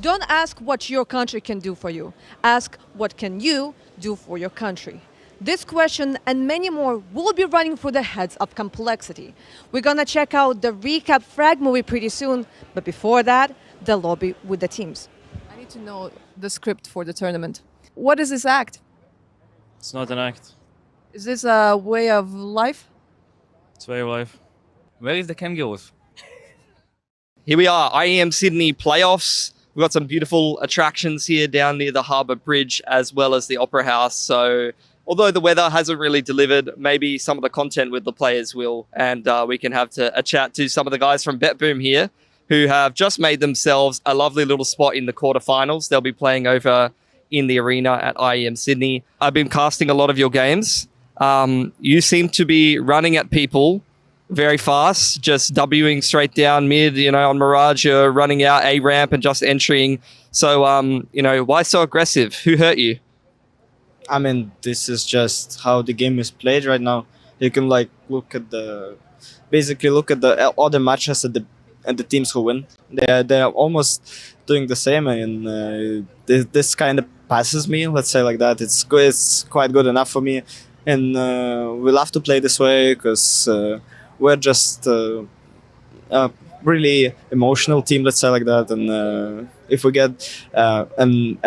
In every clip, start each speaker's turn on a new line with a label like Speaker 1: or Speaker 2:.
Speaker 1: Don't ask what your country can do for you. Ask what can you do for your country. This question and many more will be running through the heads of complexity. We're gonna check out the recap frag movie pretty soon, but before that, the lobby with the teams. I need to know the script for the tournament. What is this act?
Speaker 2: It's not an act.
Speaker 1: Is this a way of life?
Speaker 2: It's way of life.
Speaker 3: Where is the cam girls?
Speaker 4: Here we are, IEM Sydney playoffs. We've got some beautiful attractions here down near the Harbour Bridge as well as the Opera House. So although the weather hasn't really delivered, maybe some of the content with the players will. And we can have a chat to some of the guys from BetBoom here who have just made themselves a lovely little spot in the quarterfinals. They'll be playing over in the arena at IEM Sydney. I've been casting a lot of your games. You seem to be running at people very fast, just Wing straight down mid, on Mirage, you're running out A ramp and just entering. So, why so aggressive? Who hurt you?
Speaker 5: I mean, this is just how the game is played right now. You can look at the other matches and the teams who win. They're almost doing the same, and this kind of passes me. Let's say like that. It's good. It's quite good enough for me, and we love to play this way because we're just a really emotional team. Let's say like that, and if we get a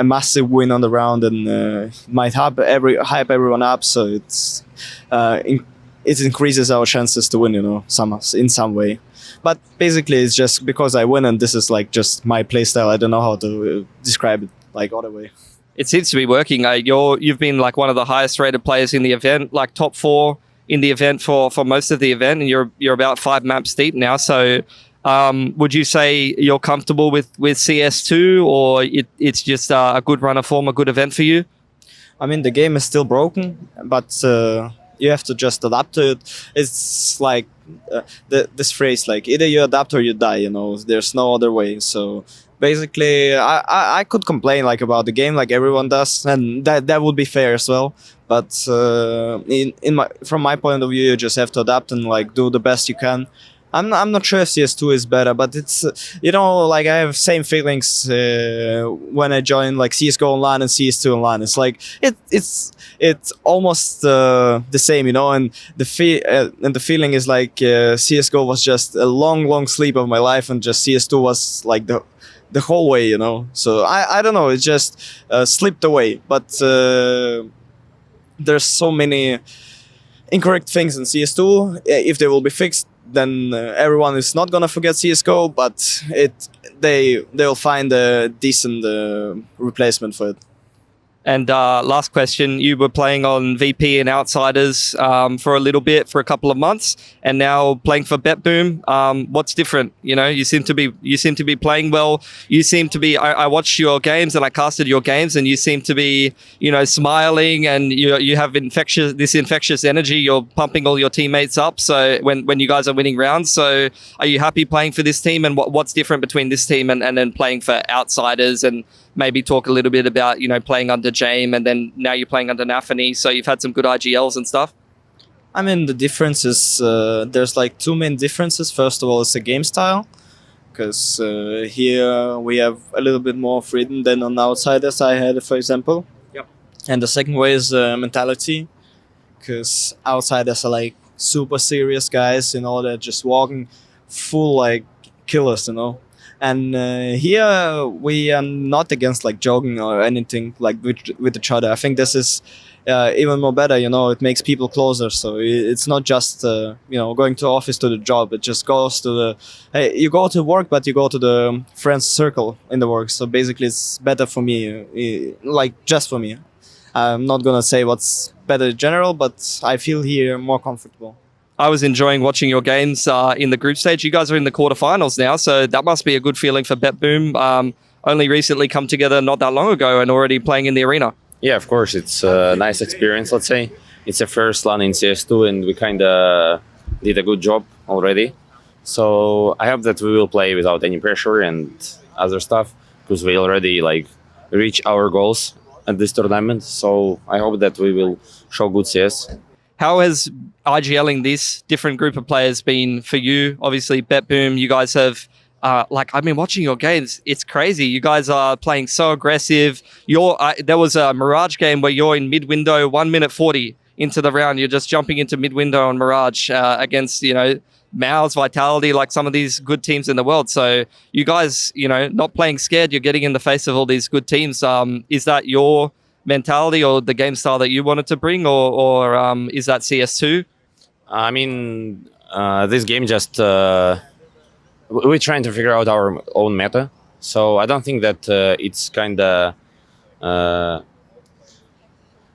Speaker 5: massive win on the round, and it might hype everyone up, so it increases our chances to win, in some way. But basically, it's just because I win, and this is just my playstyle. I don't know how to describe it other way.
Speaker 4: It seems to be working. You've been one of the highest rated players in the event, top 4 in the event for most of the event, and you're about 5 maps deep now. So would you say you're comfortable with CS2, or it's just a good run of form, a good event for you?
Speaker 5: I mean, the game is still broken, but you have to just adapt to it. It's like this phrase, either you adapt or you die, there's no other way. So basically, I could complain about the game like everyone does, and that would be fair as well. But from my point of view, you just have to adapt and do the best you can. I'm not sure if CS2 is better, but it's I have same feelings when I join CS:GO Online and CS2 Online. It's it's almost the same, and the feeling is CS:GO was just a long sleep of my life, and just CS2 was the whole way, So I don't know, it just slipped away. But there's so many incorrect things in CS2. If they will be fixed, then everyone is not gonna forget CS:GO, but they'll find a decent replacement for it.
Speaker 4: And last question, you were playing on VP and Outsiders for a little bit, for a couple of months, and now playing for BetBoom. What's different? You seem to be playing well. You seem to be. I watched your games and I casted your games, and you seem to be, smiling, and you have this infectious energy. You're pumping all your teammates up. So when you guys are winning rounds, so are you happy playing for this team? And what's different between this team and then playing for Outsiders? And maybe talk a little bit about, playing under Jame, and then now you're playing under Nafany, so you've had some good IGLs and stuff.
Speaker 5: I mean, the difference is there's 2 main differences. First of all, it's the game style, because here we have a little bit more freedom than on Outsiders I had, for example.
Speaker 4: Yep.
Speaker 5: And the second way is mentality, because Outsiders are super serious guys, they're just walking full killers, And here we are not against joking or anything with each other. I think this is even more better. It makes people closer. So it's not just going to office to the job. It just goes to you go to work, but you go to the friends circle in the work. So basically, it's better for me. Just for me. I'm not gonna say what's better in general, but I feel here more comfortable.
Speaker 4: I was enjoying watching your games in the group stage. You guys are in the quarterfinals now, so that must be a good feeling for BetBoom. Only recently come together not that long ago and already playing in the arena.
Speaker 6: Yeah, of course. It's a nice experience, let's say. It's a first run in CS2, and we kind of did a good job already. So I hope that we will play without any pressure and other stuff, because we already reach our goals at this tournament. So I hope that we will show good CS.
Speaker 4: How has IGLing this different group of players been for you? Obviously, BetBoom, you guys have like I've been watching your games. It's crazy. You guys are playing so aggressive. There was a Mirage game where you're in mid window, 1 minute 40 into the round. You're just jumping into mid window on Mirage against Mao's Vitality, like some of these good teams in the world. So you guys, not playing scared. You're getting in the face of all these good teams. Is that your mentality or the game style that you wanted to bring, or is that CS2?
Speaker 6: I mean, this game just we're trying to figure out our own meta. So I don't think that it's kind of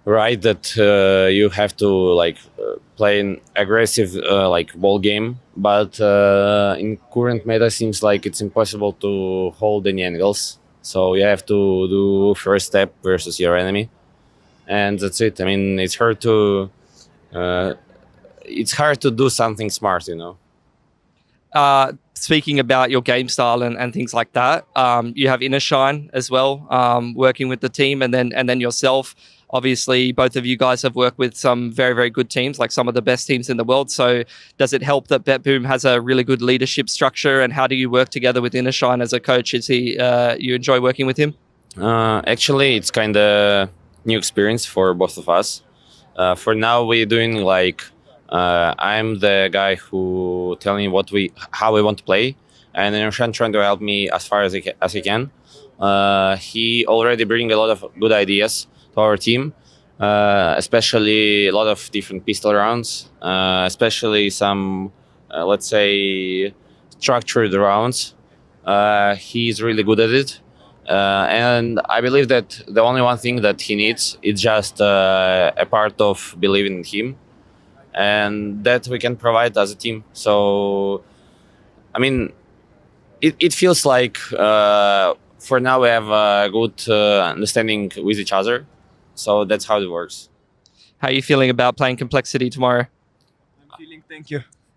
Speaker 6: right that you have to play an aggressive ball game. But in current meta, seems like it's impossible to hold any angles. So you have to do first step versus your enemy, and that's it. I mean, it's hard to do something smart,
Speaker 4: Speaking about your game style and things like that, you have Inner Shine as well, working with the team, and then yourself. Obviously, both of you guys have worked with some very, very good teams, like some of the best teams in the world. So does it help that BetBoom has a really good leadership structure? And how do you work together with Inner Shine as a coach? Is he you enjoy working with him?
Speaker 6: Actually, it's kind of new experience for both of us. For now, we're doing I'm the guy who telling how we want to play, and then Shan trying to help me as far as he can. He already bring a lot of good ideas to our team, especially a lot of different pistol rounds, especially some let's say structured rounds. He's really good at it. And I believe that the only one thing that he needs is just a part of believing in him, and that we can provide as a team. So, I mean, it feels like for now we have a good understanding with each other. So that's how it works.
Speaker 4: How are you feeling about playing Complexity tomorrow?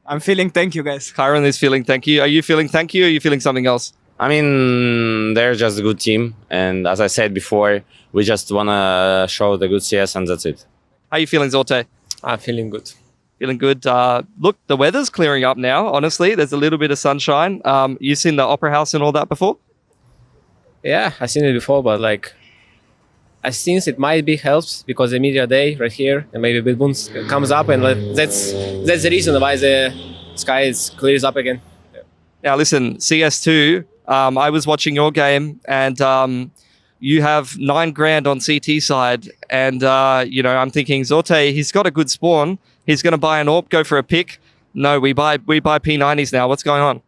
Speaker 5: I'm feeling thank you, guys.
Speaker 4: Kyron is feeling thank you. Are you feeling thank you, or are you feeling something else?
Speaker 6: I mean, they're just a good team. And as I said before, we just want to show the good CS, and that's it.
Speaker 4: How are you feeling, Zorte?
Speaker 7: I'm feeling good.
Speaker 4: Feeling good. Look, the weather's clearing up now, honestly. There's a little bit of sunshine. You've seen the Opera House and all that before?
Speaker 7: Yeah, I've seen it before, but I think it might be helps because the media day right here, and maybe Big Boons comes up, and that's the reason why the sky clears up again.
Speaker 4: Now, listen, CS2, I was watching your game, and you have 9 grand on CT side, and I'm thinking, Zorte, he's got a good spawn. He's going to buy an AWP, go for a pick. No, we buy P90s now. What's going on?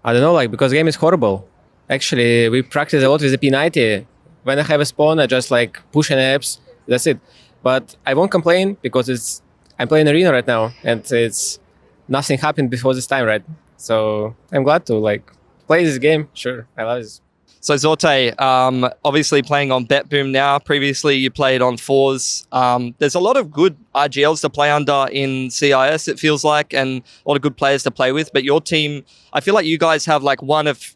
Speaker 7: I don't know, because the game is horrible. Actually, we practice a lot with the P90. When I have a spawn, I just push an apps. That's it. But I won't complain because I'm playing arena right now, and it's nothing happened before this time, right? So I'm glad to play this game. Sure, I love this.
Speaker 4: So Zorte, obviously playing on BetBoom now. Previously, you played on Fours. There's a lot of good IGLs to play under in CIS, it feels like, and a lot of good players to play with. But your team, I feel like you guys have one of,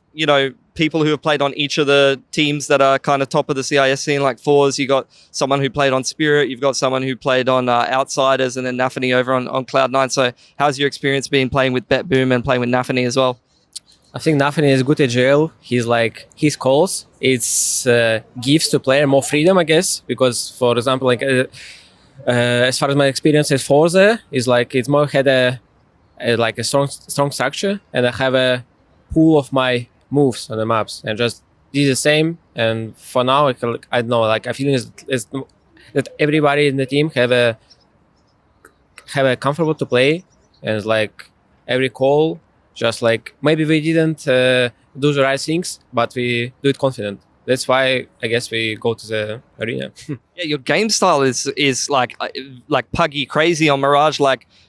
Speaker 4: people who have played on each of the teams that are kind of top of the CIS scene, like Fours. You got someone who played on Spirit. You've got someone who played on Outsiders, and then Nafany over on Cloud9. So how's your experience been playing with BetBoom and playing with Nafany as well?
Speaker 7: I think Nafany is good at jail. He's his calls. It's gives to player more freedom, I guess, because for example, as far as my experience at Forza is it's more had a strong structure, and I have a pool of my moves on the maps, and just do the same. And for now, I don't know, I feel is that everybody in the team have a comfortable to play, and it's every call. Just maybe we didn't do the right things, but we do it confident. That's why I guess we go to the arena.
Speaker 4: Yeah, your game style is like puggy crazy on Mirage.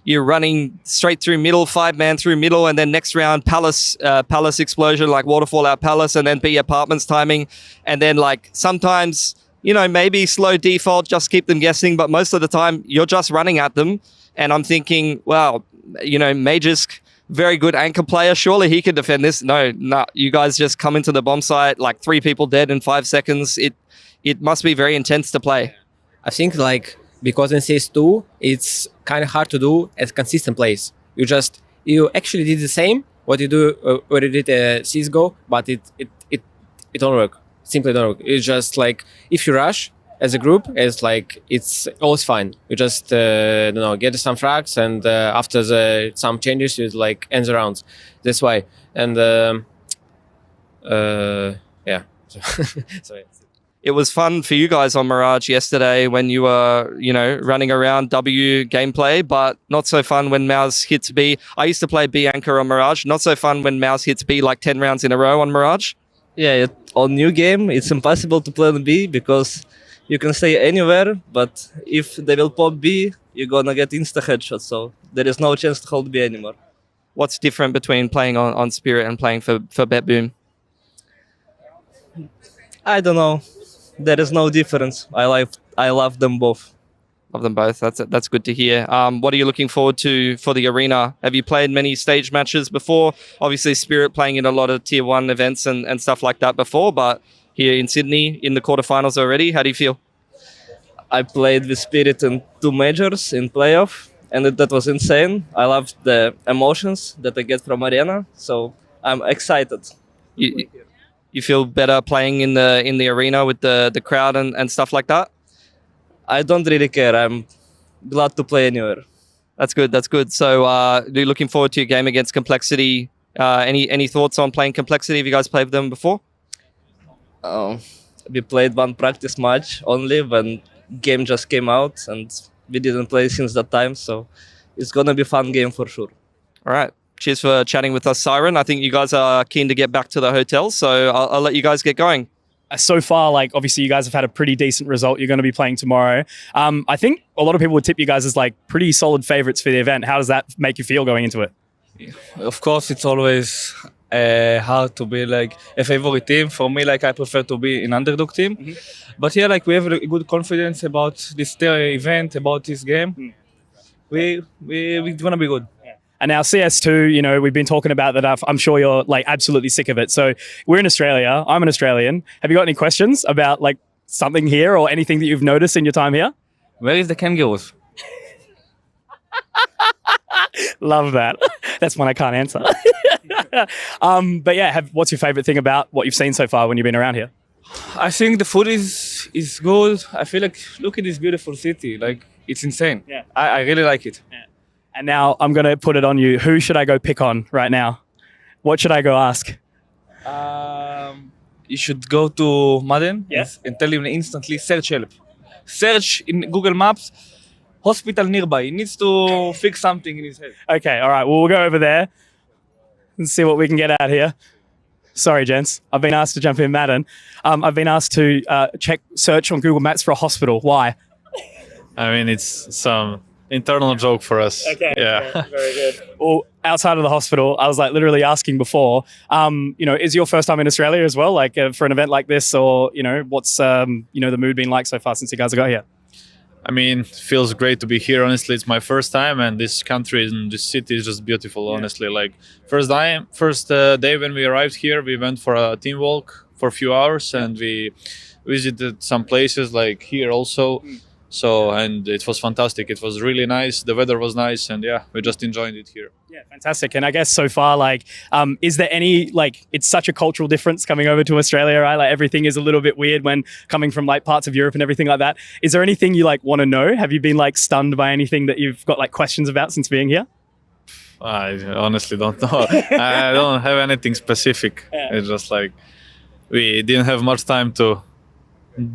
Speaker 4: You're running straight through middle, 5-man through middle, and then next round Palace explosion, waterfall out Palace, and then B apartments timing, and then sometimes maybe slow default, just keep them guessing, but most of the time you're just running at them, and I'm thinking, wow, Magisk, very good anchor player. Surely he can defend this. No, you guys just come into the bomb site, 3 people dead in 5 seconds. It must be very intense to play.
Speaker 7: I think because in CS2, it's kind of hard to do as consistent plays. You actually did the same, what you do, what you did CSGO, but it don't work. Simply don't work. It's just like if you rush as a group, it's always fine. You just don't know, get some frags, and after some changes, you like end the rounds. That's why. And yeah. Sorry.
Speaker 4: It was fun for you guys on Mirage yesterday when you were, running around W gameplay, but not so fun when Mouse hits B. I used to play B anchor on Mirage. Not so fun when Mouse hits B like 10 rounds in a row on Mirage.
Speaker 8: Yeah, on new game, it's impossible to play on B because you can stay anywhere, but if they will pop B, you're gonna get insta headshot, so there is no chance to hold B anymore.
Speaker 4: What's different between playing on Spirit and playing for BetBoom?
Speaker 8: I don't know. There is no difference. I love them both.
Speaker 4: Love them both. That's good to hear. What are you looking forward to for the arena? Have you played many stage matches before? Obviously, Spirit playing in a lot of tier 1 events and stuff like that before, but here in Sydney in the quarterfinals already, how do you feel?
Speaker 8: I played with Spirit in 2 majors in playoff, and that was insane. I loved the emotions that I get from arena, so I'm excited.
Speaker 4: You feel better playing in the arena with the crowd and stuff like that?
Speaker 8: I don't really care. I'm glad to play anywhere.
Speaker 4: That's good. So you're looking forward to your game against Complexity. Any thoughts on playing Complexity? Have you guys played with them before?
Speaker 8: We played 1 practice match only when game just came out, and we didn't play since that time, so it's gonna be a fun game for sure.
Speaker 4: All right. Cheers for chatting with us, Siren. I think you guys are keen to get back to the hotel, so I'll let you guys get going.
Speaker 9: So far, obviously you guys have had a pretty decent result. You're going to be playing tomorrow. I think a lot of people would tip you guys as pretty solid favorites for the event. How does that make you feel going into it?
Speaker 10: Of course, it's always hard to be a favorite team. For me, I prefer to be an underdog team. Mm-hmm. But yeah, we have a good confidence about this event, about this game. We're gonna be good.
Speaker 9: And now CS2, we've been talking about that. I'm sure you're absolutely sick of it. So we're in Australia. I'm an Australian. Have you got any questions about something here or anything that you've noticed in your time here?
Speaker 3: Where is the kangaroos?
Speaker 9: Love that. That's one I can't answer. But yeah, what's your favorite thing about what you've seen so far when you've been around here?
Speaker 10: I think the food is good. I feel look at this beautiful city. It's insane. Yeah. I really like it. Yeah.
Speaker 9: And now I'm going to put it on you. Who should I go pick on right now? What should I go ask?
Speaker 10: You should go to Madden and tell him instantly, search help. Search in Google Maps, hospital nearby. He needs to fix something in his head.
Speaker 9: Okay, all right. Well, we'll go over there and see what we can get out here. Sorry, gents. I've been asked to jump in Madden. I've been asked to search on Google Maps for a hospital. Why?
Speaker 11: I mean, it's some internal joke for us.
Speaker 9: Okay. Yeah. Very good. Well, outside of the hospital, I was literally asking before, is your first time in Australia as well? For an event like this, or, what's, the mood been like so far since you guys got here?
Speaker 11: I mean, it feels great to be here. Honestly, it's my first time, and this country and this city is just beautiful. Honestly, first day when we arrived here, we went for a team walk for a few hours, and we visited some places here also. So, and it was fantastic. It was really nice. The weather was nice, and yeah, we just enjoyed it here.
Speaker 9: Yeah, fantastic. And I guess so far, is there any, it's such a cultural difference coming over to Australia, right? Everything is a little bit weird when coming from parts of Europe and everything like that. Is there anything you want to know? Have you been stunned by anything that you've got questions about since being here?
Speaker 11: I honestly don't know. I don't have anything specific. Yeah. It's just we didn't have much time to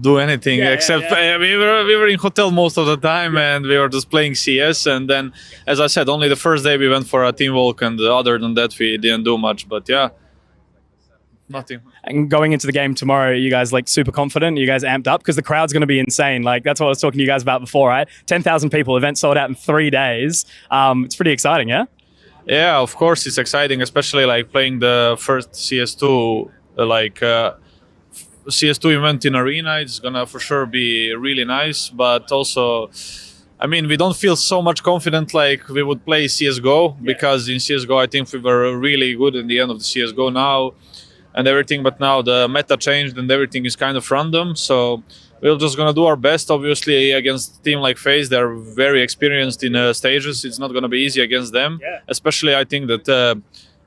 Speaker 11: do anything except we were in hotel most of the time, and we were just playing CS. And then, as I said, only the first day we went for a team walk, and other than that we didn't do much. But yeah, nothing.
Speaker 9: And going into the game tomorrow, you guys super confident? You guys amped up? Because the crowd's going to be insane. That's what I was talking to you guys about before, right? 10,000 people, event sold out in 3 days. It's pretty exciting, yeah?
Speaker 11: Yeah, of course it's exciting, especially playing the first CS2 CS2 event in arena. It's gonna for sure be really nice, but also, I mean, we don't feel so much confident we would play CSGO, because in CSGO I think we were really good in the end of the CSGO now and everything, but now the meta changed and everything is kind of random, so we're just gonna do our best. Obviously, against a team like FaZe, they're very experienced in stages. It's not gonna be easy against them, especially I think that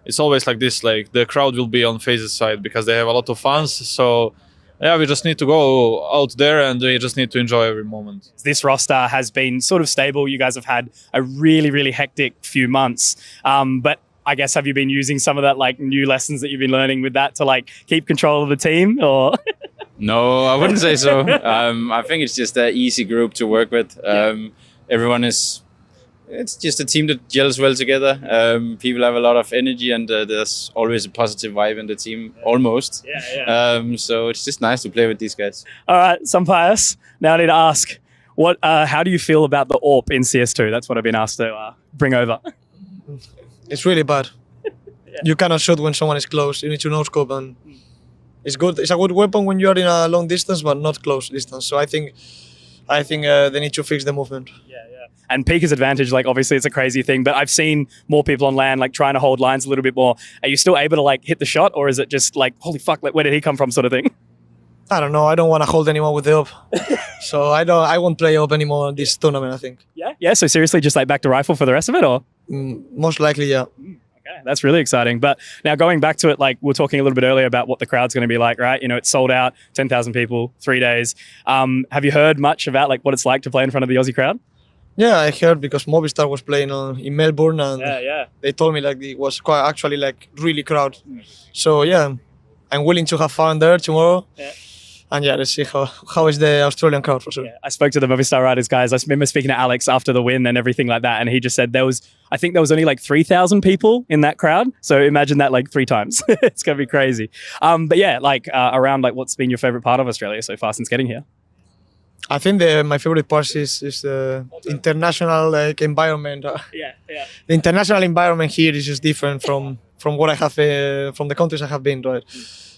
Speaker 11: it's always like this. Like the crowd will be on FaZe's side because they have a lot of fans. So yeah, we just need to go out there and we just need to enjoy every moment.
Speaker 9: This roster has been sort of stable. You guys have had a really, really hectic few months. But I guess have you been using some of that like new lessons that you've been learning with that to like keep control of the team or?
Speaker 12: No, I wouldn't say so. I think it's just an easy group to work with. Everyone it's just a team that gels well together. People have a lot of energy and there's always a positive vibe in the team, almost. So it's just nice to play with these guys.
Speaker 9: All right, Sampayas. Now I need to ask, how do you feel about the AWP in CS2? That's what I've been asked to bring over.
Speaker 13: It's really bad. You cannot shoot when someone is close. You need to no scope, and it's good. It's a good weapon when you are in a long distance, but not close distance. So I think they need to fix the movement.
Speaker 9: And Pika's advantage, like obviously it's a crazy thing, but I've seen more people on land like trying to hold lines a little bit more. Are you still able to like hit the shot, or is it just like, holy fuck, like, where did he come from sort of thing?
Speaker 13: I don't know. I don't want to hold anyone with the up, so I won't play up anymore this tournament. I think.
Speaker 9: Yeah. So seriously, just like back to rifle for the rest of it, or?
Speaker 13: Most likely, yeah.
Speaker 9: Okay, that's really exciting. But now going back to it, like we were talking a little bit earlier about what the crowd's going to be like, right? You know, it's sold out, 10,000 people, 3 days. Have you heard much about like what it's like to play in front of the Aussie crowd?
Speaker 13: Yeah, I heard because Movistar was playing in Melbourne, and they told me like it was quite actually like really crowd. So yeah, I'm willing to have fun there tomorrow. And yeah, let's see how is the Australian crowd for sure.
Speaker 9: I spoke to the Movistar Riders guys. I remember speaking to Alex after the win and everything like that, and he just said I think there was only like 3,000 people in that crowd. So imagine that like 3 times. It's gonna be crazy. But yeah, like around like what's been your favorite part of Australia so far since getting here?
Speaker 13: I think my favorite part is the international like environment. The international environment here is just different from what I have from the countries I have been, right?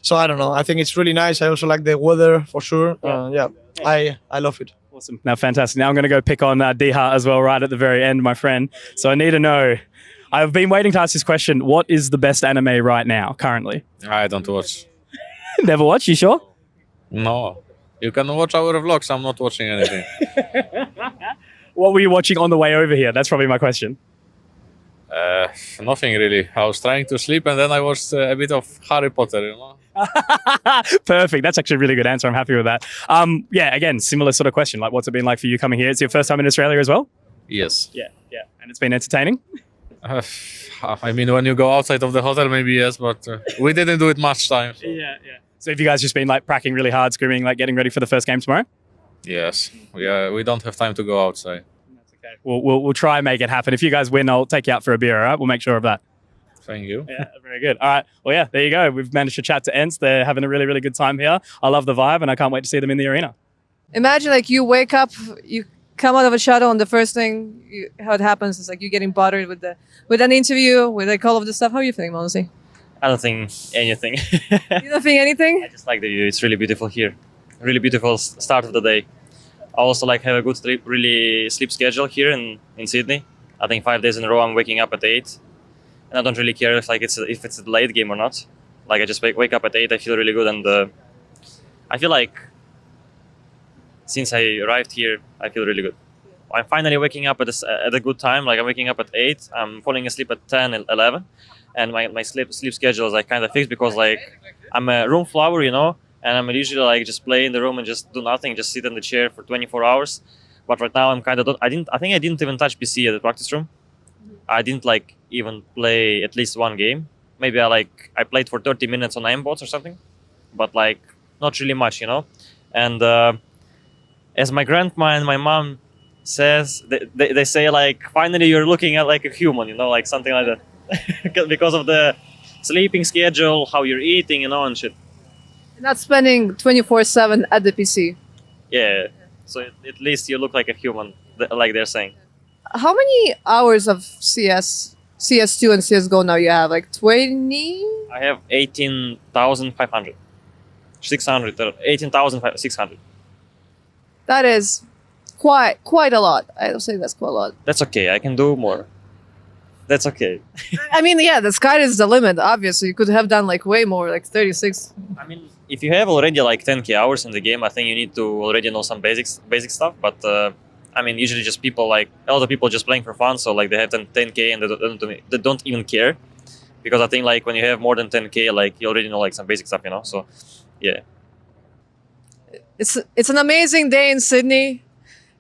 Speaker 13: So I don't know. I think it's really nice. I also like the weather for sure. I love it.
Speaker 9: Awesome. Now, fantastic. Now I'm going to go pick on Diha as well right at the very end, my friend. So I need to know, I've been waiting to ask this question. What is the best anime right now, currently?
Speaker 11: I don't watch.
Speaker 9: Never watch, you sure?
Speaker 11: No. You can watch our vlogs. I'm not watching anything.
Speaker 9: What were you watching on the way over here? That's probably my question.
Speaker 11: Nothing really. I was trying to sleep and then I watched a bit of Harry Potter, you know?
Speaker 9: Perfect. That's actually a really good answer. I'm happy with that. Yeah, again, similar sort of question. Like, what's it been like for you coming here? It's your first time in Australia as well?
Speaker 11: Yes.
Speaker 9: Yeah. And it's been entertaining?
Speaker 11: I mean, when you go outside of the hotel, maybe yes, but we didn't do it much time. So.
Speaker 9: Yeah. So have you guys just been like practicing really hard, screaming, like getting ready for the first game tomorrow?
Speaker 11: Yes. We don't have time to go outside.
Speaker 9: That's okay. We'll try and make it happen. If you guys win, I'll take you out for a beer, all right? We'll make sure of that.
Speaker 11: Thank you.
Speaker 9: Yeah, very good. All right. Well, yeah, there you go. We've managed to chat to Ents. They're having a really, really good time here. I love the vibe and I can't wait to see them in the arena.
Speaker 1: Imagine like you wake up, you come out of a shadow, and the first thing how it happens is like you getting bothered with an interview, with like all of this stuff. How are you feeling, Monsi?
Speaker 2: I don't think anything.
Speaker 1: You don't think anything?
Speaker 2: I just like the view. It's really beautiful here. Really beautiful start of the day. I also like have a good sleep schedule here in Sydney. I think 5 days in a row I'm waking up at 8. And I don't really care if it's a late game or not. Like I just wake up at 8, I feel really good, and I feel like since I arrived here, I feel really good. I'm finally waking up at a good time. Like I'm waking up at 8, I'm falling asleep at 10, 11, and my sleep schedule is like kind of fixed because like I'm a room flower, you know, and I'm usually like just play in the room and just do nothing, just sit in the chair for 24 hours. But right now I'm kind of I think I didn't even touch PC at the practice room. I didn't like even play at least one game. Maybe I played for 30 minutes on aimbots or something, but like not really much, you know. And as my grandma and my mom says, they say like finally you're looking at like a human, you know, like something like that, because of the sleeping schedule, how you're eating, you know, and shit.
Speaker 1: You're not spending 24/7 at the PC.
Speaker 2: Yeah. So at least you look like a human, like they're saying.
Speaker 1: How many hours of CS2 and CSGO now you have? Like 20?
Speaker 2: I have 18,500. 18,600.
Speaker 1: That is quite a lot. I would say that's quite a lot.
Speaker 2: That's okay. I can do more. That's okay.
Speaker 1: I mean, yeah, the sky is the limit, obviously. You could have done like way more, like 36.
Speaker 2: I mean, if you have already like 10k hours in the game, I think you need to already know some basic stuff. But I mean, usually just people like a lot of people just playing for fun, so like they have 10k and they don't even care. because I think like when you have more than 10k, like you already know like some basic stuff, you know. So yeah.
Speaker 1: It's an amazing day in Sydney.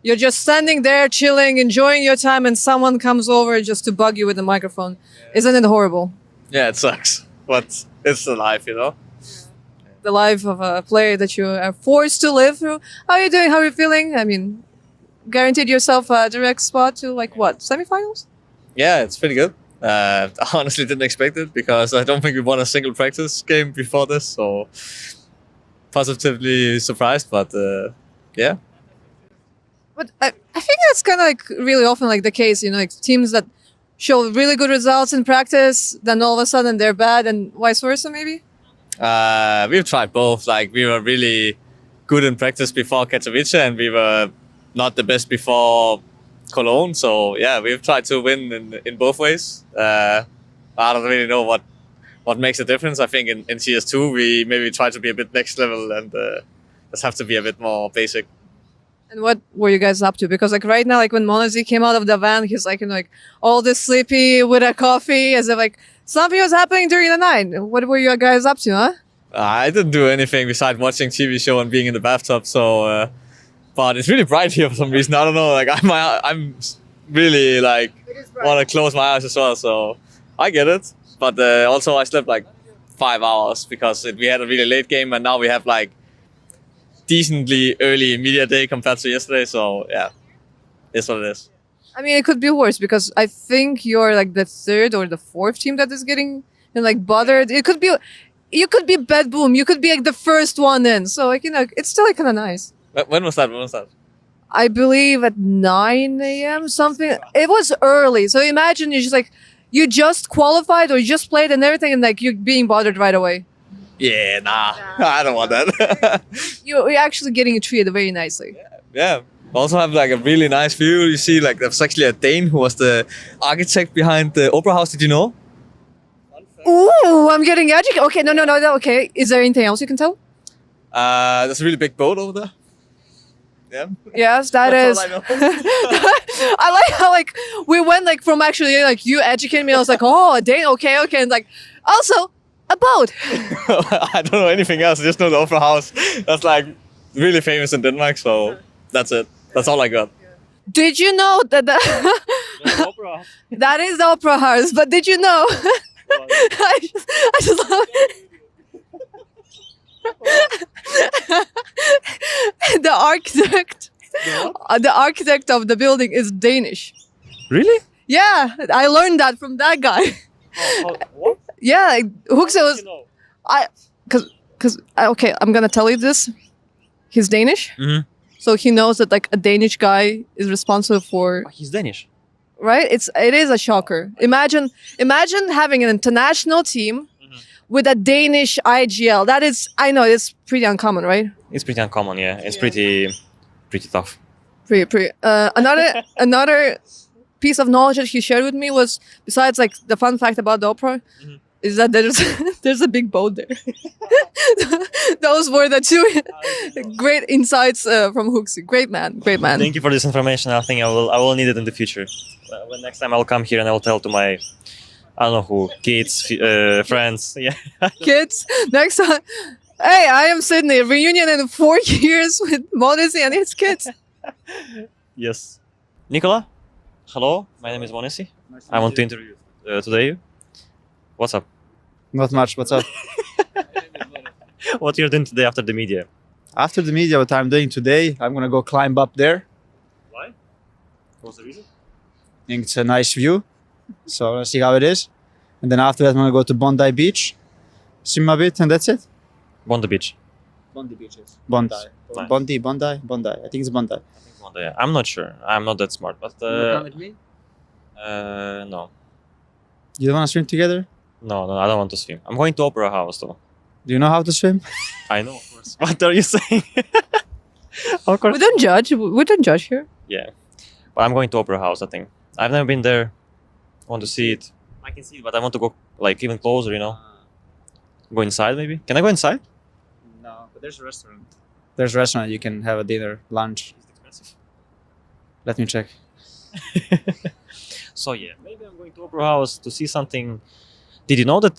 Speaker 1: You're just standing there, chilling, enjoying your time, and someone comes over just to bug you with the microphone. Isn't it horrible?
Speaker 14: Yeah, it sucks, but it's the life, you know.
Speaker 1: The life of a player that you are forced to live through. How are you doing? How are you feeling? I mean, guaranteed yourself a direct spot to like what, semifinals?
Speaker 14: Yeah, it's pretty good. I honestly didn't expect it because I don't think we won a single practice game before this, so positively surprised. But yeah.
Speaker 1: But I think that's kind of like really often like the case, you know, like teams that show really good results in practice, then all of a sudden they're bad, and vice versa, maybe.
Speaker 14: We've tried both. Like we were really good in practice before Katowice, and we were not the best before Cologne. So yeah, we've tried to win in both ways. I don't really know what makes a difference. I think in CS2 we maybe try to be a bit next level and just have to be a bit more basic.
Speaker 1: And what were you guys up to? Because like right now, like when Monazi came out of the van, he's like, you know, like all this sleepy with a coffee, as if like something was happening during the night. What were you guys up to, huh?
Speaker 14: I didn't do anything besides watching TV show and being in the bathtub. So, but it's really bright here for some reason. I don't know. Like I'm really like want to close my eyes as well. So I get it. But also I slept like 5 hours because we had a really late game, and now we have like decently early media day compared to yesterday. So yeah, it's what it is.
Speaker 1: I mean, it could be worse because I think you're like the third or the fourth team that is getting, you know, like bothered. It could be, you could be bad boom. You could be like the first one in. So like, you know, it's still like kind of nice.
Speaker 14: When was that? When was that?
Speaker 1: I believe at 9 a.m. something. It was early. So imagine you just like, you just qualified or you just played and everything, and like you're being bothered right away.
Speaker 14: Yeah, nah. I don't want that.
Speaker 1: You're actually getting treated very nicely.
Speaker 14: Yeah. Also have like a really nice view. You see, like there's actually a Dane who was the architect behind the Opera House. Did you know?
Speaker 1: Ooh, I'm getting educated. Okay, no. Okay, is there anything else you can tell?
Speaker 14: There's a really big boat over there. Yeah.
Speaker 1: Yes, that
Speaker 14: That's
Speaker 1: is.
Speaker 14: all I know.
Speaker 1: I like how like we went like from actually like you educating me. I was like, oh, a date, okay, and like also a boat.
Speaker 14: I don't know anything else. I just know the Opera House. That's like really famous in Denmark. So that's it. That's all I got.
Speaker 1: Did you know that that is the Opera House? But did you know? I just love the architect of the building is Danish.
Speaker 14: Really?
Speaker 1: Yeah, I learned that from that guy.
Speaker 14: What?
Speaker 1: Yeah, Huxe was because okay, I'm gonna tell you this. He's Danish, so he knows that like a Danish guy is responsible for.
Speaker 2: He's Danish.
Speaker 1: Right? It is a shocker. Imagine having an international team with a Danish IGL. That is, I know it's pretty uncommon, right?
Speaker 2: It's pretty uncommon, yeah. It's pretty tough.
Speaker 1: Pretty. Another piece of knowledge that he shared with me was, besides like the fun fact about the opera, is that there's a big boat there. Those were the two great insights from Huxi. Great man.
Speaker 2: Thank you for this information. I think I will need it in the future. When next time I'll come here and I will tell to my, I don't know who, kids, friends. Yeah.
Speaker 1: Kids. Next time. Hey, I am Sydney. Reunion in 4 years with Monesi and his kids.
Speaker 2: Yes. Nicola, hello. My name is Monesi. I want to interview today. What's up?
Speaker 15: Not much. What's up?
Speaker 2: What you're doing today after the media?
Speaker 15: After the media, what I'm doing today, I'm gonna go climb up there.
Speaker 2: Why? What's the reason?
Speaker 15: I think it's a nice view, so I'm gonna see how it is. And then after that, I'm gonna go to Bondi Beach, swim a bit, and that's it.
Speaker 2: Bondi Beach.
Speaker 15: Bondi beaches. Bondi.
Speaker 2: Nice.
Speaker 15: Bondi. I think it's Bondi.
Speaker 2: Bondi. I'm not sure. I'm not that smart, but
Speaker 15: You wanna come with me?
Speaker 2: no.
Speaker 15: You don't wanna swim together?
Speaker 2: No, I don't want to swim. I'm going to Opera House though.
Speaker 15: Do you know how to swim?
Speaker 2: I know, of course. What are you saying? Of course.
Speaker 1: We don't judge. We don't judge here.
Speaker 2: Yeah, but I'm going to Opera House. I think I've never been there. I want to see it. I can see it, but I want to go like even closer. You know, go inside maybe. Can I go inside?
Speaker 15: No, but there's a restaurant. There's a restaurant. You can have a dinner, lunch.
Speaker 2: Is it expensive?
Speaker 15: Let me check.
Speaker 2: So yeah, maybe I'm going to Opera House to see something Did you know that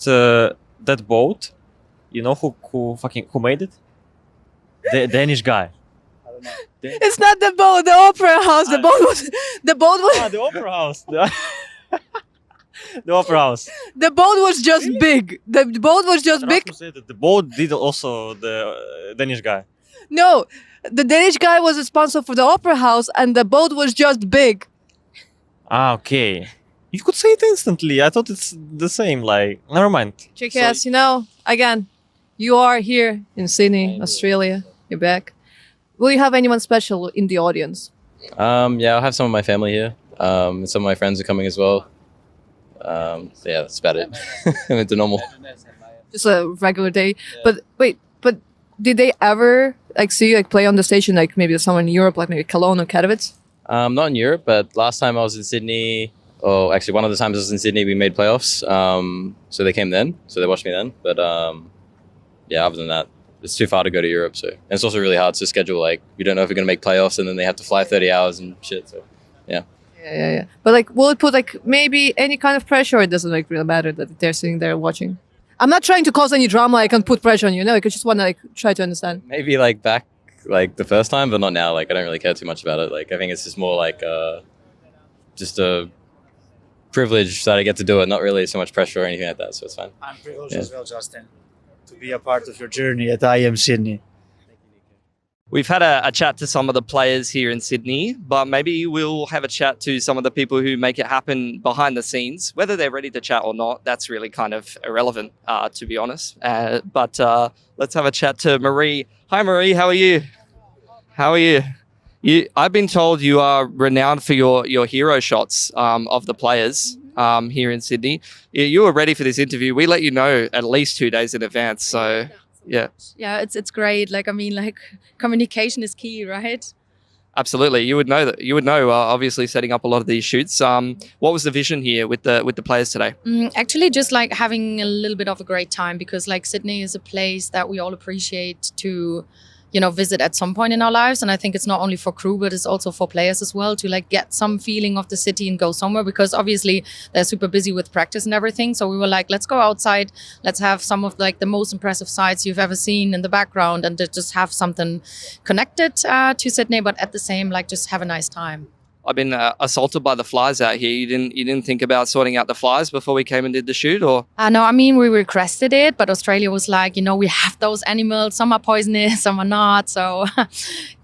Speaker 2: that boat? You know who made it? The Danish guy.
Speaker 1: It's not the boat, the opera house. The boat was the boat was
Speaker 2: The opera house. The opera house.
Speaker 1: the boat was just big. The boat was just big.
Speaker 2: Rasmus said that the boat did also the Danish guy.
Speaker 1: No, the Danish guy was responsible for the opera house, and the boat was just big.
Speaker 2: Ah, okay. You could say it instantly. I thought it's the same. Like, never mind.
Speaker 1: Chicas, you know, again, you are here in Sydney, Australia. You're back. Will you have anyone special in the audience?
Speaker 16: Yeah, I'll have some of my family here. And some of my friends are coming as well. So yeah, that's about it. It's a normal.
Speaker 1: Just a regular day. But wait, but did they ever like see you like play on the station, like maybe someone in Europe, like maybe Cologne or Katowice?
Speaker 16: Not in Europe, but last time I was in Sydney, oh, actually one of the times I was in Sydney, we made playoffs. So they came then, so they watched me then. But yeah, other than that, it's too far to go to Europe. So and it's also really hard to schedule. Like you don't know if you're gonna make playoffs, and then they have to fly 30 hours and shit. So yeah.
Speaker 1: Yeah. But like, will it put like maybe any kind of pressure? Or it doesn't like really matter that they're sitting there watching. I'm not trying to cause any drama. I can put pressure on you. No, I just want to like try to understand.
Speaker 16: Maybe like back like the first time, but not now. Like I don't really care too much about it. Like I think it's just more like just a privilege that I get to do it. Not really so much pressure or anything like that. So it's fine.
Speaker 17: I'm privileged as well, Justin, to be a part of your journey at IEM Sydney.
Speaker 4: We've had a chat to some of the players here in Sydney, but maybe we'll have a chat to some of the people who make it happen behind the scenes. Whether they're ready to chat or not, that's really kind of irrelevant, to be honest. But let's have a chat to Marie. Hi, Marie. How are you? How are you? I've been told you are renowned for your hero shots of the players here in Sydney. You were ready for this interview. We let you know at least 2 days in advance, so... Yeah.
Speaker 18: Yeah, it's great. Like, I mean, like communication is key, right?
Speaker 4: Absolutely. You would know that. You would know, obviously, setting up a lot of these shoots. What was the vision here with the players today?
Speaker 18: Actually, just like having a little bit of a great time because like Sydney is a place that we all appreciate to, you know, visit at some point in our lives. And I think it's not only for crew, but it's also for players as well to like get some feeling of the city and go somewhere because obviously they're super busy with practice and everything. So we were like, let's go outside. Let's have some of like the most impressive sights you've ever seen in the background and to just have something connected to Sydney, but at the same, like just have a nice time.
Speaker 4: I've been assaulted by the flies out here. You didn't think about sorting out the flies before we came and did the shoot, or?
Speaker 18: No, I mean we requested it, but Australia was like, you know, we have those animals. Some are poisonous, some are not. So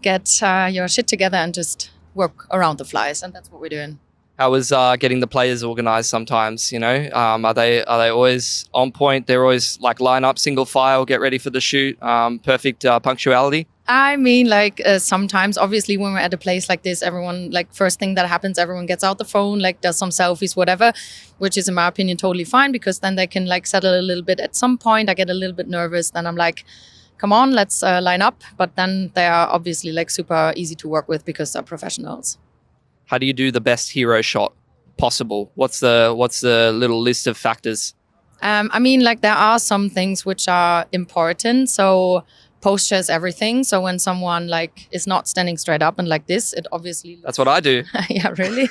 Speaker 18: get your shit together and just work around the flies, and that's what we're doing.
Speaker 4: How was getting the players organised? Sometimes, you know, are they always on point? They're always like line up, single file, get ready for the shoot, perfect punctuality.
Speaker 18: I mean, like sometimes, obviously, when we're at a place like this, everyone, like first thing that happens, everyone gets out the phone, like does some selfies, whatever, which is, in my opinion, totally fine because then they can like settle a little bit. At some point, I get a little bit nervous. Then I'm like, come on, let's line up. But then they are obviously like super easy to work with because they're professionals.
Speaker 4: How do you do the best hero shot possible? What's the little list of factors?
Speaker 18: I mean, like there are some things which are important. So posture is everything. So when someone like is not standing straight up and like this, it obviously...
Speaker 4: That's what I do.
Speaker 18: Yeah, really?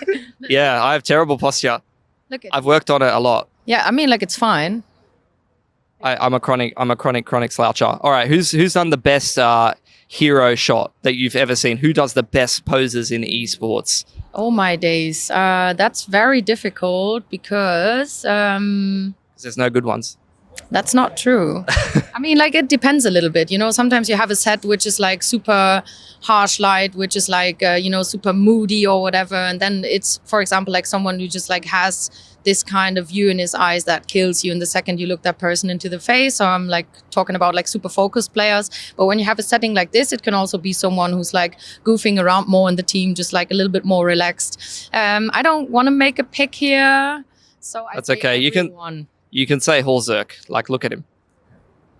Speaker 4: Yeah, I have terrible posture.
Speaker 18: Look at
Speaker 4: I've worked on it a lot.
Speaker 18: Yeah, I mean, like it's fine.
Speaker 4: I'm a chronic sloucher. All right, who's done the best hero shot that you've ever seen? Who does the best poses in esports?
Speaker 18: Oh my days. That's very difficult because...
Speaker 4: There's no good ones.
Speaker 18: That's not true. I mean, like it depends a little bit. You know, sometimes you have a set which is like super harsh light, which is like, you know, super moody or whatever. And then it's, for example, like someone who just like has this kind of view in his eyes that kills you in the second you look that person into the face. So I'm like talking about like super focused players. But when you have a setting like this, it can also be someone who's like goofing around more in the team, just like a little bit more relaxed. I don't want to make a pick here. So
Speaker 4: that's okay. You can say Holzerk. Like, look at him.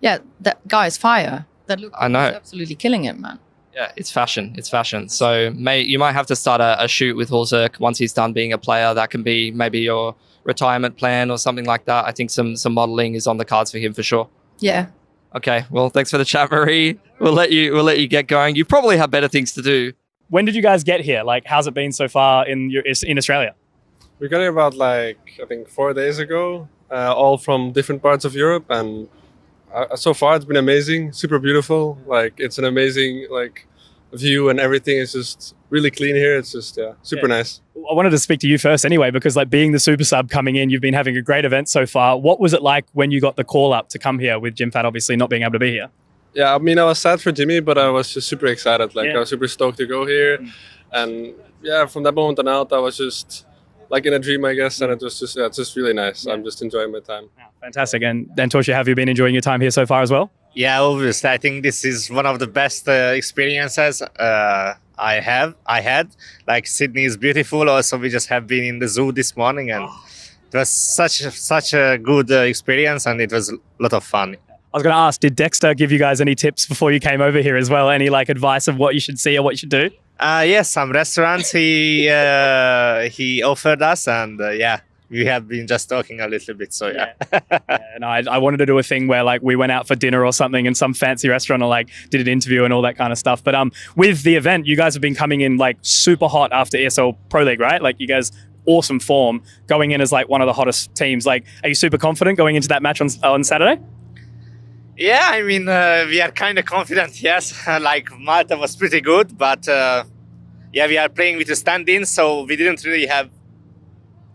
Speaker 18: Yeah, that guy is fire. That look,
Speaker 4: I know.
Speaker 18: He's absolutely killing it, man.
Speaker 4: Yeah, it's fashion. It's fashion. So you might have to start a shoot with Holzerk once he's done being a player. That can be maybe your retirement plan or something like that. I think some modeling is on the cards for him for sure.
Speaker 18: Yeah.
Speaker 4: Okay. Well, thanks for the chat, Marie. We'll let you get going. You probably have better things to do.
Speaker 9: When did you guys get here? Like, how's it been so far in Australia?
Speaker 19: We got here about I think 4 days ago, all from different parts of Europe, and so far it's been amazing, super beautiful. It's an amazing view, and everything is just really clean here. It's just super nice.
Speaker 9: I wanted to speak to you first anyway, because being the super sub coming in, you've been having a great event so far. What was it like when you got the call up to come here with Jim Fat obviously not being able to be here?
Speaker 19: Yeah, I mean, I was sad for Jimmy, but I was just super excited. I was super stoked to go here, and from that moment on out, I was just in a dream, I guess, and it was just it's just really nice. I'm just enjoying my time.
Speaker 9: Fantastic. And Tosha, have you been enjoying your time here so far as well?
Speaker 20: Yeah, obviously. I think this is one of the best experiences I had. Sydney is beautiful. Also, we just have been in the zoo this morning, and it was such a good experience, and it was a lot of fun.
Speaker 9: I was going to ask, did Dexter give you guys any tips before you came over here as well? Any advice of what you should see or what you should do?
Speaker 20: Yes, some restaurants he offered us, and we have been just talking a little bit. So
Speaker 9: And I wanted to do a thing where we went out for dinner or something in some fancy restaurant, or did an interview and all that kind of stuff. But with the event, you guys have been coming in super hot after ESL Pro League, right? You guys, awesome form, going in as one of the hottest teams. Are you super confident going into that match on Saturday?
Speaker 20: Yeah, I mean, we are kind of confident, yes. Malta was pretty good, but we are playing with a stand-in, so we didn't really have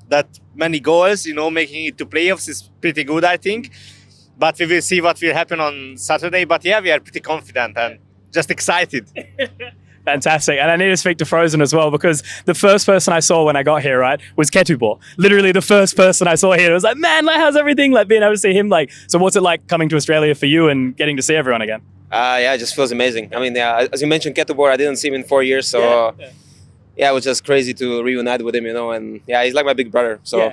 Speaker 20: that many goals. Making it to playoffs is pretty good, I think. But we will see what will happen on Saturday. But we are pretty confident and just excited.
Speaker 9: Fantastic. And I need to speak to Frozen as well, because the first person I saw when I got here, right, was Ketubor. Literally the first person I saw here. It was man, how's everything? Being able to see him, so what's it like coming to Australia for you and getting to see everyone again?
Speaker 21: It just feels amazing. I mean, as you mentioned, Ketubor, I didn't see him in 4 years, so it was just crazy to reunite with him, and he's like my big brother. So,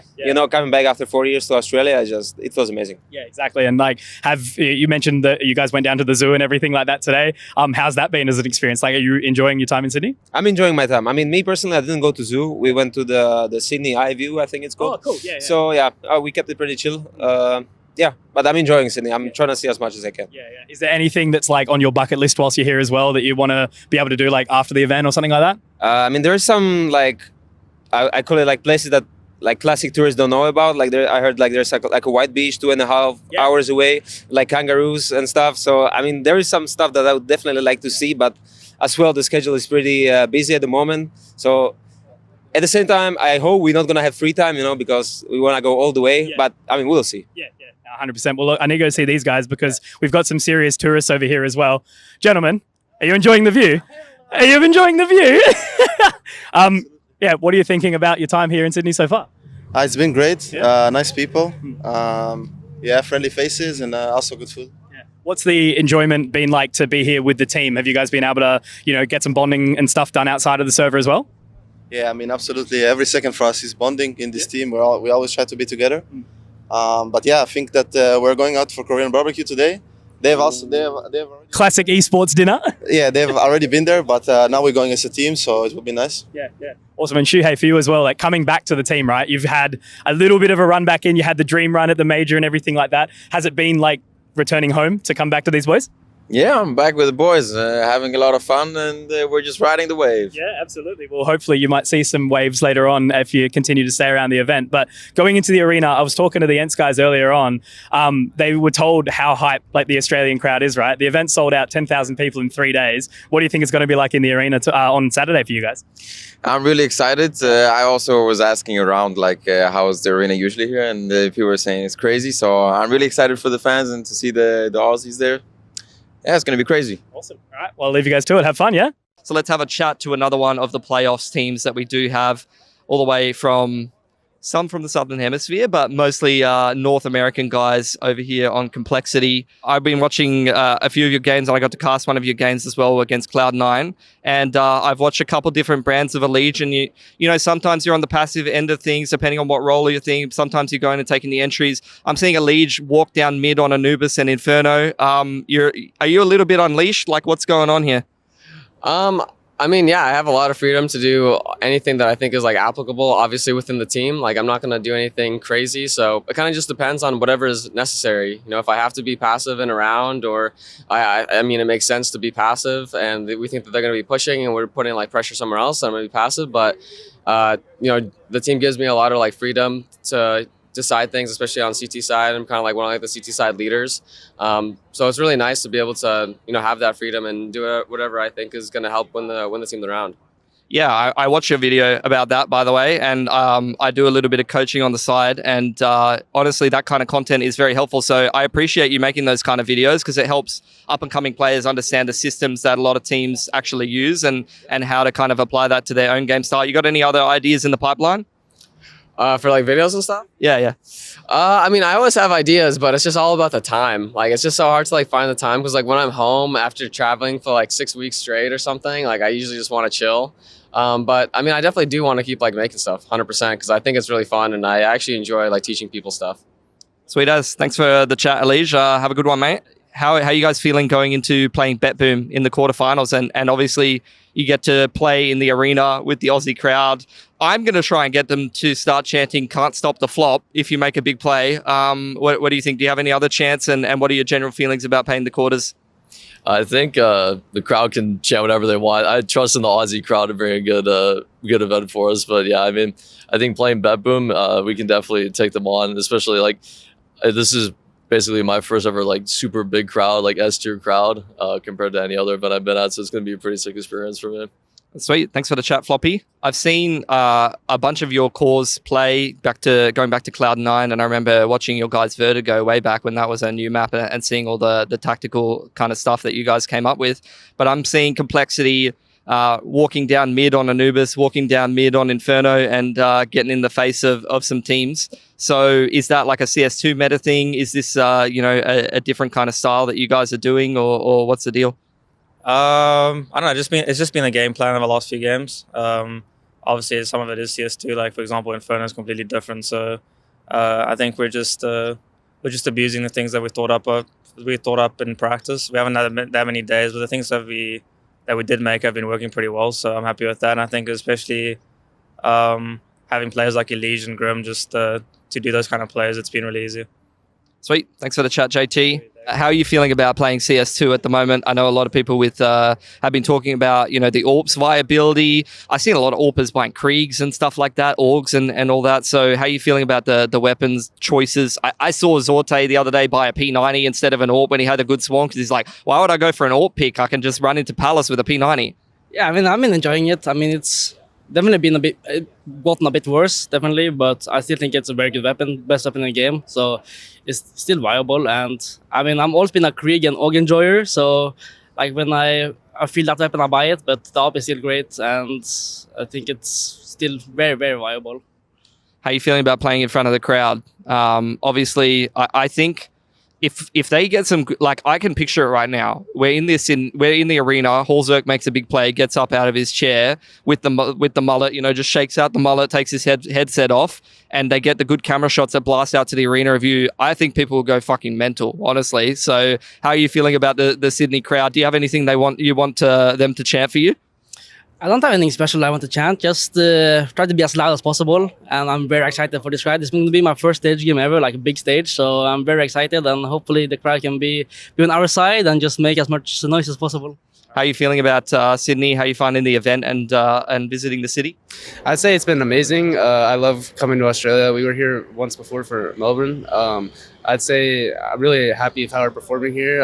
Speaker 21: coming back after 4 years to Australia, it feels amazing.
Speaker 9: Yeah, exactly. And have you mentioned that you guys went down to the zoo and everything like that today? How's that been as an experience? Are you enjoying your time in Sydney?
Speaker 21: I'm enjoying my time. I mean, me personally, I didn't go to zoo. We went to the Sydney Eye View, I think it's called.
Speaker 9: Oh, cool. Yeah.
Speaker 21: So, we kept it pretty chill. But I'm enjoying Sydney. I'm trying to see as much as I can.
Speaker 9: Yeah. Is there anything that's on your bucket list whilst you're here as well that you want to be able to do after the event or something like that?
Speaker 21: I mean, there's some I call it places that classic tourists don't know about. I heard there's a white beach 2.5 hours away, kangaroos and stuff. So I mean, there is some stuff that I would definitely like to see, but as well, the schedule is pretty busy at the moment. So at the same time, I hope we're not gonna have free time, because we want to go all the way. Yeah. But I mean, we'll see.
Speaker 9: Yeah. 100%. Well, look, I need to go see these guys because we've got some serious tourists over here as well. Gentlemen, are you enjoying the view? Are you enjoying the view? What are you thinking about your time here in Sydney so far?
Speaker 22: It's been great. Nice people. Friendly faces and also good food.
Speaker 9: What's the enjoyment been like to be here with the team? Have you guys been able to, get some bonding and stuff done outside of the server as well?
Speaker 22: Yeah, I mean, absolutely. Every second for us is bonding in this team. We always try to be together. I think that we're going out for Korean barbecue today. They've already
Speaker 9: classic esports dinner.
Speaker 22: Yeah, they've already been there, but now we're going as a team, so it will be nice.
Speaker 9: Yeah. Awesome. And Shuhei, for you as well, coming back to the team, right? You've had a little bit of a run back in. You had the dream run at the major and everything like that. Has it been returning home to come back to these boys?
Speaker 23: Yeah, I'm back with the boys, having a lot of fun, and we're just riding the wave.
Speaker 9: Yeah, absolutely. Well, hopefully you might see some waves later on if you continue to stay around the event. But going into the arena, I was talking to the Ents guys earlier on. They were told how hype the Australian crowd is, right? The event sold out 10,000 people in 3 days. What do you think it's going to be like in the arena on Saturday for you guys?
Speaker 23: I'm really excited. I also was asking around how is the arena usually here, and people were saying it's crazy. So I'm really excited for the fans and to see the Aussies there. Yeah, it's going to be crazy.
Speaker 9: Awesome. All right. Well, I'll leave you guys to it. Have fun, yeah?
Speaker 4: So let's have a chat to another one of the playoffs teams that we do have, all the way from some from the Southern Hemisphere, but mostly North American guys over here on Complexity. I've been watching a few of your games, and I got to cast one of your games as well against Cloud9. And I've watched a couple different brands of Elite, and you know, sometimes you're on the passive end of things, depending on what role you're thinking. Sometimes you're going and taking the entries. I'm seeing Elite walk down mid on Anubis and Inferno. Are you a little bit unleashed? What's going on here?
Speaker 5: I mean, yeah, I have a lot of freedom to do anything that I think is like applicable, obviously within the team. Like I'm not going to do anything crazy. So it kind of just depends on whatever is necessary. You know, if I have to be passive and around, or I mean, it makes sense to be passive and we think that they're going to be pushing and we're putting like pressure somewhere else, so I'm going to be passive. But, you know, the team gives me a lot of like freedom to decide things, especially on CT side. I'm kind of like one of like the CT side leaders. So it's really nice to be able to, you know, have that freedom and do whatever I think is going to help win the team the round.
Speaker 4: Yeah, I watched your video about that, by the way, and I do a little bit of coaching on the side, and honestly, that kind of content is very helpful. So I appreciate you making those kind of videos because it helps up-and-coming players understand the systems that a lot of teams actually use and how to kind of apply that to their own game style. You got any other ideas in the pipeline?
Speaker 5: For like videos and stuff?
Speaker 4: Yeah.
Speaker 5: I mean, I always have ideas, but it's just all about the time. Like, it's just so hard to like find the time because like when I'm home after traveling for like 6 weeks straight or something, like I usually just want to chill. But I mean, I definitely do want to keep like making stuff 100% because I think it's really fun and I actually enjoy like teaching people stuff.
Speaker 4: Sweet as. Thanks for the chat, Alige. Have a good one, mate. How are you guys feeling going into playing BetBoom in the quarterfinals? And obviously you get to play in the arena with the Aussie crowd. I'm going to try and get them to start chanting "Can't stop the flop" if you make a big play. What do you think? Do you have any other chance? And what are your general feelings about playing the quarters?
Speaker 6: I think the crowd can chant whatever they want. I trust in the Aussie crowd to bring a good event for us. But yeah, I mean, I think playing BetBoom, we can definitely take them on, especially like this is basically my first ever like super big crowd, like S-tier crowd compared to any other event I've been at. So it's going to be a pretty sick experience for me.
Speaker 4: Sweet. Thanks for the chat, Floppy. I've seen a bunch of your cores play going back to Cloud9, and I remember watching your guys' Vertigo way back when that was a new map and seeing all the tactical kind of stuff that you guys came up with. But I'm seeing Complexity walking down mid on Anubis, walking down mid on Inferno, and getting in the face of some teams. So is that like a CS2 meta thing? Is this a different kind of style that you guys are doing, or what's the deal?
Speaker 7: I don't know. It's just been a game plan of the last few games. Obviously, some of it is CS2. Like for example, Inferno is completely different. So I think we're just abusing the things that we thought up in practice. We haven't had that many days, but the things that we did make have been working pretty well. So I'm happy with that. And I think especially having players like Elige and Grim just to do those kind of plays, it's been really easy.
Speaker 4: Sweet. Thanks for the chat, JT. How are you feeling about playing CS2 at the moment? I know a lot of people have been talking about, the AWP's viability. I've seen a lot of AWPers buying Kriegs and stuff like that, AUGs and all that. So how are you feeling about the weapons choices? I saw Zorte the other day buy a P90 instead of an AWP when he had a good swarm because he's like, why would I go for an AWP pick? I can just run into Palace with a P90.
Speaker 24: Yeah, I mean, I've been enjoying it. I mean, it's definitely gotten a bit worse, definitely, but I still think it's a very good weapon, best weapon in the game. So it's still viable. And I mean, I've always been a Krieg and AUG enjoyer. So like when I feel that weapon, I buy it, but the AWP is still great. And I think it's still very, very viable.
Speaker 4: How are you feeling about playing in front of the crowd? Obviously, I think if they get some, like I can picture it right now. We're in the arena. Halzerk makes a big play, gets up out of his chair with the mullet, just shakes out the mullet, takes his headset off, and they get the good camera shots that blast out to the arena view. I think people will go fucking mental, honestly. So how are you feeling about the Sydney crowd? Do you have anything you want them to chant for you?
Speaker 24: I don't have anything special I want to chant, just try to be as loud as possible. And I'm very excited for this ride. It's going to be my first stage game ever, like a big stage. So I'm very excited, and hopefully the crowd can be on our side and just make as much noise as possible.
Speaker 4: How are you feeling about Sydney? How are you finding the event and visiting the city?
Speaker 25: I'd say it's been amazing. I love coming to Australia. We were here once before for Melbourne. I'd say I'm really happy with how we're performing here.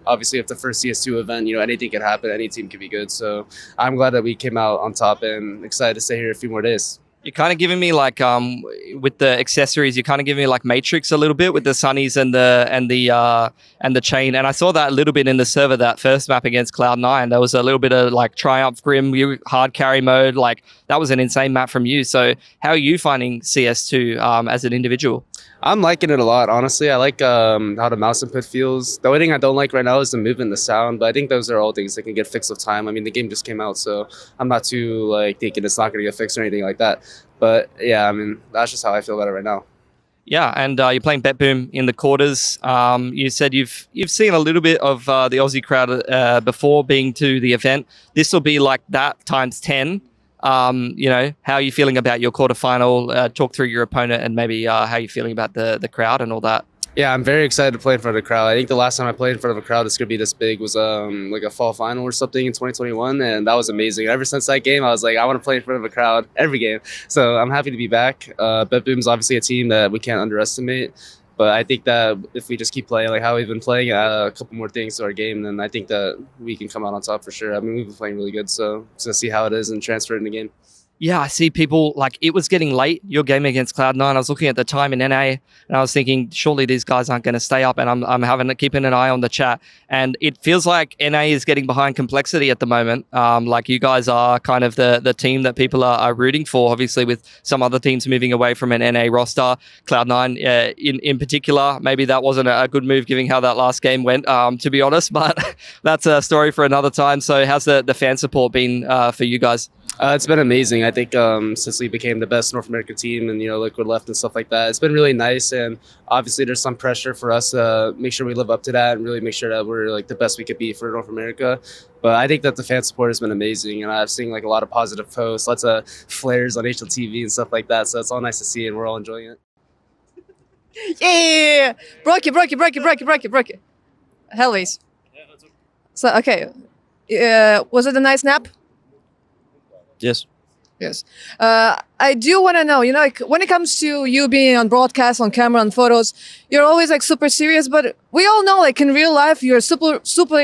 Speaker 25: Obviously, if the first CS2 event, anything can happen. Any team can be good. So I'm glad that we came out on top and excited to stay here a few more days.
Speaker 4: You're kind of giving me like with the accessories. You're kind of giving me like Matrix a little bit with the sunnies and the chain. And I saw that a little bit in the server that first map against Cloud9. There was a little bit of like Triumph Grim hard carry mode. Like that was an insane map from you. So how are you finding CS2 as an individual?
Speaker 25: I'm liking it a lot, honestly. I like how the mouse input feels. The only thing I don't like right now is the movement and the sound, but I think those are all things that can get fixed with time. I mean, the game just came out, so I'm not too thinking it's not going to get fixed or anything like that. But yeah, I mean, that's just how I feel about it right now.
Speaker 4: Yeah, and you're playing BetBoom in the quarters. You said you've seen a little bit of the Aussie crowd before being to the event. This will be like that times 10. How are you feeling about your quarterfinal? Talk through your opponent and maybe how you're feeling about the crowd and all that.
Speaker 25: Yeah, I'm very excited to play in front of a crowd. I think the last time I played in front of a crowd that's going to be this big was like a fall final or something in 2021, and that was amazing. Ever since that game, I was like, I want to play in front of a crowd every game. So I'm happy to be back. BetBoom's obviously a team that we can't underestimate, but I think that if we just keep playing like how we've been playing, a couple more things to our game, then I think that we can come out on top for sure. I mean, we've been playing really good, so just going to see how it is and transfer it in the game.
Speaker 4: Yeah, I see people, like, it was getting late, your game against Cloud9. I was looking at the time in NA, and I was thinking, surely these guys aren't going to stay up, and I'm keeping an eye on the chat. And it feels like NA is getting behind Complexity at the moment. Like, you guys are kind of the team that people are rooting for, obviously, with some other teams moving away from an NA roster. Cloud9 in particular, maybe that wasn't a good move, given how that last game went, to be honest, but that's a story for another time. So how's the fan support been for you guys?
Speaker 25: It's been amazing. I think since we became the best North American team and, Liquid left and stuff like that, it's been really nice. And obviously there's some pressure for us to make sure we live up to that and really make sure that we're like the best we could be for North America. But I think that the fan support has been amazing. And I've seen like a lot of positive posts, lots of flares on HLTV and stuff like that. So it's all nice to see and we're all enjoying it.
Speaker 1: Yeah! Broke it. Hellways. So, okay. Was it a nice nap?
Speaker 2: Yes.
Speaker 1: Yes. I do want to know, like when it comes to you being on broadcast, on camera, on photos, you're always like super serious, but we all know like in real life, you're super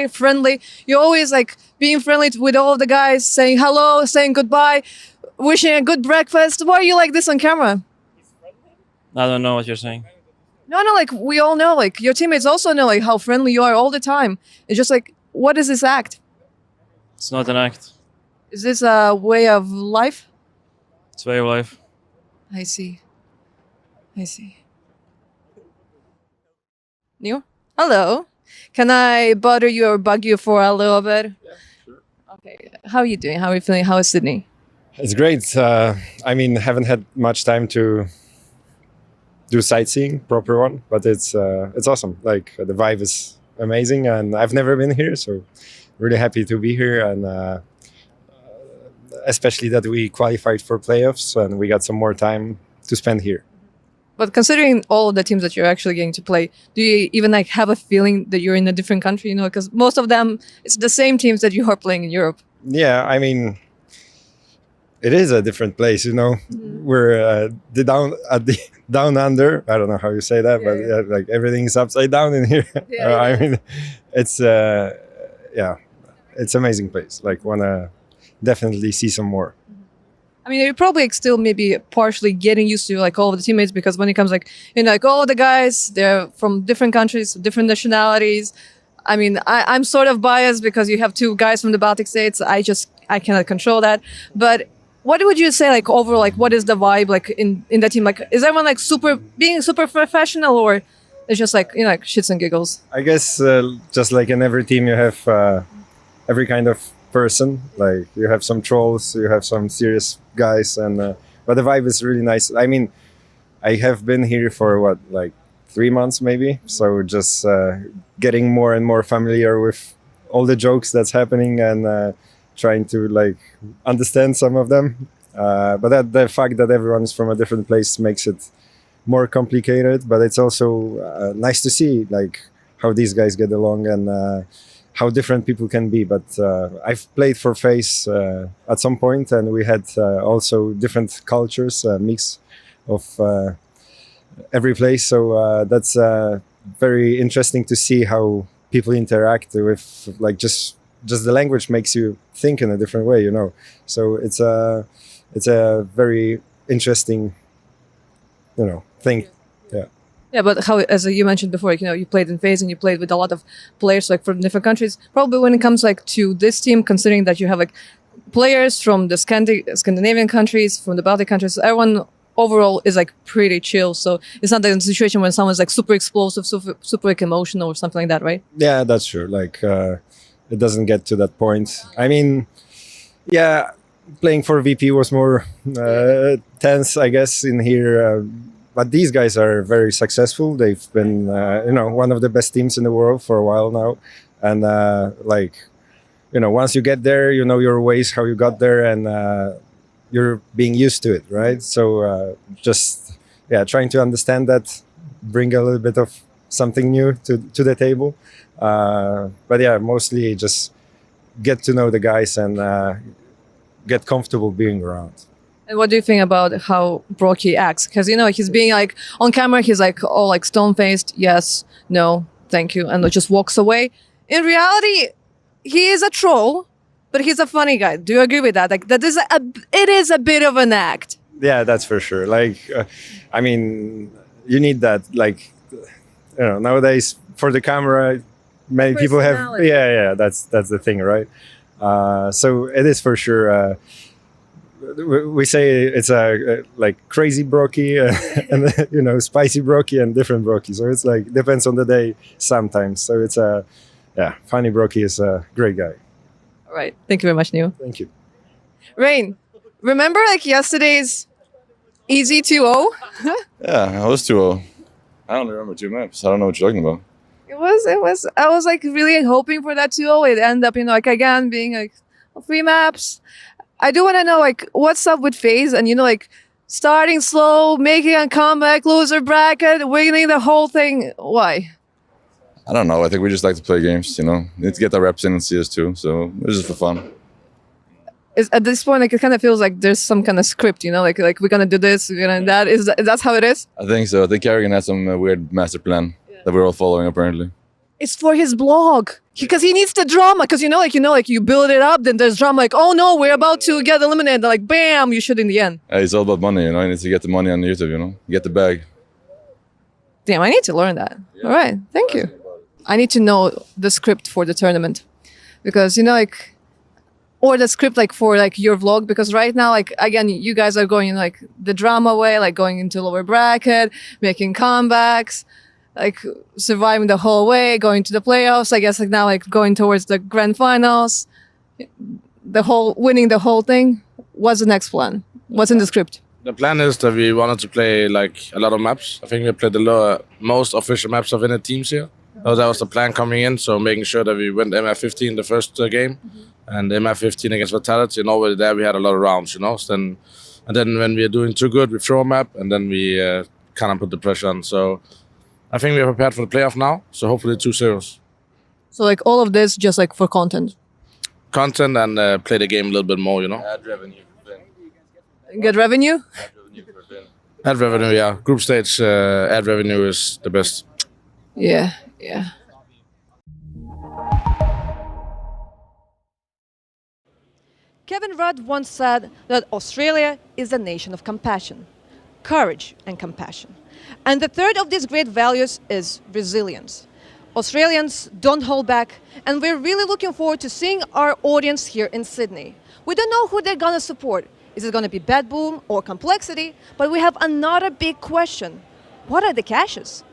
Speaker 1: friendly. You're always like being friendly with all of the guys, saying hello, saying goodbye, wishing a good breakfast. Why are you like this on camera?
Speaker 2: I don't know what you're saying.
Speaker 1: No, like we all know, like your teammates also know like how friendly you are all the time. It's just like, what is this act?
Speaker 2: It's not an act.
Speaker 1: Is this a way of life?
Speaker 2: It's way of life.
Speaker 1: I see. Neil? Hello. Can I bother you or bug you for a little bit? Yeah, sure. Okay. How are you doing? How are you feeling? How is Sydney?
Speaker 3: It's great. I mean, haven't had much time to do sightseeing, proper one, but it's awesome. Like the vibe is amazing, and I've never been here, so really happy to be here, and especially that we qualified for playoffs and we got some more time to spend here.
Speaker 1: But considering all of the teams that you're actually getting to play, do you even like have a feeling that you're in a different country? Because most of them, it's the same teams that you are playing in Europe.
Speaker 3: Yeah, I mean, it is a different place. We're down under. I don't know how you say that, but yeah, like everything's upside down in here. I mean, it's it's amazing place. Like wanna definitely see some more.
Speaker 1: I mean, you're probably still maybe partially getting used to like all of the teammates, because when it comes like, like all the guys, they're from different countries, different nationalities. I mean, I'm sort of biased because you have two guys from the Baltic states. I cannot control that. But what would you say, like overall, like what is the vibe like in the team? Like, is everyone like being super professional, or it's just like, like shits and giggles?
Speaker 3: I guess just like in every team, you have every kind of person. Like you have some trolls, you have some serious guys, and but the vibe is really nice. I mean, I have been here for like 3 months maybe, so just getting more and more familiar with all the jokes that's happening and trying to like understand some of them. But the fact that everyone is from a different place makes it more complicated. But it's also nice to see like how these guys get along and how different people can be. But I've played for FaZe at some point, and we had also different cultures, a mix of every place. So that's very interesting to see how people interact with, like just the language makes you think in a different way, So it's a very interesting, thing. Yeah.
Speaker 1: Yeah, but how, as you mentioned before, you played in FaZe and you played with a lot of players like from different countries. Probably when it comes like to this team, considering that you have like players from the Scandinavian countries, from the Baltic countries, everyone overall is like pretty chill. So it's not the situation when someone's like super explosive, super like emotional or something like that, right?
Speaker 3: Yeah, that's true. Like it doesn't get to that point. I mean, yeah, playing for VP was more tense, I guess, in here. but these guys are very successful. They've been, one of the best teams in the world for a while now, and once you get there, you know your ways, how you got there, and you're being used to it, right? So trying to understand that, bring a little bit of something new to the table. But yeah, mostly just get to know the guys and get comfortable being around.
Speaker 1: And what do you think about how Brocky acts? Because he's being like on camera, he's like all like stone faced, yes, no, thank you, and just walks away. In reality, he is a troll, but he's a funny guy. Do you agree with that? Like it is a bit of an act.
Speaker 3: Yeah, that's for sure. You need that. Nowadays for the camera, many people have. Yeah, that's the thing, right? So it is for sure. We say it's a crazy Brocky and spicy Brocky and different Brocky. So it's depends on the day sometimes. So it's funny Brocky is a great guy.
Speaker 1: All right. Thank you very much, Neil.
Speaker 3: Thank you.
Speaker 1: Rain, remember yesterday's easy 2-0?
Speaker 8: Yeah, it was 2-0. I don't remember 2 maps. I don't know what you're talking about.
Speaker 1: It was. I was really hoping for that 2-0. It ended up, again being 3 maps. I do want to know what's up with FaZe and starting slow, making a comeback, loser bracket, winning the whole thing. Why?
Speaker 8: I don't know. I think we just like to play games, Need to get our reps in CS2, so it's just for fun.
Speaker 1: At this point, it kind of feels like there's some kind of script, like we're gonna do this, we're gonna do that. Is that how it is?
Speaker 8: I think so. I think Kerrigan has some weird master plan that we're all following apparently.
Speaker 1: It's for his blog because he needs the drama. Because you build it up, then there's drama. Oh no, we're about to get eliminated. Bam, you should in the end.
Speaker 8: Hey, it's all about money, You need to get the money on YouTube, Get the bag.
Speaker 1: Damn, I need to learn that. Yeah. All right, thank you. I need to know the script for the tournament because or the script for your vlog, because right now again you guys are going the drama way, going into lower bracket, making comebacks, surviving the whole way, going to the playoffs. I guess now going towards the grand finals, winning the whole thing. What's the next plan? What's in the script?
Speaker 10: The plan is that we wanted to play a lot of maps. I think we played the most official maps of any teams here. So that was the plan coming in. So making sure that we went MF15 the first game, and MF15 against Vitality, and already there we had a lot of rounds, So and then when we are doing too good, we throw a map, and then we kind of put the pressure on. So I think we are prepared for the playoff now. So hopefully 2-0.
Speaker 1: So all of this just for content.
Speaker 10: Content and play the game a little bit more,
Speaker 8: Add revenue for Finn.
Speaker 1: Get revenue?
Speaker 8: Add revenue for Finn.
Speaker 10: Ad revenue, yeah. Group stage ad revenue is the best.
Speaker 1: Yeah. Kevin Rudd once said that Australia is a nation of compassion, courage and compassion. And the third of these great values is resilience. Australians don't hold back, and we're really looking forward to seeing our audience here in Sydney. We don't know who they're gonna support. Is it gonna be Bad Boom or Complexity? But we have another big question. What are the caches?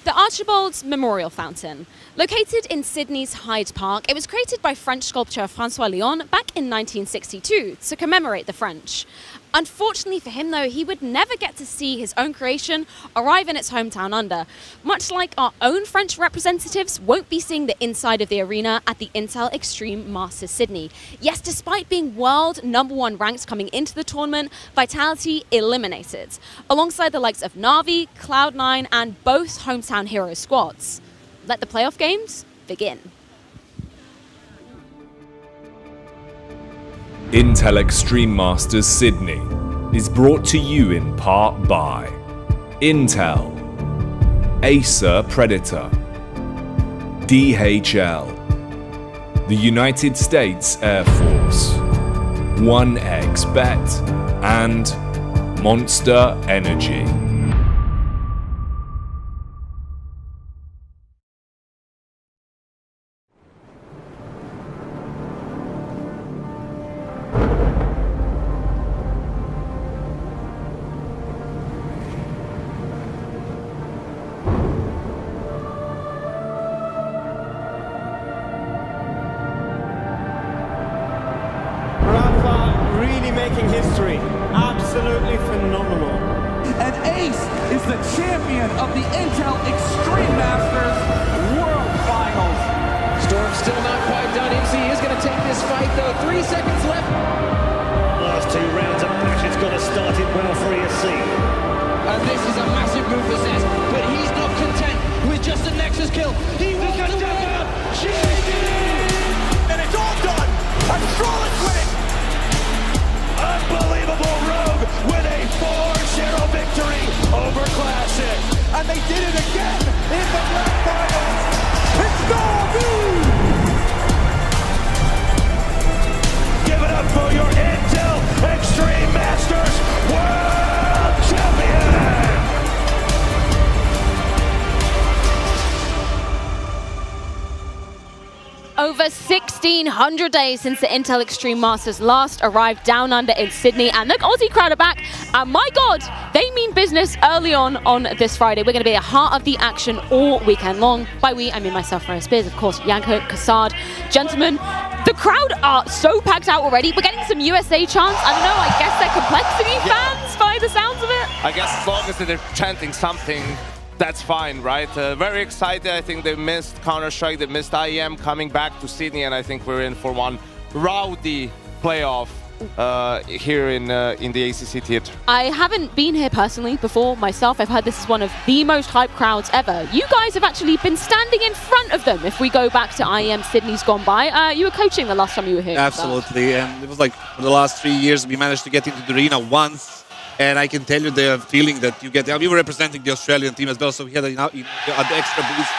Speaker 11: The Archibald's Memorial Fountain. Located in Sydney's Hyde Park, it was created by French sculptor François Léon back in 1962 to commemorate the French. Unfortunately for him, though, he would never get to see his own creation arrive in its hometown under. Much like our own French representatives won't be seeing the inside of the arena at the Intel Extreme Masters Sydney. Yes, despite being world #1 ranked coming into the tournament, Vitality eliminated, alongside the likes of Na'Vi, Cloud9 and both hometown hero squads. Let the playoff games begin.
Speaker 12: Intel Extreme Masters Sydney is brought to you in part by Intel, Acer Predator, DHL, the United States Air Force, 1xBet, and Monster Energy.
Speaker 13: Making history. Absolutely phenomenal. the champion of the Intel Extreme Masters World Finals.
Speaker 14: Storm's still not quite done. MC is going to take this fight, though. 3 seconds left.
Speaker 15: Last 2 rounds of passion's got to start it well for ESC.
Speaker 14: And this is a massive move for Zez, but he's not content with just a Nexus kill. He wants to win.
Speaker 15: And it's all done. And Strollick winning. Unbelievable Rogue with a 4-0 victory over Classic. And they did it again in the Grand Finals. It's Gold! Give it up for your Intel Extreme Masters World Champion!
Speaker 11: Over 1,600 days since the Intel Extreme Masters last arrived down under in Sydney, and the Aussie crowd are back. And my God, they mean business early on this Friday. We're going to be at the heart of the action all weekend long. By we, I mean myself, Ryan Spears, of course, Yanko, Kassad. Gentlemen, the crowd are so packed out already. We're getting some USA chants. I don't know, I guess they're Complexity fans by the sounds of it.
Speaker 16: I guess as long as they're chanting something, that's fine, right? Very excited. I think they missed Counter-Strike, they missed IEM coming back to Sydney, and I think we're in for one rowdy playoff here in the ACC theatre.
Speaker 11: I haven't been here personally before myself. I've heard this is one of the most hyped crowds ever. You guys have actually been standing in front of them. If we go back to IEM Sydney's gone by, you were coaching the last time you were here.
Speaker 17: Absolutely, and it was like for the last 3 years we managed to get into the arena once. And I can tell you the feeling that you get. We were representing the Australian team as well, so we had the extra boost.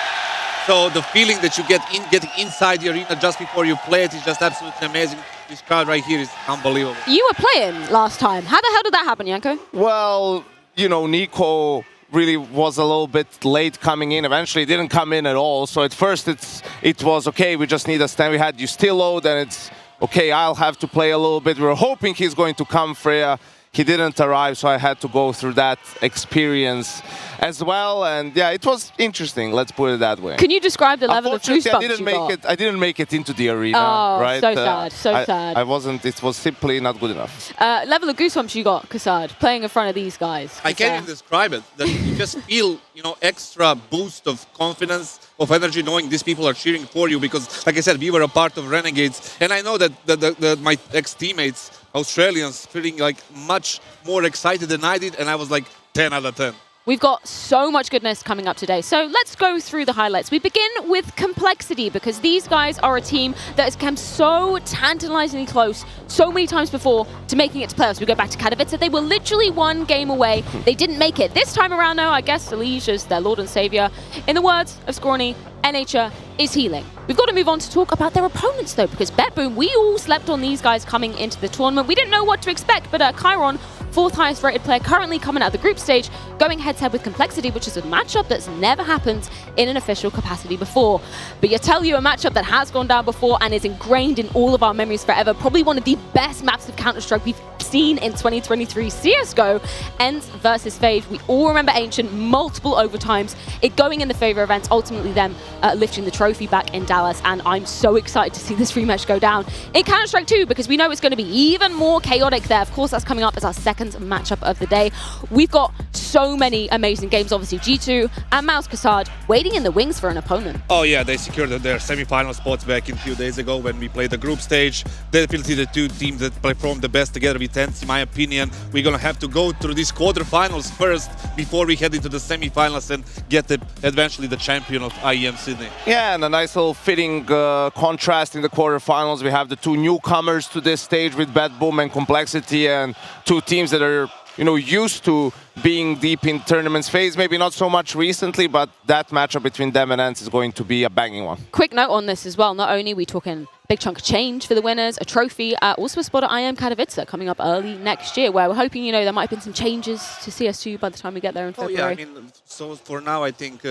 Speaker 17: So the feeling that you get getting inside the arena just before you play it is just absolutely amazing. This crowd right here is unbelievable.
Speaker 11: You were playing last time. How the hell did that happen, Yanko?
Speaker 16: Well, you know, Nico really was a little bit late coming in. Eventually, didn't come in at all. So at first, it was okay. We just need a stand. We had you still load, and it's okay. I'll have to play a little bit. We were hoping he's going to come, Freya. He didn't arrive, so I had to go through that experience as well. And yeah, it was interesting. Let's put it that way.
Speaker 11: Can you describe the level of goosebumps
Speaker 16: I didn't make it into the arena.
Speaker 11: Oh,
Speaker 16: right?
Speaker 11: so sad, so sad.
Speaker 16: I wasn't. It was simply not good enough.
Speaker 11: Level of goosebumps you got, Kassad, playing in front of these guys.
Speaker 17: I can't even describe it. That you just feel, extra boost of confidence, of energy, knowing these people are cheering for you. Because, like I said, we were a part of Renegades, and I know that my ex-teammates, Australians, feeling like much more excited than I did, and I was like 10 out of 10.
Speaker 11: We've got so much goodness coming up today. So let's go through the highlights. We begin with Complexity, because these guys are a team that has come so tantalizingly close so many times before to making it to playoffs. We go back to Katowice. They were literally one game away. They didn't make it. This time around, though, I guess Elige is their lord and savior. In the words of Scrawny, NHR is healing. We've got to move on to talk about their opponents, though, because BetBoom, we all slept on these guys coming into the tournament. We didn't know what to expect, but Chiron, 4th highest rated player, currently coming out of the group stage, going head-to-head with Complexity, which is a matchup that's never happened in an official capacity before. But you tell you a matchup that has gone down before and is ingrained in all of our memories forever. Probably one of the best maps of Counter-Strike we've seen in 2023 CSGO. ENCE versus FaZe. We all remember Ancient, multiple overtimes, it going in the favor of ENCE, ultimately them lifting the trophy back in Dallas. And I'm so excited to see this rematch go down in Counter-Strike 2, because we know it's going to be even more chaotic there. Of course, that's coming up as our second matchup of the day. We've got so many amazing games, obviously G2 and Mouse Kassad waiting in the wings for an opponent.
Speaker 17: Oh yeah, they secured their semi-final spots back a few days ago when we played the group stage. Definitely the two teams that performed the best together with ENCE, in my opinion. We're gonna have to go through these quarterfinals first before we head into the semi-finals and get eventually the champion of IEM Sydney.
Speaker 16: Yeah, and a nice little fitting contrast in the quarterfinals. We have the two newcomers to this stage with BetBoom and Complexity, and two teams that are used to being deep in tournaments. FaZe maybe not so much recently, but that matchup between them and ENCE is going to be a banging one.
Speaker 11: Quick note on this as well. Not only are we talking big chunk of change for the winners, a trophy, also a spot at IEM Katowice coming up early next year, where we're hoping, there might have been some changes to CS2 by the time we get there in February.
Speaker 17: Oh yeah, I mean, so for now I think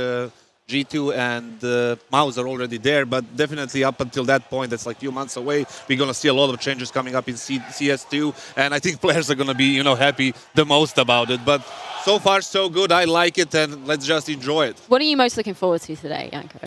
Speaker 17: G2 and Mouse are already there, but definitely up until that point, that's like a few months away, we're going to see a lot of changes coming up in CS2, and I think players are going to be, happy the most about it. But so far, so good. I like it, and let's just enjoy it.
Speaker 11: What are you most looking forward to today, Yanko?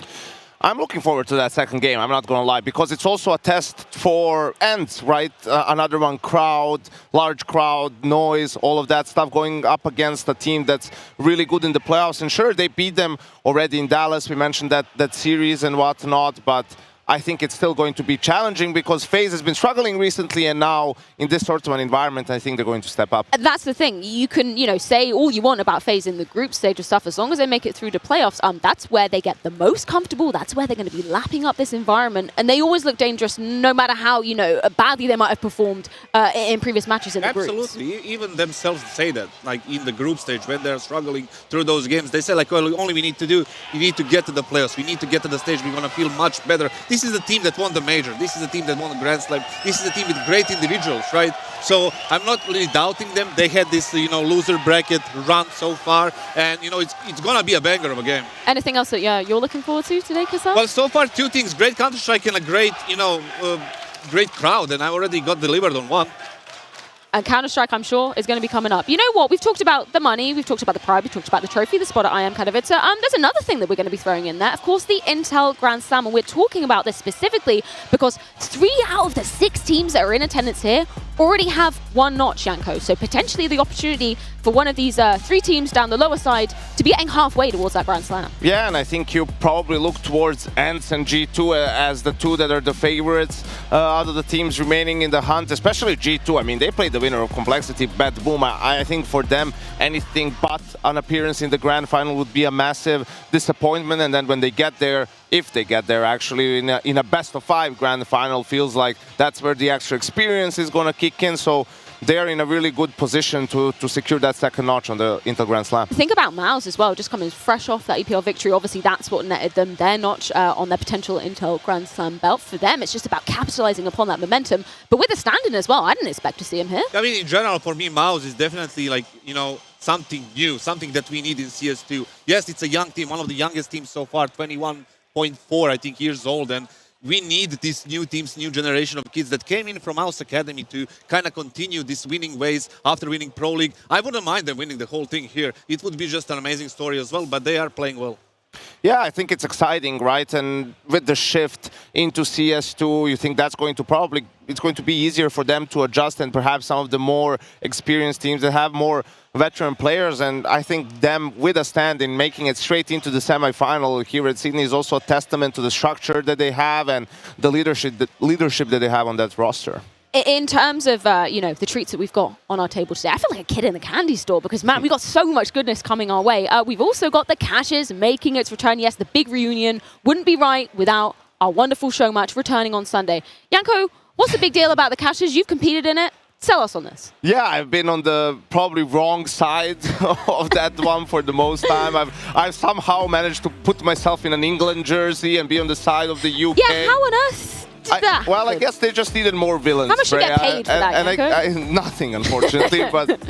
Speaker 16: I'm looking forward to that second game, I'm not going to lie, because it's also a test for ends, right? Another one, crowd, large crowd, noise, all of that stuff going up against a team that's really good in the playoffs. And sure, they beat them already in Dallas. We mentioned that series and whatnot, but I think it's still going to be challenging because FaZe has been struggling recently, and now in this sort of an environment, I think they're going to step up.
Speaker 11: And that's the thing. You can, say all you want about FaZe in the group stage of stuff. As long as they make it through the playoffs, that's where they get the most comfortable. That's where they're going to be lapping up this environment. And they always look dangerous, no matter how, badly they might have performed in previous matches in the groups.
Speaker 17: Absolutely. Even themselves say that, like in the group stage, when they're struggling through those games, they say, like, well, only we need to get to the playoffs. We need to get to the stage. We're going to feel much better. This is the team that won the major. This is the team that won the Grand Slam. This is a team with great individuals, right? So I'm not really doubting them. They had this, loser bracket run so far, and it's gonna be a banger of a game.
Speaker 11: Anything else that you're looking forward to today, Kassan?
Speaker 17: Well, so far 2 things: great Counter-Strike and a great, great crowd, and I already got delivered on one.
Speaker 11: And Counter-Strike, I'm sure, is going to be coming up. You know what? We've talked about the money, we've talked about the pride, we've talked about the trophy, the spot at IEM Katowice. There's another thing that we're going to be throwing in there. Of course, the Intel Grand Slam. And we're talking about this specifically because 3 out of the 6 teams that are in attendance here already have one notch, Janko. So potentially the opportunity for one of these 3 teams down the lower side to be getting halfway towards that Grand Slam.
Speaker 16: Yeah, and I think you probably look towards ENCE and G2 as the 2 that are the favorites out of the teams remaining in the hunt, especially G2. I mean, they played the winner of Complexity, Bad Boom. I think for them, anything but an appearance in the Grand Final would be a massive disappointment. And then when they get there, if they get there actually in a best of 5 Grand Final, feels like that's where the extra experience is going to kick in. So they're in a really good position to secure that second notch on the Intel Grand Slam.
Speaker 11: Think about Mouse as well, just coming fresh off that EPL victory. Obviously, that's what netted them their notch on their potential Intel Grand Slam belt. For them, it's just about capitalizing upon that momentum. But with the standing as well, I didn't expect to see him here.
Speaker 17: I mean, in general, for me, Mouse is definitely like, something new, something that we need in CS2. Yes, it's a young team, one of the youngest teams so far, 21.4, I think, years old. And we need these new teams, new generation of kids that came in from Mouse Academy to kind of continue this winning ways after winning Pro League. I wouldn't mind them winning the whole thing here. It would be just an amazing story as well, but they are playing well.
Speaker 16: Yeah, I think it's exciting, right? And with the shift into CS2, you think that's going to it's going to be easier for them to adjust, and perhaps some of the more experienced teams that have more veteran players. And I think them with a stand in making it straight into the semifinal here at Sydney is also a testament to the structure that they have and the leadership that they have on that roster.
Speaker 11: In terms of, the treats that we've got on our table today, I feel like a kid in the candy store because, man, we've got so much goodness coming our way. We've also got the Caches making its return. Yes, the big reunion wouldn't be right without our wonderful show match returning on Sunday. Janko, what's the big deal about the Caches? You've competed in it. Sell us on this.
Speaker 16: Yeah, I've been on the probably wrong side of that one for the most time. I've somehow managed to put myself in an England jersey and be on the side of the UK.
Speaker 11: Yeah, how on earth?
Speaker 16: Well, I guess they just needed more villains.
Speaker 11: How much do you get paid for that,
Speaker 16: nothing, unfortunately. But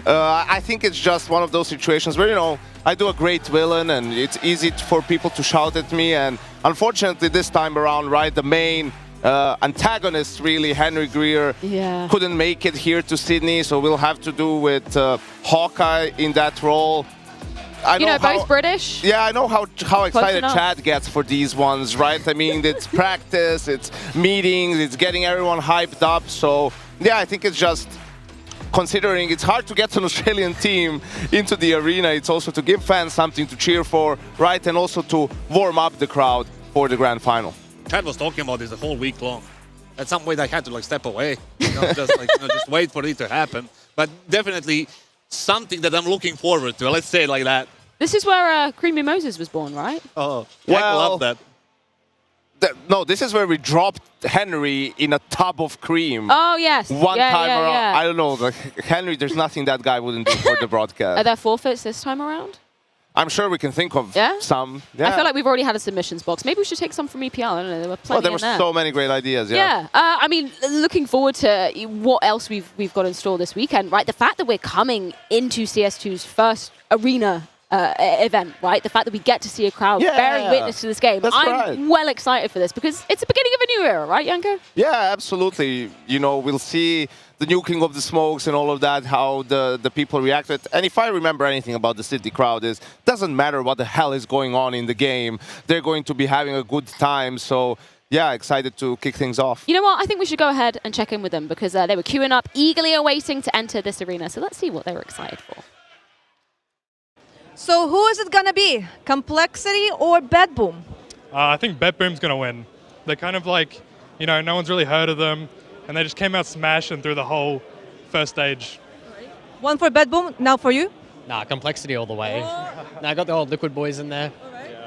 Speaker 16: I think it's just one of those situations where, I do a great villain and it's easy for people to shout at me. And unfortunately, this time around, right, the main antagonist, really, Henry Greer, couldn't make it here to Sydney. So we'll have to do with Hawkeye in that role.
Speaker 11: Both British.
Speaker 16: Yeah, I know how excited Chad gets for these ones, right? I mean, it's practice, it's meetings, it's getting everyone hyped up. So, yeah, I think it's just considering it's hard to get an Australian team into the arena. It's also to give fans something to cheer for, right? And also to warm up the crowd for the Grand Final.
Speaker 17: Chad was talking about this the whole week long. At some point, I had to step away, just wait for it to happen. But definitely something that I'm looking forward to. Let's say it like that.
Speaker 11: This is where Creamy Moses was born, right?
Speaker 17: Oh, I love that.
Speaker 16: No, this is where we dropped Henry in a tub of cream.
Speaker 11: Oh, yes.
Speaker 16: One time around. Yeah. I don't know. Henry, there's nothing that guy wouldn't do for the broadcast.
Speaker 11: Are there forfeits this time around?
Speaker 16: I'm sure we can think of some. Yeah.
Speaker 11: I feel like we've already had a submissions box. Maybe we should take some from EPL. I don't know. There were plenty
Speaker 16: there were so many great ideas.
Speaker 11: Yeah. I mean, looking forward to what else we've got in store this weekend, right? The fact that we're coming into CS2's first arena event, right? The fact that we get to see a crowd bearing witness to this game. I'm well excited for this because it's the beginning of a new era, right, Janko?
Speaker 16: Yeah, absolutely. You know, we'll see the nuking of the smokes and all of that, how the people reacted. And if I remember anything about the Sydney crowd is, doesn't matter what the hell is going on in the game, they're going to be having a good time. So yeah, excited to kick things off.
Speaker 11: You know what? I think we should go ahead and check in with them because they were queuing up, eagerly awaiting to enter this arena. So let's see what they were excited for.
Speaker 1: So who is it going to be? Complexity or Bedboom?
Speaker 18: I think BetBoom's going to win. They're kind of like, you know, no one's really heard of them, and they just came out smashing through the whole first stage.
Speaker 1: One for Bedboom, now for you?
Speaker 19: Nah, Complexity all the way. Nah, I got the old Liquid boys in there.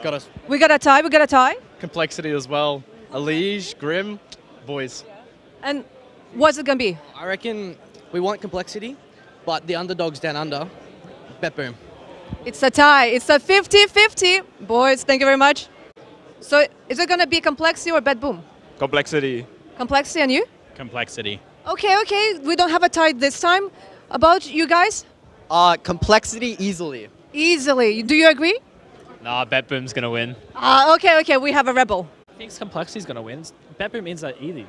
Speaker 19: Got us.
Speaker 1: We got a tie.
Speaker 19: Complexity as well. Elige, Grim, boys.
Speaker 1: And what's it going to be?
Speaker 19: I reckon we want Complexity, but the underdogs down under, BetBoom.
Speaker 1: It's a tie. It's a 50-50. Boys, thank you very much. So is it going to be Complexity or Bedboom?
Speaker 20: Complexity.
Speaker 1: Complexity, and you?
Speaker 20: Complexity.
Speaker 1: Okay. We don't have a tie this time. About you guys?
Speaker 19: Complexity easily.
Speaker 1: Easily. Do you agree?
Speaker 20: Nah, BetBoom's going to win.
Speaker 1: Okay. We have a rebel.
Speaker 21: I think Complexity's going to win. BetBoom means that easy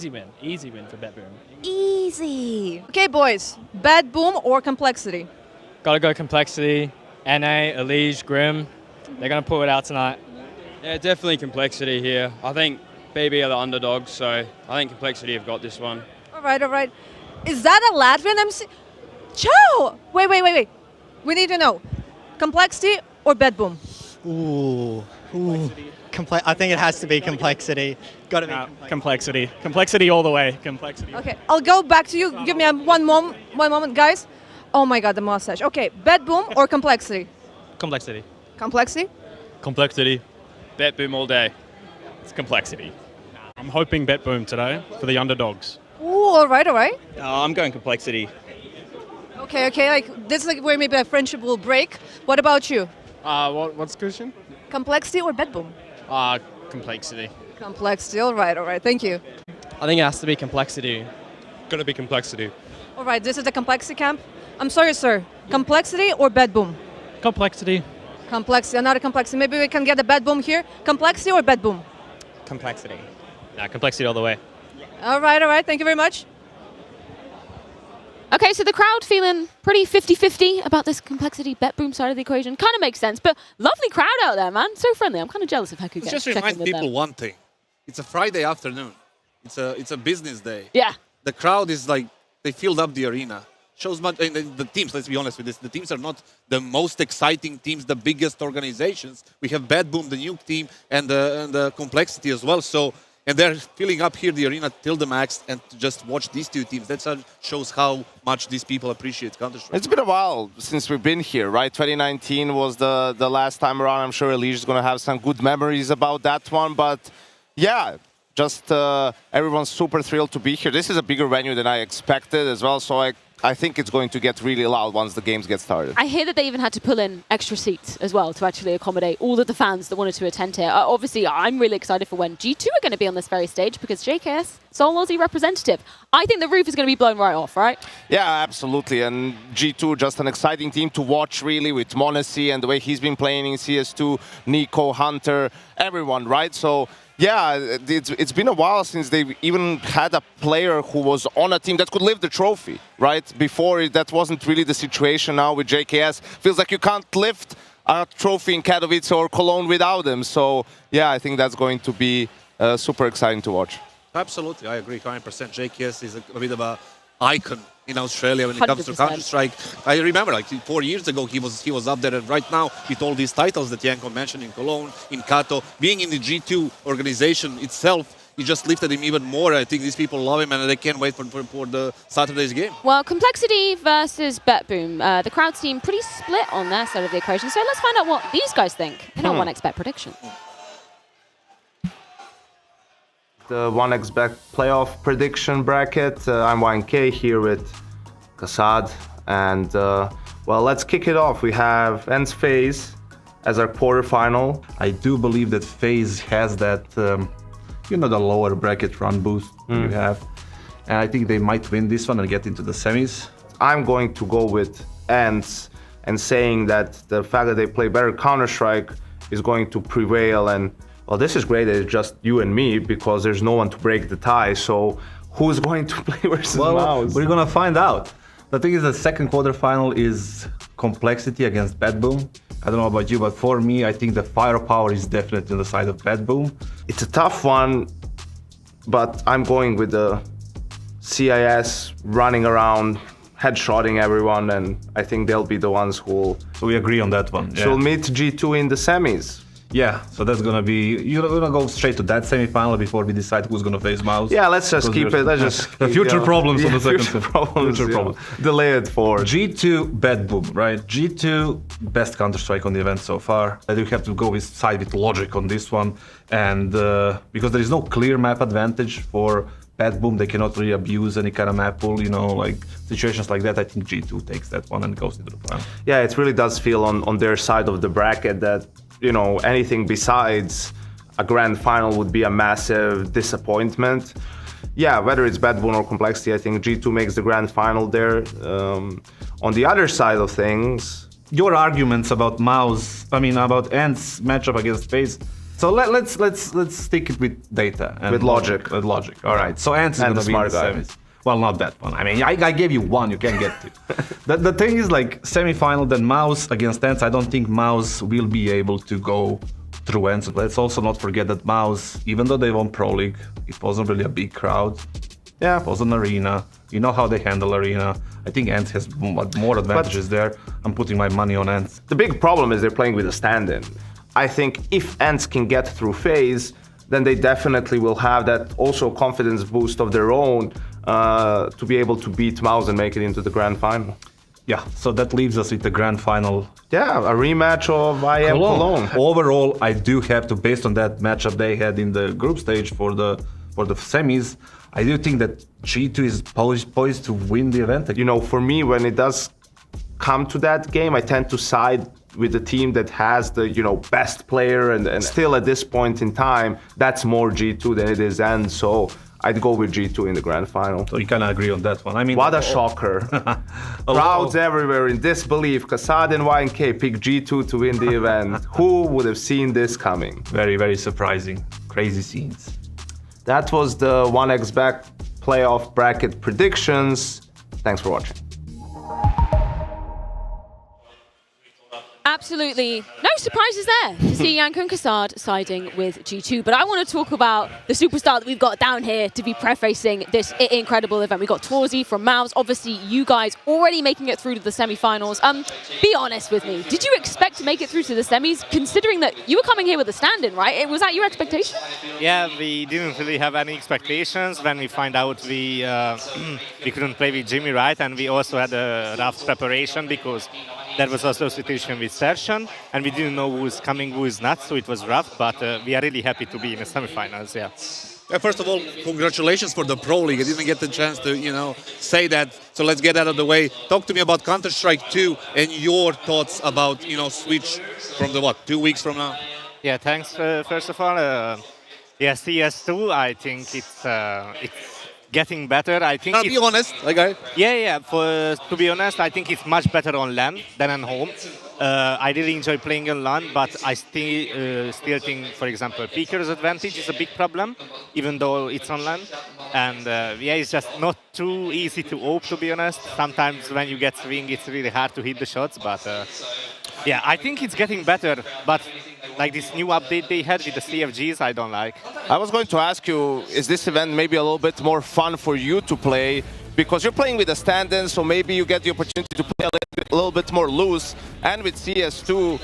Speaker 21: win. Easy win for BetBoom.
Speaker 1: Easy. Okay, boys. Bedboom or Complexity?
Speaker 21: Gotta go Complexity. NA, Elige, Grim. They're going to pull it out tonight.
Speaker 22: Yeah, definitely Complexity here. I think BB are the underdogs, so I think Complexity have got this one.
Speaker 1: All right. Is that a Latvian MC? Ciao! Wait. We need to know. Complexity or Bedboom?
Speaker 21: Ooh. I think it has to be Complexity. Gotta be Complexity. Complexity all the way. Complexity.
Speaker 1: Okay, I'll go back to you. Give me one moment, guys. Oh my God, the mustache. Okay, Bedboom or Complexity?
Speaker 21: Complexity.
Speaker 1: Complexity?
Speaker 22: Complexity. BetBoom all day. It's Complexity.
Speaker 21: I'm hoping BetBoom today for the underdogs.
Speaker 1: Ooh, all right.
Speaker 22: I'm going Complexity.
Speaker 1: Okay. Like this is like where maybe a friendship will break. What about you?
Speaker 21: What's the question?
Speaker 1: Complexity or Bedboom?
Speaker 21: Complexity.
Speaker 1: Complexity. All right. Thank you.
Speaker 21: I think it has to be Complexity.
Speaker 22: Gonna be Complexity.
Speaker 1: All right. This is the Complexity camp. I'm sorry, sir. Complexity or Bedboom?
Speaker 21: Complexity.
Speaker 1: Complexity. Another Complexity. Maybe we can get a Bedboom here. Complexity or Bedboom?
Speaker 21: Complexity.
Speaker 22: Nah, Complexity all the way.
Speaker 1: All right. Thank you very much.
Speaker 11: Okay, so the crowd feeling pretty 50-50 about this Complexity BetBoom side of the equation. Kind of makes sense, but lovely crowd out there, man. So friendly. I'm kind of jealous if I could get
Speaker 17: Just
Speaker 11: check in
Speaker 17: remind
Speaker 11: with
Speaker 17: people
Speaker 11: them.
Speaker 17: one thing. It's a Friday afternoon. It's a business day.
Speaker 11: Yeah.
Speaker 17: The crowd is like, they filled up the arena. Shows much, and the teams, let's be honest with this, the teams are not the most exciting teams, the biggest organizations. We have BetBoom, the nuke team, and the Complexity as well. So, and they're filling up here the arena till the max, and to just watch these two teams, that shows how much these people appreciate Counter-Strike.
Speaker 16: It's been a while since we've been here, right? 2019 was the last time around. I'm sure Elige is going to have some good memories about that one. But yeah, just everyone's super thrilled to be here. This is a bigger venue than I expected as well. So I think it's going to get really loud once the games get started.
Speaker 11: I hear that they even had to pull in extra seats as well to actually accommodate all of the fans that wanted to attend here. Obviously, I'm really excited for when G2 are going to be on this very stage because JKS, sole Aussie representative. I think the roof is going to be blown right off, right?
Speaker 16: Yeah, absolutely. And G2, just an exciting team to watch, really, with Monesi and the way he's been playing in CS2, Nico, Hunter, everyone, right? So, yeah, it's been a while since they've even had a player who was on a team that could lift the trophy, right? Before, that wasn't really the situation. Now with JKS, feels like you can't lift a trophy in Katowice or Cologne without them. So, yeah, I think that's going to be super exciting to watch.
Speaker 17: Absolutely, I agree 100%. JKS is a bit of an icon in Australia when it comes to
Speaker 11: 100%.
Speaker 17: Counter-Strike. I remember, like 4 years ago, he was up there, and right now, with all these titles that Janko mentioned in Cologne, in Kato, being in the G2 organization itself, he just lifted him even more. I think these people love him, and they can't wait for the Saturday's game.
Speaker 11: Well, Complexity versus BetBoom. The crowd seem pretty split on their side of the equation. So let's find out what these guys think in our 1xBet prediction.
Speaker 16: The 1xBet playoff prediction bracket. I'm YNK here with Kassad. And, well, let's kick it off. We have Ends FaZe as our quarterfinal.
Speaker 26: I do believe that FaZe has that, the lower bracket run boost you have. And I think they might win this one and get into the semis.
Speaker 16: I'm going to go with Ends
Speaker 5: and saying that the fact that they play better Counter-Strike is going to prevail. And well, this is great that it's just you and me because there's no one to break the tie. So who's going to play versus Mouse?
Speaker 26: We're gonna find out. The thing is, the second quarterfinal is Complexity against Bad Boom. I don't know about you, but for me, I think the firepower is definitely on the side of Bad Boom.
Speaker 5: It's a tough one, but I'm going with the CIS running around, headshotting everyone, and I think they'll be the ones who
Speaker 26: So we agree on that one. Yeah.
Speaker 5: will meet G2 in the semis.
Speaker 26: Yeah, so that's gonna be, you're gonna go straight to that semifinal before we decide who's gonna face Mouse.
Speaker 5: Yeah, let's just
Speaker 26: Because
Speaker 5: keep it. Let's just
Speaker 26: the
Speaker 5: keep,
Speaker 26: future problems on the second
Speaker 5: future
Speaker 26: set.
Speaker 5: problems.
Speaker 26: Future problems.
Speaker 5: Delay it for
Speaker 26: G2 Bad Boom, right? G2 best Counter-Strike on the event so far. I do have to go with side with logic on this one, and because there is no clear map advantage for Bad Boom, they cannot really abuse any kind of map pool, you know, like situations like that. I think G2 takes that one and goes into the final.
Speaker 5: Yeah, it really does feel on their side of the bracket that, you know, anything besides a grand final would be a massive disappointment. Yeah, whether it's Bad Boom or Complexity, I think G2 makes the grand final there. On the other side of things,
Speaker 26: your arguments about about Ant's matchup against FaZe. So let's stick it with data and
Speaker 5: With logic.
Speaker 26: With logic. All right. So Ant's is
Speaker 5: And
Speaker 26: gonna
Speaker 5: the
Speaker 26: be in the
Speaker 5: smart guy.
Speaker 26: semis. Well, not that one. I mean, I gave you one. You can get two. The thing is, like semifinal, then Mouse against Ants. I don't think Mouse will be able to go through Ants. Let's also not forget that Mouse, even though they won Pro League, it wasn't really a big crowd.
Speaker 5: Yeah,
Speaker 26: it was an arena. You know how they handle arena. I think Ants has more advantages there. I'm putting my money on Ants.
Speaker 5: the big problem is they're playing with a stand-in. I think if Ants can get through FaZe, then they definitely will have that also confidence boost of their own to be able to beat Mouse and make it into the grand final.
Speaker 26: Yeah, so that leaves us with the grand final.
Speaker 5: Yeah, a rematch of IEM Cologne.
Speaker 26: Overall, I do have to, based on that matchup they had in the group stage for the semis, I do think that G2 is poised to win the event.
Speaker 5: You know, for me, when it does come to that game, I tend to side with the team that has the, you know, best player, and still at this point in time, that's more G2 than it is Ant. So I'd go with G2 in the grand final.
Speaker 26: So you kind of agree on that one. I mean,
Speaker 5: what a shocker. Crowds everywhere in disbelief. Kassad and YNK pick G2 to win the event. Who would have seen this coming?
Speaker 26: Very, very surprising. Crazy scenes.
Speaker 5: That was the 1xBet playoff bracket predictions. Thanks for watching.
Speaker 11: Absolutely no surprises there to see Yanko and Kassad siding with G2. But I want to talk about the superstar that we've got down here to be prefacing this incredible event. We got Torzy from Mouse. Obviously, you guys already making it through to the semi-finals. Be honest with me. Did you expect to make it through to the semis, considering that you were coming here with a stand-in, right? Was that your expectation?
Speaker 6: Yeah, we didn't really have any expectations when we find out we we couldn't play with Jimmy, right? And we also had a rough preparation because there was also a situation with Sertion, and we didn't know who is coming, who is not, so it was rough, but we are really happy to be in the semifinals, yeah.
Speaker 17: First of all, congratulations for the Pro League. I didn't get the chance to, say that, so let's get out of the way. Talk to me about Counter-Strike 2 and your thoughts about, switch from 2 weeks from now?
Speaker 6: Yeah, thanks, first of all. Yeah, CS2, I think it's getting better. I think.
Speaker 17: Be honest, okay.
Speaker 6: Yeah. To be honest, I think it's much better on LAN than on home. I really enjoy playing on LAN, but I still think, for example, Peaker's advantage is a big problem, even though it's on LAN. And it's just not too easy to open, to be honest. Sometimes when you get swing, it's really hard to hit the shots. But yeah, I think it's getting better. But like this new update they had with the CFGs, I don't like.
Speaker 16: I was going to ask you, is this event maybe a little bit more fun for you to play? Because you're playing with a stand-in, so maybe you get the opportunity to play a little bit more loose. And with CS2,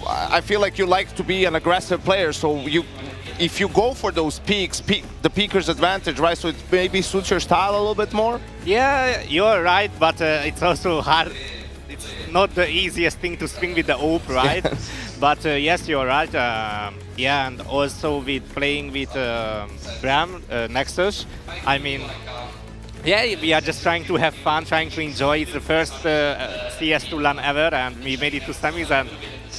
Speaker 16: I feel like you like to be an aggressive player, so if you go for those peaks, the peaker's advantage, right? So it maybe suits your style a little bit more?
Speaker 6: Yeah, you're right, but it's also hard. It's not the easiest thing to swing with the AWP, right? But yes, you're right. Yeah, and also with playing with Bram, Nexus, I mean, yeah, we are just trying to have fun, trying to enjoy. It's the first CS2 LAN ever, and we made it to semis, and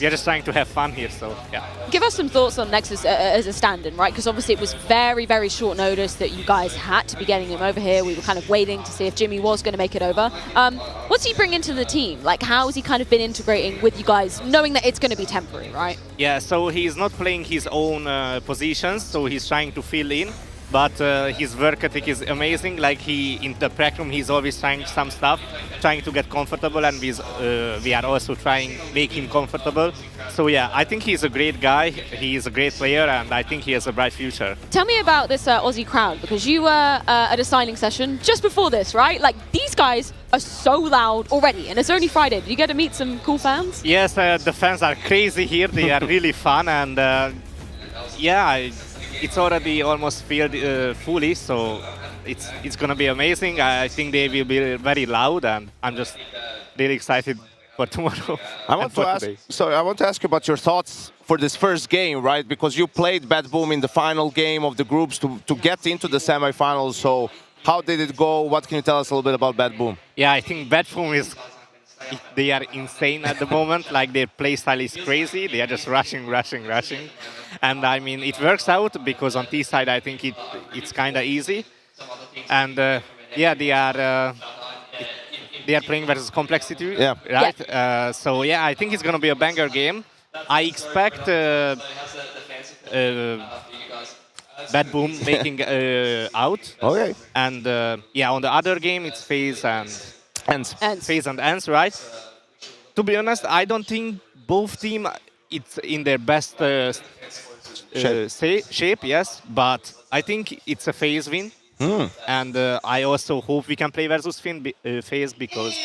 Speaker 6: we are just trying to have fun here. So yeah.
Speaker 11: Give us some thoughts on Nexus as a stand-in, right? Because obviously it was very, very short notice that you guys had to be getting him over here. We were kind of waiting to see if Jimmy was going to make it over. What's he bring into the team? Like, how has he kind of been integrating with you guys, knowing that it's going to be temporary, right?
Speaker 6: Yeah, so he's not playing his own positions, so he's trying to fill in. But his work ethic is amazing. Like in the practice room, he's always trying some stuff, trying to get comfortable, and we are also trying to make him comfortable. So yeah, I think he's a great guy. He is a great player, and I think he has a bright future.
Speaker 11: Tell me about this Aussie crowd, because you were at a signing session just before this, right? Like, these guys are so loud already, and it's only Friday. Did you get to meet some cool fans?
Speaker 6: Yes, the fans are crazy here. They are really fun, and yeah, it's already almost filled fully, so it's gonna be amazing. I think they will be very loud, and I'm just really excited for tomorrow.
Speaker 16: I want to ask you about your thoughts for this first game, right? Because you played Bad Boom in the final game of the groups to get into the semifinals. So how did it go? What can you tell us a little bit about Bad Boom?
Speaker 6: Yeah, I think Bad Boom they are insane at the moment. Like, their play style is crazy. They are just rushing. And I mean, it works out because on T side, I think it's kind of easy. And yeah, they are playing versus Complexity,
Speaker 16: yeah.
Speaker 6: right? Yeah. So yeah, I think it's gonna be a banger game. I expect Bad Boom making out.
Speaker 16: Okay.
Speaker 6: And yeah, on the other game, it's FaZe and Ends, right? To be honest, I don't think both teams it's in their best shape, yes. But I think it's a FaZe win. And I also hope we can play versus FaZe, because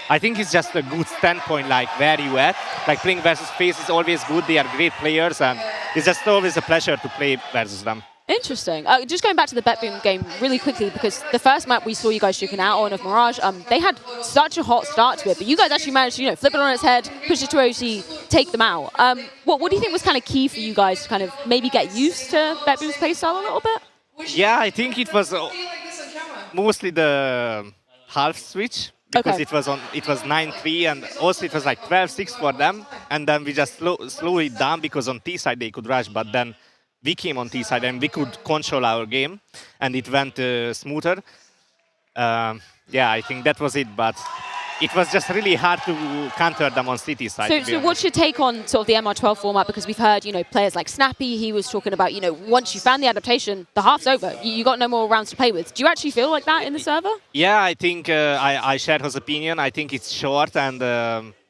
Speaker 6: I think it's just a good standpoint, like where you at. Like, playing versus FaZe is always good. They are great players, and it's just always a pleasure to play versus them.
Speaker 11: Interesting. Just going back to the Bet Boom game really quickly, because the first map we saw you guys shooting out on of Mirage, they had such a hot start to it, but you guys actually managed to, flip it on its head, push it to OC, take them out. What do you think was kind of key for you guys to kind of maybe get used to Bet Boom's playstyle a little bit?
Speaker 6: Yeah, I think it was mostly the half switch, because it was 9-3, and also it was like 12-6 for them, and then we just slow it down, because on T side they could rush, but then we came on T side and we could control our game, and it went smoother. Yeah, I think that was it, but it was just really hard to counter them on City side.
Speaker 11: So what's your take on sort of the MR12 format? Because we've heard, players like Snappy, he was talking about, once you found the adaptation, the half's over. You got no more rounds to play with. Do you actually feel like that in the server?
Speaker 6: Yeah, I think I share his opinion. I think it's short, and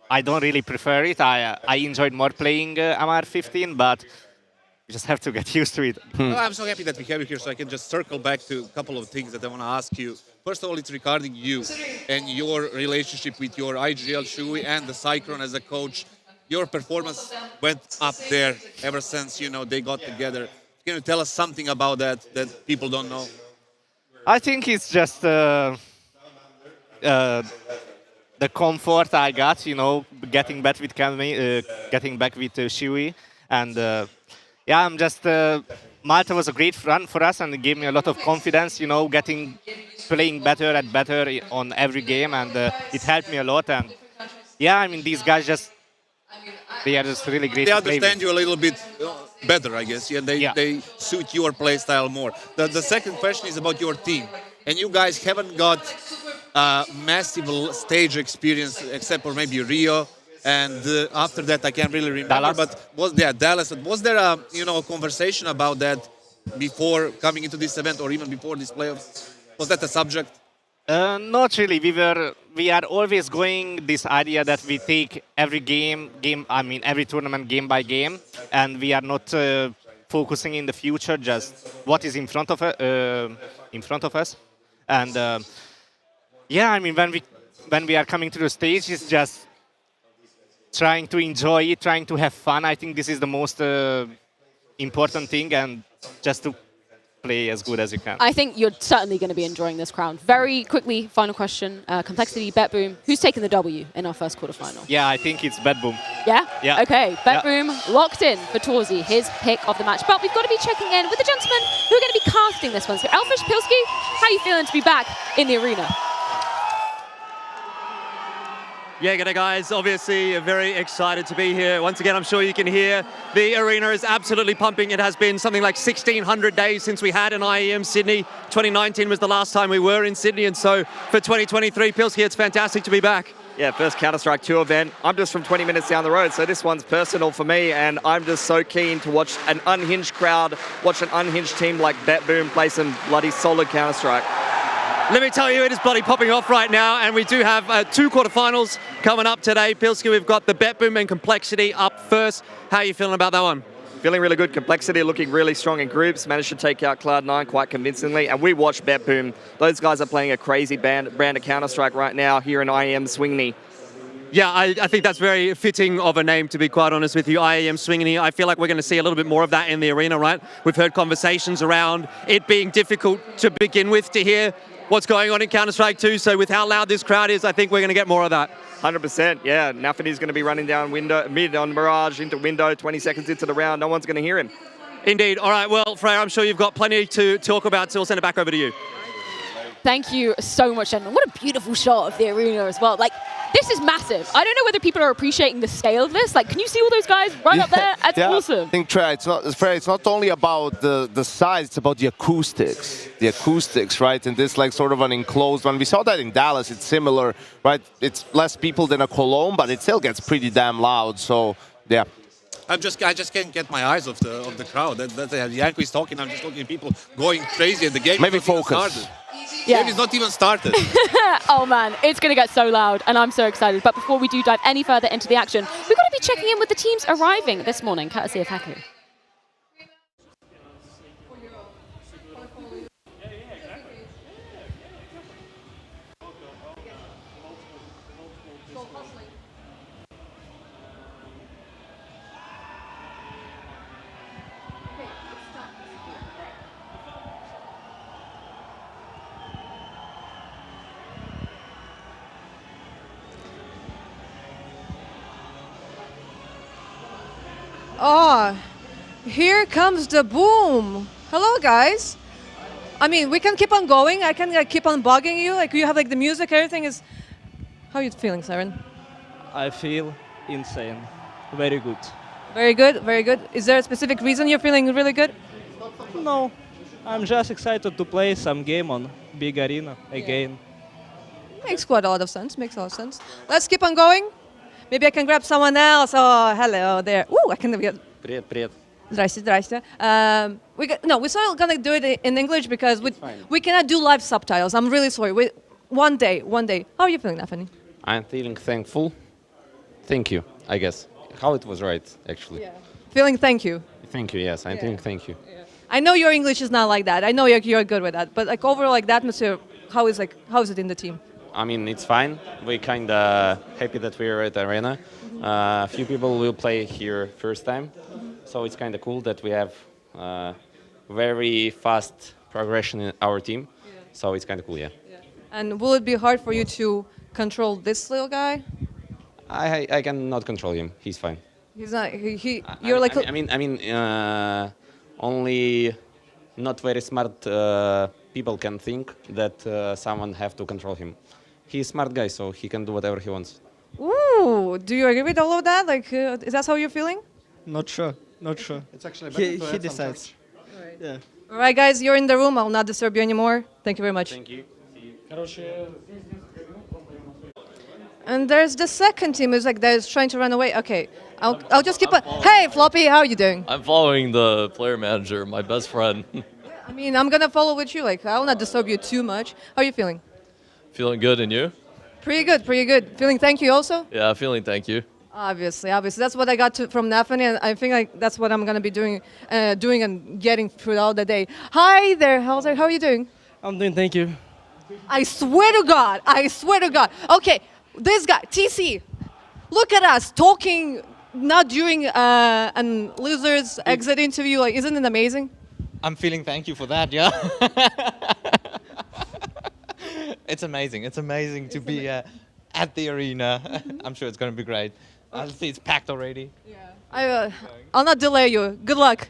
Speaker 6: I don't really prefer it. I enjoyed more playing MR15, but you just have to get used to it.
Speaker 17: Well, I'm so happy that we have you here, so I can just circle back to a couple of things that I want to ask you. First of all, it's regarding you and your relationship with your IGL Shui and the Cyclone as a coach. Your performance went up there ever since they got together. Can you tell us something about that people don't know?
Speaker 6: I think it's just the comfort I got, getting back with Shui, and yeah, I'm just. Malta was a great run for us, and it gave me a lot of confidence, playing better and better on every game, and it helped me a lot. And yeah, I mean, these guys they are just really great.
Speaker 17: They understand you a little bit better, I guess. Yeah, they suit your play style more. The second question is about your team, and you guys haven't got massive stage experience except for maybe Rio. And after that, I can't really remember.
Speaker 6: Dallas.
Speaker 17: But was there Dallas? Was there a conversation about that before coming into this event, or even before this playoffs? Was that a subject?
Speaker 6: Not really. We are always going this idea that we take every every tournament game by game, and we are not focusing in the future, just what is in front of us. And yeah, I mean, when we are coming to the stage, it's just trying to enjoy it, trying to have fun. I think this is the most important thing, and just to play as good as you can.
Speaker 11: I think you're certainly going to be enjoying this crown. Very quickly, final question. Complexity, Bet Boom. Who's taking the W in our first quarterfinal?
Speaker 6: Yeah, I think it's Bet Boom.
Speaker 11: Yeah?
Speaker 6: Yeah.
Speaker 11: Okay, Bet Boom locked in for Torzy, his pick of the match. But we've got to be checking in with the gentlemen who are going to be casting this one. So Elfish, Pilski, how are you feeling to be back in the arena?
Speaker 4: Yeah, g'day guys. Obviously very excited to be here. Once again, I'm sure you can hear the arena is absolutely pumping. It has been something like 1,600 days since we had an IEM Sydney. 2019 was the last time we were in Sydney, and so for 2023, Pilski, it's fantastic to be back.
Speaker 7: Yeah, first Counter-Strike 2 event. I'm just from 20 minutes down the road, so this one's personal for me, and I'm just so keen to watch an unhinged crowd, watch an unhinged team like BetBoom play some bloody solid Counter-Strike.
Speaker 4: Let me tell you, it is bloody popping off right now, and we do have 2 quarterfinals coming up today. Pilski, we've got the BetBoom and Complexity up first. How are you feeling about that one?
Speaker 7: Feeling really good. Complexity looking really strong in groups, managed to take out Cloud9 quite convincingly, and we watched BetBoom. Those guys are playing a crazy brand of Counter-Strike right now here in IEM Swingny.
Speaker 4: Yeah, I think that's very fitting of a name, to be quite honest with you, IEM Swingny. I feel like we're going to see a little bit more of that in the arena, right? We've heard conversations around it being difficult to begin with to hear what's going on in Counter-Strike 2, so with how loud this crowd is, I think we're going to get more of that.
Speaker 7: 100%, yeah. Nafany's going to be running down mid on Mirage into window, 20 seconds into the round. No one's going to hear him.
Speaker 4: Indeed. All right, well, Freya, I'm sure you've got plenty to talk about, so I'll send it back over to you.
Speaker 11: Thank you so much, gentlemen. What a beautiful shot of the arena as well. Like, this is massive. I don't know whether people are appreciating the scale of this. Like, can you see all those guys right up there? That's awesome.
Speaker 16: I think, Trey, it's not only about the size, it's about the acoustics. The acoustics, right? And this like sort of an enclosed one. We saw that in Dallas. It's similar, right? It's less people than a Cologne, but it still gets pretty damn loud. So, yeah.
Speaker 17: I just can't get my eyes off the crowd. Yanko is talking. I'm just looking at people going crazy, and the game
Speaker 16: maybe
Speaker 17: is not
Speaker 16: focus.
Speaker 17: even started. The game is not even started.
Speaker 11: Oh man, it's going to get so loud, and I'm so excited. But before we do dive any further into the action, we've got to be checking in with the teams arriving this morning, courtesy of Haku.
Speaker 1: Oh, here comes the boom. Hello, guys. I mean, we can keep on going. I can keep on bugging you. Like, you have like the music, everything is... How are you feeling, Siren?
Speaker 9: I feel insane. Very good.
Speaker 1: Very good, very good. Is there a specific reason you're feeling really good?
Speaker 9: No, I'm just excited to play some game on big arena again.
Speaker 1: Makes quite a lot of sense, makes a lot of sense. Let's keep on going. Maybe I can grab someone else. Oh, hello there. Ooh, I can get...
Speaker 9: Привет, привет.
Speaker 1: Здрасте, здрасте. We're still gonna do it in English because we cannot do live subtitles. I'm really sorry. One day. How are you feeling, Nafany?
Speaker 23: I'm feeling thankful. Thank you, I guess. How it was right, actually.
Speaker 1: Yeah. Feeling thank you.
Speaker 23: Thank you, yes. I'm feeling thank you.
Speaker 1: Yeah. I know your English is not like that. I know you're good with that. But like overall, like the atmosphere, how is it in the team?
Speaker 23: I mean, it's fine. We're kind of happy that we're at the arena. A few people will play here first time. So it's kind of cool that we have very fast progression in our team. Yeah. So it's kind of cool, yeah.
Speaker 1: And will it be hard for you to control this little guy?
Speaker 23: I cannot control him. He's fine.
Speaker 1: He's not. You're like.
Speaker 23: I mean, only not very smart people can think that someone have to control him. He's a smart guy, so he can do whatever he wants.
Speaker 1: Ooh, do you agree with all of that? Like, is that how you're feeling?
Speaker 9: Not sure. It's actually he decides.
Speaker 1: All right.
Speaker 9: Yeah.
Speaker 1: All right, guys, you're in the room. I'll not disturb you anymore. Thank you very much.
Speaker 23: Thank you. See you.
Speaker 1: And there's the second team who's like that's trying to run away. Okay, I'll just keep on. Hey, Floppy, how are you doing?
Speaker 24: I'm following the player manager, my best friend.
Speaker 1: I mean, I'm gonna follow with you. Like, I will not disturb you too much. How are you feeling?
Speaker 24: Feeling good, and you?
Speaker 1: Pretty good. Feeling thank you also?
Speaker 24: Yeah, feeling thank you.
Speaker 1: Obviously. That's what I got from Nafany, and I think like that's what I'm gonna be doing and getting throughout the day. Hi there, how are you doing?
Speaker 9: I'm doing thank you.
Speaker 1: I swear to God. Okay, this guy, TC, look at us talking not during an loser's exit interview. Like, isn't it amazing?
Speaker 25: I'm feeling thank you for that, yeah. It's amazing. It's amazing to be at the arena. I'm sure it's going to be great. I'll see it's packed already.
Speaker 1: Yeah. I'll not delay you. Good luck.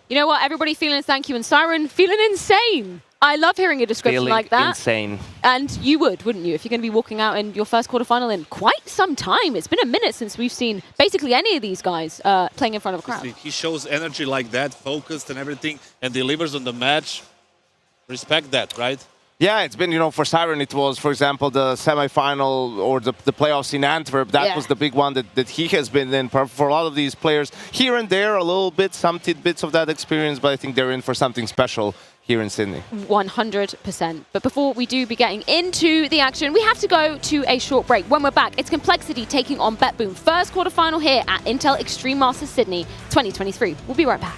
Speaker 11: You know what? Everybody feeling thank you, and Siren feeling insane. I love hearing a description
Speaker 16: Feeling
Speaker 11: like that.
Speaker 16: insane.
Speaker 11: And you would, wouldn't you, if you're going to be walking out in your first quarterfinal in quite some time. It's been a minute since we've seen basically any of these guys playing in front of a crowd.
Speaker 17: He shows energy like that, focused and everything, and delivers on the match. Respect that, right?
Speaker 16: Yeah, it's been, for Siren, it was, for example, the semifinal or the playoffs in Antwerp. That was the big one that he has been in. For a lot of these players, here and there, a little bit, some tidbits of that experience, but I think they're in for something special here in Sydney.
Speaker 11: 100%. But before we do be getting into the action, we have to go to a short break. When we're back, it's Complexity taking on BetBoom. First quarterfinal here at Intel Extreme Masters Sydney 2023. We'll be right back.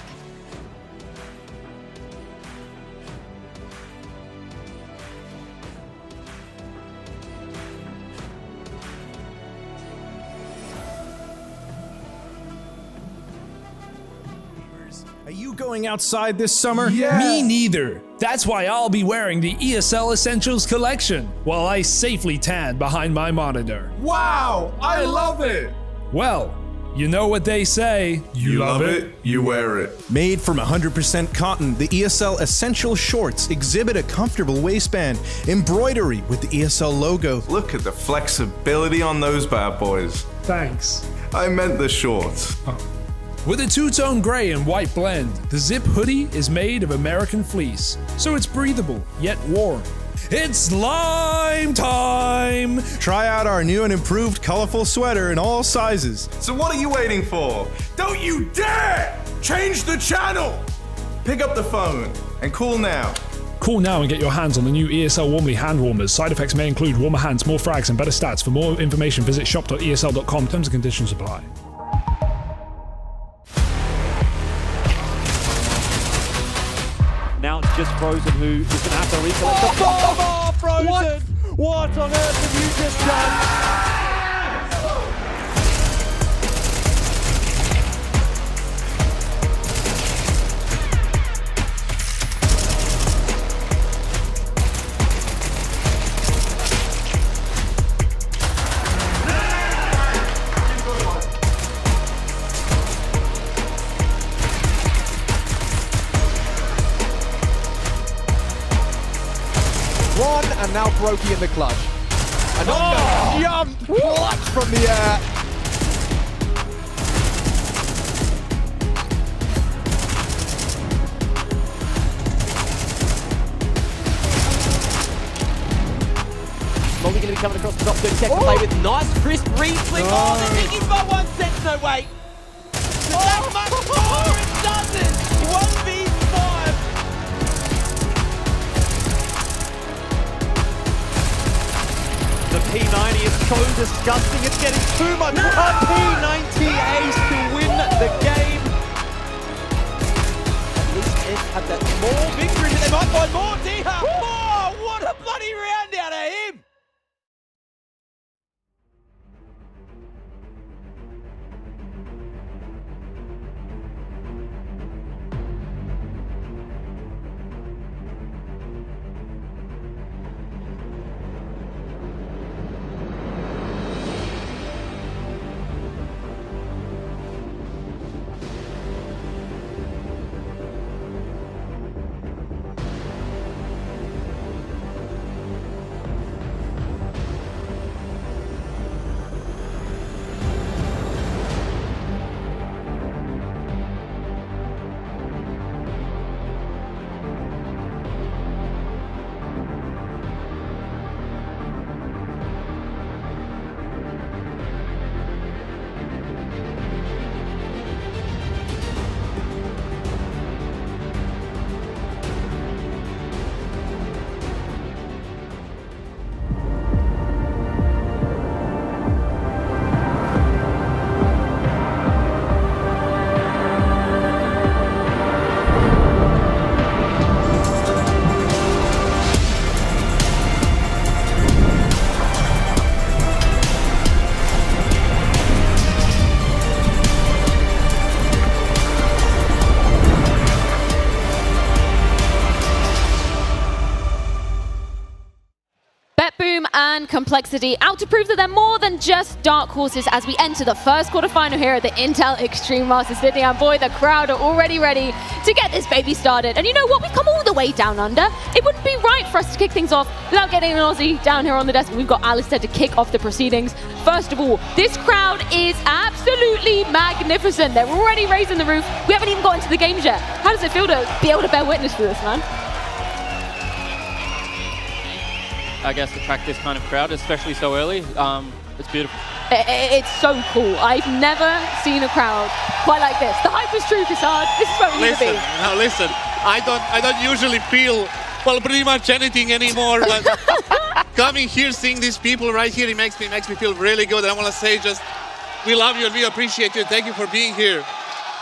Speaker 2: Are you going outside this summer?
Speaker 15: Yeah.
Speaker 2: Me neither. That's why I'll be wearing the ESL Essentials collection while I safely tan behind my monitor.
Speaker 15: Wow, I love it.
Speaker 2: Well, you know what they say.
Speaker 15: You love it, you wear it.
Speaker 2: Made from 100% cotton, the ESL Essential Shorts exhibit a comfortable waistband, embroidery with the ESL logo.
Speaker 15: Look at the flexibility on those bad boys.
Speaker 2: Thanks.
Speaker 15: I meant the shorts.
Speaker 2: With a two-tone gray and white blend, the Zip hoodie is made of American fleece, so it's breathable yet warm. It's Lime time! Try out our new and improved colorful sweater in all sizes.
Speaker 15: So what are you waiting for? Don't you dare change the channel! Pick up the phone and call now.
Speaker 2: Call now and get your hands on the new ESL Warmly hand warmers. Side effects may include warmer hands, more frags, and better stats. For more information, visit shop.esl.com. Terms and conditions apply.
Speaker 3: Now it's just Frozen who is going to have to recollect the bomb. Oh, Frozen! What on earth have you just done?
Speaker 8: Ron and now Brokey in the clutch. Another jump clutch from the air.
Speaker 3: Molly going to be coming across the top 30 second play with nice crisp re-flick.
Speaker 8: No.
Speaker 3: Oh, the Mickey's by 1 cent, no wait. Does that much more? It doesn't. 1v5.
Speaker 8: The P90 is so disgusting, it's getting too much. A P90 ace to win the game.
Speaker 3: At least it had that small victory, but they might find more. Diha! Oh, what a bloody round out of him!
Speaker 11: BetBoom and Complexity out to prove that they're more than just dark horses as we enter the first quarterfinal here at the Intel Extreme Masters Sydney. And boy, the crowd are already ready to get this baby started. And you know what? We've come all the way down under. It wouldn't be right for us to kick things off without getting an Aussie down here on the desk. We've got Alistair to kick off the proceedings. First of all, this crowd is absolutely magnificent. They're already raising the roof. We haven't even got into the games yet. How does it feel to be able to bear witness to this, man?
Speaker 20: I guess attract this kind of crowd, especially so early. It's beautiful.
Speaker 11: It's so cool. I've never seen a crowd quite like this. The hype is true, Cassard. This is where we need to be.
Speaker 17: Now listen, I don't usually feel, well, pretty much anything anymore, but coming here, seeing these people right here, it makes me feel really good. And I want to say just, we love you and we appreciate you. Thank you for being here.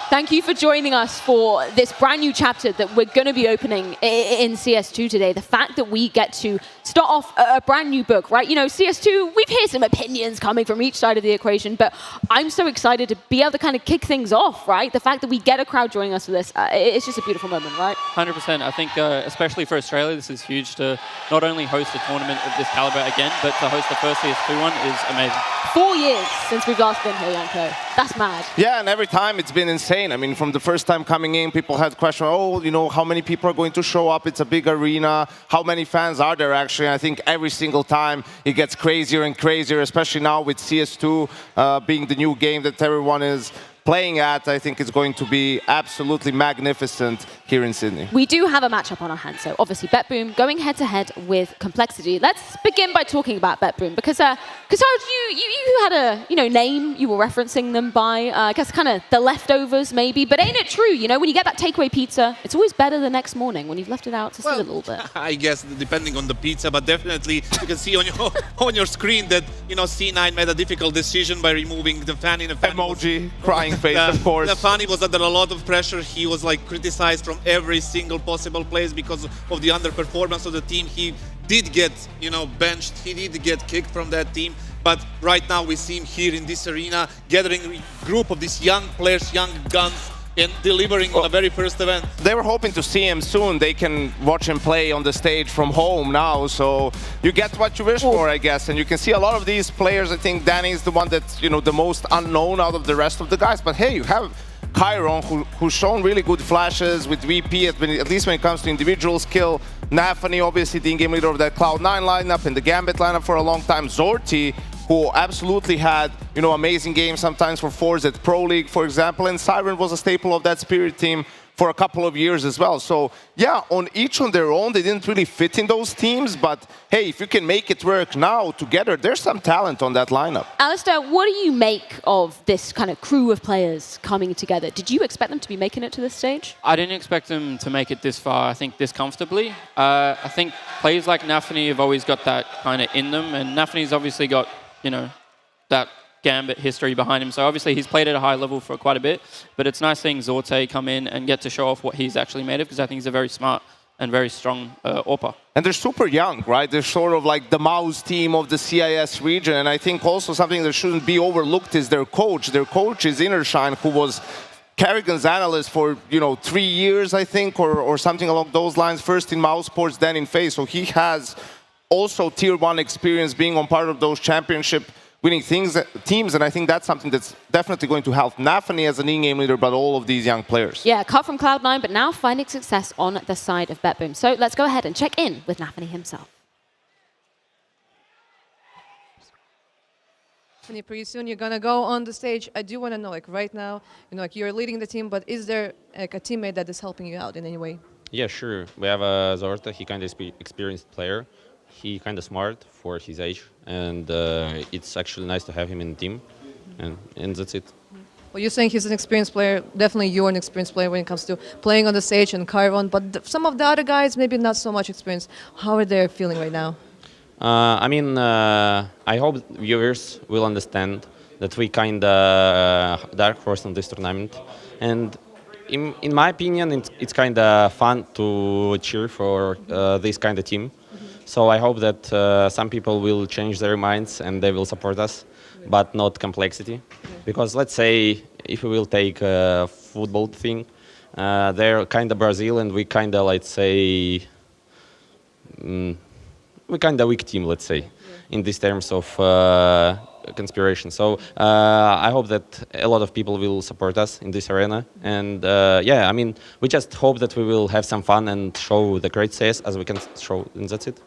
Speaker 11: Thank you for joining us for this brand new chapter that we're going to be opening in CS2 today. The fact that we get to start off a brand new book, right? You know, CS2, we've heard some opinions coming from each side of the equation, but I'm so excited to be able to kind of kick things off, right? The fact that we get a crowd joining us for this, it's just a beautiful moment, right?
Speaker 20: 100%. I think, especially for Australia, this is huge to not only host a tournament of this caliber again, but to host the first CS2 one is amazing.
Speaker 11: 4 years since we've last been here, Janko. That's mad.
Speaker 16: Yeah, and every time it's been insane. I mean, from the first time coming in, people had questions, oh, you know, how many people are going to show up? It's a big arena. How many fans are there, actually? And I think every single time it gets crazier and crazier, especially now with CS2 being the new game that everyone is playing at. I think it's going to be absolutely magnificent here in Sydney.
Speaker 11: We do have a matchup on our hands, so obviously BetBoom going head-to-head with Complexity. Let's begin by talking about BetBoom, because you had a name you were referencing them by, I guess kind of the leftovers maybe, but ain't it true, you know, when you get that takeaway pizza, it's always better the next morning when you've left it out to sit a little bit.
Speaker 17: I guess depending on the pizza, but definitely you can see on your on your screen that, you know, C9 made a difficult decision by removing the fan in a fan
Speaker 16: emoji, crying face, of course.
Speaker 17: The Fanny was under a lot of pressure. He was like criticized from every single possible place because of the underperformance of the team. He did get, you know, benched. He did get kicked from that team. But right now we see him here in this arena, gathering a group of these young players, young guns, and delivering on the very first event.
Speaker 16: They were hoping to see him soon. They can watch him play on the stage from home now, so you get what you wish for, I guess. And you can see a lot of these players. I think Danny is the one that's, you know, the most unknown out of the rest of the guys. But hey, you have Chiron, who's shown really good flashes with VP, at least when it comes to individual skill. Nafany, obviously the in-game leader of that Cloud9 lineup and the Gambit lineup for a long time. Zorti, who absolutely had, you know, amazing games sometimes for Force at Pro League, for example, and Siren was a staple of that Spirit team for a couple of years as well. So yeah, on each on their own, they didn't really fit in those teams, but hey, if you can make it work now together, there's some talent on that lineup.
Speaker 11: Alistair, what do you make of this kind of crew of players coming together? Did you expect them to be making it to this stage?
Speaker 20: I didn't expect them to make it this far, I think, this comfortably. I think players like Nafany have always got that kind of in them, and Nafany's obviously got, you know, that Gambit history behind him. So obviously he's played at a high level for quite a bit, but it's nice seeing Zorte come in and get to show off what he's actually made of, because I think he's a very smart and very strong AWPer.
Speaker 16: And they're super young, right? They're sort of like the mouse team of the CIS region. And I think also something that shouldn't be overlooked is their coach. Their coach is Innershine, who was Kerrigan's analyst for, you know, 3 years, I think, or something along those lines. First in mouse sports, then in FaZe. So he has also tier 1 experience being on part of those championship winning teams, and I think that's something that's definitely going to help Nafany as an in-game leader, but all of these young players.
Speaker 11: Yeah, cut from Cloud9, but now finding success on the side of BetBoom. So let's go ahead and check in with Nafany himself.
Speaker 1: Nafany, pretty soon you're gonna go on the stage. I do want to know, like right now, you know, like you're leading the team, but is there like a teammate that is helping you out in any way?
Speaker 23: Yeah, sure. We have Zorta. He kind of experienced player. He kind of smart for his age, and it's actually nice to have him in the team, and that's it.
Speaker 1: Well, you're saying he's an experienced player. Definitely you're an experienced player when it comes to playing on the stage and Chiron, but some of the other guys maybe not so much experience. How are they feeling right now?
Speaker 23: I mean, I hope viewers will understand that we kind of dark horse on this tournament, and in my opinion, it's kind of fun to cheer for this kind of team. So I hope that some people will change their minds and they will support us, but not Complexity. Because let's say if we will take a football thing, they're kind of Brazil and we kind of, let's say, we're kind of weak team, let's say, in these terms of conspiration. So I hope that a lot of people will support us in this arena. And yeah, I mean, we just hope that we will have some fun and show the great CS as we can show, and that's it.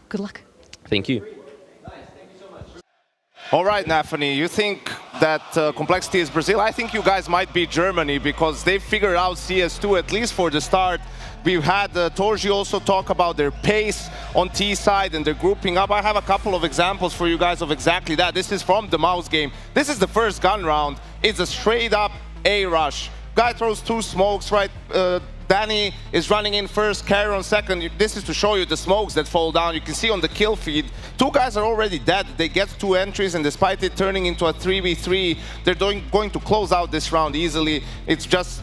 Speaker 1: Good luck.
Speaker 23: Thank you.
Speaker 16: All right, Nafany, you think that Complexity is Brazil? I think you guys might be Germany because they figured out CS2 at least for the start. We've had Torji also talk about their pace on T side and they're grouping up. I have a couple of examples for you guys of exactly that. This is from the mouse game. This is the first gun round. It's a straight up A rush. Guy throws 2 smokes, right? Danny is running in first, Carry on second. This is to show you the smokes that fall down. You can see on the kill feed, 2 guys are already dead. They get 2 entries, and despite it turning into a 3v3, they're going to close out this round easily. It's just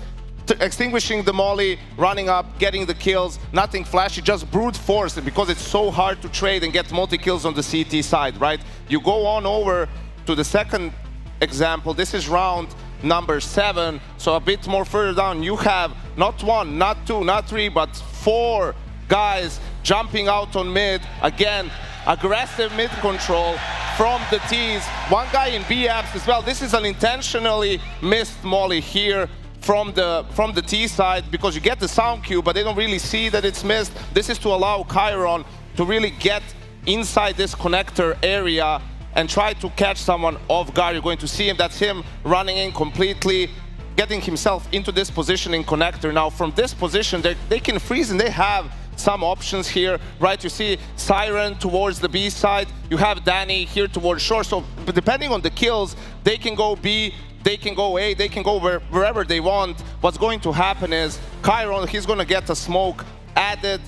Speaker 16: extinguishing the molly, running up, getting the kills, nothing flashy, just brute force, because it's so hard to trade and get multi-kills on the CT side, right? You go on over to the second example. This is round number 7, so a bit more further down, you have not 1, not 2, not 3, but 4 guys jumping out on mid. Again, aggressive mid control from the T's. 1 guy in B apps as well. This is an intentionally missed molly here from the T side, because you get the sound cue, but they don't really see that it's missed. This is to allow Chiron to really get inside this connector area and try to catch someone off guard. You're going to see him, that's him running in completely, getting himself into this position in connector. Now from this position, they can freeze and they have some options here, right? You see Siren towards the B side, you have Danny here towards short, so depending on the kills, they can go B, they can go A, they can go wherever they want. What's going to happen is Chiron, he's going to get a smoke added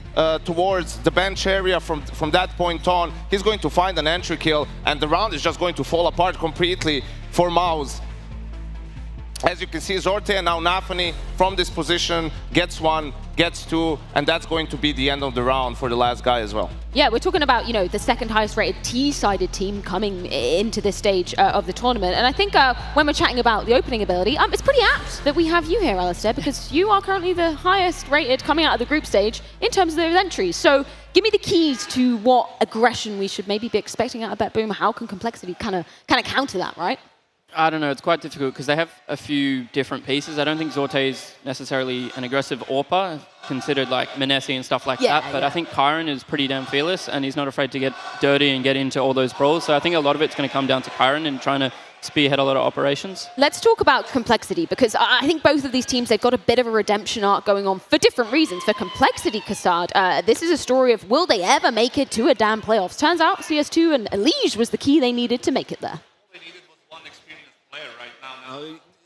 Speaker 16: towards the bench area. From that point on, he's going to find an entry kill, and the round is just going to fall apart completely for Mouse. As you can see, Zorte and now Nafany from this position gets 1, gets 2, and that's going to be the end of the round for the last guy as well.
Speaker 11: Yeah, we're talking about, you know, the second highest rated T-sided team coming into this stage of the tournament. And I think when we're chatting about the opening ability, it's pretty apt that we have you here, Alistair, because you are currently the highest rated coming out of the group stage in terms of those entries. So give me the keys to what aggression we should maybe be expecting out of BetBoom. How can Complexity kind of counter that, right?
Speaker 20: I don't know, it's quite difficult because they have a few different pieces. I don't think Zorte is necessarily an aggressive AWPer, considered like Manesi and stuff like that, but I think Chiron is pretty damn fearless and he's not afraid to get dirty and get into all those brawls. So I think a lot of it's going to come down to Chiron and trying to spearhead a lot of operations.
Speaker 11: Let's talk about Complexity, because I think both of these teams, they've got a bit of a redemption arc going on for different reasons. For Complexity, Kassad, this is a story of will they ever make it to a damn playoffs? Turns out CS2 and Elige was the key they needed to make it there.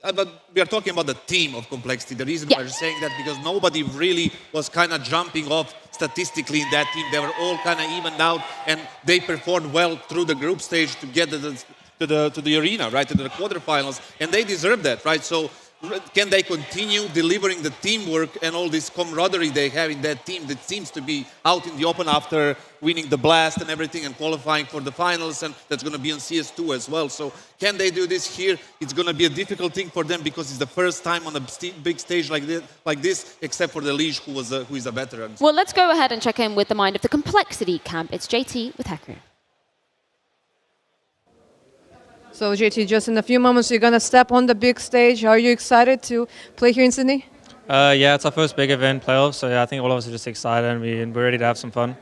Speaker 17: But we are talking about the team of Complexity. The reason why we're saying that, because nobody really was kind of jumping off statistically in that team. They were all kind of evened out, and they performed well through the group stage to get to the arena, right, to the quarterfinals, and they deserve that, right? So can they continue delivering the teamwork and all this camaraderie they have in that team that seems to be out in the open after winning the Blast and everything and qualifying for the finals, and that's going to be on CS2 as well. So can they do this here? It's going to be a difficult thing for them because it's the first time on a big stage like this, except for the Liege, who is a veteran.
Speaker 11: Well, let's go ahead and check in with the mind of the Complexity camp. It's JT with Hacker.
Speaker 1: So JT, just in a few moments, you're going to step on the big stage. Are you excited to play here in Sydney?
Speaker 9: Yeah, it's our first big event, playoffs, so yeah, I think all of us are just excited and we're ready to have some fun.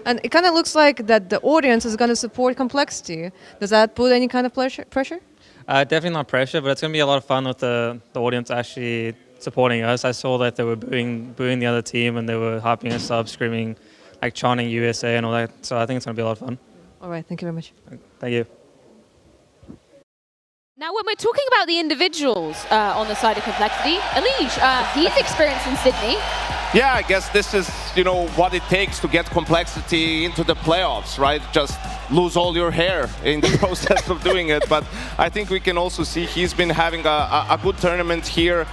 Speaker 1: And it kind of looks like that the audience is going to support Complexity. Does that put any kind of pressure?
Speaker 9: Definitely not pressure, but it's going to be a lot of fun with the audience actually supporting us. I saw that they were booing the other team and they were hyping us up, screaming, like chanting USA and all that. So I think it's going to be a lot of fun.
Speaker 1: All right, thank you very much.
Speaker 9: Thank you.
Speaker 11: Now, when we're talking about the individuals on the side of Complexity, Elige, he's experienced in Sydney.
Speaker 16: Yeah, I guess this is, you know, what it takes to get Complexity into the playoffs, right? Just lose all your hair in the process of doing it. But I think we can also see he's been having a good tournament here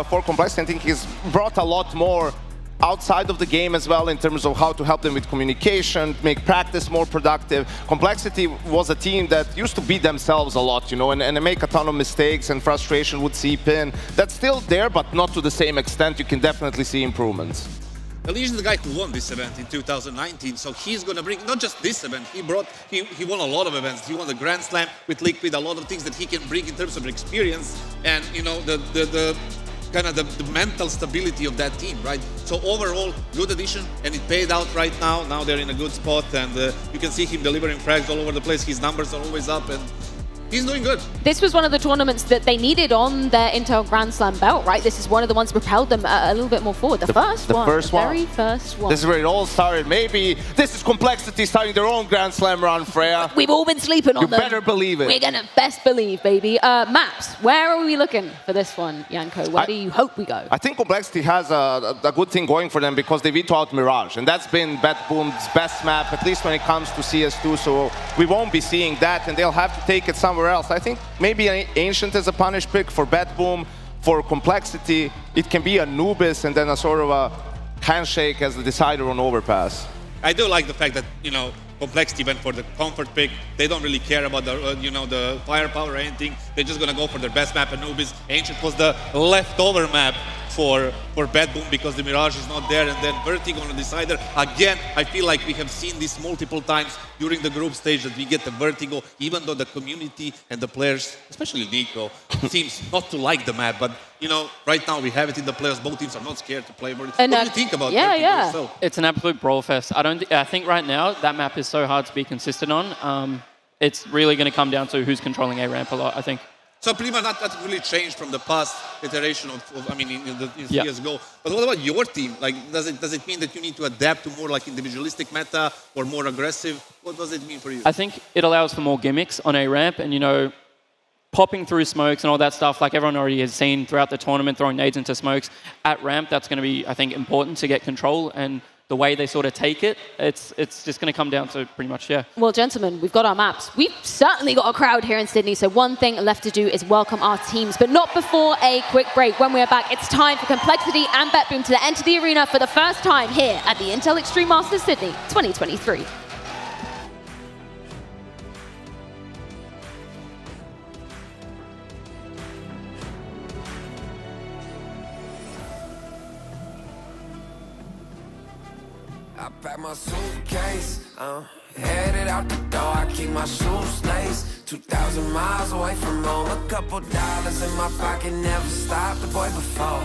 Speaker 16: for Complexity. I think he's brought a lot more outside of the game as well in terms of how to help them with communication, make practice more productive. Complexity was a team that used to beat themselves a lot, you know, and make a ton of mistakes and frustration would seep in. That's still there, but not to the same extent. You can definitely see improvements.
Speaker 17: Elijah is the guy who won this event in 2019, so he's going to bring not just this event. He won a lot of events. He won the Grand Slam with Liquid, a lot of things that he can bring in terms of experience and the kind of the mental stability of that team, right? So overall, good addition, and it paid out right now. Now they're in a good spot, and you can see him delivering frags all over the place. His numbers are always up, and he's doing good.
Speaker 11: This was one of the tournaments that they needed on their Intel Grand Slam belt, right? This is one of the ones that propelled them a little bit more forward. The first one. Very first one.
Speaker 16: This is where it all started. Maybe this is Complexity starting their own Grand Slam run, Freya.
Speaker 11: We've all been sleeping on them.
Speaker 16: You better believe it.
Speaker 11: We're going to best believe, baby. Maps, where are we looking for this one, Janko? Where do you hope we go?
Speaker 16: I think Complexity has a good thing going for them because they veto out Mirage, and that's been BetBoom's best map, at least when it comes to CS2, so we won't be seeing that, and they'll have to take it somewhere else. I think maybe Ancient is a punish pick for BetBoom. For Complexity, it can be Anubis and then a sort of a handshake as the decider on Overpass.
Speaker 17: I do like the fact that, Complexity went for the comfort pick. They don't really care about the, the firepower or anything. They're just going to go for their best map, Anubis. Ancient was the leftover map for BetBoom because the Mirage is not there, and then Vertigo on the decider. Again, I feel like we have seen this multiple times during the group stage that we get the Vertigo, even though the community and the players, especially Nico, seems not to like the map. But, right now we have it in the players. Both teams are not scared to play. What do you think about Vertigo yourself?
Speaker 20: It's an absolute brawl fest. I think right now that map is so hard to be consistent on. It's really going to come down to who's controlling A ramp a lot, I think.
Speaker 17: So Prima, that really changed from the past iteration of in CSGO. But what about your team? Like, does it mean that you need to adapt to more like individualistic meta or more aggressive? What does it mean for you?
Speaker 20: I think it allows for more gimmicks on A ramp, and popping through smokes and all that stuff, like everyone already has seen throughout the tournament, throwing nades into smokes at ramp. That's going to be, I think, important to get control, and the way they sort of take it, it's just going to come down to pretty much, yeah.
Speaker 11: Well, gentlemen, we've got our maps. We've certainly got a crowd here in Sydney, so one thing left to do is welcome our teams, but not before a quick break. When we're back, it's time for Complexity and BetBoom to enter the arena for the first time here at the Intel Extreme Masters Sydney 2023.
Speaker 10: I pack my suitcase, headed out the door, I keep my shoes laced. 2,000 miles away from home, a couple dollars in my pocket, never stopped the boy before.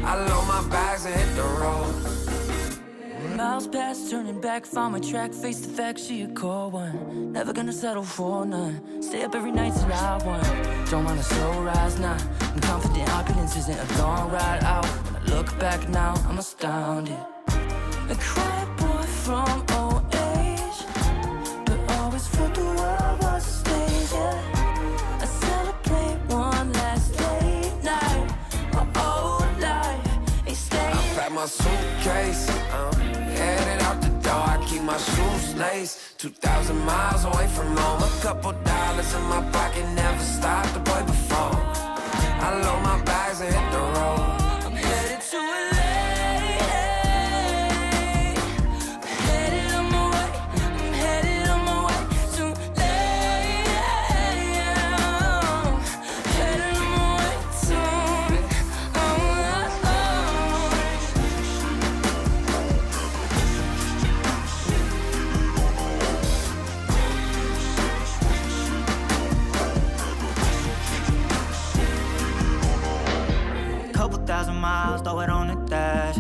Speaker 10: I load my bags and hit the road.
Speaker 12: Miles past, turning back, found my track, face the fact, she a cold one. Never gonna settle for none, stay up every night till I won. Don't want a slow rise now, I'm confident opulence isn't a long ride out. When I look back now, I'm astounded. A quiet boy from old age, but always felt the world was a stage, yeah. I celebrate one last late night, my old life ain't staying.
Speaker 10: I pack my suitcase, headed out the door, I keep my shoes laced. 2,000 miles away from home, a couple dollars in my pocket, never stopped the boy before. I load my bags and hit the road.
Speaker 12: I'm headed to LA. Miles, throw it on the dash.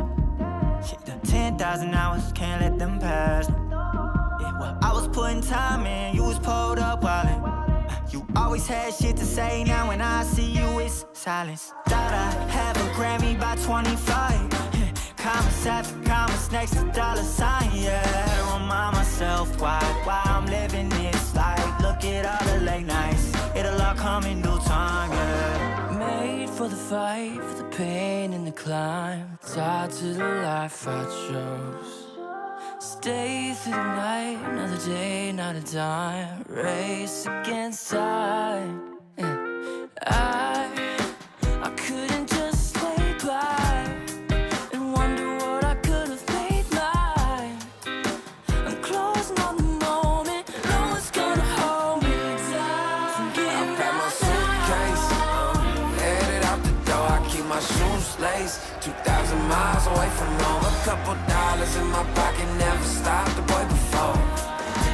Speaker 12: Shit, the 10,000 hours, can't let them pass. Yeah, well, I was putting time in, you was pulled up wildin'. You always had shit to say, now when I see you, it's silence. Thought I'd have a Grammy by 25. Commas after commas next to dollar sign, yeah. Remind myself why I'm living this life. Look at all the late nights, it'll all come in due time, yeah. Made for the fight, for the pain and the climb. Tied to the life I chose. Stay through the night, another day, not a dime. Race against time. I couldn't just lay by and wonder what I could have made mine. I'm closing on the moment, no one's gonna hold me down.
Speaker 10: I pack my suitcase, headed out the door, I keep my shoes laced. 2,000 miles away from home, couple dollars in my pocket, never stopped the boy before.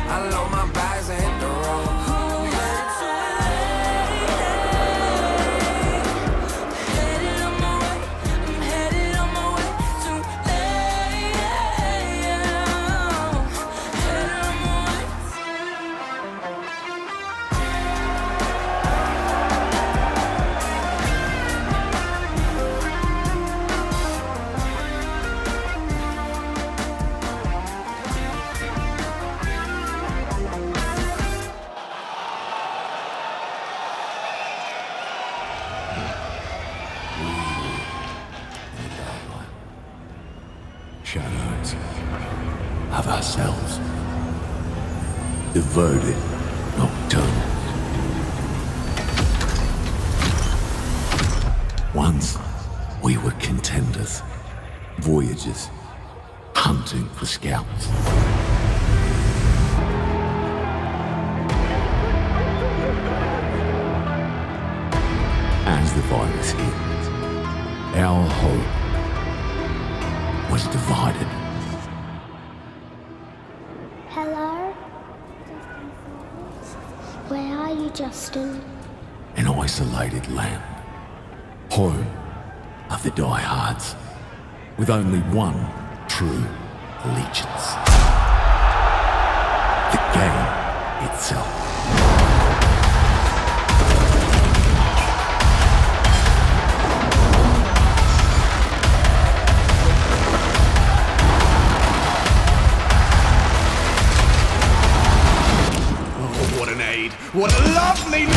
Speaker 10: I load my bags and hit the road.
Speaker 13: Shadows of ourselves, devoted nocturnal. Once we were contenders, voyagers, hunting for scouts. As the virus hit, our hope was divided.
Speaker 14: Hello? Where are you, Justin?
Speaker 13: An isolated land, home of the diehards, with only one true allegiance: the game itself.
Speaker 15: What a lovely name!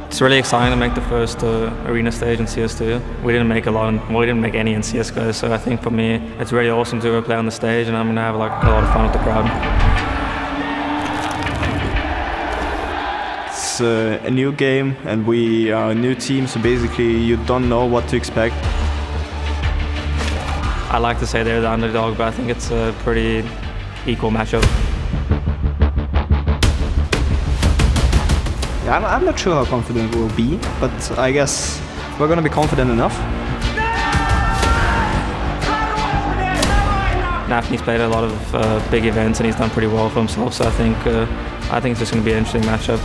Speaker 9: It's really exciting to make the first arena stage in CS2. We didn't make we didn't make any in CSGO, so I think for me it's really awesome to play on the stage, and I'm gonna have like a lot of fun with the crowd.
Speaker 18: It's a new game, and we are a new team, so basically you don't know what to expect.
Speaker 9: I like to say they're the underdog, but I think it's a pretty equal matchup.
Speaker 18: I'm not sure how confident we'll be, but I guess we're gonna be confident enough.
Speaker 9: Nafny's played a lot of big events and he's done pretty well for himself, so I think it's just gonna be an interesting matchup.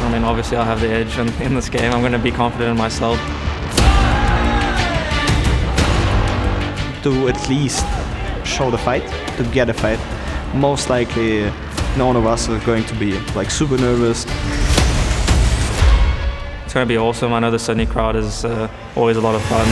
Speaker 9: I mean, obviously I'll have the edge in this game. I'm gonna be confident in myself.
Speaker 18: To at least show the fight, to get a fight. Most likely none of us are going to be like super nervous.
Speaker 9: It's going to be awesome. I know the Sydney crowd is always a lot of fun.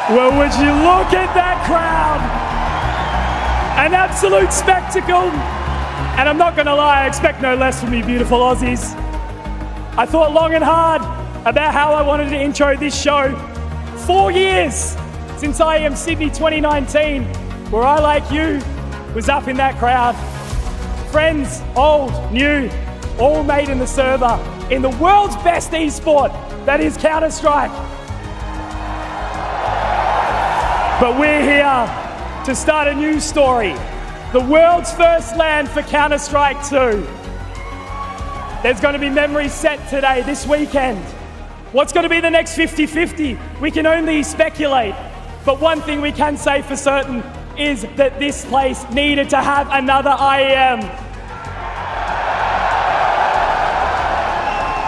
Speaker 19: Well, would you look at that crowd? An absolute spectacle. And I'm not gonna lie, I expect no less from you beautiful Aussies. I thought long and hard about how I wanted to intro this show. 4 years since IEM Sydney 2019, where I, like you, was up in that crowd. Friends, old, new, all made in the server, in the world's best esport, that is Counter-Strike. But we're here to start a new story. The world's first LAN for Counter-Strike 2. There's going to be memories set today, this weekend. What's going to be the next 50-50? We can only speculate. But one thing we can say for certain is that this place needed to have another IEM.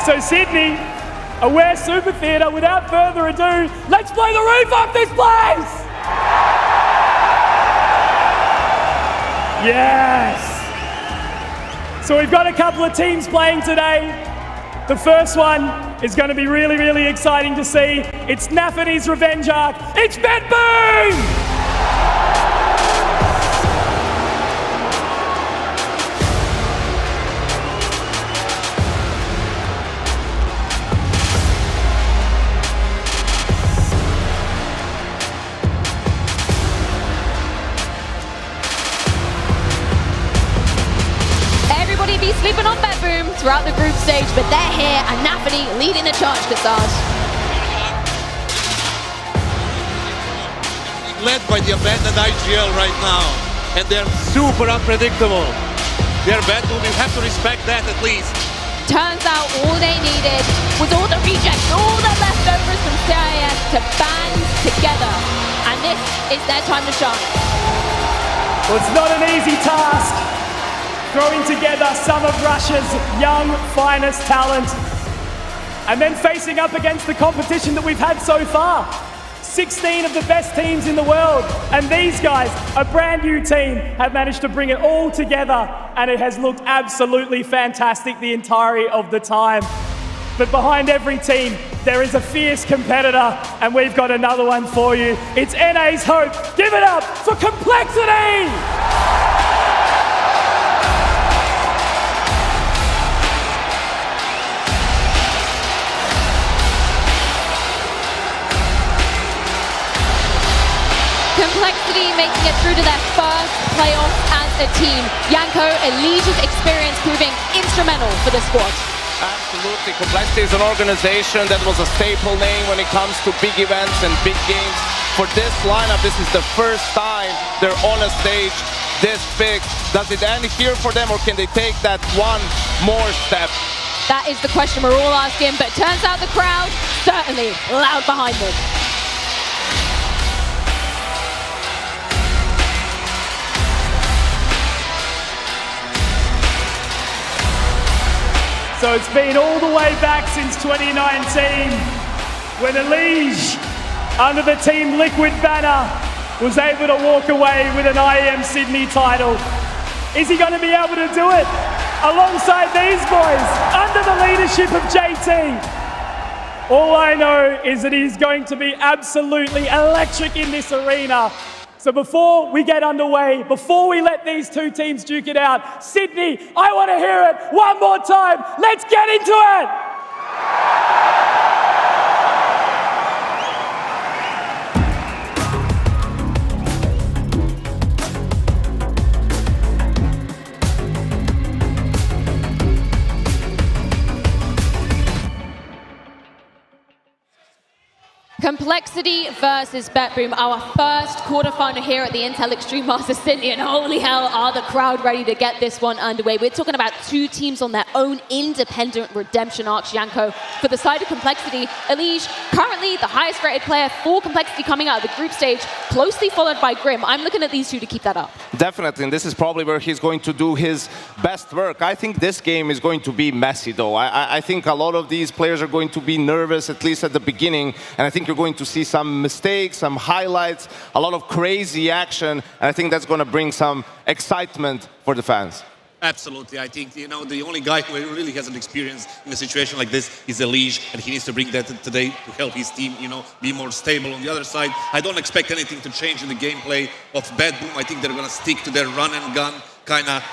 Speaker 19: So Sydney, Aware Super Theatre, without further ado, let's blow the roof off this place! Yes! So we've got a couple of teams playing today. The first one is going to be really, really exciting to see. It's Nafany's Revenge Arc. It's BetBoom!
Speaker 11: Be sleeping on BetBoom throughout the group stage, but they're here and Nafany leading the charge, Cassard.
Speaker 17: Led by the abandoned IGL right now, and they're super unpredictable. They're BetBoom, you have to respect that at least.
Speaker 11: Turns out all they needed was all the rejects, all the leftovers from CIS to band together, and this is their time to shine.
Speaker 19: Well, it's not an easy task. Throwing together some of Russia's young, finest talent, and then facing up against the competition that we've had so far. 16 of the best teams in the world, and these guys, a brand new team, have managed to bring it all together, and it has looked absolutely fantastic the entirety of the time. But behind every team, there is a fierce competitor, and we've got another one for you. It's NA's Hope. Give it up for Complexity!
Speaker 11: Complexity making it through to their first playoff as a team. Yanko, Elige's experience proving instrumental for the squad.
Speaker 16: Absolutely. Complexity is an organization that was a staple name when it comes to big events and big games. For this lineup, this is the first time they're on a stage this big. Does it end here for them, or can they take that one more step?
Speaker 11: That is the question we're all asking, but turns out the crowd certainly loud behind them.
Speaker 19: So it's been all the way back since 2019 when Elige, under the Team Liquid banner, was able to walk away with an IEM Sydney title. Is he going to be able to do it alongside these boys under the leadership of JT? All I know is that he's going to be absolutely electric in this arena. So before we get underway, before we let these two teams duke it out, Sydney, I want to hear it one more time. Let's get into it!
Speaker 11: Complexity versus BetBoom, our first quarterfinal here at the Intel Extreme Masters Sydney, and holy hell, are the crowd ready to get this one underway. We're talking about two teams on their own independent redemption arcs, Yanko. For the side of Complexity, Elige, currently the highest rated player for Complexity coming out of the group stage, closely followed by Grim. I'm looking at these two to keep that up.
Speaker 16: Definitely, and this is probably where he's going to do his best work. I think this game is going to be messy, though. I think a lot of these players are going to be nervous, at least at the beginning, and I think you're going to see some mistakes, some highlights, a lot of crazy action, and I think that's going to bring some excitement for the fans.
Speaker 17: Absolutely. I think, the only guy who really has an experience in a situation like this is Elige, and he needs to bring that today to help his team, be more stable. On the other side, I don't expect anything to change in the gameplay of BetBoom. I think they're going to stick to their run and gun kind of,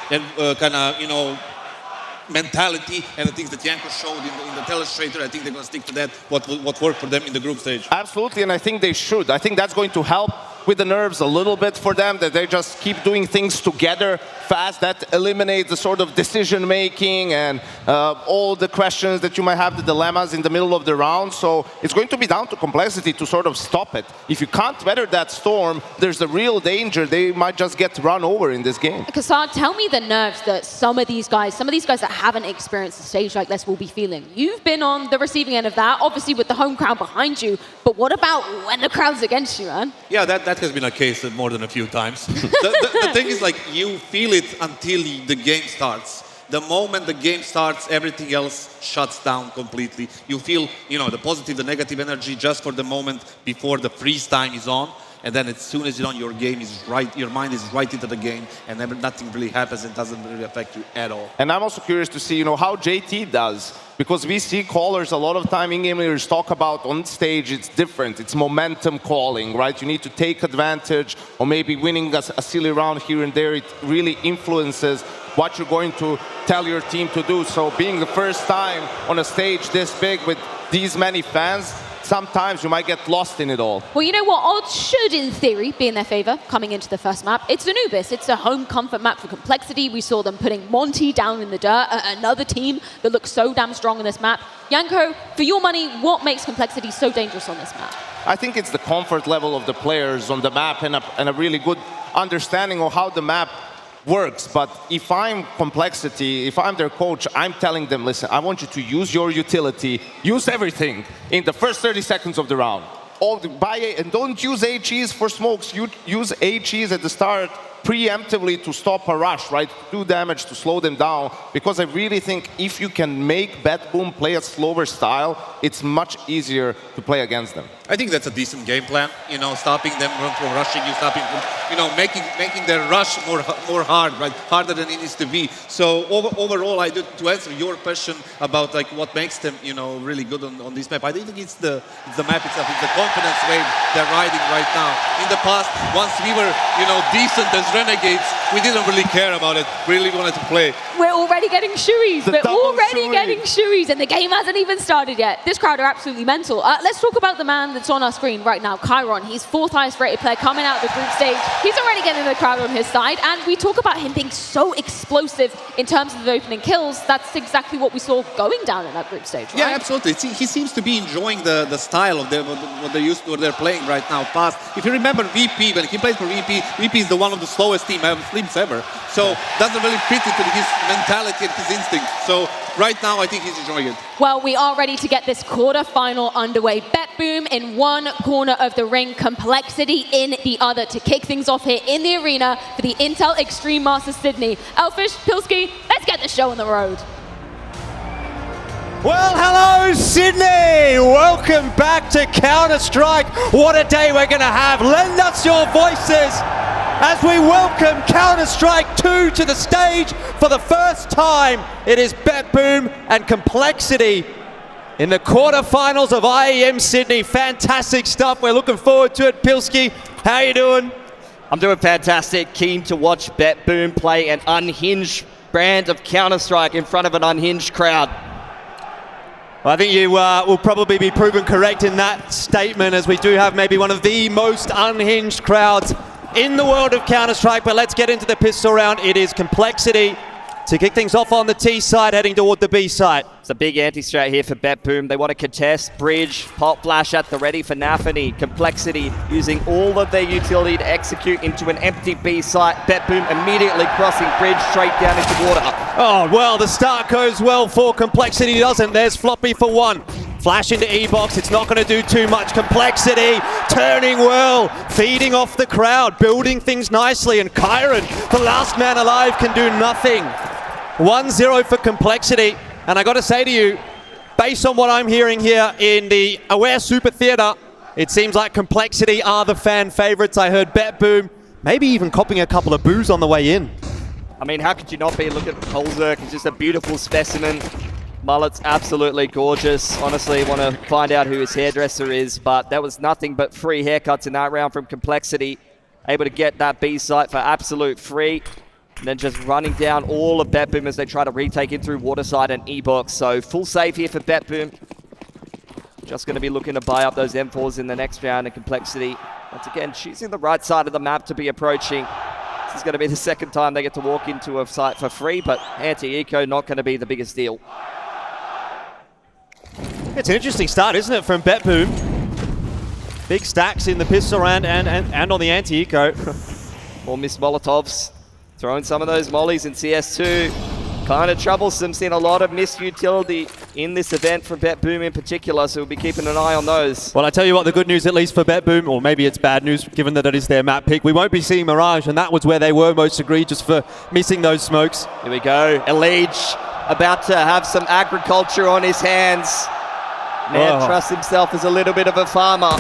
Speaker 17: mentality and the things that Yanko showed in the telestrator. I think they're going to stick to that, what worked for them in the group stage.
Speaker 16: Absolutely, and I think they should. I think that's going to help with the nerves a little bit for them, that they just keep doing things together fast. That eliminates the sort of decision making and all the questions that you might have, the dilemmas in the middle of the round. So it's going to be down to Complexity to sort of stop it. If you can't weather that storm, there's a real danger they might just get run over in this game.
Speaker 11: Cassard, tell me the nerves that some of these guys that haven't experienced a stage like this will be feeling. You've been on the receiving end of that, obviously with the home crowd behind you, but what about when the crowd's against you, man?
Speaker 17: Yeah, that has been a case more than a few times. the thing is, you feel it until the game starts. The moment the game starts, everything else shuts down completely. You feel, the positive, the negative energy just for the moment before the freeze time is on. and then as soon as you're on, your game is right, your mind is right into the game, and then nothing really happens. It doesn't really affect you at all.
Speaker 16: And I'm also curious to see, how JT does. Because we see callers a lot of time, in-game leaders talk about on stage, it's different. It's momentum calling, right? You need to take advantage, or maybe winning a silly round here and there. It really influences what you're going to tell your team to do. So being the first time on a stage this big with these many fans, sometimes you might get lost in it all.
Speaker 11: Well, you know what? Odds should, in theory, be in their favor coming into the first map. It's Anubis. It's a home comfort map for Complexity. We saw them putting Monty down in the dirt, another team that looks so damn strong on this map. Yanko, for your money, what makes Complexity so dangerous on this map?
Speaker 16: I think it's the comfort level of the players on the map and a really good understanding of how the map works. But if I'm Complexity, if I'm their coach, I'm telling them, listen, I want you to use your utility, use everything in the first 30 seconds of the round. And don't use HEs for smokes. You use HEs at the start preemptively to stop a rush, right? To do damage, to slow them down. Because I really think if you can make BetBoom play a slower style, it's much easier to play against them.
Speaker 17: I think that's a decent game plan. Stopping them from rushing you, stopping from, making their rush more hard, right? Harder than it needs to be. So overall, to answer your question about what makes them, really good on this map, I think it's the map itself, it's the confidence wave they're riding right now. In the past, once we were, decent as Renegades, we didn't really care about it. Really wanted to play.
Speaker 11: We're already getting shoeys. We're already getting shoeys, and the game hasn't even started yet. This crowd are absolutely mental. Let's talk about the man that's on our screen right now, Chiron. He's 4th highest rated player coming out of the group stage. He's already getting the crowd on his side, and we talk about him being so explosive in terms of the opening kills. That's exactly what we saw going down in that group stage, right?
Speaker 17: Yeah, absolutely. He seems to be enjoying the style of what they're playing right now, fast. If you remember VP, when he played for VP is the one of the slowest teams ever. So doesn't really fit into his mentality and his instinct. So right now, I think he's enjoying it.
Speaker 11: Well, we are ready to get this quarterfinal underway. BetBoom in one corner of the ring, Complexity in the other to kick things off here in the arena for the Intel Extreme Masters Sydney. Elfish, Pilski, let's get the show on the road.
Speaker 8: Well, hello, Sydney! Welcome back to Counter-Strike. What a day we're going to have. Lend us your voices as we welcome Counter-Strike 2 to the stage for the first time. It is BetBoom and Complexity in the quarterfinals of IEM Sydney. Fantastic stuff. We're looking forward to it. Pilski, how are you doing?
Speaker 5: I'm doing fantastic. Keen to watch BetBoom play an unhinged brand of Counter-Strike in front of an unhinged crowd.
Speaker 8: Well, I think you will probably be proven correct in that statement, as we do have maybe one of the most unhinged crowds in the world of Counter-Strike. But let's get into the pistol round. It is Complexity to kick things off on the T side, heading toward the B side.
Speaker 5: It's a big anti-strat here for BetBoom. They want to contest, bridge, pop flash at the ready for Nafany. Complexity using all of their utility to execute into an empty B site. BetBoom immediately crossing bridge straight down into water.
Speaker 8: Oh, well, the start goes well for Complexity, doesn't. There's Floppy for one. Flash into E-Box, it's not going to do too much. Complexity turning well, feeding off the crowd, building things nicely, and Chiron, the last man alive, can do nothing. 1-0 for Complexity, and I got to say to you, based on what I'm hearing here in the Aware Super Theatre, it seems like Complexity are the fan favorites. I heard BetBoom maybe even copping a couple of boos on the way in.
Speaker 5: I mean, how could you not be? Look at Holzerk, he's just a beautiful specimen. Mullet's absolutely gorgeous. Honestly, want to find out who his hairdresser is, but that was nothing but free haircuts in that round from Complexity. Able to get that B site for absolute free. And then just running down all of BetBoom as they try to retake it through Waterside and E-Box. So full save here for BetBoom. Just going to be looking to buy up those M4s in the next round. And Complexity, once again, choosing the right side of the map to be approaching. This is going to be the second time they get to walk into a site for free, but anti-eco not going to be the biggest deal.
Speaker 8: It's an interesting start, isn't it, from BetBoom? Big stacks in the pistol round and on the anti-eco.
Speaker 5: More missed Molotovs. Throwing some of those mollies in CS2. Kind of troublesome, seeing a lot of missed utility in this event from BetBoom in particular, so we'll be keeping an eye on those.
Speaker 8: Well, I tell you what, the good news, at least for BetBoom, or maybe it's bad news, given that it is their map pick, we won't be seeing Mirage, and that was where they were most egregious for missing those smokes.
Speaker 5: Here we go. Elige about to have some agriculture on his hands. Man trusts himself as a little bit of a farmer.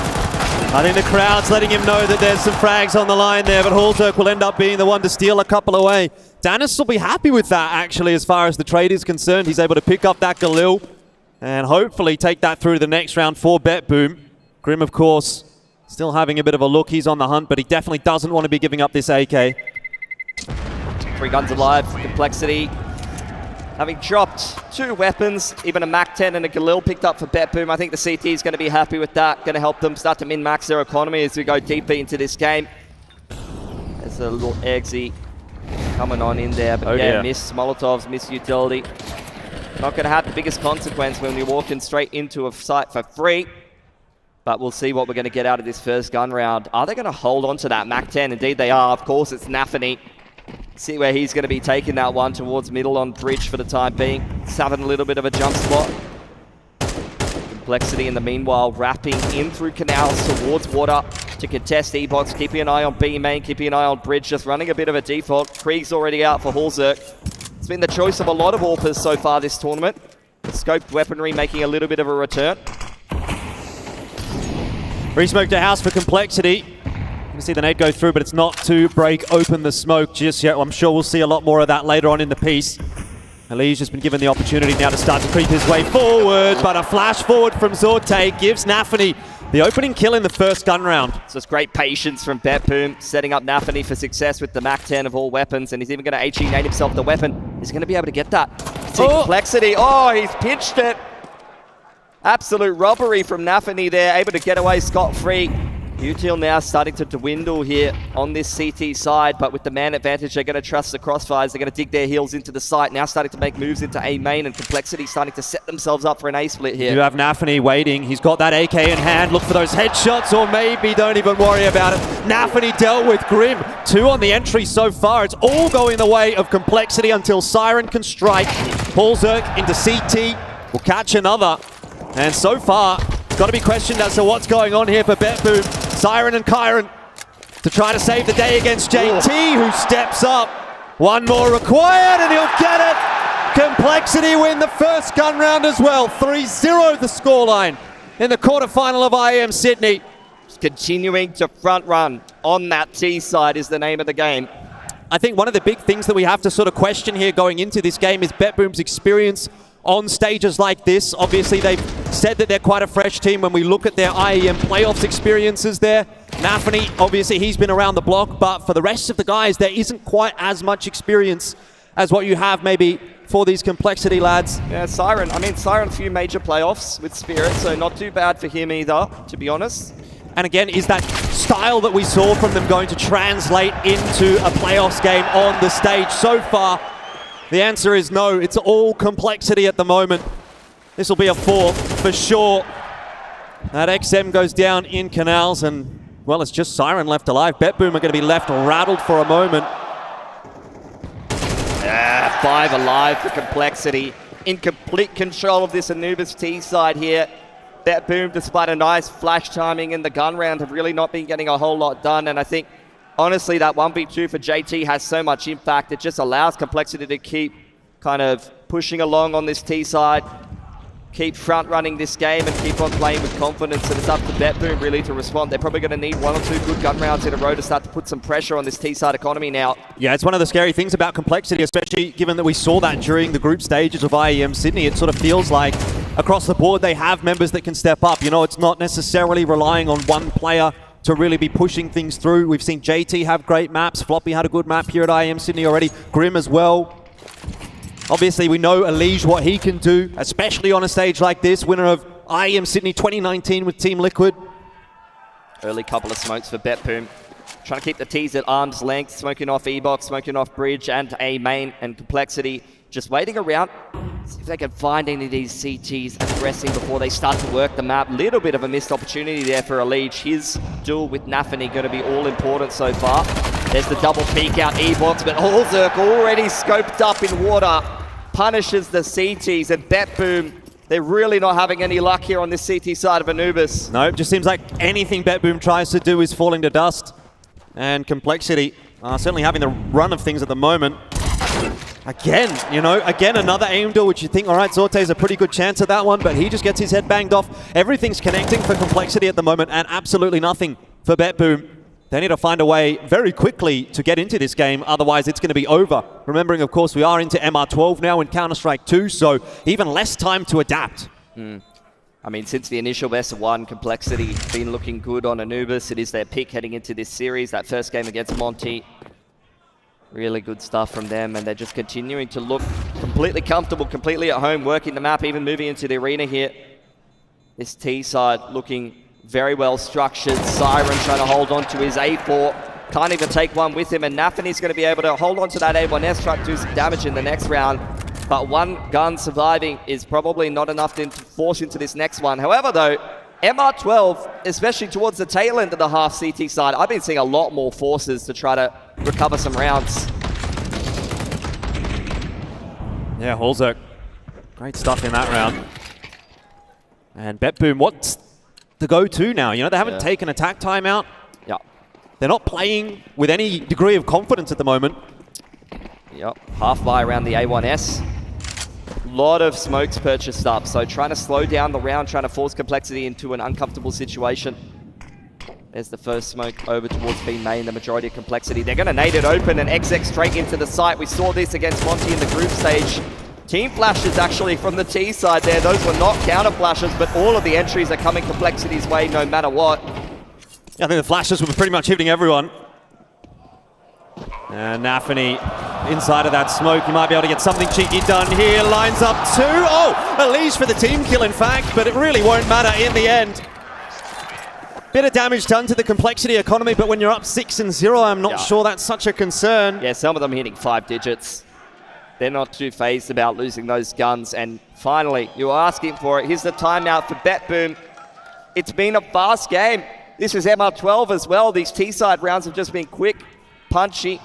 Speaker 8: I think the crowd's letting him know that there's some frags on the line there, but Hallzerk will end up being the one to steal a couple away. Danis will be happy with that, actually, as far as the trade is concerned. He's able to pick up that Galil and hopefully take that through to the next round for BetBoom. Grim, of course, still having a bit of a look. He's on the hunt, but he definitely doesn't want to be giving up this AK.
Speaker 5: 3 guns alive, Complexity. Having dropped 2 weapons, even a MAC-10 and a Galil picked up for BetBoom. I think the CT is going to be happy with that. Going to help them start to min-max their economy as we go deeper into this game. There's a little Eggsy coming on in there, but miss Molotovs, miss utility. Not going to have the biggest consequence when you're walking straight into a site for free. But we'll see what we're going to get out of this first gun round. Are they going to hold on to that MAC-10? Indeed they are. Of course, it's Nafany. See where he's going to be taking that one towards middle on bridge for the time being. He's having a little bit of a jump spot. Complexity in the meanwhile wrapping in through canals towards water to contest E-Box. Keeping an eye on B main, keeping an eye on bridge, just running a bit of a default. Krieg's already out for Hallzerk. It's been the choice of a lot of AWPers so far this tournament. Scoped weaponry making a little bit of a return.
Speaker 8: Re-smoked a house for Complexity. You can see the nade go through, but it's not to break open the smoke just yet. I'm sure we'll see a lot more of that later on in the piece. Ali's just been given the opportunity now to start to creep his way forward, but a flash forward from Zorte gives Nafany the opening kill in the first gun round.
Speaker 5: So it's great patience from BetBoom, setting up Nafany for success with the MAC-10 of all weapons, and he's even going to HE nade himself the weapon. He's going to be able to get that. See Complexity. Oh, he's pitched it. Absolute robbery from Nafany there, able to get away scot-free. Util now starting to dwindle here on this CT side, but with the man advantage, they're going to trust the crossfires. They're going to dig their heels into the site. Now starting to make moves into A main, and Complexity starting to set themselves up for an A split here.
Speaker 8: You have Nafany waiting. He's got that AK in hand. Look for those headshots, or maybe don't even worry about it. Nafany dealt with Grim. 2 on the entry so far. It's all going the way of Complexity until Siren can strike. Hallzerk into CT. Will catch another. And so far, it's got to be questioned as to what's going on here for BetBoom. Siren and Kyron to try to save the day against JT, who steps up. One more required, and he'll get it. Complexity win the first gun round as well. 3-0 the scoreline in the quarterfinal of IEM Sydney.
Speaker 5: Just continuing to front run on that T side is the name of the game.
Speaker 8: I think one of the big things that we have to sort of question here going into this game is BetBoom's experience on stages like this. Obviously, they've said that they're quite a fresh team when we look at their IEM playoffs experiences there. Nafany, obviously, he's been around the block, but for the rest of the guys, there isn't quite as much experience as what you have maybe for these Complexity lads.
Speaker 5: Yeah, Siren. I mean, Siren, a few major playoffs with Spirit, so not too bad for him either, to be honest.
Speaker 8: And again, is that style that we saw from them going to translate into a playoffs game on the stage so far? The answer is no. It's all Complexity at the moment. This will be a 4th for sure. That XM goes down in canals, and, well, it's just Siren left alive. BetBoom are going to be left rattled for a moment.
Speaker 5: Yeah, 5 alive for Complexity. In complete control of this Anubis T side here. BetBoom, despite a nice flash timing in the gun round, have really not been getting a whole lot done, and I think honestly, that 1v2 for JT has so much impact. It just allows Complexity to keep kind of pushing along on this T side, keep front running this game, and keep on playing with confidence. And it's up to BetBoom really to respond. They're probably going to need 1 or 2 good gun rounds in a row to start to put some pressure on this T side economy now.
Speaker 8: Yeah, it's one of the scary things about Complexity, especially given that we saw that during the group stages of IEM Sydney. It sort of feels like across the board they have members that can step up. You know, it's not necessarily relying on one player to really be pushing things through. We've seen JT have great maps. Floppy had a good map here at IEM Sydney already. Grim as well. Obviously, we know Elige what he can do, especially on a stage like this. Winner of IEM Sydney 2019 with Team Liquid.
Speaker 5: Early couple of smokes for BetBoom. Trying to keep the T's at arm's length. Smoking off E-Box, smoking off Bridge and A main, and Complexity just waiting around. See if they can find any of these CTs aggressing before they start to work the map. Little bit of a missed opportunity there for Elige. His duel with Nafany going to be all important so far. There's the double peek out E-Box, but Hallzerk already scoped up in water. Punishes the CTs, and BetBoom, they're really not having any luck here on this CT side of Anubis.
Speaker 8: No, it just seems like anything BetBoom tries to do is falling to dust. And Complexity certainly having the run of things at the moment. Again, you know, another aim door, which you think, all right, Zorte's a pretty good chance at that one, but he just gets his head banged off. Everything's connecting for Complexity at the moment, and absolutely nothing for BetBoom. They need to find a way very quickly to get into this game, otherwise it's going to be over. Remembering, of course, we are into MR12 now in Counter-Strike 2, so even less time to adapt.
Speaker 5: I mean, since the initial best of one, Complexity been looking good on Anubis. It is their pick heading into this series. That first game against Monty, really good stuff from them, and they're just continuing to look completely comfortable, completely at home, working the map, even moving into the arena here. This T side looking very well structured. Siren trying to hold on to his A4. Can't even take one with him, and Nafany's going to be able to hold on to that A1S, try to do some damage in the next round. But one gun surviving is probably not enough to force into this next one. However, though, MR12, especially towards the tail end of the half CT side, I've been seeing a lot more forces to try to recover some rounds.
Speaker 8: Yeah, Holzerk, great stuff in that round. And BetBoom, what's the go-to now? You know, they haven't taken attack timeout.
Speaker 5: Yeah.
Speaker 8: They're not playing with any degree of confidence at the moment.
Speaker 5: Yep, half buy around the A1S. Lot of smokes purchased up, so trying to slow down the round, trying to force Complexity into an uncomfortable situation. There's the first smoke over towards B main, the majority of Complexity. They're going to nade it open and exec straight into the site. We saw this against Monty in the group stage. Team flashes actually from the T side there. Those were not counter flashes, but all of the entries are coming Complexity's way no matter what.
Speaker 8: I think the flashes were pretty much hitting everyone. And Nafany inside of that smoke. He might be able to get something cheeky done here. Lines up two. Oh, a leash for the team kill, in fact, but it really won't matter in the end. Bit of damage done to the Complexity economy, but when you're up 6-0, I'm not sure that's such a concern.
Speaker 5: Yeah, some of them hitting 5 digits. They're not too phased about losing those guns. And finally, you were asking for it. Here's the timeout for BetBoom. It's been a fast game. This is MR12 as well. These T-side rounds have just been quick, punchy,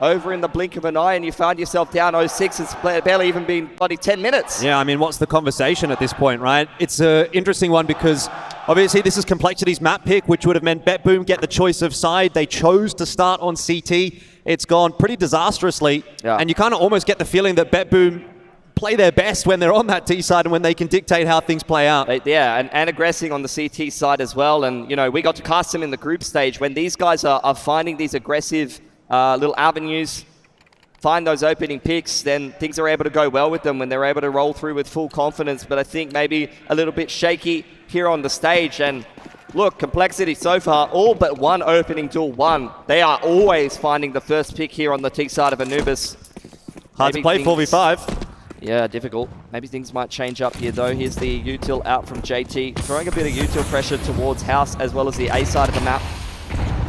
Speaker 5: over in the blink of an eye, and you find yourself down 0-6. It's barely even been bloody 10 minutes.
Speaker 8: Yeah, I mean, what's the conversation at this point, right? It's an interesting one because obviously this is Complexity's map pick, which would have meant BetBoom get the choice of side. They chose to start on CT. It's gone pretty disastrously, and you kind of almost get the feeling that BetBoom play their best when they're on that T side and when they can dictate how things play out.
Speaker 5: Yeah, and aggressing on the CT side as well. And, you know, we got to cast them in the group stage. When these guys are finding these aggressive little avenues, find those opening picks, then things are able to go well with them when they're able to roll through with full confidence. But I think maybe a little bit shaky here on the stage. And look, Complexity so far, all but one opening duel won. They are always finding the first pick here on the T side of Anubis.
Speaker 8: Hard to play 4v5.
Speaker 5: Yeah, difficult. Maybe things might change up here though. Here's the util out from JT, throwing a bit of util pressure towards House as well as the A side of the map.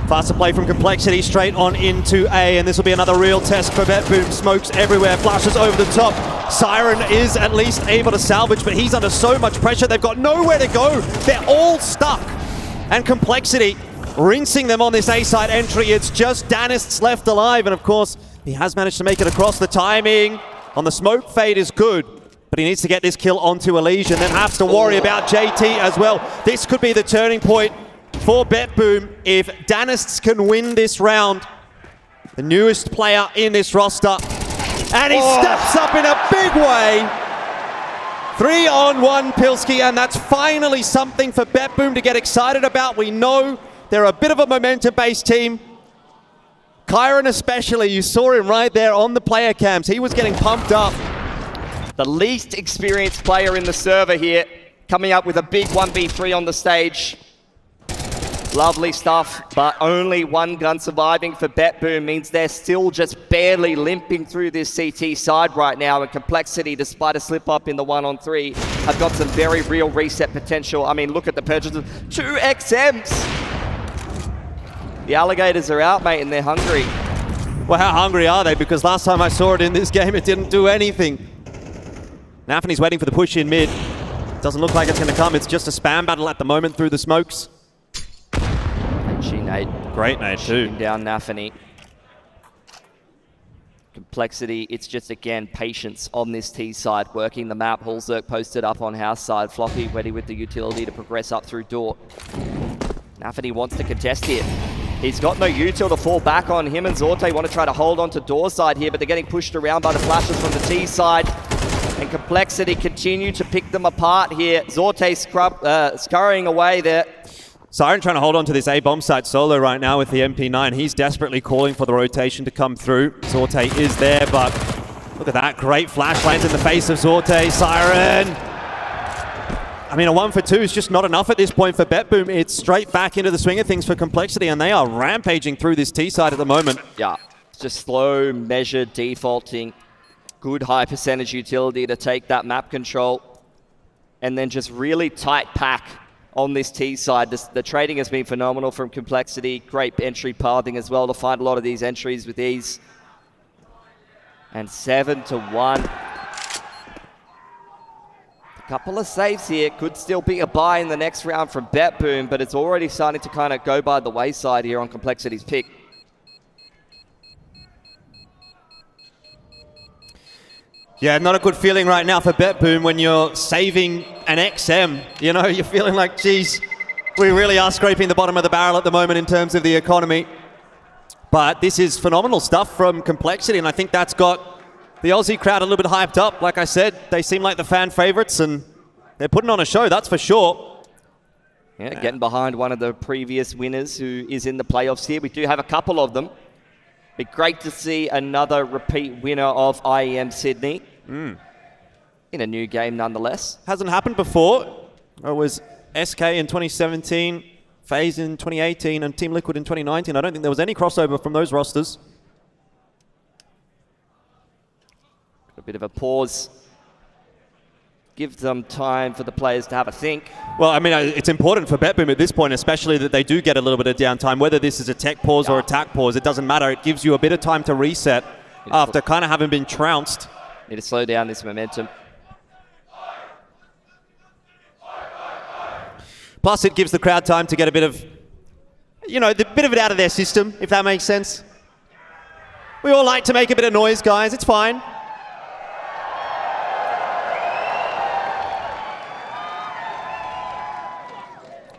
Speaker 8: Faster play from Complexity straight on into A, and this will be another real test for BetBoom. Smokes everywhere, flashes over the top. Siren is at least able to salvage, but he's under so much pressure. They've got nowhere to go. They're all stuck. And Complexity rinsing them on this A side entry. It's just Danists left alive, and of course, he has managed to make it across. The timing on the smoke fade is good, but he needs to get this kill onto Elysian, then has to worry about JT as well. This could be the turning point for BetBoom if Danists can win this round. The newest player in this roster, and he steps up in a big way. 3-on-1 Pilski, and that's finally something for BetBoom to get excited about. We know they're a bit of a momentum-based team. Kyron especially, you saw him right there on the player cams. He was getting pumped up.
Speaker 5: The least experienced player in the server here, coming up with a big 1v3 on the stage. Lovely stuff, but only one gun surviving for BetBoom means they're still just barely limping through this CT side right now, and Complexity, despite a slip-up in the 1-on-3, have got some very real reset potential. I mean, look at the purchases. 2 XMs! The alligators are out, mate, and they're hungry.
Speaker 8: Well, how hungry are they? Because last time I saw it in this game, it didn't do anything. Nafany's waiting for the push in mid. Doesn't look like it's going to come. It's just a spam battle at the moment through the smokes.
Speaker 5: And she nade.
Speaker 8: Great nade, too.
Speaker 5: Shooting down Nafany. Complexity, it's just, again, patience on this T side, working the map. Hulzerk posted up on house side. Floppy ready with the utility to progress up through door. Nafany wants to contest here. He's got no util to fall back on. Him and Zorte want to try to hold on to door side here, but they're getting pushed around by the flashes from the T side. And Complexity continue to pick them apart here. Zorte scurrying away there.
Speaker 8: Siren trying to hold on to this A-bomb site solo right now with the MP9. He's desperately calling for the rotation to come through. Zorte is there, but look at that. Great flash lands in the face of Zorte. Siren! I mean, a 1 for 2 is just not enough at this point for BetBoom. It's straight back into the swing of things for Complexity, and they are rampaging through this T side at the moment.
Speaker 5: Yeah, just slow, measured, defaulting. Good high percentage utility to take that map control. And then just really tight pack on this T side. The trading has been phenomenal from Complexity. Great entry pathing as well to find a lot of these entries with ease. And 7-1. A couple of saves here. Could still be a buy in the next round from BetBoom, but it's already starting to kind of go by the wayside here on Complexity's pick.
Speaker 8: Yeah, not a good feeling right now for BetBoom when you're saving an XM. You know, you're feeling like, geez, we really are scraping the bottom of the barrel at the moment in terms of the economy. But this is phenomenal stuff from Complexity, and I think that's got the Aussie crowd a little bit hyped up. Like I said, they seem like the fan favorites, and they're putting on a show, that's for sure.
Speaker 5: Yeah, getting behind one of the previous winners who is in the playoffs here. We do have a couple of them. Be great to see another repeat winner of IEM Sydney in a new game nonetheless.
Speaker 8: Hasn't happened before. It was SK in 2017, FaZe in 2018, and Team Liquid in 2019. I don't think there was any crossover from those rosters.
Speaker 5: A bit of a pause. Give them time for the players to have a think.
Speaker 8: Well, I mean, it's important for BetBoom at this point, especially that they do get a little bit of downtime. Whether this is a tech pause or attack pause, it doesn't matter. It gives you a bit of time to reset after kind of having been trounced.
Speaker 5: Need to slow down this momentum.
Speaker 8: Plus, it gives the crowd time to get a bit of, you know, a bit of it out of their system, if that makes sense. We all like to make a bit of noise, guys. It's fine.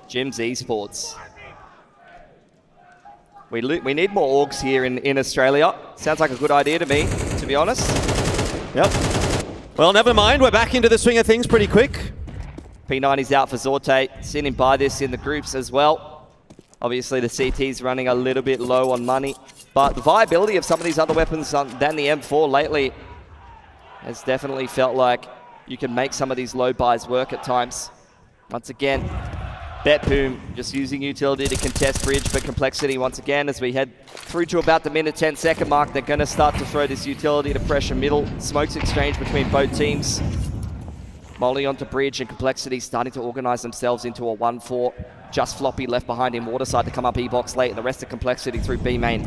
Speaker 5: Jim's Esports. We need more orgs here in Australia. Sounds like a good idea to me, to be honest.
Speaker 8: Yep. Well, never mind. We're back into the swing of things pretty quick.
Speaker 5: P90's out for Zorte. Seen him buy this in the groups as well. Obviously, the CT's running a little bit low on money. But the viability of some of these other weapons than the M4 lately has definitely felt like you can make some of these low buys work at times. Once again, BetBoom just using utility to contest bridge for Complexity once again. As we head through to about the minute 10 second mark, they're going to start to throw this utility to pressure middle. Smokes exchange between both teams. Molly onto bridge, and Complexity starting to organize themselves into a 1-4. Just Floppy left behind in Waterside to come up E-box late, and the rest of Complexity through B main.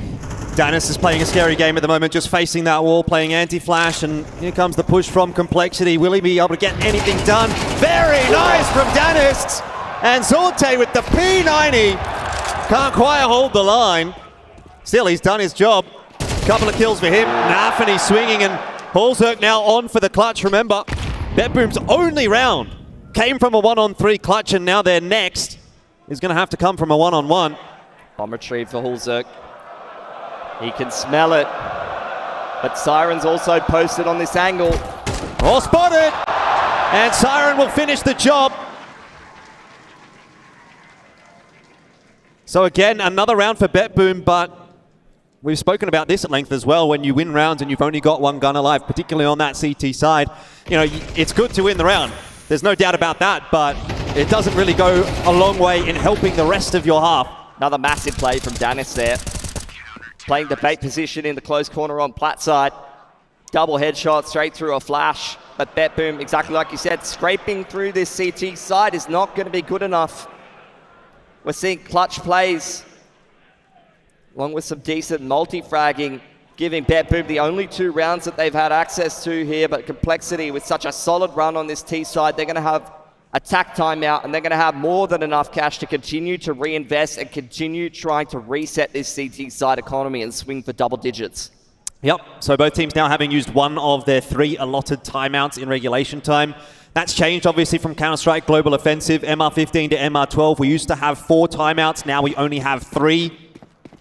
Speaker 8: Danis is playing a scary game at the moment, just facing that wall, playing anti-flash, and here comes the push from Complexity. Will he be able to get anything done? Very nice from Danis! And Zorte with the P90. Can't quite hold the line. Still, he's done his job. Couple of kills for him. Nafany swinging, and Holzerk now on for the clutch. Remember, BetBoom's only round came from a 1-on-3 clutch, and now their next is going to have to come from a 1-on-1.
Speaker 5: Bomb retrieve for Holzerk. He can smell it. But Siren's also posted on this angle.
Speaker 8: Oh, spotted! And Siren will finish the job. So again, another round for BetBoom, but we've spoken about this at length as well. When you win rounds and you've only got one gun alive, particularly on that CT side, you know, it's good to win the round. There's no doubt about that, but it doesn't really go a long way in helping the rest of your half.
Speaker 5: Another massive play from Danis there. Playing the bait position in the close corner on Platt side. Double headshot straight through a flash. But BetBoom, exactly like you said, scraping through this CT side is not going to be good enough. We're seeing clutch plays, along with some decent multi-fragging, giving BetBoom the only 2 rounds that they've had access to here. But Complexity, with such a solid run on this T side, they're going to have attack timeout, and they're going to have more than enough cash to continue to reinvest and continue trying to reset this CT side economy and swing for double digits.
Speaker 8: Yep, so both teams now having used one of their 3 allotted timeouts in regulation time. That's changed, obviously, from Counter-Strike Global Offensive, MR15 to MR12. We used to have 4 timeouts. Now we only have 3.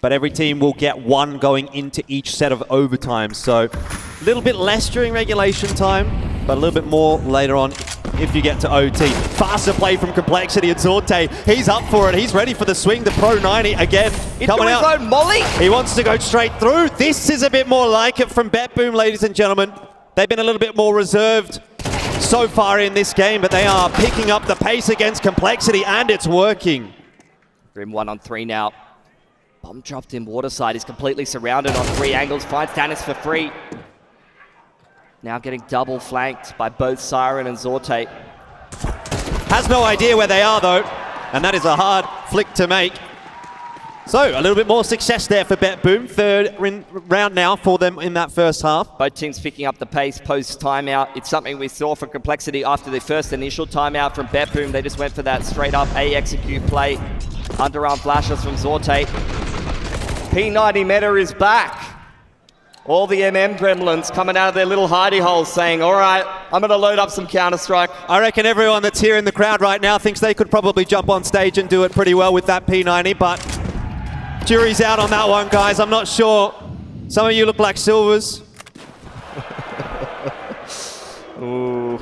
Speaker 8: but every team will get one going into each set of overtime. So a little bit less during regulation time, but a little bit more later on if you get to OT. Faster play from Complexity and Zorte. He's up for it. He's ready for the swing. The Pro 90 again coming out.
Speaker 5: His own molly.
Speaker 8: He wants to go straight through. This is a bit more like it from BetBoom, ladies and gentlemen. They've been a little bit more reserved so far in this game, but they are picking up the pace against Complexity, and it's working.
Speaker 5: Grim 1-on-3 now. Bomb dropped in Waterside. He's completely surrounded on 3 angles. Finds Dennis for free. Now getting double flanked by both Siren and Zorte.
Speaker 8: Has no idea where they are though, and that is a hard flick to make. So a little bit more success there for BetBoom. Third round now for them in that first half.
Speaker 5: Both teams picking up the pace post timeout. It's something we saw from Complexity after the first initial timeout from BetBoom. They just went for that straight up A execute play. Underarm flashes from Zorte. P90 meta is back. All the MM gremlins coming out of their little hidey holes saying, all right, I'm going to load up some Counter-Strike.
Speaker 8: I reckon everyone that's here in the crowd right now thinks they could probably jump on stage and do it pretty well with that P90, but jury's out on that one, guys. I'm not sure. Some of you look like silvers.
Speaker 5: Ooh.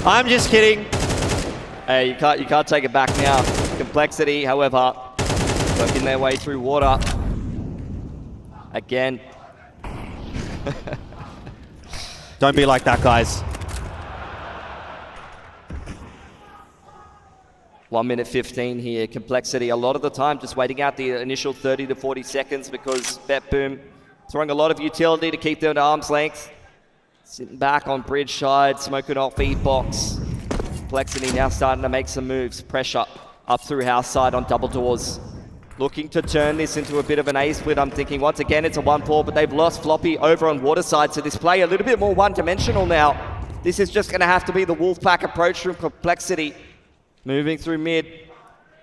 Speaker 8: I'm just kidding.
Speaker 5: Hey, you can't take it back now. Complexity, however, working their way through water. Again.
Speaker 8: Don't be like that, guys.
Speaker 5: 1 minute 15 here. Complexity, a lot of the time just waiting out the initial 30 to 40 seconds because BetBoom throwing a lot of utility to keep them at arm's length. Sitting back on bridge side, smoking off feedbox. Complexity now starting to make some moves. Pressure up through house side on double doors. Looking to turn this into a bit of an A-split. I'm thinking once again it's a 1-4, but they've lost Floppy over on Waterside, so this play a little bit more one-dimensional now. This is just going to have to be the Wolfpack approach from Complexity. Moving through mid.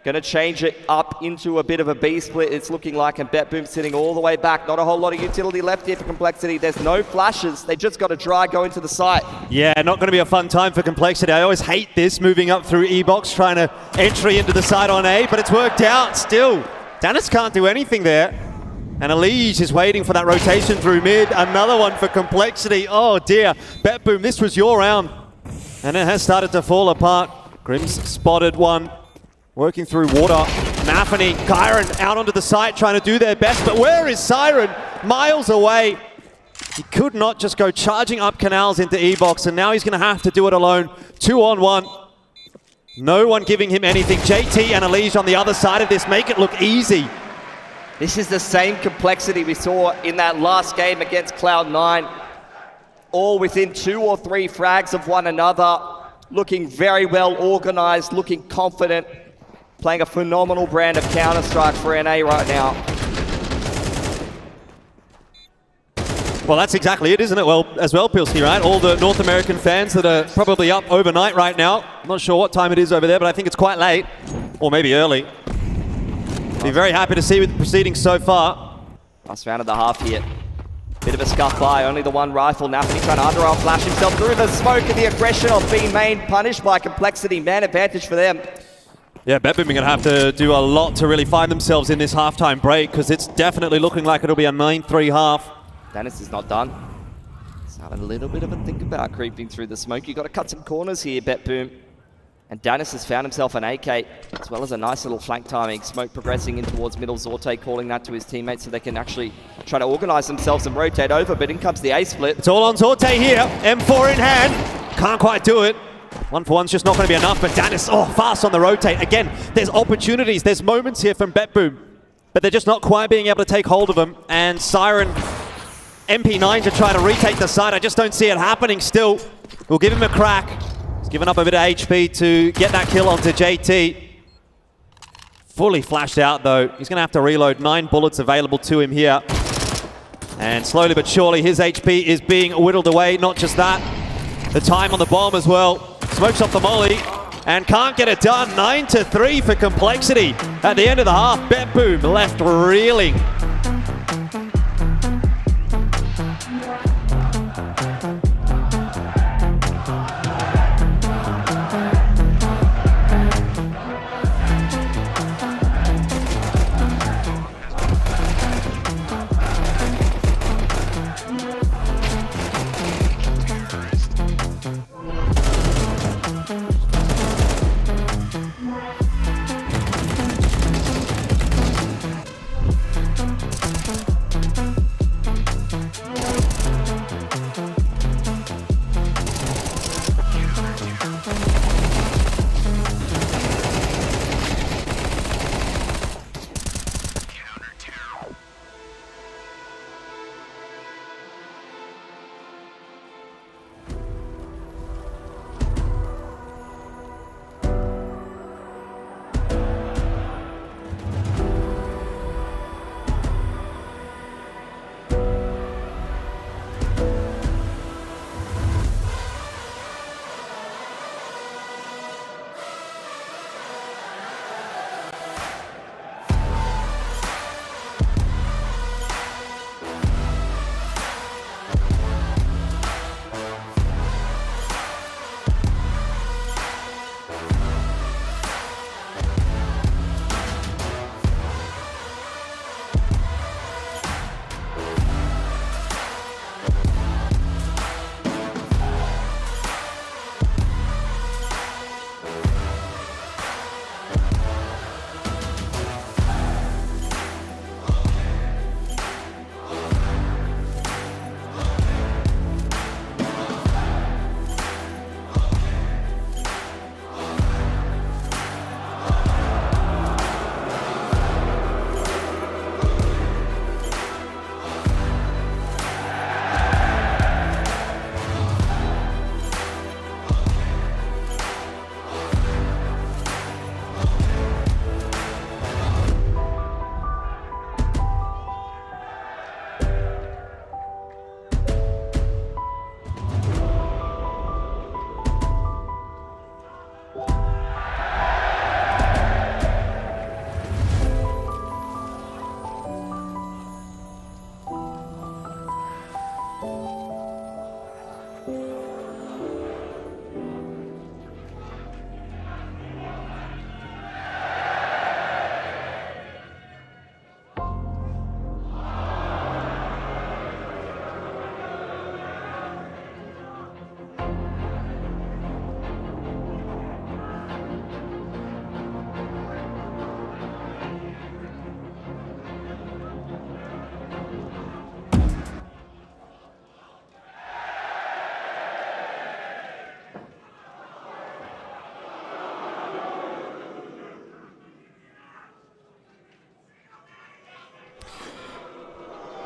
Speaker 5: Going to change it up into a bit of a B-split, it's looking like, and BetBoom sitting all the way back. Not a whole lot of utility left here for Complexity. There's no flashes. They just got to dry go into the site.
Speaker 8: Yeah, not going to be a fun time for Complexity. I always hate this, moving up through E-Box, trying to entry into the site on A, but it's worked out still. Dennis can't do anything there. And Elige is waiting for that rotation through mid. Another one for Complexity. Oh dear. BetBoom, this was your round. And it has started to fall apart. Grim's spotted one. Working through water. Nafany, Kyron out onto the site trying to do their best. But where is Siren? Miles away. He could not just go charging up canals into E-Box. And now he's going to have to do it alone. 2-on-1. No one giving him anything. JT and Elige on the other side of this make it look easy.
Speaker 5: This is the same Complexity we saw in that last game against Cloud9. All within 2 or 3 frags of one another. Looking very well organized, looking confident. Playing a phenomenal brand of Counter-Strike for NA right now.
Speaker 8: Well, that's exactly it, isn't it? Well, as well, Pilsky, right? All the North American fans that are probably up overnight right now. I'm not sure what time it is over there, but I think it's quite late. Or maybe early. Be very happy to see with the proceedings so far.
Speaker 5: Last round of the half here. Bit of a scuff by, only the one rifle. Nafany trying to underarm flash himself through the smoke and the aggression of B main, punished by Complexity. Man advantage for them.
Speaker 8: Yeah, BetBoom are going to have to do a lot to really find themselves in this halftime break, because it's definitely looking like it'll be a 9-3 half.
Speaker 5: Dennis is not done. He's having a little bit of a think about creeping through the smoke. You've got to cut some corners here, BetBoom. And Dennis has found himself an AK, as well as a nice little flank timing. Smoke progressing in towards middle. Zorte calling that to his teammates so they can actually try to organize themselves and rotate over, but in comes the A-split.
Speaker 8: It's all on Zorte here. M4 in hand. Can't quite do it. 1-for-1's just not going to be enough, but Dennis, fast on the rotate. Again, there's opportunities, there's moments here from BetBoom, but they're just not quite being able to take hold of them. And Siren, MP9 to try to retake the side. I just don't see it happening still. We'll give him a crack. He's given up a bit of HP to get that kill onto JT. Fully flashed out though. He's going to have to reload. 9 bullets available to him here. And slowly but surely his HP is being whittled away. Not just that, the time on the bomb as well. Smokes off the molly and can't get it done. 9-3 for Complexity. At the end of the half, BetBoom left reeling.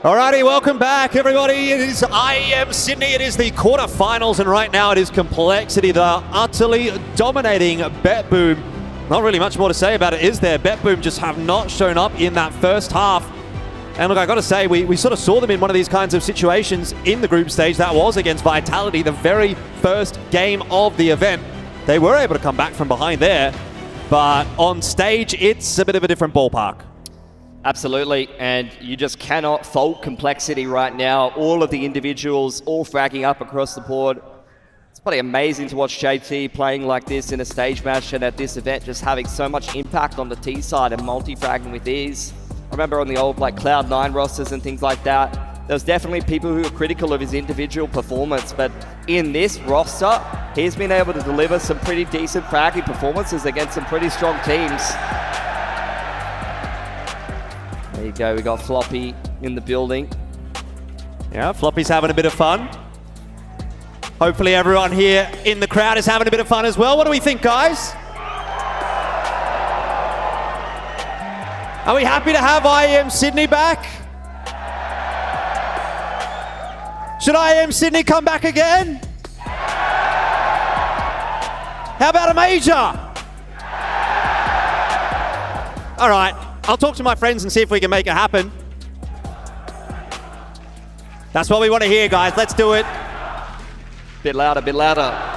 Speaker 8: Alrighty, welcome back, everybody. It is IEM Sydney. It is the quarterfinals, and right now it is Complexity. They're utterly dominating BetBoom. Not really much more to say about it, is there? BetBoom just have not shown up in that first half. And look, I got to say, we sort of saw them in one of these kinds of situations in the group stage. That was against Vitality, the very first game of the event. They were able to come back from behind there, but on stage, it's a bit of a different ballpark.
Speaker 5: Absolutely, and you just cannot fault Complexity right now. All of the individuals all fragging up across the board. It's pretty amazing to watch JT playing like this in a stage match and at this event, just having so much impact on the T side and multi-fragging with ease. I remember on the old like Cloud9 rosters and things like that, there was definitely people who were critical of his individual performance, but in this roster, he's been able to deliver some pretty decent fragging performances against some pretty strong teams. There you go, we got Floppy in the building.
Speaker 8: Yeah, Floppy's having a bit of fun. Hopefully everyone here in the crowd is having a bit of fun as well. What do we think, guys? Are we happy to have IEM Sydney back? Should IEM Sydney come back again? How about a major? All right. I'll talk to my friends and see if we can make it happen. That's what we want to hear, guys. Let's do it.
Speaker 5: Bit louder, bit louder.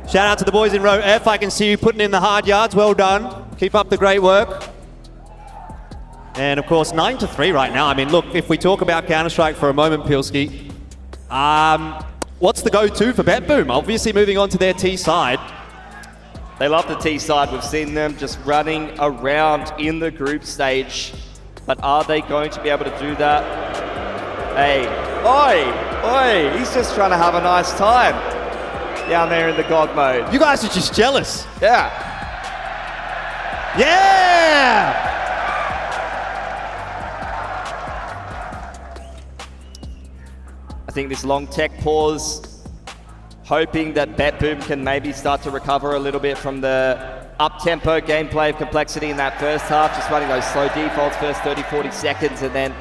Speaker 8: Shout out to the boys in row F. I can see you putting in the hard yards. Well done. Keep up the great work. And of course, 9-3 right now. I mean, look, if we talk about Counter-Strike for a moment, Pilski, what's the go-to for BetBoom? Obviously moving on to their T side.
Speaker 5: They love the T side. We've seen them just running around in the group stage. But are they going to be able to do that? Hey, oi, he's just trying to have a nice time down there in the God mode.
Speaker 8: You guys are just jealous.
Speaker 5: Yeah.
Speaker 8: Yeah!
Speaker 5: I think this long tech pause, hoping that BetBoom can maybe start to recover a little bit from the up-tempo gameplay of Complexity in that first half, just running those slow defaults first 30, 40 seconds, and then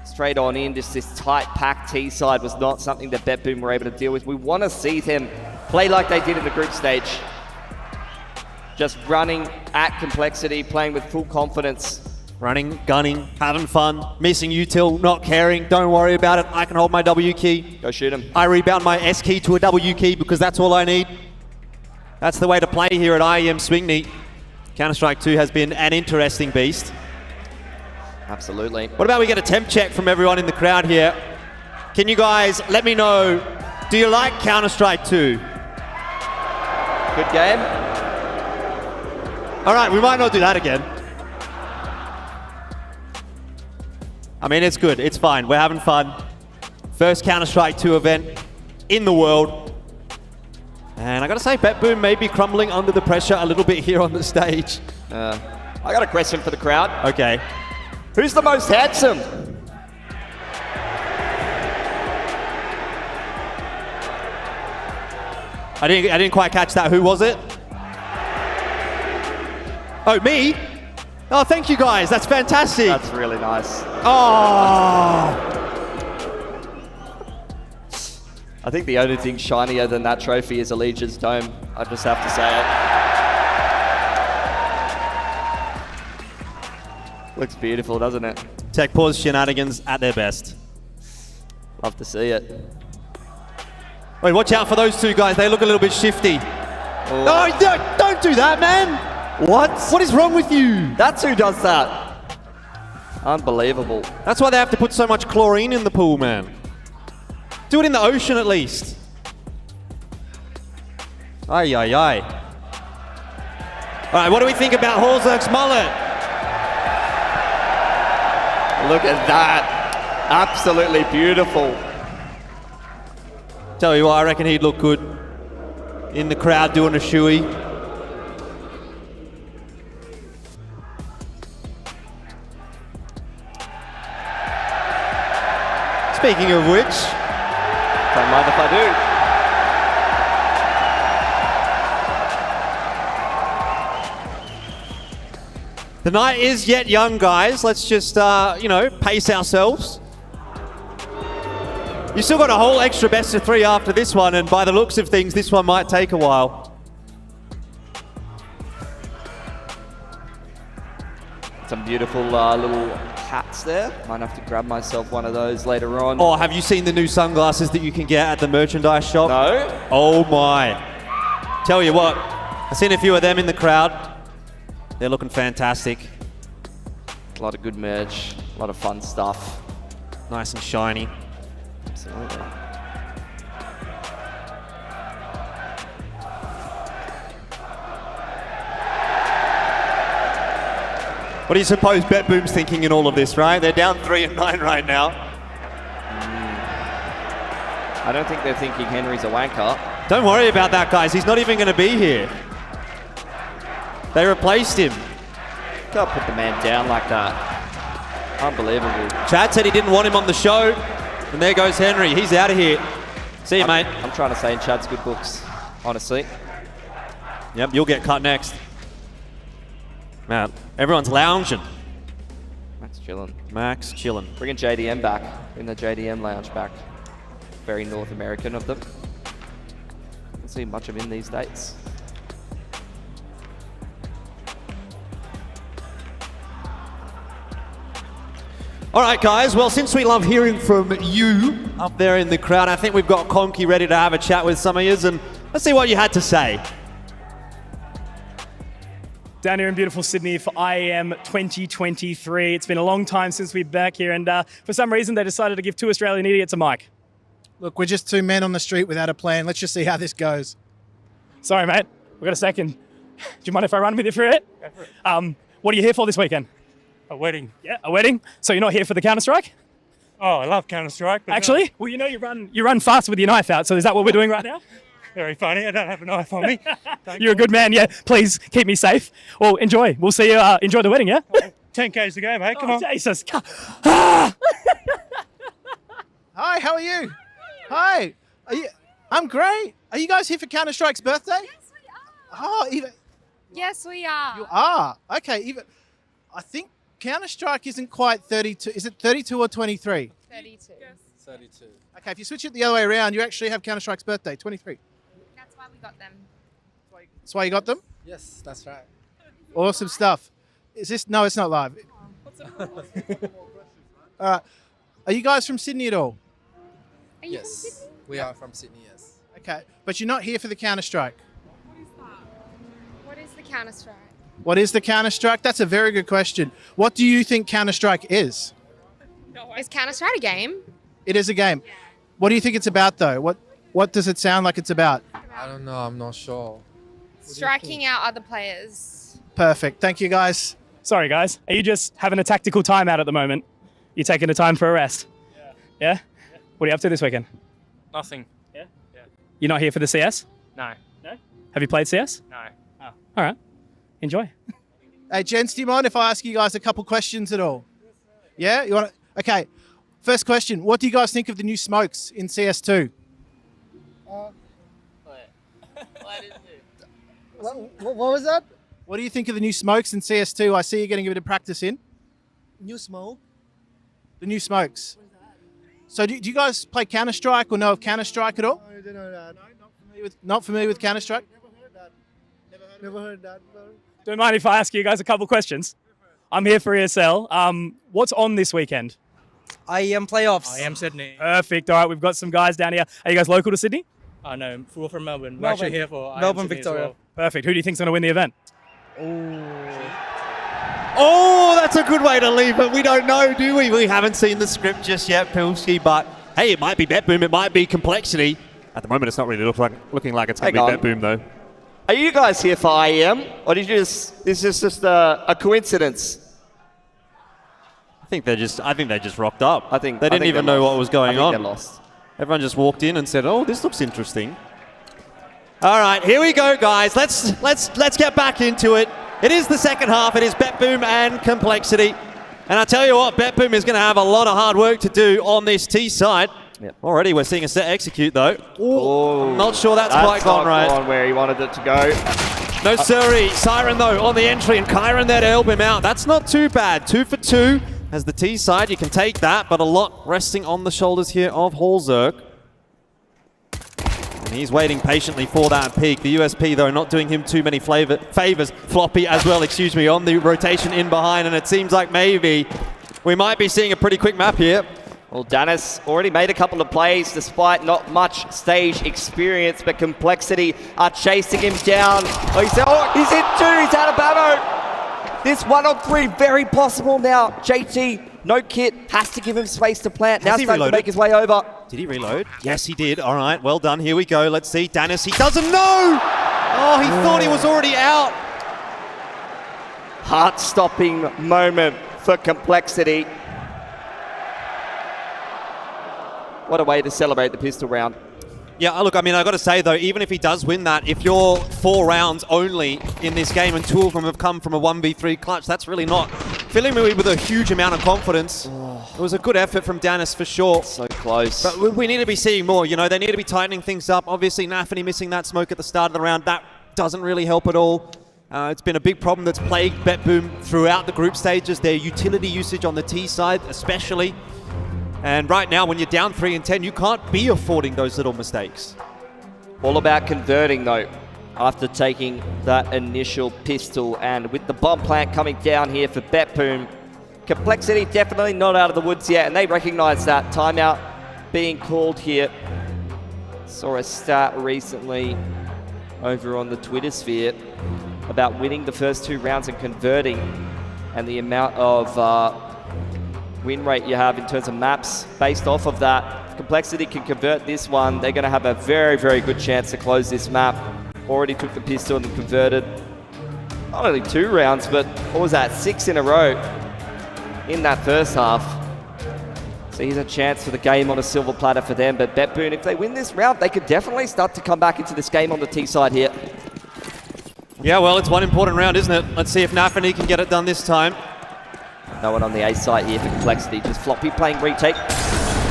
Speaker 5: straight on in. Just this tight packed T side was not something that BetBoom were able to deal with. We want to see them play like they did in the group stage. Just running at Complexity, playing with full confidence.
Speaker 8: Running, gunning, having fun, missing util, not caring. Don't worry about it. I can hold my W key.
Speaker 5: Go shoot him.
Speaker 8: I rebound my S key to a W key because that's all I need. That's the way to play here at IEM Swingney. Counter-Strike 2 has been an interesting beast.
Speaker 5: Absolutely.
Speaker 8: What about we get a temp check from everyone in the crowd here? Can you guys let me know, do you like Counter-Strike 2?
Speaker 5: Good game.
Speaker 8: All right, we might not do that again. I mean, it's good, it's fine, we're having fun. First Counter-Strike 2 event in the world. And I gotta say, BetBoom may be crumbling under the pressure a little bit here on the stage.
Speaker 5: I got a question for the crowd.
Speaker 8: Okay.
Speaker 5: Who's the most handsome?
Speaker 8: I didn't quite catch that. Who was it? Oh, me? Oh, thank you guys. That's fantastic.
Speaker 5: That's really nice.
Speaker 8: Oh.
Speaker 5: I think the only thing shinier than that trophy is Allegiance Dome. I just have to say it. Looks beautiful, doesn't it?
Speaker 8: Tech pause shenanigans at their best.
Speaker 5: Love to see it.
Speaker 8: Wait, watch out for those two guys. They look a little bit shifty.
Speaker 5: Oh.
Speaker 8: No, don't do that, man.
Speaker 5: What?
Speaker 8: What is wrong with you?
Speaker 5: That's who does that. Unbelievable.
Speaker 8: That's why they have to put so much chlorine in the pool, man. Do it in the ocean at least. Ay, ay, ay. All right, what do we think about Horzerk's mullet?
Speaker 5: Look at that. Absolutely beautiful.
Speaker 8: Tell you what, I reckon he'd look good in the crowd doing a shoey. Speaking of which,
Speaker 5: Don't mind if I
Speaker 8: the night is yet young, guys. Let's just, pace ourselves. You still got a whole extra best of 3 after this one, and by the looks of things, this one might take a while.
Speaker 5: Some beautiful little hats there. Might have to grab myself one of those later on.
Speaker 8: Oh, have you seen the new sunglasses that you can get at the merchandise shop?
Speaker 5: No.
Speaker 8: Oh my. Tell you what, I've seen a few of them in the crowd. They're looking fantastic.
Speaker 5: A lot of good merch, a lot of fun stuff.
Speaker 8: Nice and shiny.
Speaker 5: Absolutely.
Speaker 8: What do you suppose Bet Boom's thinking in all of this, right? They're down 3-9 right now.
Speaker 5: I don't think they're thinking Henry's a wanker.
Speaker 8: Don't worry about that, guys. He's not even going to be here. They replaced him.
Speaker 5: Can't put the man down like that. Unbelievable.
Speaker 8: Chad said he didn't want him on the show. And there goes Henry. He's out of here. See you, mate.
Speaker 5: I'm trying to say in Chad's good books, honestly.
Speaker 8: Yep, you'll get cut next. Man, everyone's lounging.
Speaker 5: Max chilling.
Speaker 8: Max chilling.
Speaker 5: Bringing JDM back. Bring the JDM lounge back. Very North American of them. Don't see much of him these days.
Speaker 8: All right, guys. Well, since we love hearing from you up there in the crowd, I think we've got Conky ready to have a chat with some of yous, and let's see what you had to say.
Speaker 19: Down here in beautiful Sydney for IEM 2023. It's been a long time since we've been back here, and for some reason they decided to give 2 Australian idiots a mic.
Speaker 4: Look, we're just 2 men on the street without a plan. Let's just see how this goes.
Speaker 19: Sorry, mate. We've got a second. Do you mind if I run with you for it? Go for it. What are you here for this weekend?
Speaker 6: A wedding.
Speaker 19: Yeah, a wedding. So you're not here for the Counter-Strike?
Speaker 6: Oh, I love Counter-Strike.
Speaker 19: Actually? Well, you know you run fast with your knife out, so is that what we're doing right now?
Speaker 6: Very funny. I don't have a knife on me.
Speaker 19: You're a good man, yeah. Please keep me safe. Well, enjoy. We'll see you. Enjoy the wedding, yeah?
Speaker 6: 10Ks to go, mate. Come on.
Speaker 19: Jesus.
Speaker 4: Hi, how are you? Hi. I'm great. Are you guys here for Counter-Strike's birthday? Yes, we are. Oh, even.
Speaker 7: Yes, we are.
Speaker 4: You are? Okay, even. I think Counter-Strike isn't quite 32. Is it 32 or 23?
Speaker 7: 32. Yes.
Speaker 4: 32. Okay, if you switch it the other way around, you actually have Counter-Strike's birthday, 23.
Speaker 7: That's why we got them.
Speaker 4: That's why you got them?
Speaker 21: Yes, that's right.
Speaker 4: Awesome stuff. Is this? No, it's not live. All right. Are you guys from Sydney at all?
Speaker 7: Are you from Sydney?
Speaker 21: We are from Sydney, yes.
Speaker 4: Okay, but you're not here for the Counter-Strike.
Speaker 7: What is the Counter-Strike?
Speaker 4: What is the Counter-Strike? That's a very good question. What do you think Counter-Strike is?
Speaker 7: Is Counter-Strike a game?
Speaker 4: It is a game. What do you think it's about, though? What does it sound like it's about?
Speaker 21: I don't know, I'm not sure.
Speaker 7: Striking out other players.
Speaker 4: Perfect. Thank you, guys.
Speaker 19: Sorry, guys. Are you just having a tactical timeout at the moment? You taking the time for a rest? Yeah? What are you up to this weekend?
Speaker 9: Nothing.
Speaker 19: Yeah? You're not here for the CS?
Speaker 9: No.
Speaker 19: No? Have you played CS?
Speaker 9: No.
Speaker 19: Oh. All right. Enjoy.
Speaker 4: Hey, gents, do you mind if I ask you guys a couple questions at all? Yeah? You want to? Okay. First question. What do you guys think of the new smokes in CS2?
Speaker 21: What was that?
Speaker 4: What do you think of the new smokes in CS2? I see you're getting a bit of practice in.
Speaker 21: New smoke?
Speaker 4: The new smokes. So do you guys play Counter-Strike or know of Counter-Strike at all?
Speaker 21: I didn't know that.
Speaker 4: Not familiar with Counter-Strike?
Speaker 21: Never heard that.
Speaker 19: Don't mind if I ask you guys a couple questions. I'm here for ESL. What's on this weekend?
Speaker 21: IEM playoffs.
Speaker 22: IEM Sydney.
Speaker 19: Perfect. All right, we've got some guys down here. Are you guys local to Sydney?
Speaker 22: No, we're from Melbourne. We're actually here for IEM
Speaker 21: Melbourne,
Speaker 22: Sydney
Speaker 21: Victoria.
Speaker 22: as well.
Speaker 19: Perfect. Who do you think's going to win the event?
Speaker 8: Oh, that's a good way to leave it. We don't know, do we? We haven't seen the script just yet, Pilsky, but hey, it might be BetBoom, it might be Complexity. At the moment, it's not really looking like it's going to be BetBoom, though.
Speaker 5: Are you guys here for IEM, or did you just? Is this just a coincidence?
Speaker 8: I think they just rocked up.
Speaker 5: I think
Speaker 8: they didn't even know what was going on.
Speaker 5: They're lost.
Speaker 8: Everyone just walked in and said, "Oh, this looks interesting." All right, here we go, guys. Let's get back into it. It is the second half. It is BetBoom and Complexity. And I tell you what, BetBoom is going to have a lot of hard work to do on this T side.
Speaker 5: Yep.
Speaker 8: Already we're seeing a set execute though. I'm not sure that's quite gone right.
Speaker 5: Gone where he wanted it to go.
Speaker 8: No siree. Siren though on the entry and Kyron there to help him out. That's not too bad. 2 for 2 as the T side. You can take that, but a lot resting on the shoulders here of Holzerk. And he's waiting patiently for that peak. The USP though not doing him too many favors. Floppy as well, excuse me, on the rotation in behind, and it seems like maybe we might be seeing a pretty quick map here.
Speaker 5: Well, Dennis already made a couple of plays despite not much stage experience, but Complexity are chasing him down. Oh, he's hit 2, he's out of ammo. This 1-on-3, very possible now. JT, no kit, has to give him space to plant. Now starting to make his way over.
Speaker 8: Did he reload? Yes, he did. All right, well done. Here we go. Let's see. Dennis, he doesn't know. Oh, he thought he was already out.
Speaker 5: Heart-stopping moment for Complexity. What a way to celebrate the pistol round.
Speaker 8: Yeah, look, I mean, I've got to say, though, even if he does win that, if you're 4 rounds only in this game and 2 of them have come from a 1v3 clutch, that's really not filling me with a huge amount of confidence. It was a good effort from Dennis for sure.
Speaker 5: So close.
Speaker 8: But we need to be seeing more. You know, they need to be tightening things up. Obviously, Nafany missing that smoke at the start of the round, that doesn't really help at all. It's been a big problem that's plagued BetBoom throughout the group stages. Their utility usage on the T side, especially. And right now, when you're down 3 and 10, you can't be affording those little mistakes.
Speaker 5: All about converting, though, after taking that initial pistol. And with the bomb plant coming down here for BetBoom, Complexity definitely not out of the woods yet, and they recognize that. Timeout being called here. Saw a stat recently over on the Twitter sphere about winning the first 2 rounds and converting, and the amount of win rate you have in terms of maps based off of that. If Complexity can convert this one, they're going to have a very, very good chance to close this map. Already took the pistol and converted not only 2 rounds, but what was that, 6 in a row in that first half. So here's a chance for the game on a silver platter for them. But BetBoom, if they win this round, they could definitely start to come back into this game on the T side here.
Speaker 8: Yeah, well, it's one important round, isn't it? Let's see if Nafany can get it done this time.
Speaker 5: No one on the A side here for Complexity. Just Floppy playing retake.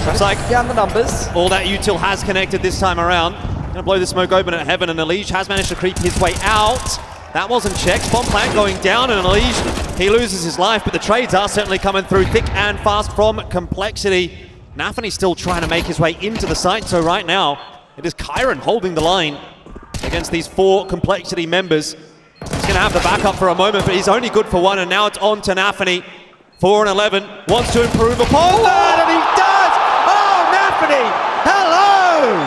Speaker 8: Looks like
Speaker 5: down the numbers.
Speaker 8: All that util has connected this time around. Gonna blow the smoke open at Heaven, and Elige has managed to creep his way out. That wasn't checked. Bomb plant going down, and Elige, he loses his life, but the trades are certainly coming through thick and fast from Complexity. Nafany's still trying to make his way into the site, so right now it is Kyron holding the line against these 4 Complexity members. He's gonna have the backup for a moment, but he's only good for 1, and now it's on to Nafany. 4 and 11, wants to improve upon that, and he does! Oh, Nafany! Hello!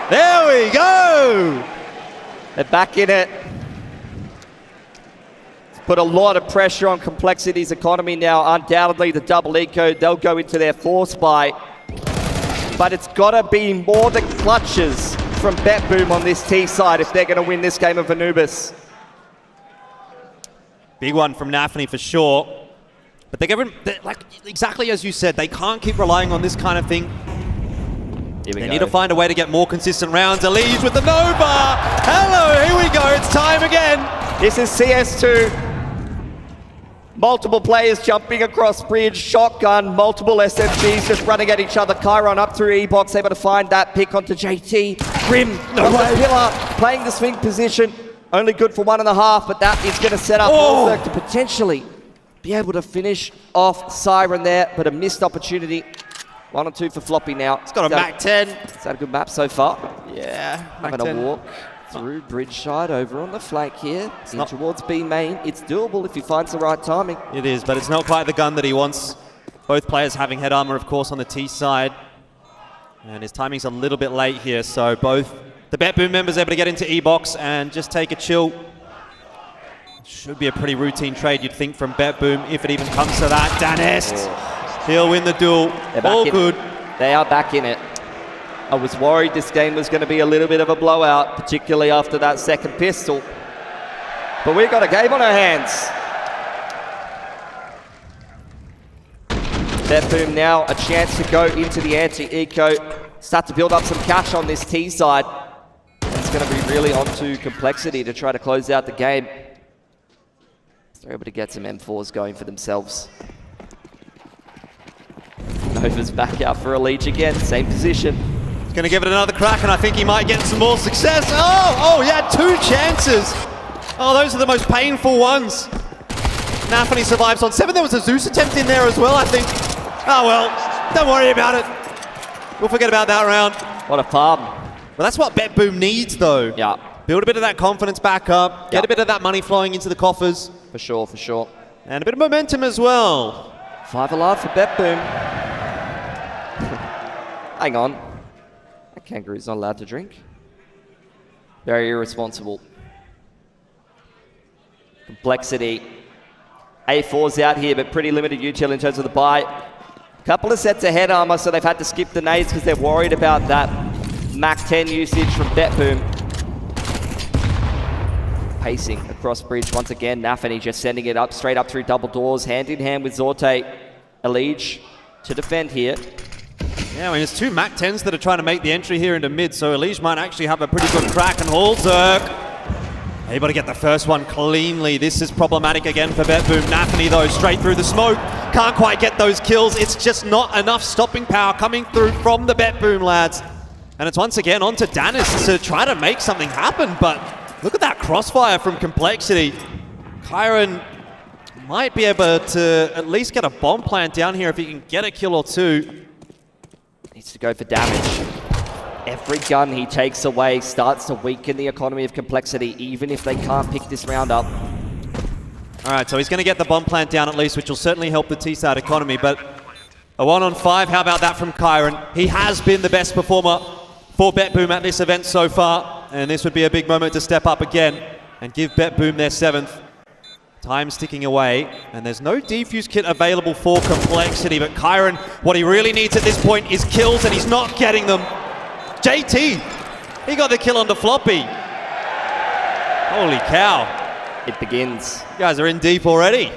Speaker 8: There we go!
Speaker 5: They're back in it. It's put a lot of pressure on Complexity's economy now. Undoubtedly, the double eco, they'll go into their 4th spy. But it's got to be more than clutches from BetBoom on this T side if they're going to win this game of Anubis.
Speaker 8: Big one from Nafany for sure. But they're like exactly as you said, they can't keep relying on this kind of thing. They need to find a way to get more consistent rounds. Elige with the Nova! Hello, here we go, it's time again.
Speaker 5: This is CS2. Multiple players jumping across bridge, shotgun, multiple SMGs just running at each other. Kyron up through E-Box, able to find that pick onto JT. Grim on the pillar, playing the swing position. Only good for 1.5, but that is going to set up Holzerk to potentially be able to finish off Siren there, but a missed opportunity. 1 or 2 for Floppy now.
Speaker 8: It's got a Mac 10.
Speaker 5: Is that a good map so far?
Speaker 8: Yeah,
Speaker 5: Having a walk through bridge side over on the flank here. In towards B main. It's doable if he finds the right timing.
Speaker 8: It is, but it's not quite the gun that he wants. Both players having head armor, of course, on the T side. And his timing's a little bit late here, so both the BetBoom members able to get into E-Box and just take a chill. Should be a pretty routine trade, you'd think, from BetBoom, if it even comes to that. Danest, he'll win the duel. All good.
Speaker 5: They are back in it. I was worried this game was going to be a little bit of a blowout, particularly after that second pistol. But we've got a game on our hands. BetBoom now a chance to go into the anti-eco, start to build up some cash on this T side. It's going to be really onto Complexity to try to close out the game. They're able to get some M4s going for themselves. Nova's back out for a leech again, same position.
Speaker 8: He's going to give it another crack, and I think he might get some more success. Oh, he had 2 chances. Oh, those are the most painful ones. Nafany survives on 7. There was a Zeus attempt in there as well, I think. Oh well, don't worry about it. We'll forget about that round.
Speaker 5: What a farm.
Speaker 8: Well, that's what Bet Boom needs, though.
Speaker 5: Yeah.
Speaker 8: Build a bit of that confidence back up, get a bit of that money flowing into the coffers.
Speaker 5: For sure, for sure.
Speaker 8: And a bit of momentum as well.
Speaker 5: 5 alive for Bet Boom. Hang on. That kangaroo's not allowed to drink. Very irresponsible. Complexity. A4's out here, but pretty limited util in terms of the buy. Couple of sets of head armor, so they've had to skip the nades because they're worried about that Mach 10 usage from Bet Boom. Pacing across bridge once again. Nafany just sending it up, straight up through double doors, hand in hand with Zorte. Elige to defend here.
Speaker 8: Yeah, I mean, it's 2 Mach 10s that are trying to make the entry here into mid, so Elige might actually have a pretty good crack, and Hulzerk able to get the first one cleanly. This is problematic again for Bet Boom. Nafany, though, straight through the smoke. Can't quite get those kills. It's just not enough stopping power coming through from the Bet Boom lads. And it's once again on to Danis to try to make something happen, but look at that crossfire from Complexity. Kyron might be able to at least get a bomb plant down here if he can get a kill or 2.
Speaker 5: Needs to go for damage. Every gun he takes away starts to weaken the economy of Complexity, even if they can't pick this round up.
Speaker 8: All right, so he's going to get the bomb plant down at least, which will certainly help the T-side economy, but a 1-on-5, how about that from Kyron? He has been the best performer for Bet Boom at this event so far, and this would be a big moment to step up again and give Bet Boom their 7th. Time's ticking away, and there's no defuse kit available for Complexity, but Kyron, what he really needs at this point is kills, and he's not getting them. JT, he got the kill on the floppy. Holy cow.
Speaker 5: It begins.
Speaker 8: You guys are in deep already.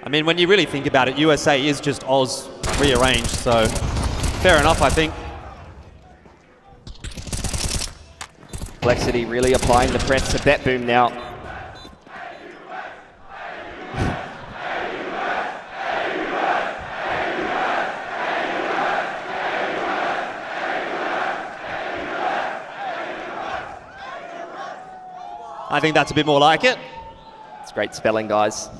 Speaker 8: I mean, when you really think about it, USA is just Oz rearranged, so fair enough, I think.
Speaker 5: Complexity really applying the press to Bet Boom now.
Speaker 8: I think that's a bit more like it.
Speaker 5: It's great spelling, guys.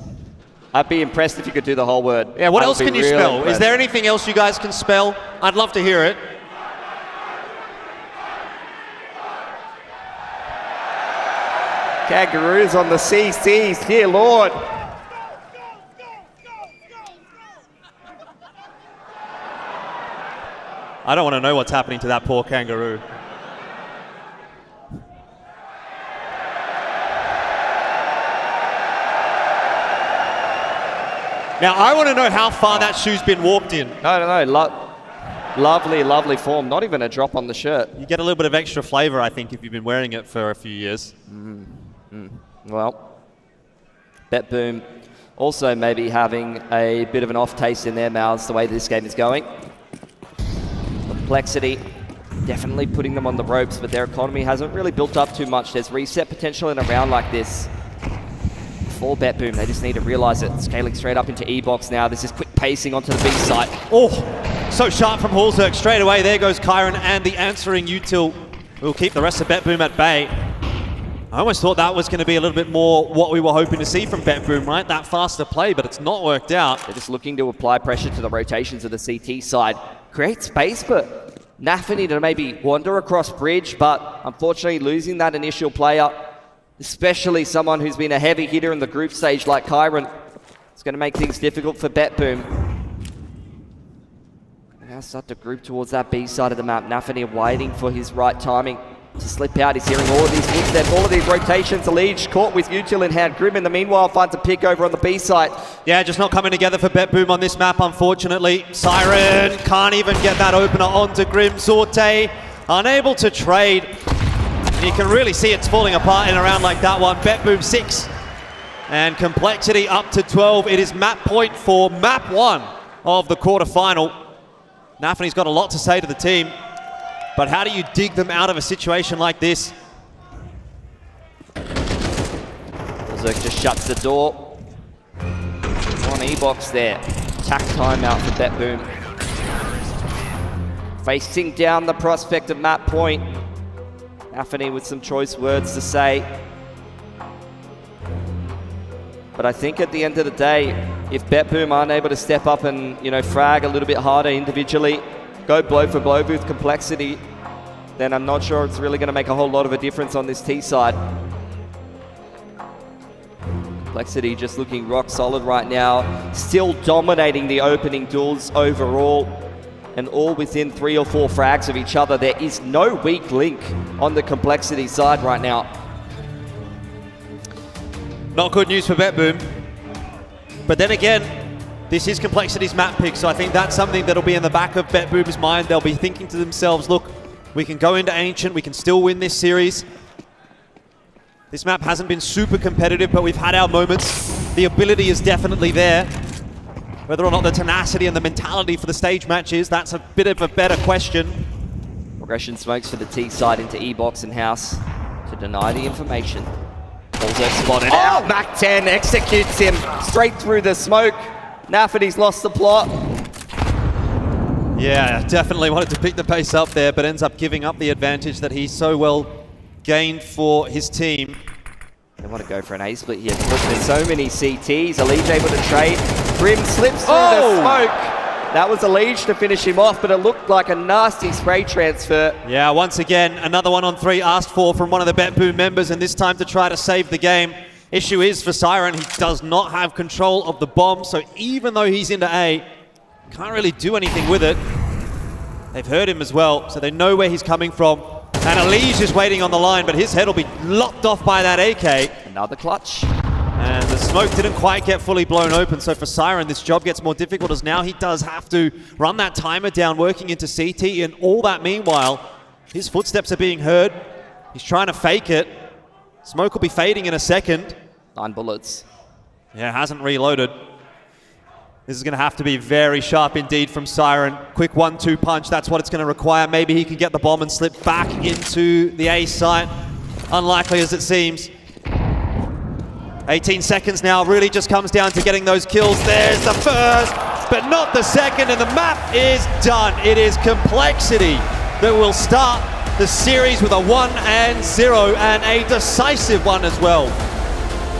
Speaker 5: I'd be impressed if you could do the whole word.
Speaker 8: Yeah, what else can you spell? Is there anything else you guys can spell? I'd love to hear it.
Speaker 5: Kangaroos on the CCs, dear Lord.
Speaker 8: I don't want to know what's happening to that poor kangaroo. Now, I want to know how far that shoe's been walked in.
Speaker 5: No. Lovely, lovely form. Not even a drop on the shirt.
Speaker 8: You get a little bit of extra flavor, I think, if you've been wearing it for a few years.
Speaker 5: Well, Bet Boom also maybe having a bit of an off taste in their mouths the way this game is going. Complexity definitely putting them on the ropes, but their economy hasn't really built up too much. There's reset potential in a round like this. For Bet Boom, they just need to realize it. Scaling straight up into E-Box now. This is quick pacing onto the B site.
Speaker 8: Oh, so sharp from Hulzerk. Straight away, there goes Kyron, and the answering util will keep the rest of Bet Boom at bay. I almost thought that was going to be a little bit more what we were hoping to see from Bet Boom, right? That faster play, but it's not worked out.
Speaker 5: They're just looking to apply pressure to the rotations of the CT side. Create space for Nafany to maybe wander across bridge, but unfortunately losing that initial player, especially someone who's been a heavy hitter in the group stage like Kyron, it's going to make things difficult for Bet Boom. Now start to group towards that B side of the map. Nafany waiting for his right timing to slip out. He's hearing all of these footsteps, all of these rotations. Elige caught with util in hand. Grim in the meanwhile finds a pick over on the B side.
Speaker 8: Yeah, just not coming together for Bet Boom on this map, unfortunately. Siren can't even get that opener onto Grim. Zorte unable to trade. You can really see it's falling apart in a round like that one. Bet Boom 6 and Complexity up to 12. It is map point for map 1 of the quarterfinal. Nafany's got a lot to say to the team. but how do you dig them out of a situation like this?
Speaker 5: Zerk just shuts the door. On E-Box there. Attack timeout for BetBoom. Facing down the prospect of Matt Point. Anthony with some choice words to say. But I think at the end of the day, if BetBoom aren't able to step up and, frag a little bit harder individually, go blow for blow with complexity, then I'm not sure it's really going to make a whole lot of a difference on this T side. Complexity just looking rock solid right now, still dominating the opening duels overall, and all within 3 or 4 frags of each other. There is no weak link on the Complexity side right now.
Speaker 8: Not good news for BetBoom. But then again, this is Complexity's map pick, so I think that's something that'll be in the back of BetBoom's mind. They'll be thinking to themselves, look, we can go into Ancient, we can still win this series. This map hasn't been super competitive, but we've had our moments. The ability is definitely there. Whether or not the tenacity and the mentality for the stage match is, that's a bit of a better question.
Speaker 5: Progression smokes for the T side into E-Box and House to deny the information. Holzer spotted out. Mac 10 executes him straight through the smoke. Nafferty's lost the plot.
Speaker 8: Yeah, definitely wanted to pick the pace up there, but ends up giving up the advantage that he so well gained for his team.
Speaker 5: They want to go for an A split here. There's so many CTs. Elige able to trade. Brim slips through the smoke. That was Elige to finish him off, but it looked like a nasty spray transfer.
Speaker 8: Yeah, once again, another 1-on-3 asked for from one of the BetBoom members, and this time to try to save the game. Issue is for Siren, he does not have control of the bomb, so even though he's into A, can't really do anything with it. They've heard him as well, so they know where he's coming from. And Elige is waiting on the line, but his head will be lopped off by that AK.
Speaker 5: Another clutch.
Speaker 8: And the smoke didn't quite get fully blown open, so for Siren, this job gets more difficult as now he does have to run that timer down, working into CT, and all that meanwhile, his footsteps are being heard. He's trying to fake it. Smoke will be fading in a second.
Speaker 5: 9 bullets.
Speaker 8: Yeah, hasn't reloaded. This is going to have to be very sharp indeed from Siren. Quick 1-2 punch, that's what it's going to require. Maybe he can get the bomb and slip back into the A site. Unlikely as it seems. 18 seconds now, really just comes down to getting those kills. There's the first, but not the second, and the map is done. It is Complexity that will start the series with a 1-0 and a decisive one as well.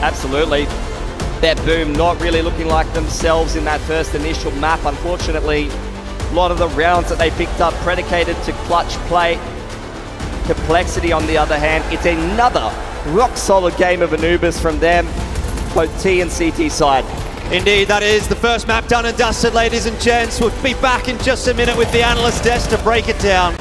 Speaker 5: Absolutely. BetBoom not really looking like themselves in that first initial map. Unfortunately, a lot of the rounds that they picked up predicated to clutch play. Complexity, on the other hand, it's another rock-solid game of Anubis from them, both T and CT side.
Speaker 8: Indeed, that is the first map done and dusted, ladies and gents. We'll be back in just a minute with the analyst desk to break it down.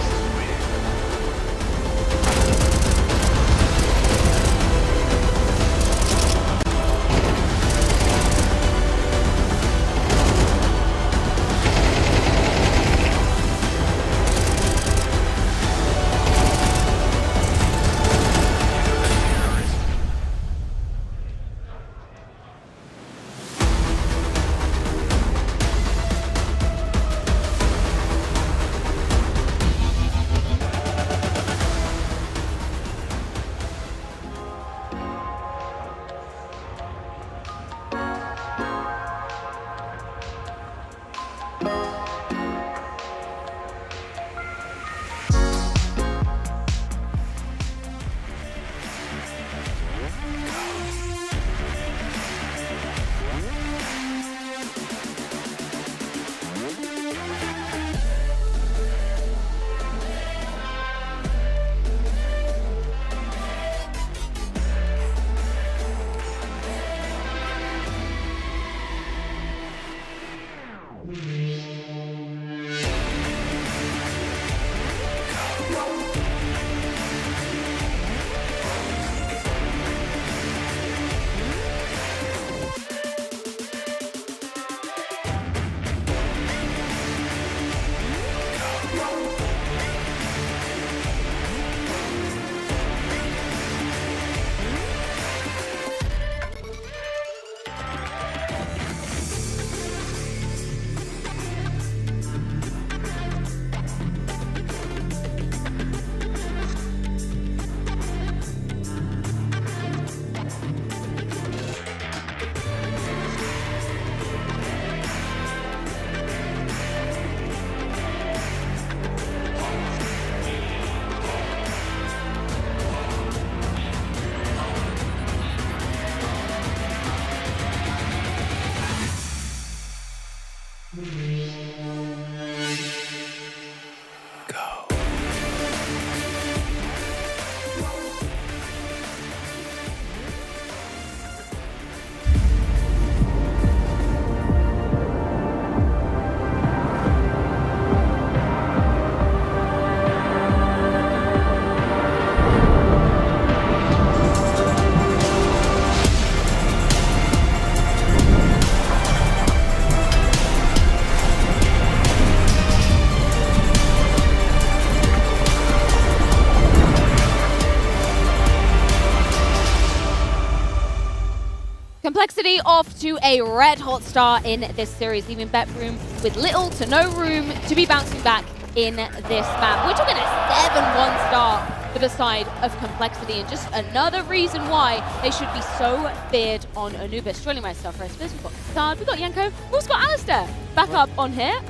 Speaker 11: Complexity off to a red-hot start in this series, leaving Betroom with little to no room to be bouncing back in this map. We're talking a 7-1 start for the side of Complexity, and just another reason why they should be so feared on Anubis. Joining myself for Espers, we've got Sard, we've got Yanko, we've also got Alistair back up on here.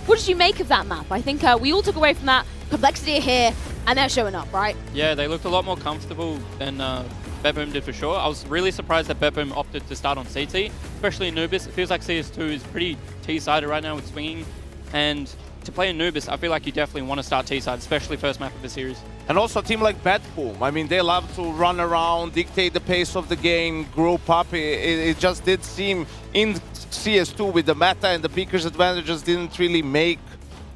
Speaker 11: What did you make of that map? I think we all took away from that. Complexity are here, and they're showing up, right?
Speaker 20: Yeah, they looked a lot more comfortable than Betroom did for sure. I was really surprised that Betroom opted to start on CT, especially Anubis. It feels like CS2 is pretty T-sided right now with swinging, and to play Anubis, I feel like you definitely want to start T-side, especially first map of the series.
Speaker 16: And also a team like Betroom. I mean, they love to run around, dictate the pace of the game, group up. It just did seem in CS2 with the meta and the pickers advantages didn't really make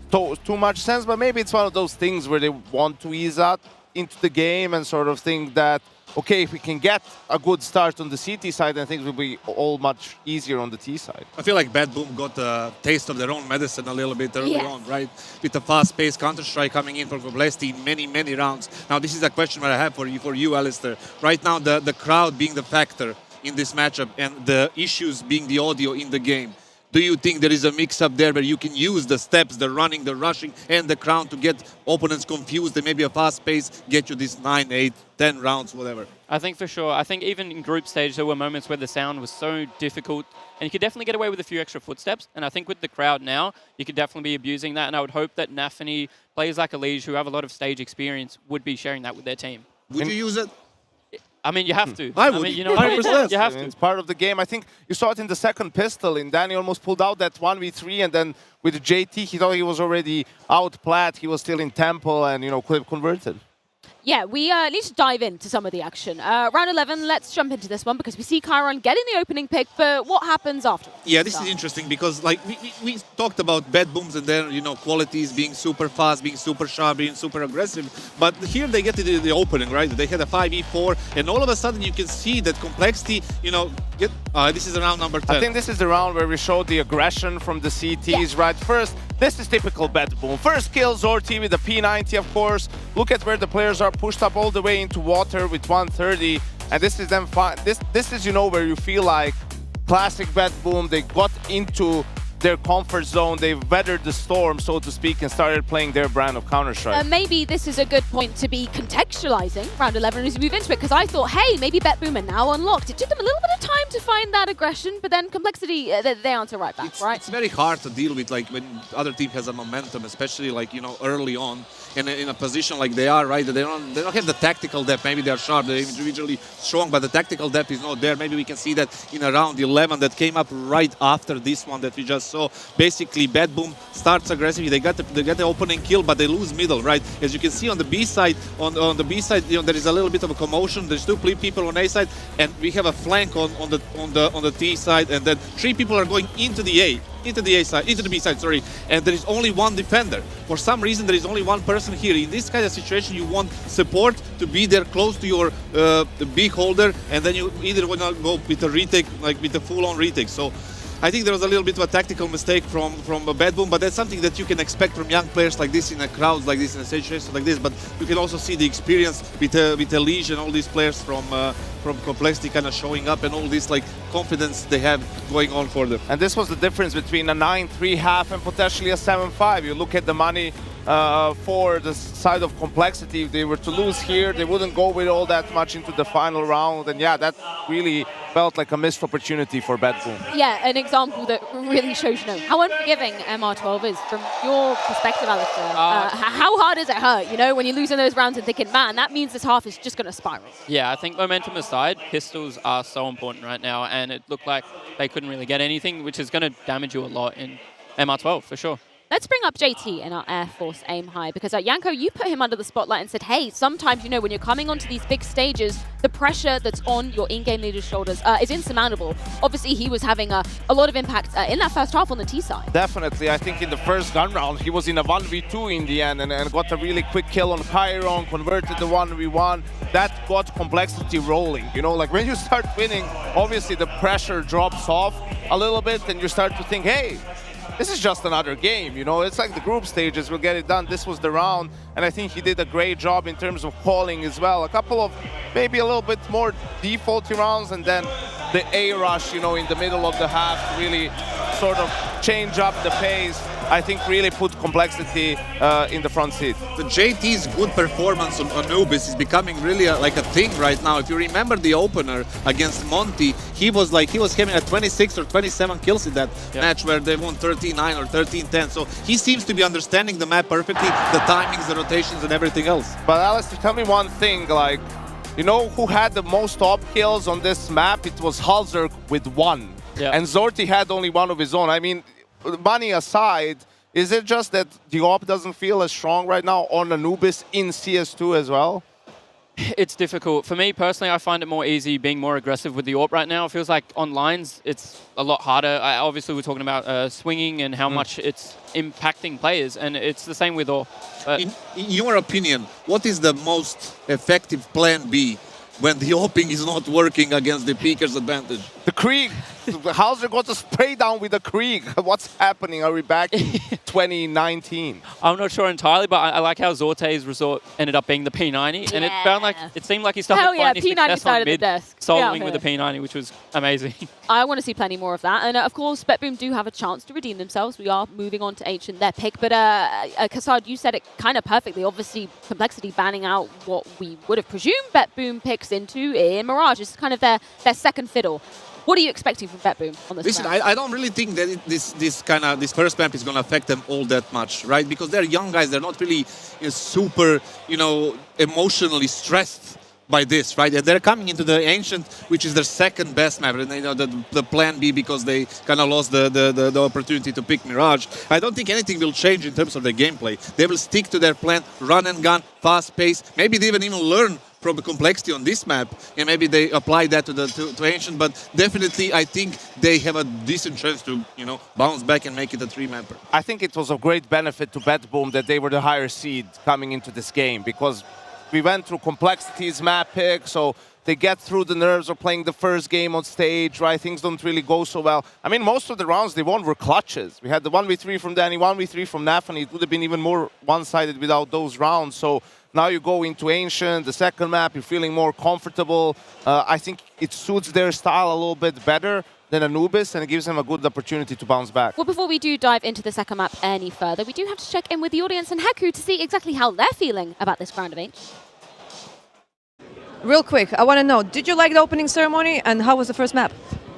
Speaker 16: too much sense, but maybe it's one of those things where they want to ease out into the game and sort of think that, okay, if we can get a good start on the CT side, then things will be all much easier on the T side.
Speaker 17: I feel like Bad Boom got a taste of their own medicine a little bit early on, right? With the fast-paced Counter-Strike coming in from Complexity in many rounds. Now, this is a question that I have for you, Alistair. Right now, the crowd being the factor in this matchup and the issues being the audio in the game. Do you think there is a mix-up there where you can use the steps, the running, the rushing, and the crowd to get opponents confused and maybe a fast pace get you this 9, 8, 10 rounds, whatever?
Speaker 20: I think for sure. I think even in group stage, there were moments where the sound was so difficult, and you could definitely get away with a few extra footsteps. And I think with the crowd now, you could definitely be abusing that. And I would hope that Nafany, players like Elige, who have a lot of stage experience, would be sharing that with their team.
Speaker 17: Would you use it?
Speaker 20: I mean, you have to.
Speaker 17: I would.
Speaker 20: mean, you know,
Speaker 16: 100%.
Speaker 20: you have to.
Speaker 16: It's part of the game. I think you saw it in the second pistol. And Danny almost pulled out that 1v3, and then with JT, he thought he was already outplayed. He was still in temple, and could have converted.
Speaker 11: Yeah, we need to dive into some of the action. Round 11, let's jump into this one because we see Chiron getting the opening pick, but what happens after?
Speaker 17: Yeah, this is interesting because like we talked about Bad Booms and their qualities being super fast, being super sharp, being super aggressive, but here they get to the opening, right? They had a 5v4, and all of a sudden you can see that Complexity, this is round number 10.
Speaker 16: I think this is the round where we showed the aggression from the CTs, right? First, this is typical Bad Boom. First kill, Zorti with the P90, of course. Look at where the players are pushed up all the way into water with 130. And this is them. This is, where you feel like classic Bad Boom. They got into their comfort zone. They weathered the storm, so to speak, and started playing their brand of Counter-Strike.
Speaker 11: Maybe this is a good point to be contextualizing round 11 as we move into it, because I thought, hey, maybe Bet Boom are now unlocked. It took them a little bit of time to find that aggression, but then Complexity, they answer right back, right?
Speaker 17: It's very hard to deal with, like, when other team has a momentum, especially, like, early on, and in a position like they are, right? They don't have the tactical depth. Maybe they're sharp, they're individually strong, but the tactical depth is not there. Maybe we can see that in around 11 that came up right after this one that we just saw. Basically, Bad Boom starts aggressively. They get the opening kill, but they lose middle, right? As you can see on the B side, on the B side, there is a little bit of a commotion. There's 2 people on A side, and we have a flank on the T side, and then 3 people are going into the B side, sorry, and there is only 1 defender. For some reason, there is only 1 person here. In this kind of situation, you want support to be there close to your the B holder, and then you either want to go with a retake, like with a full-on retake. So I think there was a little bit of a tactical mistake from a Bad Boom, but that's something that you can expect from young players like this in a crowd like this, in a situation like this. But you can also see the experience with Elige and all these players from Complexity kind of showing up, and all this like confidence they have going on for them.
Speaker 16: And this was the difference between a 9-3 half and potentially a 7-5. You look at the money for the side of Complexity. If they were to lose here, they wouldn't go with all that much into the final round. And yeah, that really felt like a missed opportunity for Bad Boom.
Speaker 11: Yeah, an example that really shows how unforgiving MR12 is. From your perspective, Alistair, how hard does it hurt, when you lose in those rounds and thinking, man, that means this half is just going to spiral?
Speaker 20: Yeah, I think momentum aside, pistols are so important right now, and it looked like they couldn't really get anything, which is going to damage you a lot in MR12, for sure.
Speaker 11: Let's bring up JT in our Air Force Aim High, because Yanko, you put him under the spotlight and said, hey, sometimes, when you're coming onto these big stages, the pressure that's on your in-game leader's shoulders is insurmountable. Obviously, he was having a lot of impact in that first half on the T side.
Speaker 16: Definitely. I think in the first gun round, he was in a 1v2 in the end and got a really quick kill on Chiron, converted the 1v1. That got Complexity rolling. Like when you start winning, obviously the pressure drops off a little bit and you start to think, hey, this is just another game, you know? It's like the group stages, we'll get it done. This was the round, and I think he did a great job in terms of calling as well. A couple of maybe a little bit more defaulty rounds, and then the A rush, you know, in the middle of the half to really sort of change up the pace. I think really put complexity in the front seat.
Speaker 17: The JT's good performance on Anubis is becoming really like a thing right now. If you remember the opener against Monty, he was having a 26 or 27 kills in that match where they won 13-9 or 13-10. So he seems to be understanding the map perfectly, the timings, the rotations, and everything else.
Speaker 16: But Alistair, tell me one thing, like, you know who had the most top kills on this map? It was Halzerk with 1.
Speaker 20: Yeah.
Speaker 16: And Zorti had only 1 of his own. I mean, money aside, is it just that the op doesn't feel as strong right now on Anubis in CS2 as well?
Speaker 20: It's difficult. For me personally, I find it more easy being more aggressive with the AWP right now. It feels like on lines, it's a lot harder. Obviously, we're talking about swinging and how much it's impacting players, and it's the same with AWP.
Speaker 17: In your opinion, what is the most effective plan B when the opening is not working against the Peaker's advantage?
Speaker 16: The Krieg. Hauser got a spray down with the Krieg. What's happening? Are we back in 2019?
Speaker 20: I'm not sure entirely, but I like how Zorte's resort ended up being the P90, and it seemed like he started finding success on mid, soloing with the P90, which was amazing.
Speaker 11: I want to see plenty more of that. And of course, BetBoom do have a chance to redeem themselves. We are moving on to Ancient, their pick. But Kassad, you said it kind of perfectly. Obviously, Complexity banning out what we would have presumed BetBoom picks into in Mirage. It's kind of their second fiddle. What are you expecting from BetBoom on this?
Speaker 17: Listen, I don't really think that this first map is going to affect them all that much, right? Because they're young guys. They're not really super, emotionally stressed by this, right? And they're coming into the Ancient, which is their second best map, and the plan B because they kind of lost the opportunity to pick Mirage. I don't think anything will change in terms of their gameplay. They will stick to their plan, run and gun, fast pace. Maybe they even learn from the complexity on this map, and maybe they apply that to Ancient, but definitely I think they have a decent chance to bounce back and make it a 3-mapper.
Speaker 16: I think it was of great benefit to BetBoom that they were the higher seed coming into this game, because we went through Complexity's map pick, so they get through the nerves of playing the first game on stage, right? Things don't really go so well. I mean, most of the rounds they won were clutches. We had the 1v3 from Danny, 1v3 from Nafany. It would have been even more one-sided without those rounds. So now you go into Ancient, the second map, you're feeling more comfortable. I think it suits their style a little bit better than Anubis, and it gives them a good opportunity to bounce back.
Speaker 11: Well, before we do dive into the second map any further, we do have to check in with the audience and Haku to see exactly how they're feeling about this round of Ancient.
Speaker 1: Real quick, I want to know, did you like the opening ceremony, and how was the first map?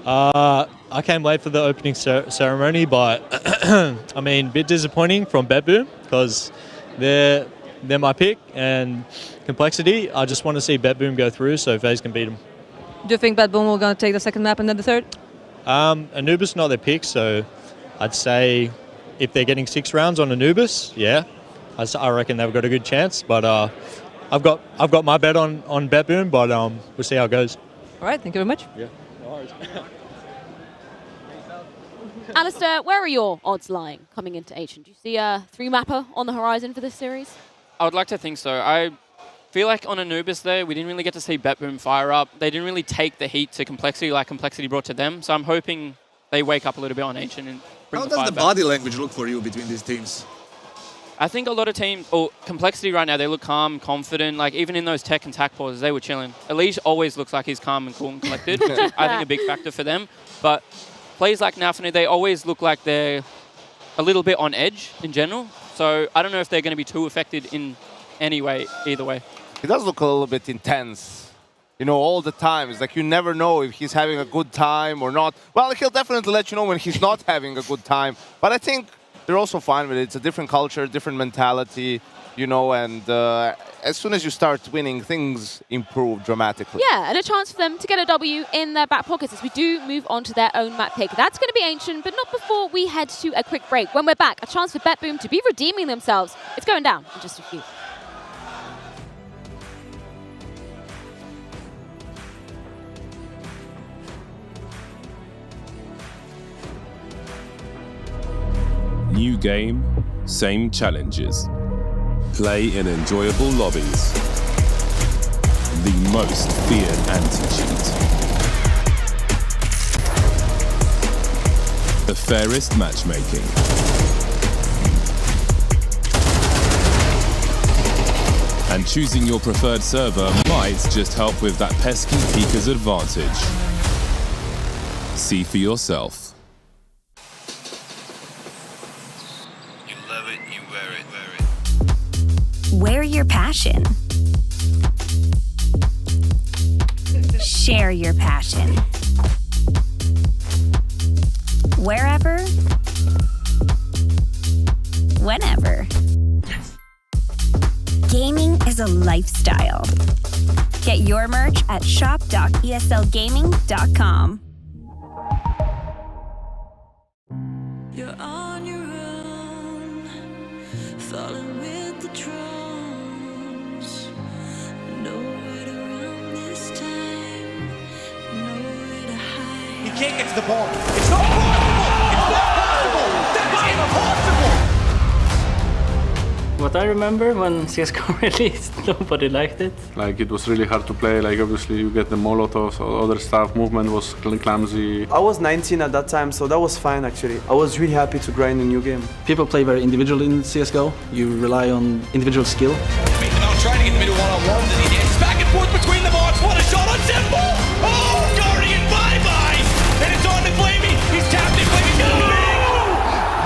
Speaker 2: I came late for the opening ceremony, but I mean, a bit disappointing from BetBoom because they're my pick, and Complexity, I just want to see BetBoom go through so FaZe can beat them.
Speaker 1: Do you think BetBoom will going to take the second map and then the third?
Speaker 2: Anubis not their pick, so I'd say if they're getting 6 rounds on Anubis, yeah, I reckon they've got a good chance, but I've got my bet on BetBoom, but we'll see how it goes.
Speaker 1: All right, thank you very much.
Speaker 2: Yeah, no worries.
Speaker 11: Alistair, where are your odds lying coming into Ancient? Do you see a 3-mapper on the horizon for this series?
Speaker 20: I would like to think so. I feel like on Anubis there, we didn't really get to see BetBoom fire up. They didn't really take the heat to Complexity like Complexity brought to them. So I'm hoping they wake up a little bit on Ancient and bring
Speaker 17: How
Speaker 20: the fire
Speaker 17: does the
Speaker 20: back.
Speaker 17: body language look for you between these teams?
Speaker 20: I think a lot of teams, or Complexity right now, they look calm, confident. Like even in those tech and tack pauses, they were chilling. Elige always looks like he's calm and cool and collected, which is, I think, a big factor for them. But players like Nafany, they always look like they're a little bit on edge in general. So I don't know if they're going to be too affected in any way, either way.
Speaker 16: He does look a little bit intense, all the time. It's like you never know if he's having a good time or not. Well, he'll definitely let you know when he's not having a good time. But I think they're also fine with it. It's a different culture, different mentality, and as soon as you start winning, things improve dramatically.
Speaker 11: Yeah, and a chance for them to get a W in their back pockets as we do move on to their own map pick. That's going to be Ancient, but not before we head to a quick break. When we're back, a chance for BetBoom to be redeeming themselves. It's going down in just a few.
Speaker 3: New game, same challenges. Play in enjoyable lobbies. The most feared anti-cheat. The the fairest matchmaking. And choosing your preferred server might just help with that pesky peeker's advantage. See for yourself.
Speaker 10: You love it, you wear it.
Speaker 12: Wear your passion. Share your passion. Wherever, whenever. Gaming is a lifestyle. Get your merch at shop.eslgaming.com.
Speaker 23: You're on your own, falling with the drums. Nowhere to run this time, nowhere to hide.
Speaker 15: He can't get to the ball. It's not possible! It's not possible! That's impossible!
Speaker 24: What I remember when CSGO released, nobody liked it.
Speaker 25: Like, it was really hard to play. Like, obviously you get the molotovs or other stuff. Movement was clumsy.
Speaker 18: I was 19 at that time, so that was fine actually. I was really happy to grind a new game.
Speaker 26: People play very individual in CSGO. You rely on individual skill.
Speaker 15: Now trying to get middle one-on-ones and he gets back and forth between the marks. What a shot on Simple! Oh, Guardian, bye-bye! And it's on to Flamey. He's tapped it, Flamey's gonna be big!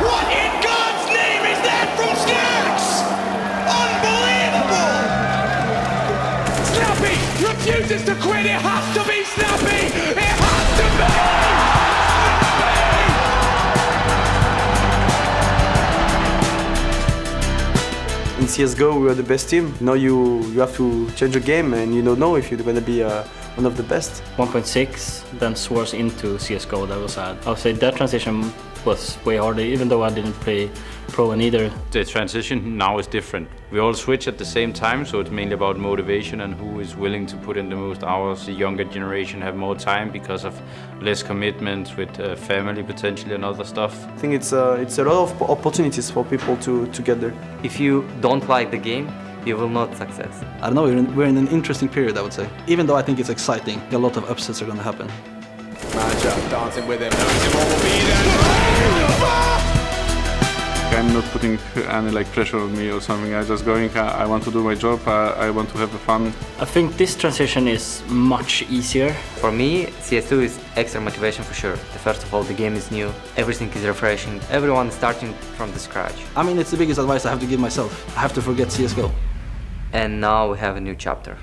Speaker 15: What in God's name is that from Snacks? Unbelievable! Snappy refuses to quit. It has to be Snappy! It has to be!
Speaker 18: In CSGO, we were the best team. Now you have to change your game and you don't know if you're gonna be one of the best.
Speaker 24: 1.6, then Swords into CSGO, that was sad. I would say that transition was way harder, even though I didn't play pro in either.
Speaker 27: The transition now is different. We all switch at the same time, so it's mainly about motivation and who is willing to put in the most hours. The younger generation have more time because of less commitment with family potentially and other stuff.
Speaker 18: I think it's a lot of opportunities for people to get there.
Speaker 28: If you don't like the game, you will not success.
Speaker 26: I don't know, we're in an interesting period, I would say. Even though I think it's exciting, a lot of upsets are going to happen.
Speaker 15: Matchup, dancing with him, knows him all will be there.
Speaker 25: I'm not putting any like pressure on me or something. I'm just going, I want to do my job, I want to have fun.
Speaker 24: I think this transition is much easier.
Speaker 28: For me, CS2 is extra motivation for sure. First of all, the game is new, everything is refreshing, everyone is starting from the scratch.
Speaker 26: I mean, it's the biggest advice I have to give myself. I have to forget CSGO.
Speaker 28: And now we have a new chapter.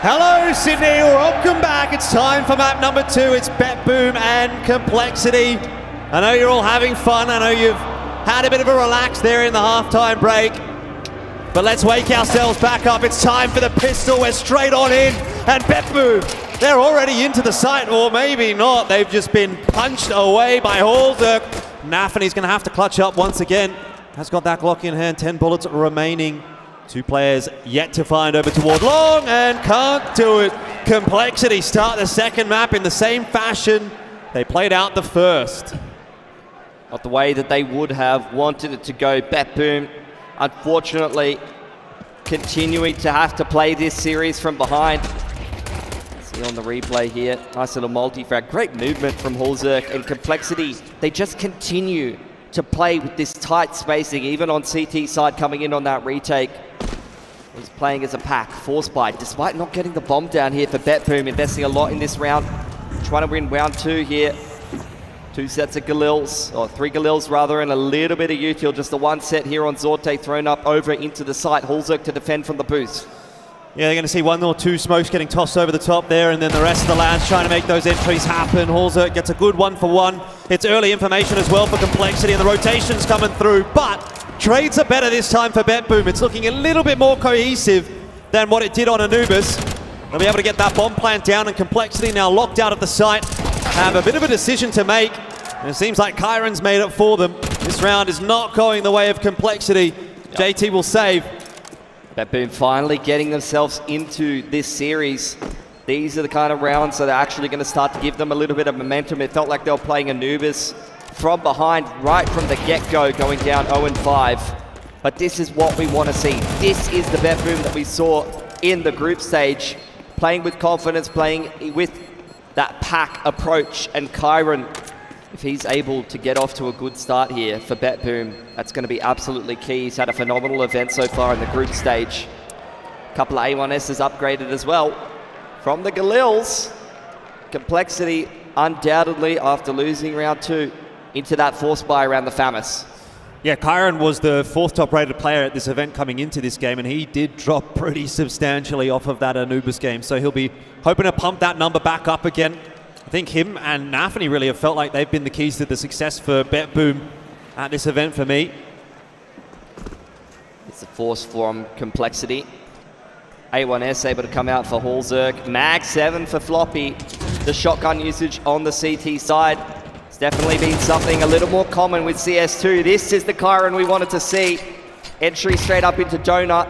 Speaker 8: Hello, Sydney. Welcome back. It's time for map number 2. It's Bet Boom and Complexity. I know you're all having fun. I know you've had a bit of a relax there in the halftime break. But let's wake ourselves back up. It's time for the pistol. We're straight on in. And Bet Boom, they're already into the site, or maybe not. They've just been punched away by Halzerk. Nafany's going to have to clutch up once again. Has got that Glock in hand. 10 bullets remaining. 2 players yet to find over toward long and can't do it. Complexity start the second map in the same fashion they played out the first.
Speaker 5: Not the way that they would have wanted it to go. Bet Boom, unfortunately, continuing to have to play this series from behind. See on the replay here, nice little multi-frag. Great movement from Halzerk, and Complexity, they just continue to play with this tight spacing, even on CT side coming in on that retake. He's playing as a pack, forced by, despite not getting the bomb down here for Bet Boom, investing a lot in this round, trying to win round 2 here. 2 sets of Galils, or 3 Galils rather, and a little bit of util. Just the 1 set here on Zorte thrown up over into the site. Halzerk to defend from the boost.
Speaker 8: Yeah, they're going to see 1 or 2 smokes getting tossed over the top there, and then the rest of the lads trying to make those entries happen. Halzerk gets a good 1-for-1. It's early information as well for Complexity, and the rotation's coming through, but trades are better this time for Bet Boom. It's looking a little bit more cohesive than what it did on Anubis. They'll be able to get that bomb plant down, and Complexity now locked out of the site. Have a bit of a decision to make, and it seems like Kyron's made it for them. This round is not going the way of Complexity. JT will save.
Speaker 5: Bet Boom finally getting themselves into this series. These are the kind of rounds that are actually going to start to give them a little bit of momentum. It felt like they were playing Anubis from behind right from the get-go, going down 0-5. But this is what we want to see. This is the Bet Boom that we saw in the group stage. Playing with confidence, playing with that pack approach. And Kyron, if he's able to get off to a good start here for Bet Boom, that's going to be absolutely key. He's had a phenomenal event so far in the group stage. A couple of A1Ss upgraded as well. From the Galils, Complexity undoubtedly, after losing round 2, into that force buy around the FAMAS.
Speaker 8: Yeah, Kyron was the 4th top rated player at this event coming into this game, and he did drop pretty substantially off of that Anubis game, so he'll be hoping to pump that number back up again. I think him and Nafany really have felt like they've been the keys to the success for Bet Boom at this event for me.
Speaker 5: It's a force from Complexity. A1S able to come out for Halzerk. Mag 7 for Floppy. The shotgun usage on the CT side. It's definitely been something a little more common with CS2. This is the Kyron we wanted to see. Entry straight up into Donut.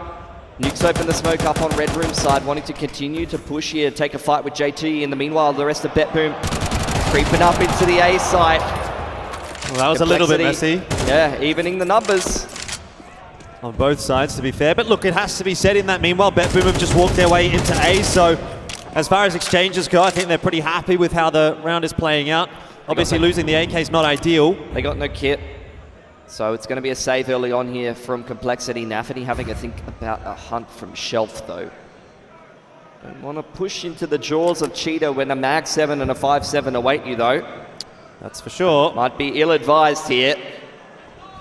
Speaker 5: Nukes open the smoke up on Red Room side, wanting to continue to push here, take a fight with JT. In the meanwhile, the rest of Bet Boom creeping up into the A side.
Speaker 8: Well, that was a little bit messy.
Speaker 5: Yeah, evening the numbers.
Speaker 8: On both sides, to be fair. But look, it has to be said in that meanwhile, Bet Boom have just walked their way into A, so as far as exchanges go, I think they're pretty happy with how the round is playing out. Obviously, losing the AK is not ideal.
Speaker 5: They got no kit. So it's going to be a save early on here from Complexity. Nafany having to think about a hunt from shelf, though. Don't want to push into the jaws of Cheetah when a Mag 7 and a 5.7 await you, though.
Speaker 8: That's for sure.
Speaker 5: Might be ill-advised here.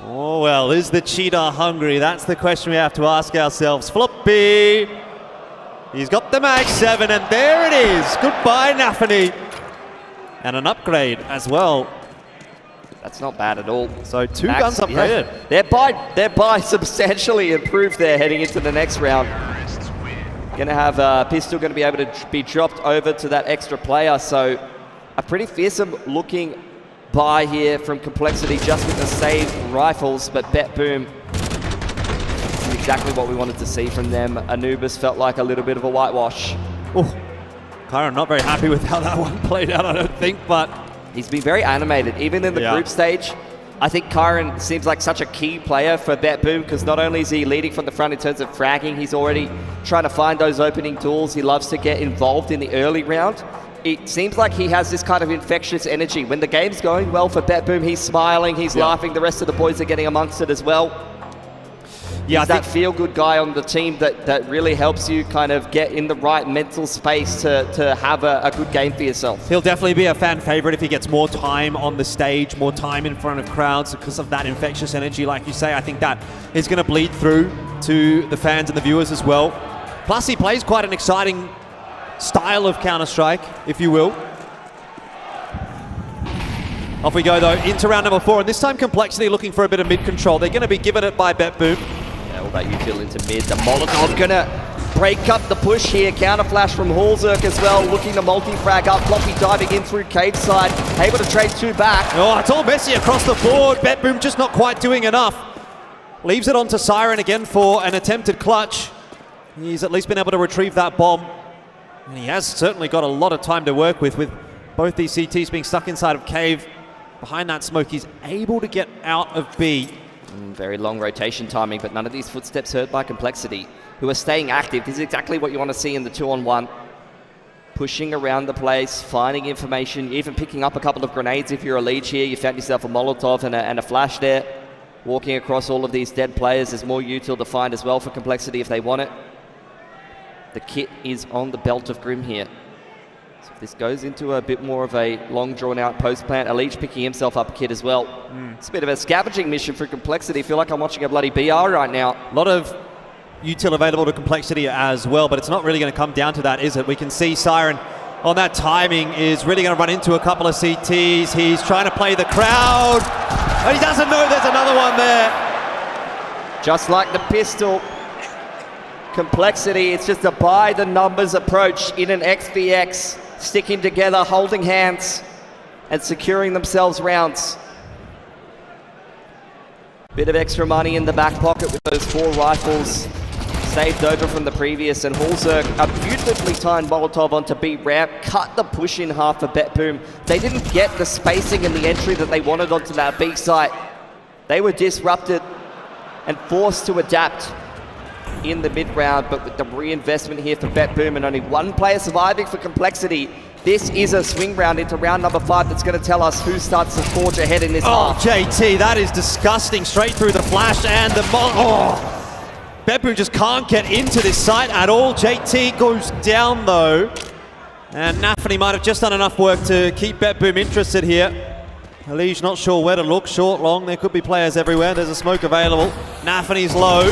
Speaker 8: Oh, well, is the Cheetah hungry? That's the question we have to ask ourselves. Floppy! He's got the Mag 7, and there it is. Goodbye, Nafany. And an upgrade as well.
Speaker 5: That's not bad at all.
Speaker 8: So 2 guns upgraded.
Speaker 5: Yeah. Their buy substantially improved there heading into the next round. Going to have Pistol going to be able to be dropped over to that extra player. So a pretty fearsome looking buy here from Complexity just with the save rifles. But Bet Boom, this is exactly what we wanted to see from them. Anubis felt like a little bit of a whitewash.
Speaker 8: Oh, Kyron not very happy with how that one played out, I don't think, but
Speaker 5: he's been very animated, even in the group stage. I think Kyron seems like such a key player for Bet Boom because not only is he leading from the front in terms of fragging, he's already trying to find those opening tools. He loves to get involved in the early round. It seems like he has this kind of infectious energy. When the game's going well for Bet Boom, he's smiling, he's laughing. The rest of the boys are getting amongst it as well. Yeah, he's that feel-good guy on the team that really helps you kind of get in the right mental space to have a good game for yourself.
Speaker 8: He'll definitely be a fan favorite if he gets more time on the stage, more time in front of crowds because of that infectious energy, like you say. I think that is going to bleed through to the fans and the viewers as well. Plus, he plays quite an exciting style of Counter-Strike, if you will. Off we go though, into round number 4, and this time Complexity looking for a bit of mid-control. They're going to be given it by BetBoom.
Speaker 5: Yeah, all that util into mid. The Molotov gonna break up the push here. Counter flash from Hallzerk as well, looking to multi-frag up. Floppy diving in through cave side, able to trade 2 back.
Speaker 8: Oh, it's all messy across the board. BetBoom just not quite doing enough. Leaves it on to Siren again for an attempted clutch. He's at least been able to retrieve that bomb. And he has certainly got a lot of time to work with both these CTs being stuck inside of cave. Behind that smoke, he's able to get out of B.
Speaker 5: Very long rotation timing, but none of these footsteps hurt by Complexity, who are staying active. This is exactly what you want to see in the 2-on-1. Pushing around the place, finding information, even picking up a couple of grenades if you're a leech here. You found yourself a Molotov and a flash there. Walking across all of these dead players. There's more util to find as well for Complexity if they want it. The kit is on the belt of Grim here. So if this goes into a bit more of a long drawn out post plant, a leech picking himself up a kit as well. It's a bit of a scavenging mission for Complexity. I feel like I'm watching a bloody BR right now.
Speaker 8: A lot of util available to Complexity as well, but it's not really going to come down to that, is it? We can see Siren on that timing is really going to run into a couple of CTs. He's trying to play the crowd, but he doesn't know there's another one there.
Speaker 5: Just like the pistol, Complexity, it's just a by the numbers approach in an XVX, sticking together, holding hands, and securing themselves rounds. Bit of extra money in the back pocket with those 4 rifles saved over from the previous, and Hallzerk, a beautifully timed Molotov onto B ramp, cut the push in half for BetBoom. They didn't get the spacing and the entry that they wanted onto that B site. They were disrupted and forced to adapt in the mid-round, but with the reinvestment here for BetBoom and only 1 player surviving for Complexity, this is a swing round into round number 5 that's going to tell us who starts to forge ahead in this half.
Speaker 8: JT, that is disgusting. Straight through the flash and the BetBoom just can't get into this site at all. JT goes down though, and Nafany might have just done enough work to keep BetBoom interested here. Alige not sure where to look, short, long, there could be players everywhere. There's a smoke available. Nafany's low,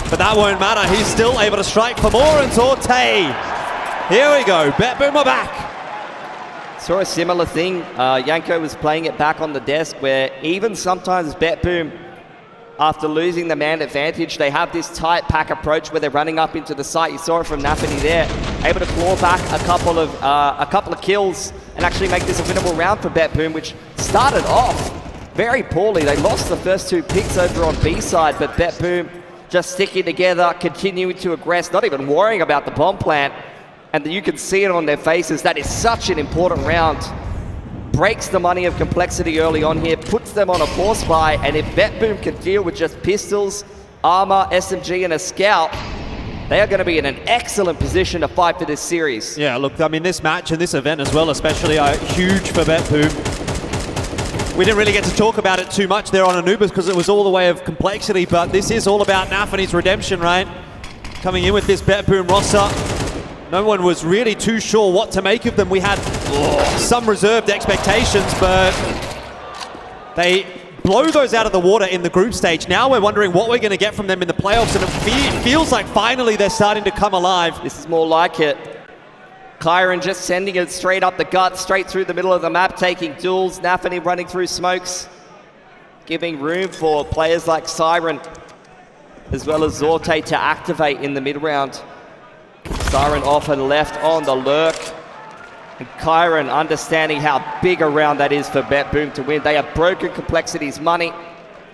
Speaker 8: but that won't matter. He's still able to strike for more, and Zorte. Here we go, BetBoom are back.
Speaker 5: Saw a similar thing. Yanko was playing it back on the desk, where even sometimes BetBoom, after losing the man advantage, they have this tight pack approach where they're running up into the site. You saw it from Nafany there, able to claw back a couple of kills and actually make this a winnable round for BetBoom, which started off very poorly. They lost the first 2 picks over on B side, but BetBoom just sticking together, continuing to aggress, not even worrying about the bomb plant. And you can see it on their faces. That is such an important round. Breaks the money of Complexity early on here, puts them on a force buy, and if BetBoom can deal with just pistols, armor, SMG, and a scout, they are going to be in an excellent position to fight for this series.
Speaker 8: Yeah, look, I mean, this match and this event as well, especially, are huge for BetBoom. We didn't really get to talk about it too much there on Anubis because it was all the way of Complexity, but this is all about Nafany's redemption, right? Coming in with this BetBoom roster. No one was really too sure what to make of them. We had some reserved expectations, but they blow those out of the water in the group stage. Now we're wondering what we're going to get from them in the playoffs, and it feels like finally they're starting to come alive.
Speaker 5: This is more like it. Kyron just sending it straight up the gut, straight through the middle of the map, taking duels. Nafany running through smokes, giving room for players like Siren as well as Zorte to activate in the mid-round. Siren off and left on the lurk. And Kyron understanding how big a round that is for BetBoom to win. They have broken Complexity's money.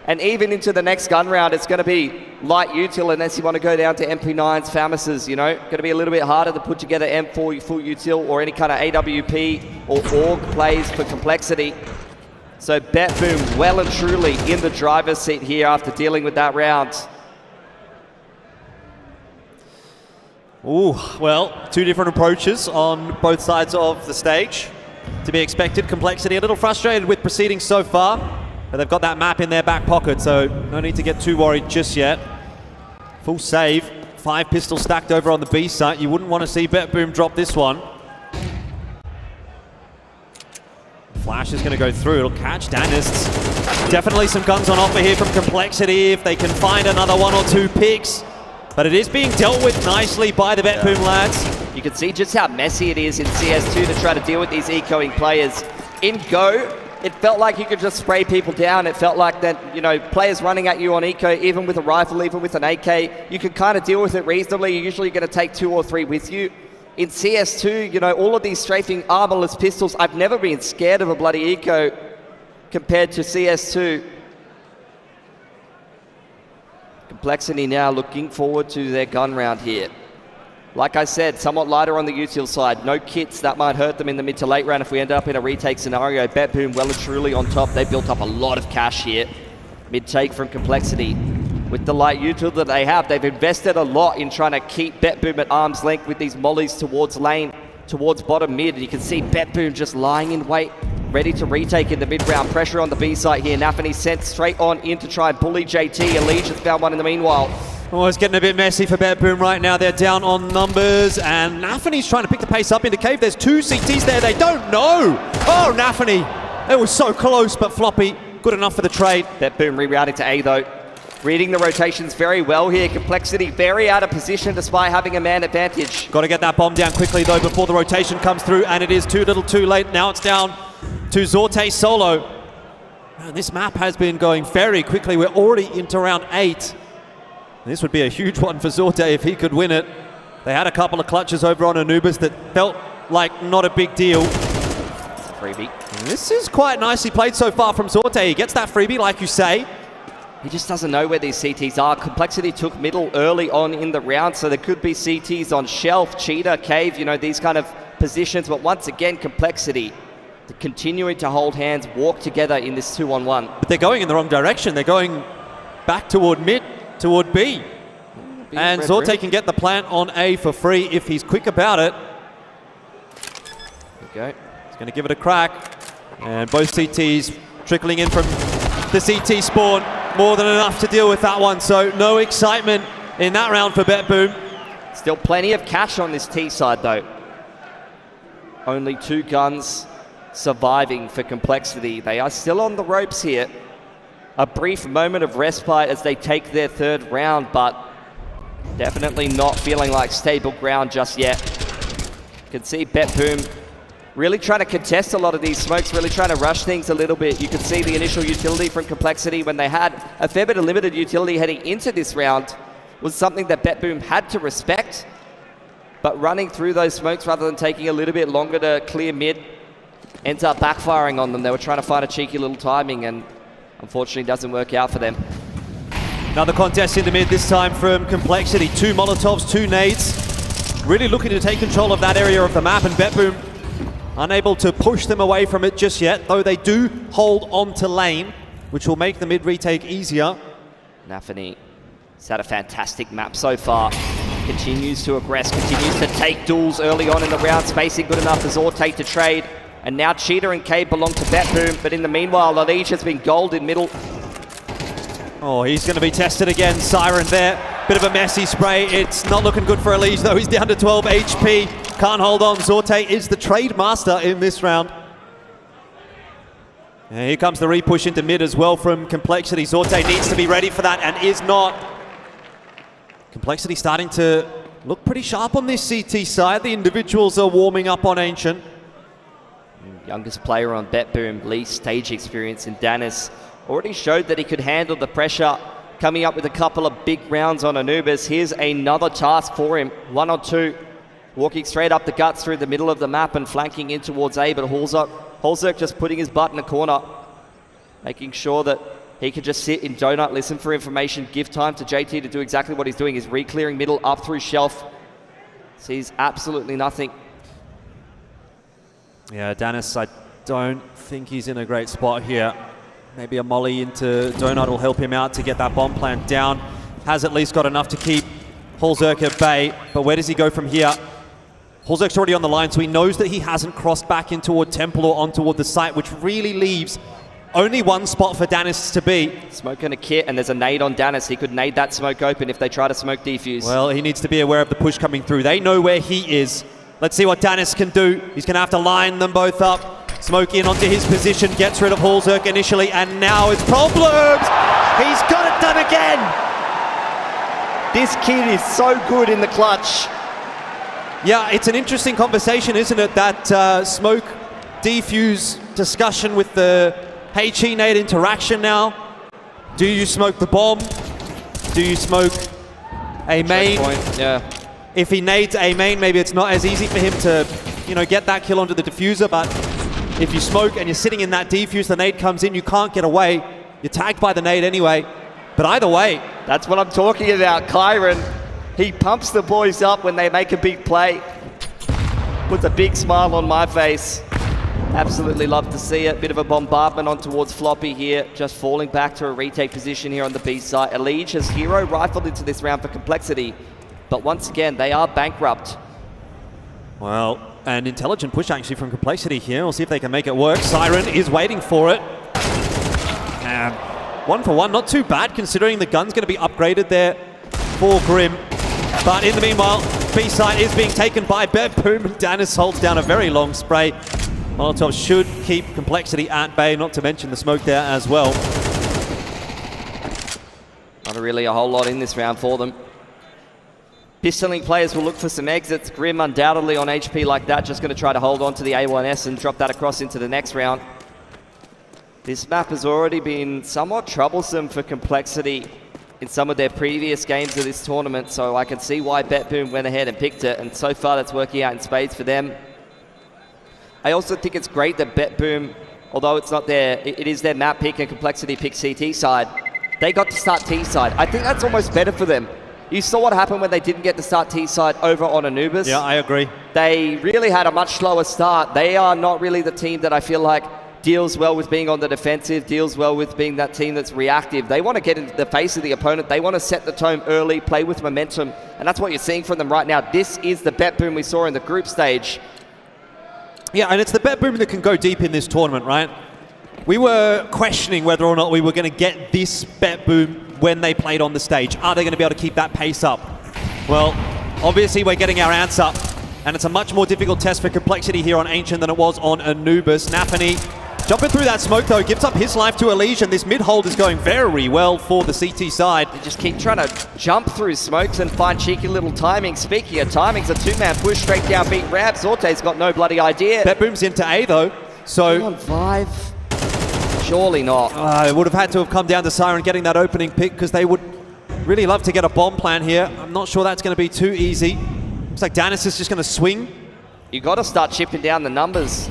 Speaker 5: And even into the next gun round, it's going to be light util unless you want to go down to MP9s, Famis's, you know. Going to be a little bit harder to put together M4 full util or any kind of AWP or AUG plays for Complexity. So BetBoom well and truly in the driver's seat here after dealing with that round.
Speaker 8: Ooh, well, 2 different approaches on both sides of the stage. To be expected, Complexity a little frustrated with proceedings so far, but they've got that map in their back pocket, so no need to get too worried just yet. Full save, 5 pistols stacked over on the B site. You wouldn't want to see BetBoom drop this one. Flash is going to go through, it'll catch Danists. Definitely some guns on offer here from Complexity if they can find another 1 or 2 picks. But it is being dealt with nicely by the BetBoom lads.
Speaker 5: You can see just how messy it is in CS2 to try to deal with these ecoing players. In Go, it felt like you could just spray people down. It felt like that, you know, players running at you on eco, even with a rifle, even with an AK, you can kind of deal with it reasonably. You're usually going to take 2 or 3 with you. In CS2, you know, all of these strafing armorless pistols, I've never been scared of a bloody eco compared to CS2. Complexity now looking forward to their gun round here. Like I said, somewhat lighter on the util side. No kits, that might hurt them in the mid to late round if we end up in a retake scenario. BetBoom well and truly on top. They built up a lot of cash here. Mid take from Complexity. With the light util that they have, they've invested a lot in trying to keep BetBoom at arm's length with these mollies towards lane, towards bottom mid. And you can see BetBoom just lying in wait, ready to retake in the mid-round. Pressure on the B site here. Nafany sent straight on in to try and bully JT. Elige has found one in the meanwhile.
Speaker 8: Oh, it's getting a bit messy for BetBoom right now. They're down on numbers, and Nafany's trying to pick the pace up into Cave. There's 2 CTs there. They don't know. Oh, Nafany. It was so close, but Floppy, good enough for the trade.
Speaker 5: BetBoom rerouting to A, though. Reading the rotations very well here. Complexity very out of position despite having a man advantage.
Speaker 8: Got to get that bomb down quickly, though, before the rotation comes through, and it is too little too late. Now it's down to Zorte solo. Man, this map has been going very quickly. We're already into round 8. This would be a huge one for Zorte if he could win it. They had a couple of clutches over on Anubis that felt like not a big deal.
Speaker 5: Freebie.
Speaker 8: And this is quite nicely played so far from Zorte. He gets that freebie, like you say.
Speaker 5: He just doesn't know where these CTs are. Complexity took middle early on in the round, so there could be CTs on shelf, cheetah, cave, you know, these kind of positions. But once again, Complexity continuing to hold hands, walk together in this 2-on-1.
Speaker 8: But they're going in the wrong direction. They're going back toward mid, toward B. And Zorte can get the plant on A for free if he's quick about it.
Speaker 5: There we go.
Speaker 8: He's going to give it a crack. And both CTs trickling in from the CT spawn. More than enough to deal with that one. So no excitement in that round for BetBoom.
Speaker 5: Still plenty of cash on this T side, though. Only 2 guns surviving for Complexity. They are still on the ropes here. A brief moment of respite as they take their 3rd round, but definitely not feeling like stable ground just yet. You can see BetBoom really trying to contest a lot of these smokes, really trying to rush things a little bit. You can see the initial utility from Complexity when they had a fair bit of limited utility heading into this round was something that BetBoom had to respect. But running through those smokes rather than taking a little bit longer to clear mid ends up backfiring on them. They were trying to find a cheeky little timing and unfortunately doesn't work out for them.
Speaker 8: Another contest in the mid, this time from Complexity. 2 Molotovs, 2 nades. Really looking to take control of that area of the map, and BetBoom unable to push them away from it just yet, though they do hold on to lane, which will make the mid retake easier.
Speaker 5: Nafany has had a fantastic map so far. Continues to aggress, continues to take duels early on in the round. Spacing good enough for Zorte to trade. And now Cheetah and Cade belong to BetBoom, but in the meanwhile, Elige has been gold in middle.
Speaker 8: Oh, he's going to be tested again. Siren there. Bit of a messy spray. It's not looking good for Elige, though. He's down to 12 HP. Can't hold on. Zorte is the trade master in this round. And here comes the repush into mid as well from Complexity. Zorte needs to be ready for that and is not. Complexity starting to look pretty sharp on this CT side. The individuals are warming up on Ancient.
Speaker 5: Youngest player on BetBoom, least stage experience in Danis. Already showed that he could handle the pressure, coming up with a couple of big rounds on Anubis. Here's another task for him, 1 or 2. Walking straight up the guts through the middle of the map and flanking in towards A, but Holzerk just putting his butt in a corner, making sure that he can just sit in donut, listen for information, give time to JT to do exactly what he's doing. He's re-clearing middle up through shelf. Sees absolutely nothing.
Speaker 8: Yeah, Danis, I don't think he's in a great spot here. Maybe a molly into Donut will help him out to get that bomb plant down. Has at least got enough to keep Holzerk at bay, but where does he go from here? Holzerk's already on the line, so he knows that he hasn't crossed back in toward Temple or on toward the site, which really leaves only one spot for Danis to be.
Speaker 5: Smoke and a kit, and there's a nade on Danis. He could nade that smoke open if they try to smoke defuse.
Speaker 8: Well, he needs to be aware of the push coming through. They know where he is. Let's see what Danis can do. He's going to have to line them both up. Smoke in onto his position, gets rid of Holzerk initially, and now it's problems! He's got it done again!
Speaker 5: This kid is so good in the clutch.
Speaker 8: Yeah, it's an interesting conversation, isn't it? That smoke defuse discussion with the HE nade interaction now. Do you smoke the bomb? Do you smoke a main?
Speaker 5: Checkpoint, yeah.
Speaker 8: If he nades a main, maybe it's not as easy for him to, get that kill onto the diffuser, but if you smoke and you're sitting in that defuse, the nade comes in, you can't get away. You're tagged by the nade anyway. But either way.
Speaker 5: That's what I'm talking about. Kyron, he pumps the boys up when they make a big play. Puts a big smile on my face. Absolutely love to see it. Bit of a bombardment on towards Floppy here. Just falling back to a retake position here on the B side. Elige has hero rifled into this round for Complexity. But once again, they are bankrupt.
Speaker 8: Well, an intelligent push actually from Complexity here. We'll see if they can make it work. Siren is waiting for it. And 1 for 1, not too bad considering the gun's going to be upgraded there for Grim. But in the meanwhile, B side is being taken by Boom. Danis holds down a very long spray. Molotov should keep Complexity at bay, not to mention the smoke there as well.
Speaker 5: Not really a whole lot in this round for them. Pistoling players will look for some exits. Grim undoubtedly on HP like that, just going to try to hold on to the A1S and drop that across into the next round. This map has already been somewhat troublesome for Complexity in some of their previous games of this tournament, so I can see why BetBoom went ahead and picked it, and so far that's working out in spades for them. I also think it's great that BetBoom, although it's not it is their map pick and Complexity pick CT side, they got to start T side. I think that's almost better for them. You saw what happened when they didn't get to start T side over on Anubis.
Speaker 8: Yeah, I agree.
Speaker 5: They really had a much slower start. They are not really the team that I feel like deals well with being on the defensive, deals well with being that team that's reactive. They want to get into the face of the opponent. They want to set the tone early, play with momentum, and that's what you're seeing from them right now. This is the BetBoom we saw in the group stage.
Speaker 8: Yeah, and it's the BetBoom that can go deep in this tournament, right? We were questioning whether or not we were going to get this BetBoom when they played on the stage. Are they going to be able to keep that pace up? Well, obviously we're getting our answer, and it's a much more difficult test for Complexity here on Ancient than it was on Anubis. Nafany jumping through that smoke though, gives up his life to Elige, and this mid-hold is going very well for the CT side.
Speaker 5: They just keep trying to jump through smokes and find cheeky little timing. Speaking of timings, a two-man push straight down beat Rab. Zorte's got no bloody idea.
Speaker 8: BetBoom's into A though, so...
Speaker 5: on 5. Surely not.
Speaker 8: It would have had to have come down to Siren getting that opening pick because they would really love to get a bomb plan here. I'm not sure that's going to be too easy. Looks like Danis is just going to swing.
Speaker 5: You got to start chipping down the numbers.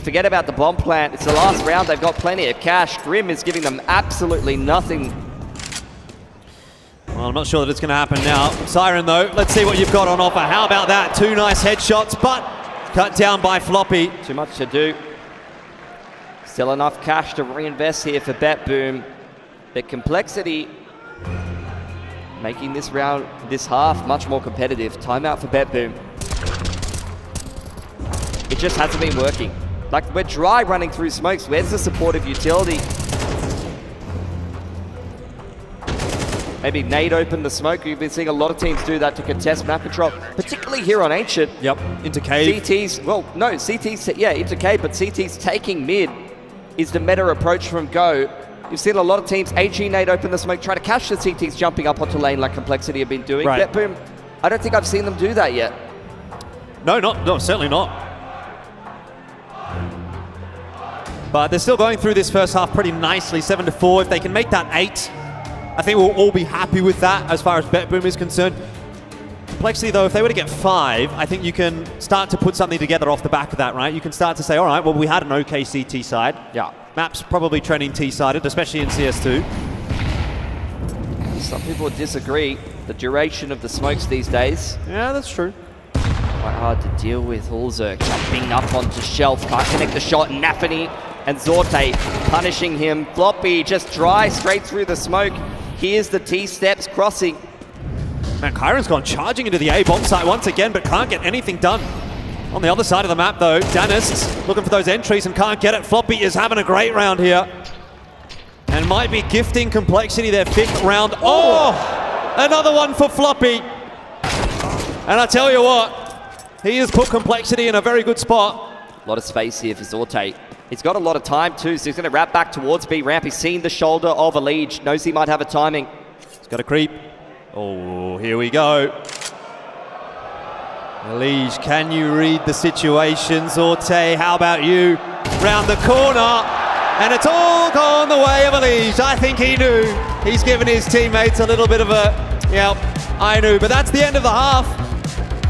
Speaker 5: Forget about the bomb plant. It's the last round. They've got plenty of cash. Grim is giving them absolutely nothing.
Speaker 8: Well, I'm not sure that it's going to happen now. Siren, though, let's see what you've got on offer. How about that? 2 nice headshots, but cut down by Floppy.
Speaker 5: Too much to do. Still enough cash to reinvest here for BetBoom. But Complexity making this round, this half, much more competitive. Timeout for BetBoom. It just hasn't been working. Like, we're dry running through smokes. Where's the supportive utility? Maybe nade open the smoke. We've been seeing a lot of teams do that to contest map control, particularly here on Ancient.
Speaker 8: Yep, into cave.
Speaker 5: CT's, well, no, CT's, yeah, into cave, but CT's taking mid is the meta approach from Go. You've seen a lot of teams, HE nade open the smoke, try to catch the CTs jumping up onto lane like Complexity have been doing.
Speaker 8: Right.
Speaker 5: BetBoom, I don't think I've seen them do that yet.
Speaker 8: No, certainly not. But they're still going through this first half pretty nicely, 7-4. If they can make that 8, I think we'll all be happy with that as far as BetBoom is concerned. Complexity, though, if they were to get 5, I think you can start to put something together off the back of that, right? You can start to say, all right, well, we had an okay CT side.
Speaker 5: Yeah.
Speaker 8: Map's probably trending T-sided, especially in CS2.
Speaker 5: Some people disagree. The duration of the smokes these days.
Speaker 8: Yeah, that's true.
Speaker 5: Quite hard to deal with. Ulzer jumping up onto shelf, can't connect the shot. Nafany and Zorte punishing him. Floppy just dry straight through the smoke. Here's the T-steps crossing.
Speaker 8: Man, Kyron's gone charging into the A bomb site once again, but can't get anything done. On the other side of the map, though, Danis looking for those entries and can't get it. Floppy is having a great round here. And might be gifting Complexity their 5th round. Oh! Another one for Floppy. And I tell you what, he has put Complexity in a very good spot.
Speaker 5: A lot of space here for Zorte. He's got a lot of time too, so he's going to wrap back towards B ramp. He's seen the shoulder of Elige, knows he might have a timing.
Speaker 8: He's got a creep. Oh, here we go. Elige, can you read the situation? Zorte, how about you? Round the corner, and it's all gone the way of Elige. I think he knew. He's given his teammates a little bit of a, yep, I knew. But that's the end of the half.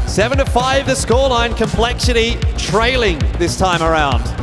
Speaker 8: 7-5 the scoreline, Complexity trailing this time around.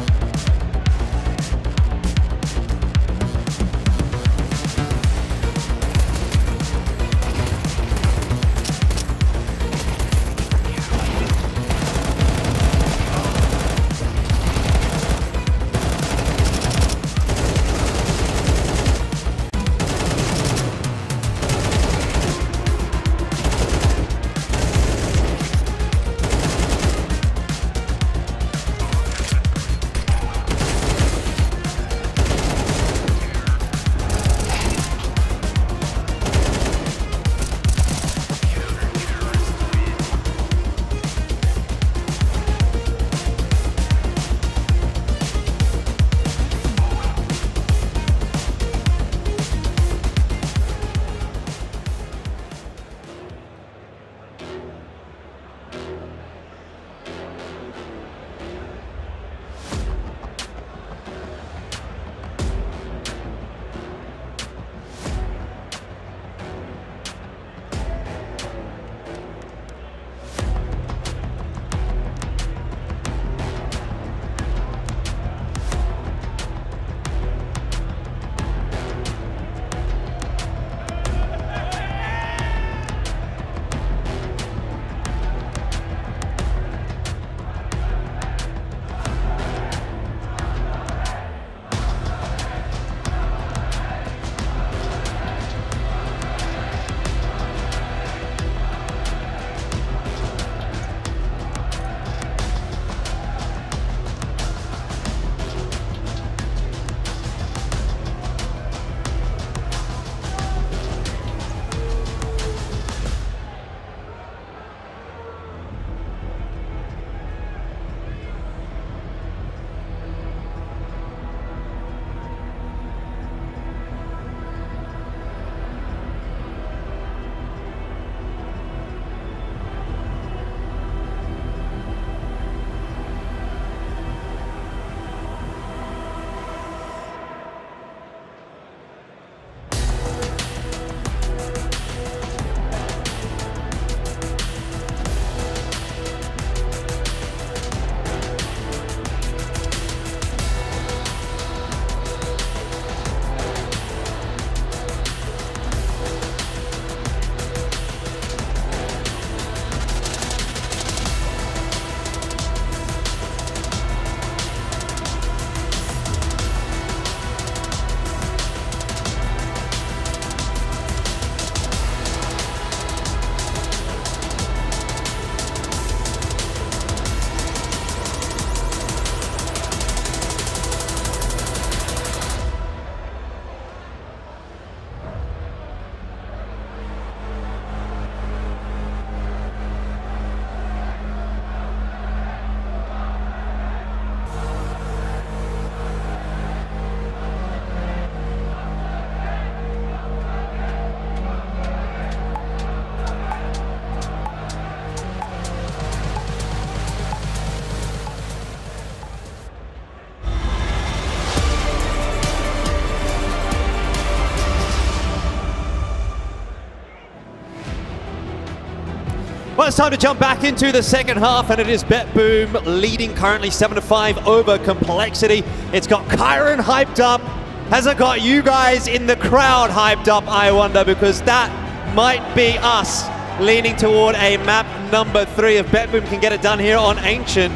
Speaker 8: Well, it's time to jump back into the second half, and it is BetBoom leading currently 7-5 over Complexity. It's got Kyron hyped up. Has it got you guys in the crowd hyped up, I wonder, because that might be us leaning toward a map number 3. If BetBoom can get it done here on Ancient,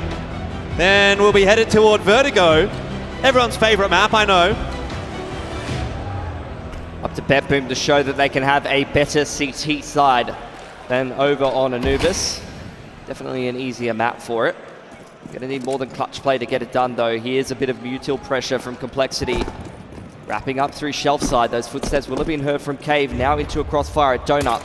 Speaker 8: then we'll be headed toward Vertigo. Everyone's favorite map, I know.
Speaker 5: Up to BetBoom to show that they can have a better CT side than over on Anubis. Definitely an easier map for it. Gonna need more than clutch play to get it done though. Here's a bit of mutil pressure from Complexity. Wrapping up through shelf side. Those footsteps will have been heard from Cave. Now into a crossfire at Donut.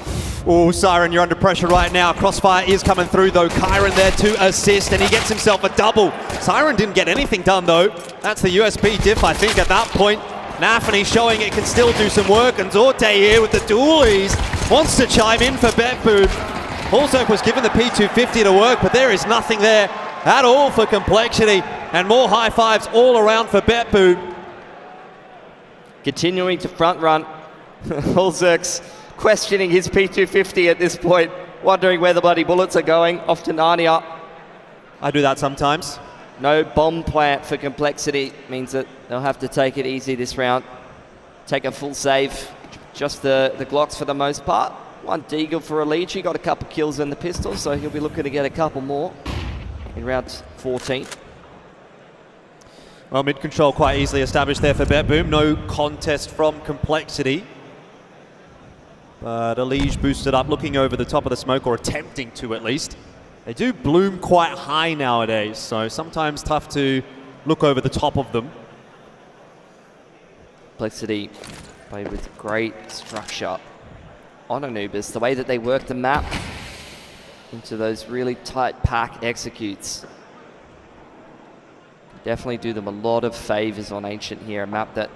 Speaker 8: Oh, Siren, you're under pressure right now. Crossfire is coming through though. Kyron there to assist, and he gets himself a double. Siren didn't get anything done though. That's the USP diff, I think, at that point. Nafany showing it can still do some work, and Zorte here with the dualies wants to chime in for BetBoom. Hulzerk was given the P250 to work, but there is nothing there at all for Complexity, and more high fives all around for Betboom.
Speaker 5: Continuing to front run. Hulzerk's questioning his P250 at this point, wondering where the bloody bullets are going. Off to Narnia.
Speaker 8: I do that sometimes.
Speaker 5: No bomb plant for Complexity. Means that they'll have to take it easy this round. Take a full save. Just the Glocks for the most part. One Deagle for Aligi. Got a couple kills in the pistol, so he'll be looking to get a couple more in round 14.
Speaker 8: Well, mid-control quite easily established there for Betboom. No contest from Complexity. But Aligi boosted up, looking over the top of the smoke, or attempting to at least. They do bloom quite high nowadays, so sometimes tough to look over the top of them.
Speaker 5: Complexity play with great structure on Anubis. The way that they work the map into those really tight pack executes. Definitely do them a lot of favors on Ancient here. A map that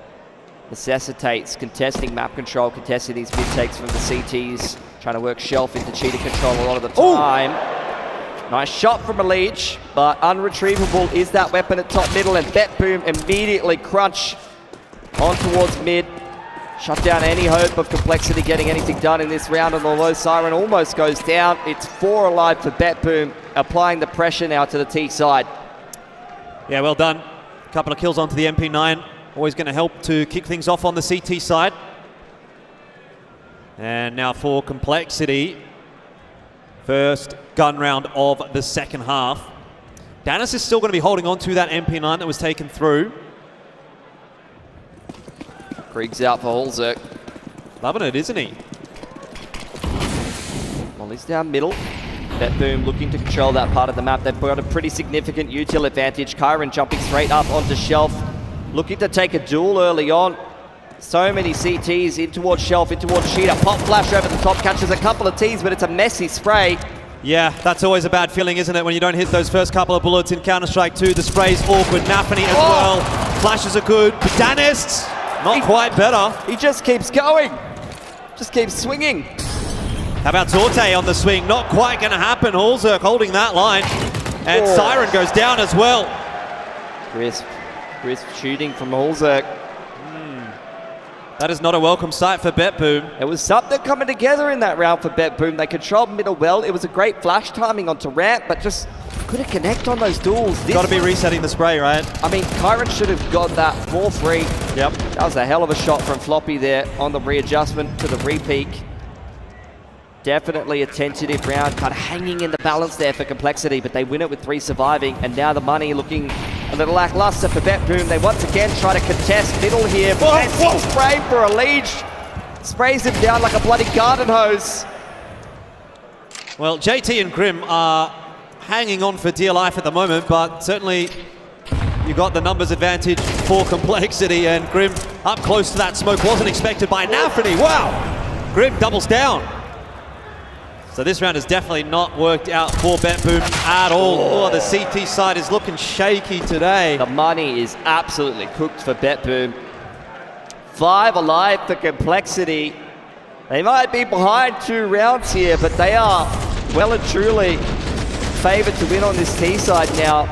Speaker 5: necessitates contesting map control, contesting these mid takes from the CTs, trying to work shelf into cheater control a lot of the time. Nice shot from Aligi, but unretrievable is that weapon at top middle, and Betboom immediately crunch on towards mid. Shut down any hope of Complexity getting anything done in this round, and although Siren almost goes down, it's 4 alive for Betboom, applying the pressure now to the T side.
Speaker 8: Yeah, well done. A couple of kills onto the MP9. Always going to help to kick things off on the CT side. And now for Complexity. First gun round of the second half. Danis is still going to be holding on to that MP9 that was taken through.
Speaker 5: Krieg's out for Hulzerk.
Speaker 8: Loving it, isn't he?
Speaker 5: Molly's down middle. Betboom looking to control that part of the map. They've got a pretty significant util advantage. Kyron jumping straight up onto shelf. Looking to take a duel early on. So many CTs in towards shelf, in towards Cheetah. Pop flash over the top, catches a couple of Ts, but it's a messy spray.
Speaker 8: Yeah, that's always a bad feeling, isn't it, when you don't hit those first couple of bullets in Counter-Strike 2. The spray's awkward. Nafany as well. Flashes are good. But Danis, not quite better.
Speaker 5: He just keeps going. Just keeps swinging.
Speaker 8: How about Zorte on the swing? Not quite going to happen. Hulzerk holding that line. And Siren goes down as well.
Speaker 5: Crisp shooting from Hulzerk.
Speaker 8: That is not a welcome sight for Betboom.
Speaker 5: It was something coming together in that round for Betboom. They controlled middle well. It was a great flash timing onto ramp, but just couldn't connect on those duels.
Speaker 8: Got to be resetting the spray, right?
Speaker 5: I mean, Kyron should have got that for free.
Speaker 8: Yep.
Speaker 5: That was a hell of a shot from Floppy there on the readjustment to the repeak. Definitely a tentative round, kind of hanging in the balance there for Complexity, but they win it with 3 surviving, and now the money looking a little lackluster for Betboom. They once again try to contest middle here. Messy spray for Aligi. Sprays him down like a bloody garden hose.
Speaker 8: Well, JT and Grim are hanging on for dear life at the moment, but certainly you got the numbers advantage for Complexity, and Grim up close to that smoke wasn't expected by Nafany. Wow! Grim doubles down. So this round has definitely not worked out for Betboom at all. Oh, the CT side is looking shaky today.
Speaker 5: The money is absolutely cooked for Betboom. 5 alive for Complexity. They might be behind 2 rounds here, but they are well and truly favored to win on this T side now.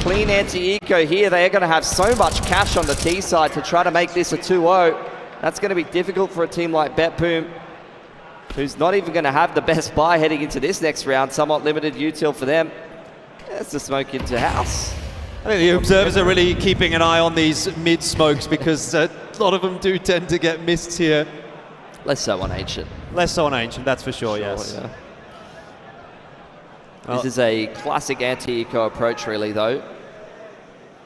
Speaker 5: Clean anti-eco here. They are going to have so much cash on the T side to try to make this a 2-0. That's going to be difficult for a team like Betboom, who's not even going to have the best buy heading into this next round. Somewhat limited util for them. That's the smoke into house.
Speaker 8: I think the observers are really keeping an eye on these mid-smokes because a lot of them do tend to get missed here.
Speaker 5: Less so on Ancient.
Speaker 8: Less so on Ancient, that's for sure, yes.
Speaker 5: Yeah. This is a classic anti-eco approach really though.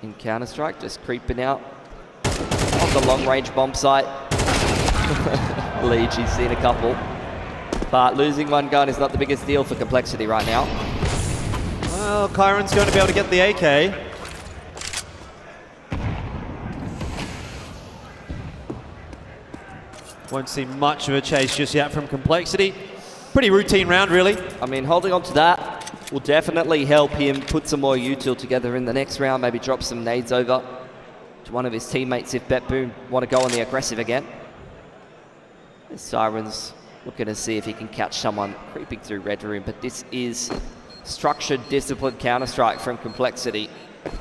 Speaker 5: In Counter-Strike, just creeping out on the long-range bomb site. Aligi's seen a couple. But losing 1 gun is not the biggest deal for Complexity right now.
Speaker 8: Well, Kyron's going to be able to get the AK. Won't see much of a chase just yet from Complexity. Pretty routine round, really.
Speaker 5: I mean, holding on to that will definitely help him put some more util together in the next round. Maybe drop some nades over to one of his teammates if Betboom want to go on the aggressive again. Sirens looking to see if he can catch someone creeping through red room, but this is structured, disciplined Counter-Strike from Complexity,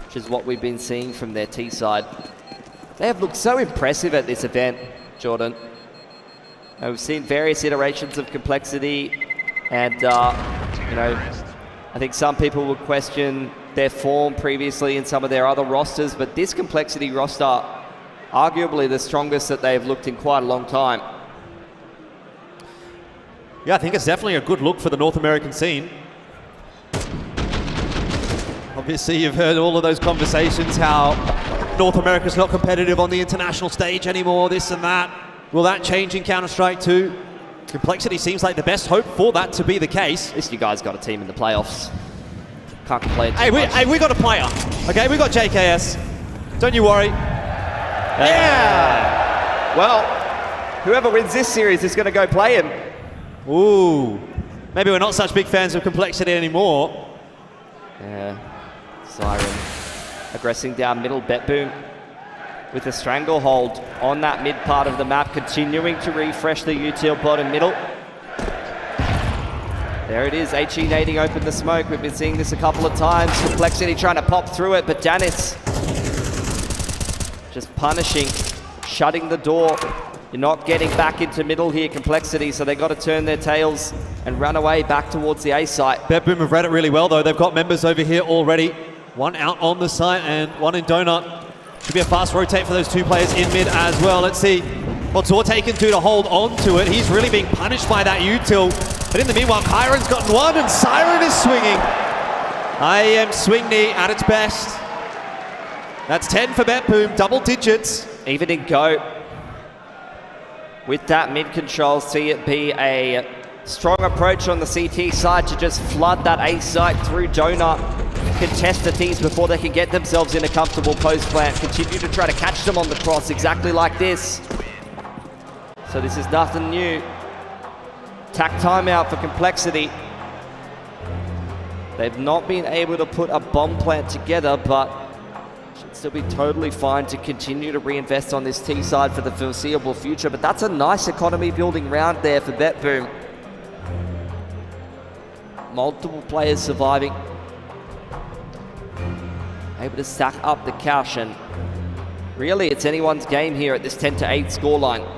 Speaker 5: which is what we've been seeing from their T side. They have looked so impressive at this event, Jordan. We've seen various iterations of Complexity, and you know, I think some people would question their form previously in some of their other rosters, but this Complexity roster, arguably the strongest that they've looked in quite a long time.
Speaker 8: Yeah, I think it's definitely a good look for the North American scene. Obviously, you've heard all of those conversations, how North America's not competitive on the international stage anymore, this and that. Will that change in Counter-Strike 2? Complexity seems like the best hope for that to be the case.
Speaker 5: At least you guys got a team in the playoffs. Can't complain too
Speaker 8: Hey,
Speaker 5: much.
Speaker 8: we got a player, okay? We got JKS. Don't you worry.
Speaker 5: Yeah! Well, whoever wins this series is going to go play him.
Speaker 8: Ooh. Maybe we're not such big fans of Complexity anymore.
Speaker 5: Yeah. Siren aggressing down middle. BetBoom with a stranglehold on that mid part of the map, continuing to refresh the util bottom middle. There it is, HE nading open the smoke. We've been seeing this a couple of times. Complexity trying to pop through it, but Danis just punishing, shutting the door. You're not getting back into middle here, Complexity, so they got to turn their tails and run away back towards the A site.
Speaker 8: BetBoom have read it really well, though. They've got members over here already. One out on the site and one in Donut. Should be a fast rotate for those two players in mid as well. Let's see what Torte can do to hold on to it. He's really being punished by that util. But in the meanwhile, Kyron's gotten one and Siren is swinging. IEM swing knee at its best. That's 10 for BetBoom, double digits.
Speaker 5: Even in Go, with that mid control, see it be a strong approach on the CT side to just flood that A site through Donut. Contest the T's before they can get themselves in a comfortable post plant. Continue to try to catch them on the cross exactly like this. So this is nothing new. Tack timeout for Complexity. They've not been able to put a bomb plant together, but should still be totally fine to continue to reinvest on this T side for the foreseeable future. But that's a nice economy building round there for BetBoom. Multiple players surviving. Able to stack up the cash, and really it's anyone's game here at this 10-8 scoreline.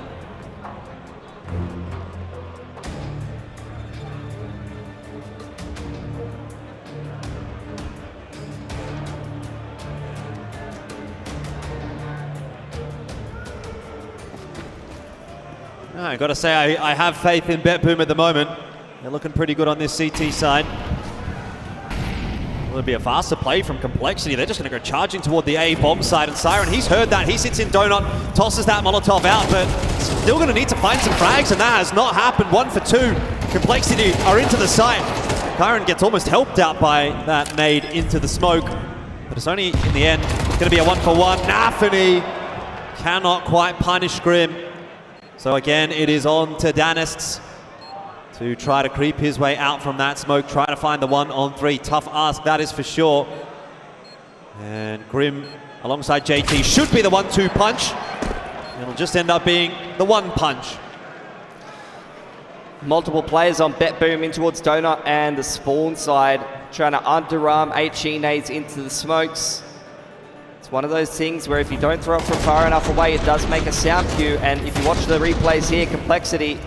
Speaker 8: I got to say, I have faith in BetBoom at the moment. They're looking pretty good on this CT side. Will it be a faster play from Complexity? They're just going to go charging toward the A bomb side, and Siren, he's heard that. He sits in Donut, tosses that Molotov out, but still going to need to find some frags, and that has not happened. 1 for 2. Complexity are into the site. Kyron gets almost helped out by that nade into the smoke, but it's only in the end going to be a 1 for 1. Nafany cannot quite punish Grim. So again, it is on to Danis to try to creep his way out from that smoke, try to find the 1-on-3. Tough ask, that is for sure. And Grim, alongside JT, should be the 1-2 punch. It'll just end up being the 1 punch.
Speaker 5: Multiple players on BetBoom in towards Donut and the spawn side, trying to underarm HE nades into the smokes. It's one of those things where if you don't throw it from far enough away, it does make a sound cue. And if you watch the replays here, Complexity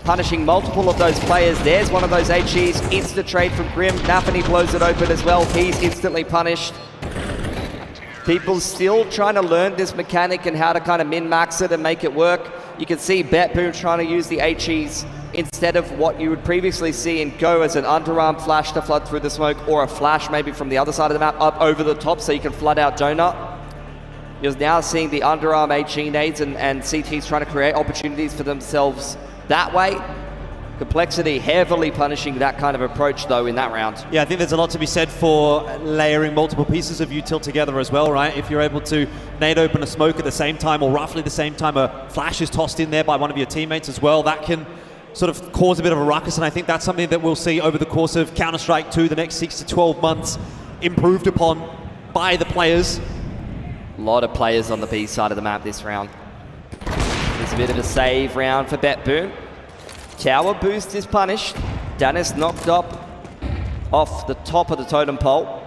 Speaker 5: punishing multiple of those players. There's one of those HEs, instant trade from Grim. Nafany blows it open as well. He's instantly punished. People still trying to learn this mechanic and how to kind of min-max it and make it work. You can see BetBoom trying to use the HEs instead of what you would previously see in Go as an underarm flash to flood through the smoke, or a flash maybe from the other side of the map up over the top so you can flood out Donut. You're now seeing the underarm HE nades and CTs trying to create opportunities for themselves that way. Complexity heavily punishing that kind of approach though in that round.
Speaker 8: Yeah, I think there's a lot to be said for layering multiple pieces of util together as well, right? If you're able to nade open a smoke at the same time, or roughly the same time a flash is tossed in there by one of your teammates as well, that can sort of cause a bit of a ruckus, and I think that's something that we'll see over the course of Counter-Strike 2 the next 6 to 12 months, improved upon by the players.
Speaker 5: A lot of players on the B side of the map this round. It's a bit of a save round for BetBoom. Tower boost is punished. Dennis knocked up off the top of the totem pole.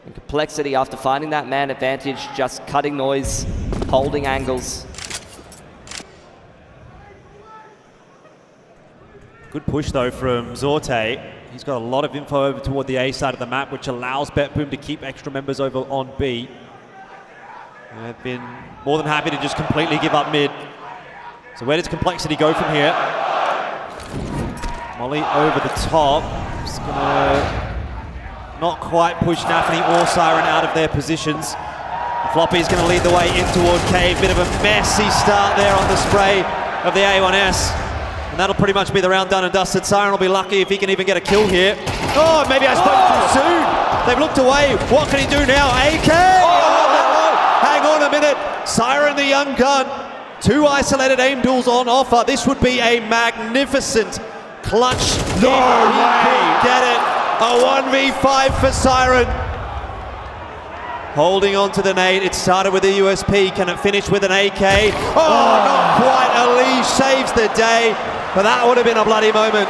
Speaker 5: And Complexity, after finding that man advantage, just cutting noise, holding angles.
Speaker 8: Good push though from Zorte. He's got a lot of info over toward the A side of the map, which allows BetBoom to keep extra members over on B. They've been more than happy to just completely give up mid. So where does Complexity go from here? Molly over the top. Just gonna not quite push Nafany or Siren out of their positions. Floppy's gonna lead the way in toward Cave. Bit of a messy start there on the spray of the A1S. And that'll pretty much be the round done and dusted. Siren will be lucky if he can even get a kill here. Oh, maybe I spoke too soon. They've looked away. What can he do now? AK! Hang on a minute. Siren, the young gun. 2 isolated aim duels on offer. This would be a magnificent clutch. No way! Get it. A 1v5 for Siren. Holding on to the nade. It started with a USP. Can it finish with an AK? Oh, not quite. Ali saves the day. But that would have been a bloody moment.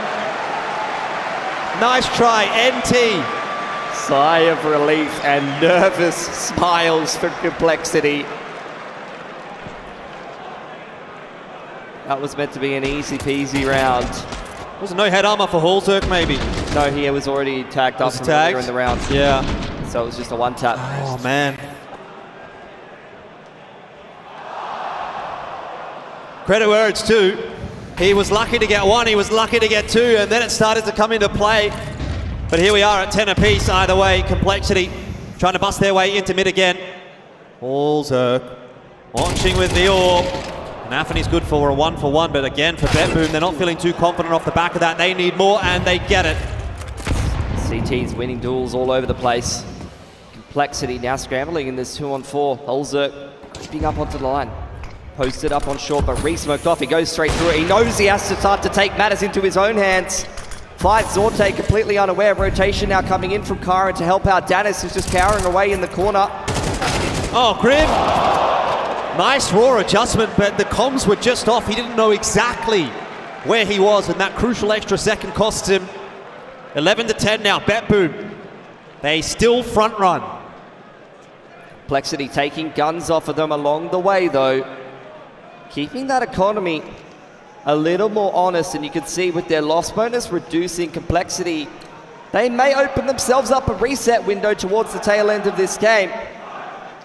Speaker 8: Nice try, NT.
Speaker 5: Sigh of relief and nervous smiles for Complexity. That was meant to be an easy peasy round.
Speaker 8: Was it no head armor for Hallzerk maybe?
Speaker 5: No, he was already tagged up from earlier in the round.
Speaker 8: Yeah.
Speaker 5: So it was just a one tap.
Speaker 8: Oh man. Credit where it's due. He was lucky to get 1, he was lucky to get 2, and then it started to come into play. But here we are at 10 apiece either way. Complexity trying to bust their way into mid again. Hallzerk launching with the orb. Nafany's good for a 1-for-1, but again for BetBoom, they're not feeling too confident off the back of that. They need more, and they get it.
Speaker 5: CT's winning duels all over the place. Complexity now scrambling in this 2-on-4. Hallzerk creeping up onto the line. Posted up on short, but re-smoked off. He goes straight through it. He knows he has to start to take matters into his own hands. Fights Zorte completely unaware. Rotation now coming in from Kyron to help out Dennis, who's just cowering away in the corner.
Speaker 8: Oh, Grim. Nice raw adjustment, but the comms were just off. He didn't know exactly where he was, and that crucial extra second costs him. 11-10 now, BetBoom. They still front run.
Speaker 5: Complexity taking guns off of them along the way, though. Keeping that economy a little more honest, and you can see with their loss bonus reducing Complexity, they may open themselves up a reset window towards the tail end of this game.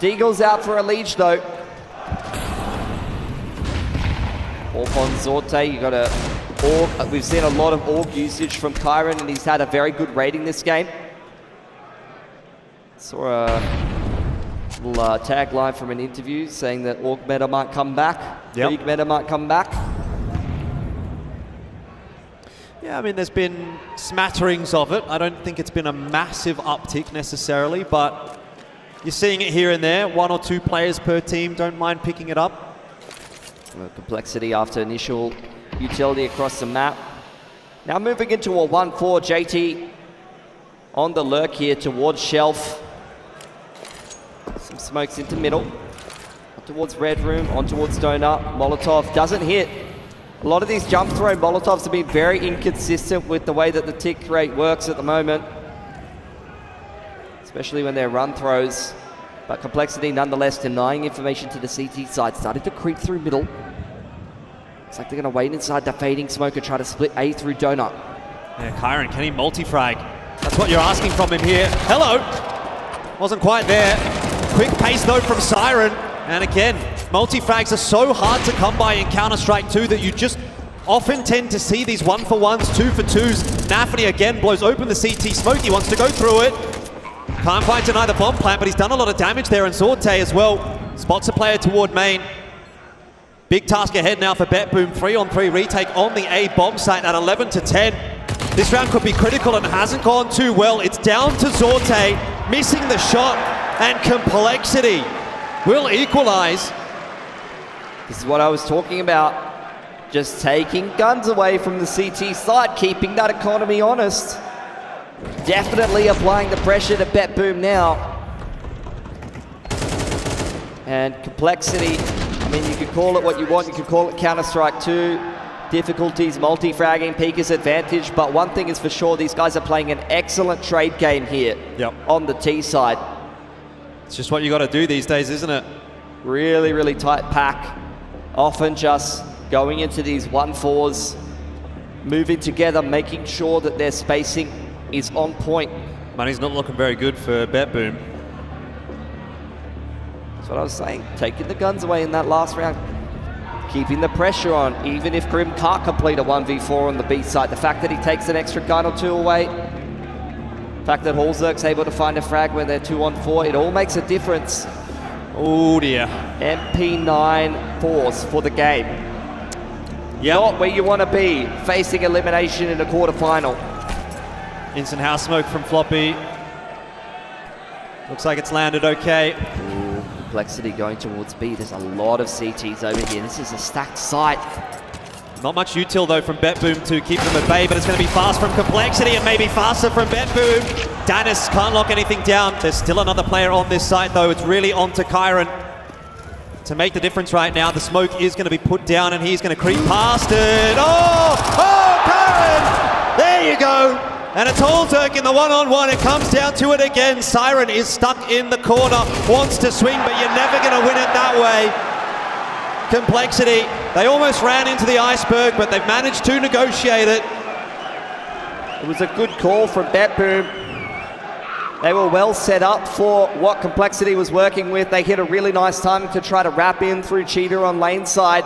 Speaker 5: Deagle's out for a leech, though. Orb on Zorte, you got a orb. We've seen a lot of orb usage from Kyron, and he's had a very good rating this game. Saw a little tagline from an interview saying that orb meta might come back.
Speaker 8: Yep.
Speaker 5: League meta might come back.
Speaker 8: Yeah, I mean, there's been smatterings of it. I don't think it's been a massive uptick necessarily, but you're seeing it here and there. 1 or 2 players per team don't mind picking it up.
Speaker 5: Complexity after initial utility across the map. Now moving into a 1-4. JT on the lurk here towards Shelf. Some smokes into middle. On towards Red Room, on towards Donut. Molotov doesn't hit. A lot of these jump throw Molotovs have been very inconsistent with the way that the tick rate works at the moment. Especially when they're run throws. But Complexity nonetheless denying information to the CT side. Started to creep through middle. Looks like they're going to wait inside the fading smoke and try to split A through Donut.
Speaker 8: Yeah, Kyron, can he multi-frag? That's what you're asking from him here. Hello! Wasn't quite there. Quick pace though from Siren. And again, multi-frags are so hard to come by in Counter-Strike 2 that you just often tend to see these 1-for-1s, 2-for-2s. Nafany again blows open the CT smoke. He wants to go through it. Can't quite deny the bomb plant, but he's done a lot of damage there, and Zorte as well. Spots a player toward main. Big task ahead now for BetBoom. 3-on-3 retake on the A bomb site at 11-10. This round could be critical and hasn't gone too well. It's down to Zorte, missing the shot, and Complexity will equalize.
Speaker 5: This is what I was talking about. Just taking guns away from the CT side, keeping that economy honest. Definitely applying the pressure to BetBoom now. And Complexity, I mean, you could call it what you want. You could call it Counter-Strike 2. difficulties, multi-fragging, Pika's advantage, but one thing is for sure, these guys are playing an excellent trade game here on the T side.
Speaker 8: It's just what you got to do these days, isn't it?
Speaker 5: Really, really tight pack. Often just going into these 1-4s, moving together, making sure that their spacing is on point.
Speaker 8: Money's not looking very good for BetBoom.
Speaker 5: That's what I was saying. Taking the guns away in that last round. Keeping the pressure on, even if Grim can't complete a 1v4 on the B side. The fact that he takes an extra gun or two away, the fact that Hallzerk's able to find a frag when they're 2-on-4, it all makes a difference.
Speaker 8: Oh dear.
Speaker 5: MP9 4s for the game. Not where you want to be, facing elimination in a quarterfinal.
Speaker 8: Instant house smoke from Floppy. Looks like it's landed okay.
Speaker 5: Ooh, Complexity going towards B. There's a lot of CTs over here. This is a stacked site.
Speaker 8: Not much util though from BetBoom to keep them at bay, but it's going to be fast from Complexity and maybe faster from BetBoom. Dennis can't lock anything down. There's still another player on this site though. It's really on to Kyron to make the difference right now. The smoke is going to be put down and he's going to creep past it. Oh, Kyron! There you go. And it's Hallzerk in the one-on-one. It comes down to it again. Siren is stuck in the corner, wants to swing, but you're never going to win it that way. Complexity, they almost ran into the iceberg, but they've managed to negotiate it.
Speaker 5: It was a good call from BetBoom. They were well set up for what Complexity was working with. They hit a really nice timing to try to wrap in through Cheetah on lane side.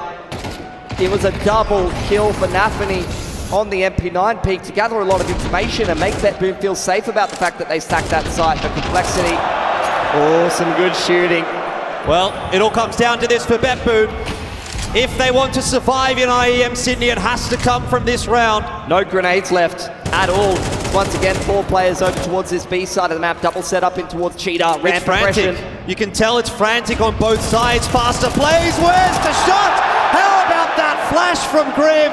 Speaker 5: It was a double kill for Nafany on the MP9 peak to gather a lot of information and make BetBoom feel safe about the fact that they stacked that site. But Complexity, oh, some good shooting.
Speaker 8: Well, it all comes down to this for BetBoom. If they want to survive in IEM Sydney, it has to come from this round.
Speaker 5: No grenades left at all. Once again, 4 players over towards this B side of the map. Double set up in towards Cheetah.
Speaker 8: It's frantic. You can tell it's frantic on both sides. Faster plays. Where's the shot? How about that flash from Grim?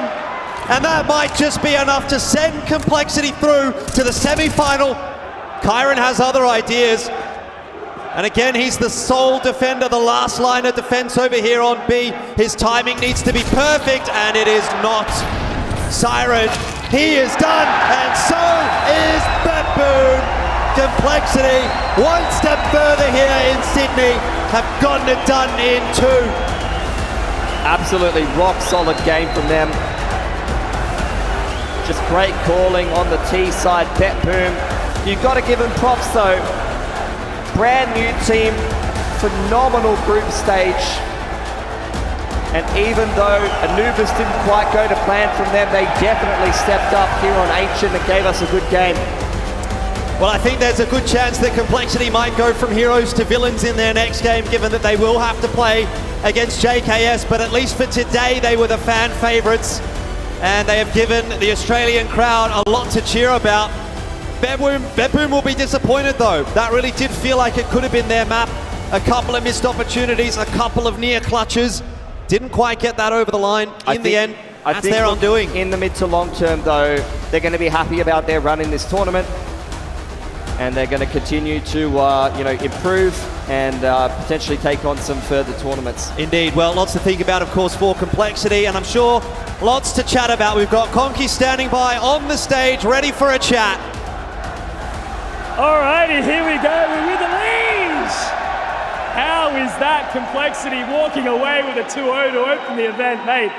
Speaker 8: And that might just be enough to send Complexity through to the semi-final. Kyron has other ideas. And again, he's the sole defender, the last line of defense over here on B. His timing needs to be perfect, and it is not. Siren, he is done, and so is BetBoom. Complexity, one step further here in Sydney, have gotten it done in 2.
Speaker 5: Absolutely rock solid game from them. Just great calling on the T side, BetBoom. You've got to give them props though. Brand new team, phenomenal group stage. And even though Anubis didn't quite go to plan from them, they definitely stepped up here on Ancient and gave us a good game.
Speaker 8: Well, I think there's a good chance that Complexity might go from heroes to villains in their next game, given that they will have to play against JKS, but at least for today, they were the fan favorites, and they have given the Australian crowd a lot to cheer about. BetBoom will be disappointed though. That really did feel like it could have been their map. A couple of missed opportunities, a couple of near clutches. Didn't quite get that over the line in the end. That's their undoing.
Speaker 5: In the mid to long term though, they're going to be happy about their run in this tournament. And they're going to continue to improve and potentially take on some further tournaments.
Speaker 8: Indeed. Well, lots to think about, of course, for Complexity, and I'm sure lots to chat about. We've got Conky standing by on the stage, ready for a chat.
Speaker 19: Alrighty, here we go. We're with the leads. How is that Complexity walking away with a 2-0 to open the event, mate?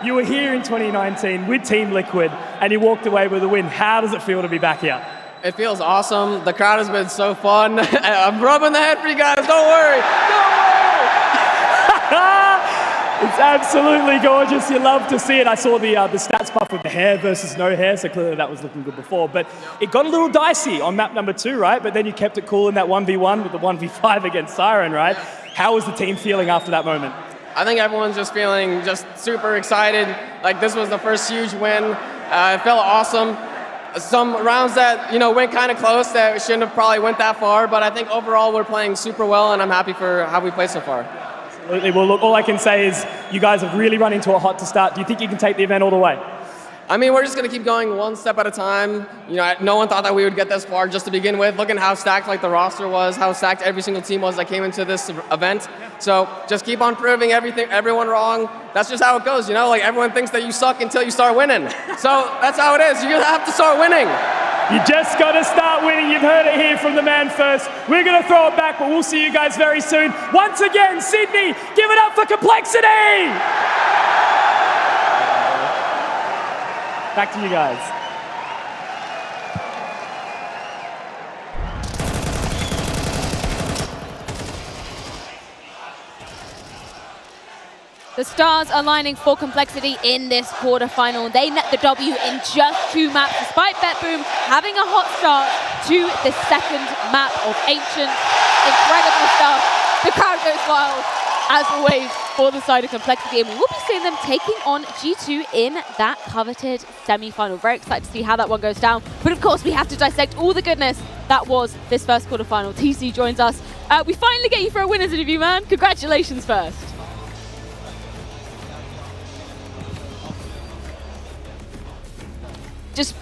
Speaker 19: You were here in 2019 with Team Liquid, and you walked away with a win. How does it feel to be back here?
Speaker 4: It feels awesome. The crowd has been so fun. I'm rubbing the head for you guys. Don't worry. Don't worry.
Speaker 19: It's absolutely gorgeous. You love to see it. I saw the stats buff with the hair versus no hair, so clearly that was looking good before. But it got a little dicey on map number 2, right? But then you kept it cool in that 1v1 with the 1v5 against Siren, right? How was the team feeling after that moment?
Speaker 4: I think everyone's just feeling just super excited. Like this was the first huge win. It felt awesome. Some rounds that went kind of close that shouldn't have probably went that far, but I think overall we're playing super well, and I'm happy for how we played so far.
Speaker 19: Absolutely. Well, look, all I can say is you guys have really run into a hot to start. Do you think you can take the event all the way?
Speaker 4: I mean, we're just going to keep going one step at a time. You know, no one thought that we would get this far just to begin with. Look at how stacked like the roster was, how stacked every single team was that came into this event. So just keep on proving everyone wrong. That's just how it goes, you know? Like everyone thinks that you suck until you start winning. So that's how it is. You have to start winning.
Speaker 19: You just got to start winning. You've heard it here from the man first. We're going to throw it back, but we'll see you guys very soon. Once again, Sydney, give it up for Complexity! Back to you guys.
Speaker 11: The stars aligning for Complexity in this quarterfinal. They net the W in just 2 maps, despite BetBoom having a hot start to the second map of Ancient. Incredible stuff. The crowd goes wild, as always, for the side of Complexity, and we will be seeing them taking on G2 in that coveted semi-final. Very excited to see how that one goes down. But of course, we have to dissect all the goodness that was this first quarterfinal. TC joins us. We finally get you for a winner's interview, man. Congratulations first. Just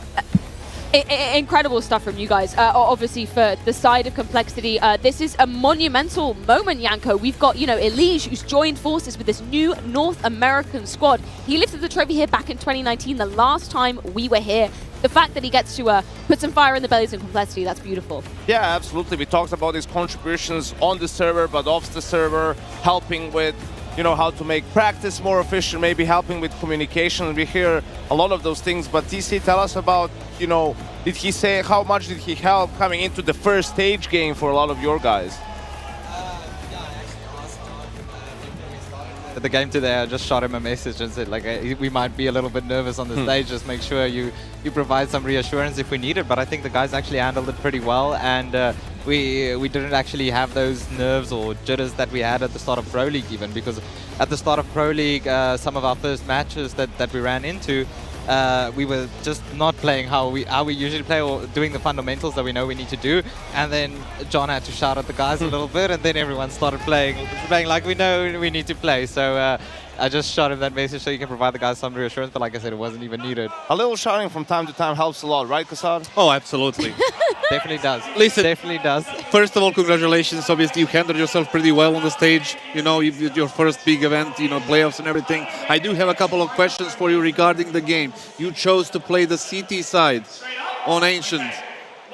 Speaker 11: incredible stuff from you guys. Obviously, for the side of Complexity, this is a monumental moment, Janko. We've got, you know, Elige, who's joined forces with this new North American squad. He lifted the trophy here back in 2019, the last time we were here. The fact that he gets to put some fire in the bellies of Complexity, that's beautiful.
Speaker 16: Yeah, absolutely. We talked about his contributions on the server, but off the server, helping with, you know, how to make practice more efficient, maybe helping with communication. We hear a lot of those things, but TC, tell us about, you know, did he say how much did he help coming into the first stage game for a lot of your guys?
Speaker 1: The game today, I just shot him a message and said, like, we might be a little bit nervous on the stage, just make sure you provide some reassurance if we need it. But I think the guys actually handled it pretty well, and we didn't actually have those nerves or jitters that we had at the start of Pro League even, because at the start of Pro League, some of our first matches that we ran into, we were just not playing how we usually play or doing the fundamentals that we know we need to do, and then John had to shout at the guys a little bit, and then everyone started playing like we know we need to play. So I just shot him that message so you can provide the guys some reassurance, but like I said, it wasn't even needed.
Speaker 16: A little shouting from time to time helps a lot, right, Kassar?
Speaker 17: Oh, absolutely.
Speaker 1: Definitely does.
Speaker 17: Listen,
Speaker 1: definitely does.
Speaker 17: First of all, congratulations. Obviously, you handled yourself pretty well on the stage. You know, you did your first big event, you know, playoffs and everything. I do have a couple of questions for you regarding the game. You chose to play the CT side on Ancient.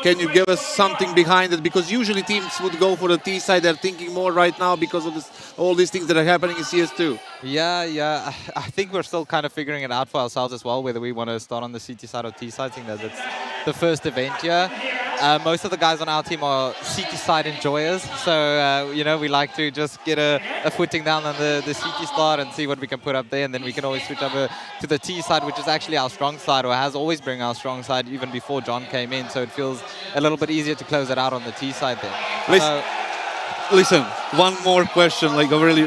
Speaker 17: Can you give us something behind it? Because usually teams would go for the T side. They're thinking more right now because of all these things that are happening in CS2.
Speaker 1: Yeah. I think we're still kind of figuring it out for ourselves as well, whether we want to start on the CT side or T side. I think that it's the first event here. Most of the guys on our team are CT side enjoyers. So, you know, we like to just get a footing down on the CT start and see what we can put up there. And then we can always switch over to the T side, which is actually our strong side, or has always been our strong side even before John came in. So it feels a little bit easier to close it out on the T side then.
Speaker 17: Listen, one more question, like a really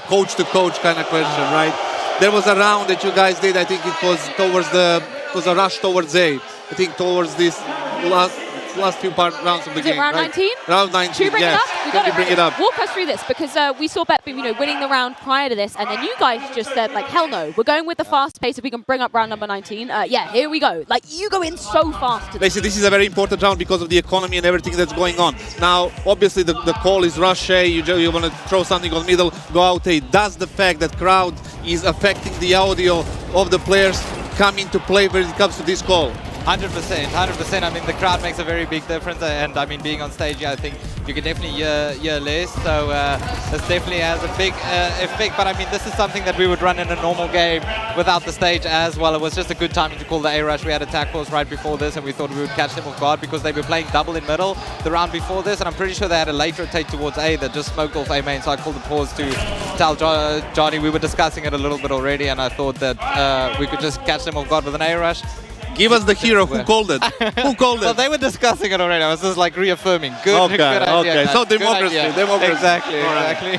Speaker 17: coach to coach kind of question, right? There was a round that you guys did, I think it was a rush towards A. I think towards this last few rounds of the game.
Speaker 11: Round
Speaker 17: right?
Speaker 11: 19?
Speaker 17: Round 19,
Speaker 11: Should we bring
Speaker 17: yes.
Speaker 11: it up?
Speaker 17: Can you bring it up?
Speaker 11: Walk us through this, because we saw BetBoom, you know, winning the round prior to this, and then you guys just said, like, hell no, we're going with the fast pace if we can bring up round number 19. Yeah, here we go. Like, you go in so fast.
Speaker 17: Basically, this is a very important round because of the economy and everything that's going on. Now, obviously, the call is rush A. You want to throw something on middle, go out A. Does the fact that crowd is affecting the audio of the players come into play when it comes to this call?
Speaker 1: 100%. I mean, the crowd makes a very big difference, and I mean, being on stage, I think you can definitely hear less. So this definitely has a big effect. But I mean, this is something that we would run in a normal game without the stage as well. It was just a good timing to call the A rush. We had attack force right before this, and we thought we would catch them off guard because they were playing double in middle the round before this, and I'm pretty sure they had a late rotate towards A that just smoked off A main. So I called the pause to tell Johnny we were discussing it a little bit already, and I thought that we could just catch them off guard with an A rush.
Speaker 17: Give us the hero. Who called it? Who called it?
Speaker 1: Well, they were discussing it already. I was just like reaffirming. Good idea.
Speaker 17: Okay. So democracy.
Speaker 1: Exactly.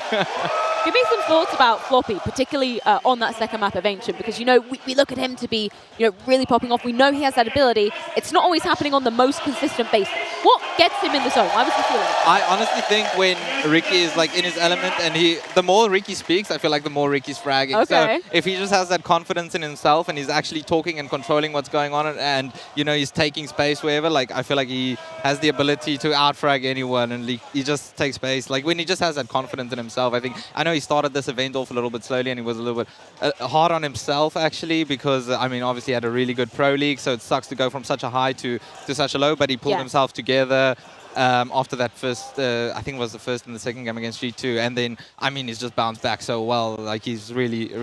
Speaker 11: Give me some thoughts about Floppy, particularly on that second map of Ancient, because, you know, we look at him to be, you know, really popping off. We know he has that ability. It's not always happening on the most consistent basis. What gets him in the zone? Why was he feeling it?
Speaker 1: I honestly think when Ricky is like in his element, and the more Ricky speaks, I feel like the more Ricky's fragging.
Speaker 11: Okay.
Speaker 1: So if he just has that confidence in himself and he's actually talking and controlling what's going on, and you know he's taking space wherever, like I feel like he has the ability to outfrag anyone, and he just takes space. Like when he just has that confidence in himself, I know he started this event off a little bit slowly, and he was a little bit hard on himself actually, because I mean obviously he had a really good pro league, so it sucks to go from such a high to such a low, but he pulled himself together. After that first, I think it was the first and the second game against G2, and then I mean he's just bounced back so well. Like he's really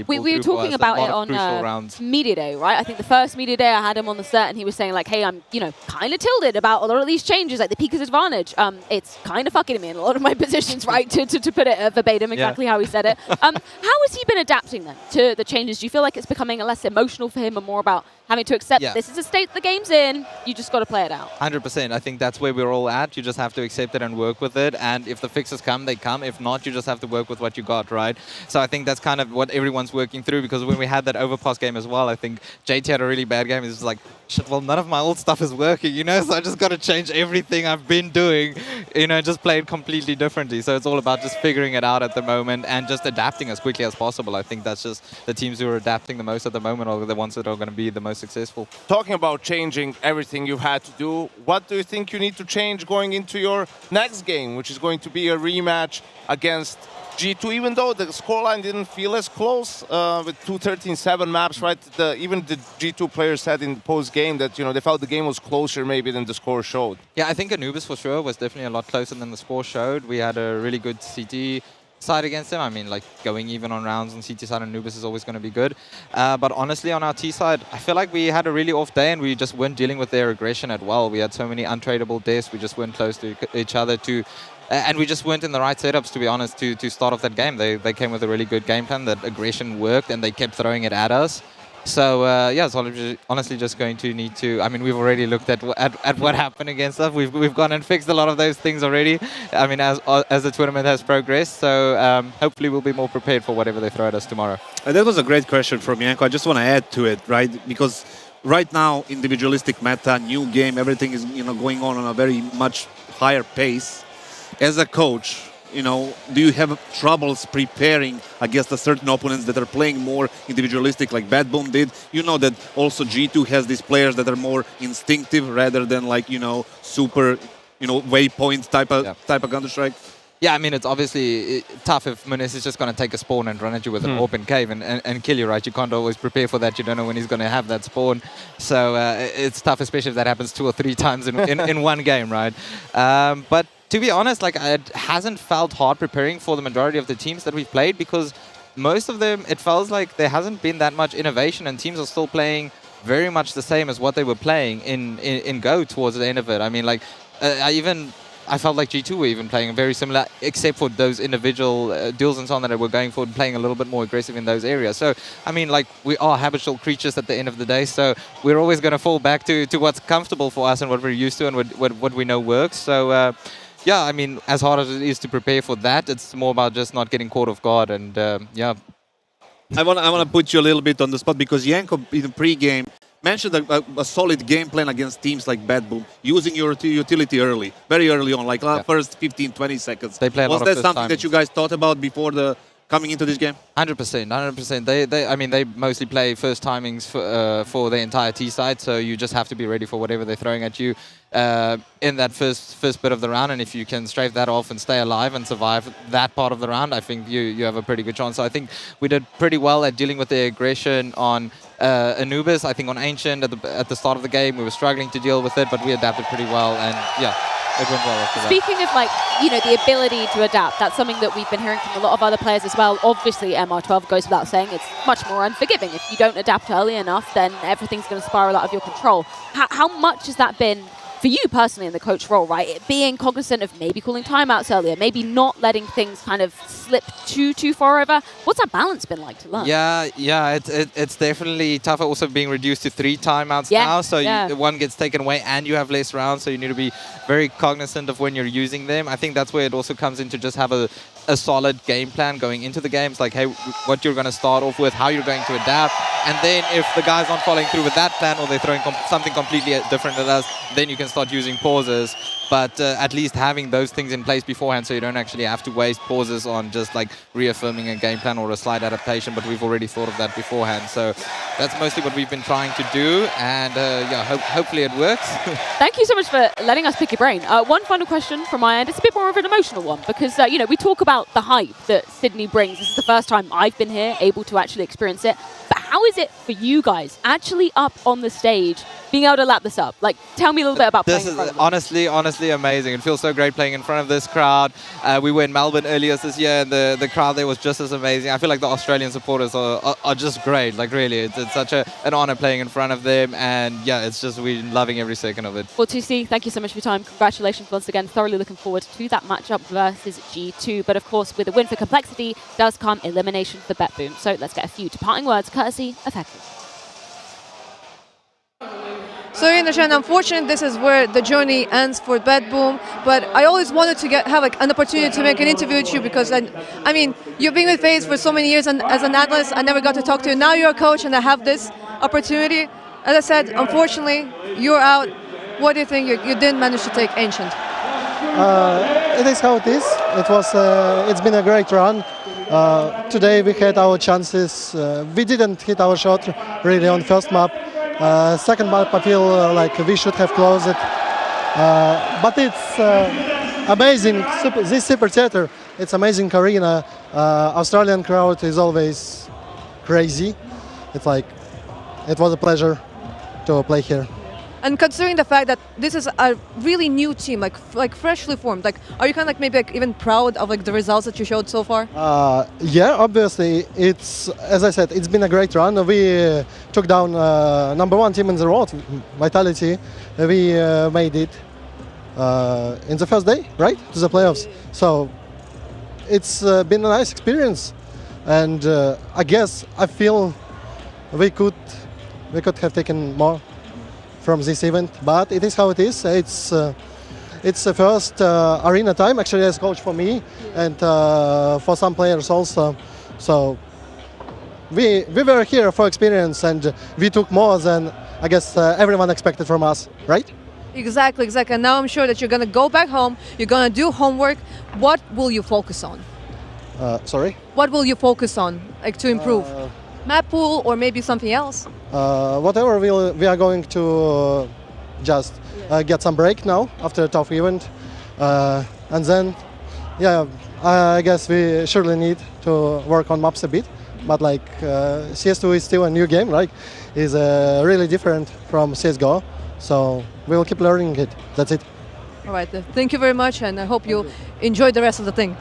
Speaker 11: We were talking about it on Media Day, right? I think the first Media Day I had him on the set, and he was saying like, "Hey, I'm kind of tilted about a lot of these changes, like the Pika's advantage. It's kind of fucking me in a lot of my positions, right? To put it verbatim, exactly how he said it. How has he been adapting then to the changes? Do you feel like it's becoming less emotional for him and more about having to accept this is a state the game's in? You just got to play it out."
Speaker 1: 100%. I think that's where we're all at. You just have to accept it and work with it. And if the fixes come, they come. If not, you just have to work with what you got, right? So I think that's kind of what everyone's working through, because when we had that overpass game as well, I think JT had a really bad game. He's like, shit, well, none of my old stuff is working, you know? So I just got to change everything I've been doing, you know, just play it completely differently. So it's all about just figuring it out at the moment and just adapting as quickly as possible. I think that's just the teams who are adapting the most at the moment are the ones that are going to be the most successful.
Speaker 16: Talking about changing everything you've had to do, what do you think you need to change going into your next game, which is going to be a rematch against G2, even though the scoreline didn't feel as close with 2-13-7 maps, right? Even the G2 players said in the post-game that, you know, they felt the game was closer maybe than the score showed.
Speaker 1: Yeah, I think Anubis for sure was definitely a lot closer than the score showed. We had a really good CT side against them. I mean, like going even on rounds on CT side, Anubis is always going to be good. But honestly, on our T side, I feel like we had a really off day and we just weren't dealing with their aggression at well. We had so many untradeable deaths. We just weren't close to each other and we just weren't in the right setups, to be honest, to start off that game. They came with a really good game plan. That aggression worked and they kept throwing it at us. So, yeah, it's honestly just going to need to... I mean, we've already looked at what happened against us. We've gone and fixed a lot of those things already, I mean, as the tournament has progressed. So, hopefully we'll be more prepared for whatever they throw at us tomorrow.
Speaker 17: That was a great question from Yanko. I just want to add to it, right? Because right now, individualistic meta, new game, everything is going on a very much higher pace. As a coach, do you have troubles preparing against a certain opponents that are playing more individualistic like Bad Boom did? You know that also G2 has these players that are more instinctive rather than like, super, waypoint type of Counter-Strike.
Speaker 1: Yeah, I mean, it's obviously tough if Munis is just going to take a spawn and run at you with an open cave and kill you, right? You can't always prepare for that. You don't know when he's going to have that spawn. So it's tough, especially if that happens 2 or 3 times in one game, right? But to be honest, like it hasn't felt hard preparing for the majority of the teams that we've played, because most of them, it feels like there hasn't been that much innovation and teams are still playing very much the same as what they were playing in Go towards the end of it. I mean, like I felt like G2 were even playing very similar, except for those individual duels and so on that were going for and playing a little bit more aggressive in those areas. So, I mean, like, we are habitual creatures at the end of the day, so we're always going to fall back to what's comfortable for us and what we're used to and what we know works. So, yeah, I mean, as hard as it is to prepare for that, it's more about just not getting caught off guard and, yeah.
Speaker 17: I want to put you a little bit on the spot, because Yanko in the pre-game mentioned a solid game plan against teams like Bad Boom, using your utility early, very early on, like first 15, 20 seconds.
Speaker 1: They play a lot
Speaker 17: Was that something that you guys thought about before coming into this game?
Speaker 1: 100%. I mean, they mostly play first timings for the entire T side, so you just have to be ready for whatever they're throwing at you in that first bit of the round. And if you can strafe that off and stay alive and survive that part of the round, I think you have a pretty good chance. So I think we did pretty well at dealing with the aggression on Anubis. I think on Ancient at the start of the game, we were struggling to deal with it, but we adapted pretty well, and yeah. It went well after that.
Speaker 11: Speaking of, like, the ability to adapt, that's something that we've been hearing from a lot of other players as well. Obviously, MR12 goes without saying, it's much more unforgiving. If you don't adapt early enough, then everything's going to spiral out of your control. How much has that been for you personally in the coach role, right? Being cognizant of maybe calling timeouts earlier, maybe not letting things kind of slip too far over. What's that balance been like to learn?
Speaker 1: Yeah, it's definitely tougher. Also being reduced to 3 timeouts now, so one gets taken away and you have less rounds, so you need to be very cognizant of when you're using them. I think that's where it also comes into just have a a solid game plan going into the games, like, hey, what you're going to start off with, how you're going to adapt, and then if the guys aren't following through with that plan or they're throwing something completely different at us, then you can start using pauses. But at least having those things in place beforehand so you don't actually have to waste pauses on just like reaffirming a game plan or a slight adaptation, but we've already thought of that beforehand. So that's mostly what we've been trying to do, and yeah, hopefully it works.
Speaker 11: Thank you so much for letting us pick your brain. One final question from my end. It's a bit more of an emotional one because, you know, we talk about the hype that Sydney brings. This is the first time I've been here, able to actually experience it. But how is it for you guys actually up on the stage, being able to lap this up? Like, tell me a little bit about playing in front of them.
Speaker 1: Honestly amazing. It feels so great playing in front of this crowd. We were in Melbourne earlier this year, and the crowd there was just as amazing. I feel like the Australian supporters are just great. Like, really, it's such an honor playing in front of them, and yeah, it's just, we're loving every second of it.
Speaker 11: Well, 2C, thank you so much for your time. Congratulations once again. Thoroughly looking forward to that matchup versus G2. But of course, with a win for Complexity does come elimination for BetBoom. So let's get a few departing words courtesy of Hector.
Speaker 2: So Indershan, unfortunately, this is where the journey ends for BetBoom. But I always wanted to have like an opportunity to make an interview with you because I mean, you've been with FaZe for so many years, and as an analyst, I never got to talk to you. Now you're a coach, and I have this opportunity. As I said, unfortunately, you're out. What do you think? You didn't manage to take Ancient.
Speaker 6: It is how it is. It's been a great run. Today we had our chances. We didn't hit our shot really on first map. Second map, I feel like we should have closed it. But it's amazing. This Super Theater, it's amazing arena. Australian crowd is always crazy. It's like, it was a pleasure to play here.
Speaker 2: And considering the fact that this is a really new team, like freshly formed, like, are you kind of like maybe like even proud of like the results that you showed so far?
Speaker 6: Yeah, obviously. It's, as I said, it's been a great run. We took down #1 team in the world, Vitality. We made it in the first day, right, to the playoffs. So it's been a nice experience, and I feel we could have taken more from this event, but it is how it is. It's the first arena time actually as coach for me and for some players also. So we were here for experience, and we took more than I guess everyone expected from us, right?
Speaker 2: Exactly. And now I'm sure that you're gonna go back home. You're gonna do homework. What will you focus on?
Speaker 6: Sorry?
Speaker 2: What will you focus on, like, to improve? Map pool or maybe something else?
Speaker 6: Whatever, we are going to just get some break now after a tough event, and then, yeah, I guess we surely need to work on maps a bit. But like CS2 is still a new game, right? Is really different from CS:GO, so we will keep learning it. That's it.
Speaker 2: All right, thank you very much, and I hope you enjoy the rest of the thing.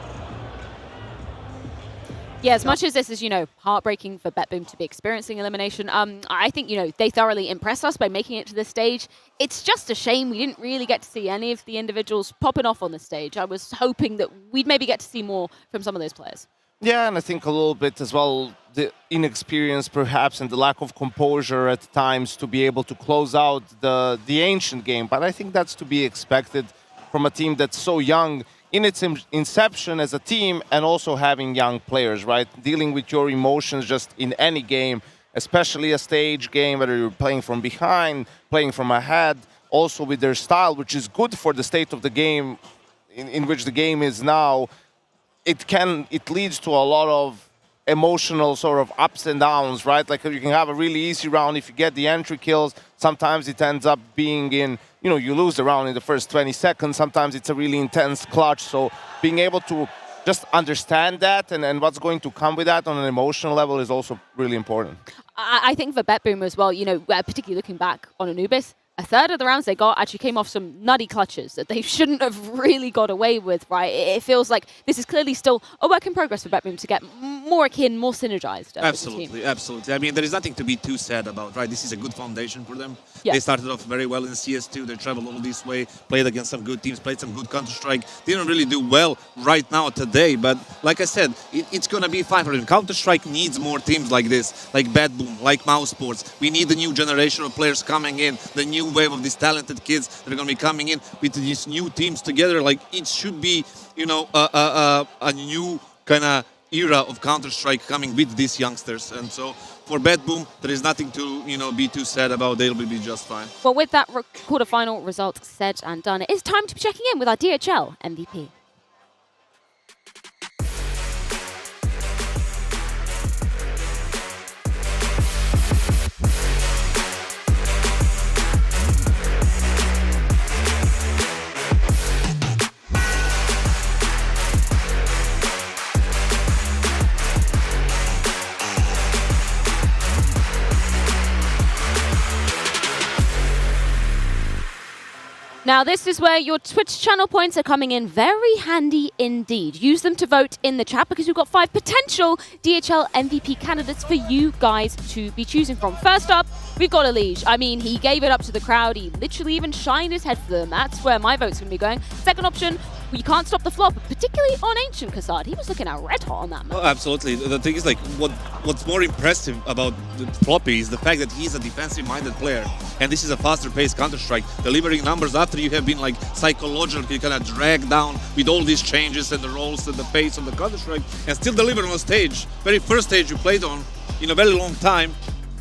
Speaker 11: Yeah, as much as this is, you know, heartbreaking for BetBoom to be experiencing elimination, I think, you know, they thoroughly impressed us by making it to this stage. It's just a shame we didn't really get to see any of the individuals popping off on the stage. I was hoping that we'd maybe get to see more from some of those players.
Speaker 16: Yeah, and I think a little bit as well, the inexperience perhaps and the lack of composure at times to be able to close out the Ancient game. But I think that's to be expected from a team that's so young in its inception as a team, and also having young players, right? Dealing with your emotions just in any game, especially a stage game, whether you're playing from behind, playing from ahead, also with their style, which is good for the state of the game in which the game is now. It leads to a lot of emotional sort of ups and downs, right? Like, you can have a really easy round if you get the entry kills. Sometimes it ends up being in, you know, you lose the round in the first 20 seconds. Sometimes it's a really intense clutch. So being able to just understand that and what's going to come with that on an emotional level is also really important.
Speaker 11: I think for BetBoom as well, you know, particularly looking back on Anubis, a third of the rounds they got actually came off some nutty clutches that they shouldn't have really got away with, right? It feels like this is clearly still a work in progress for BetBoom to get more akin, more synergized.
Speaker 17: Absolutely, absolutely. I mean, there is nothing to be too sad about, right? This is a good foundation for them.
Speaker 11: Yeah.
Speaker 17: They started off very well in CS2. They traveled all this way, played against some good teams, played some good Counter-Strike. Didn't really do well right now today, but like I said, it's going to be fine for them. Counter-Strike needs more teams like this, like Bad Boom, like Mouse Sports. We need the new generation of players coming in, the new wave of these talented kids that are going to be coming in with these new teams together. Like, it should be, you know, a new kind of era of Counter-Strike coming with these youngsters. And so for Bad Boom, there is nothing to, you know, be too sad about. They'll be just fine.
Speaker 11: Well, with that quarterfinal result said and done, it is time to be checking in with our DHL MVP. Now, this is where your Twitch channel points are coming in very handy indeed. Use them to vote in the chat because we've got 5 potential DHL MVP candidates for you guys to be choosing from. First up, we've got Elige. I mean, he gave it up to the crowd. He literally even shined his head for them. That's where my vote's going to be going. Second option, you can't stop the flop, particularly on Ancient Kassad. He was looking at red hot on that map.
Speaker 17: Oh, absolutely. The thing is, like, what's more impressive about the Floppy is the fact that he's a defensive-minded player, and this is a faster-paced Counter-Strike, delivering numbers after you have been, like, psychologically kind of dragged down with all these changes and the roles and the pace of the Counter-Strike, and still deliver on a stage. Very first stage you played on in a very long time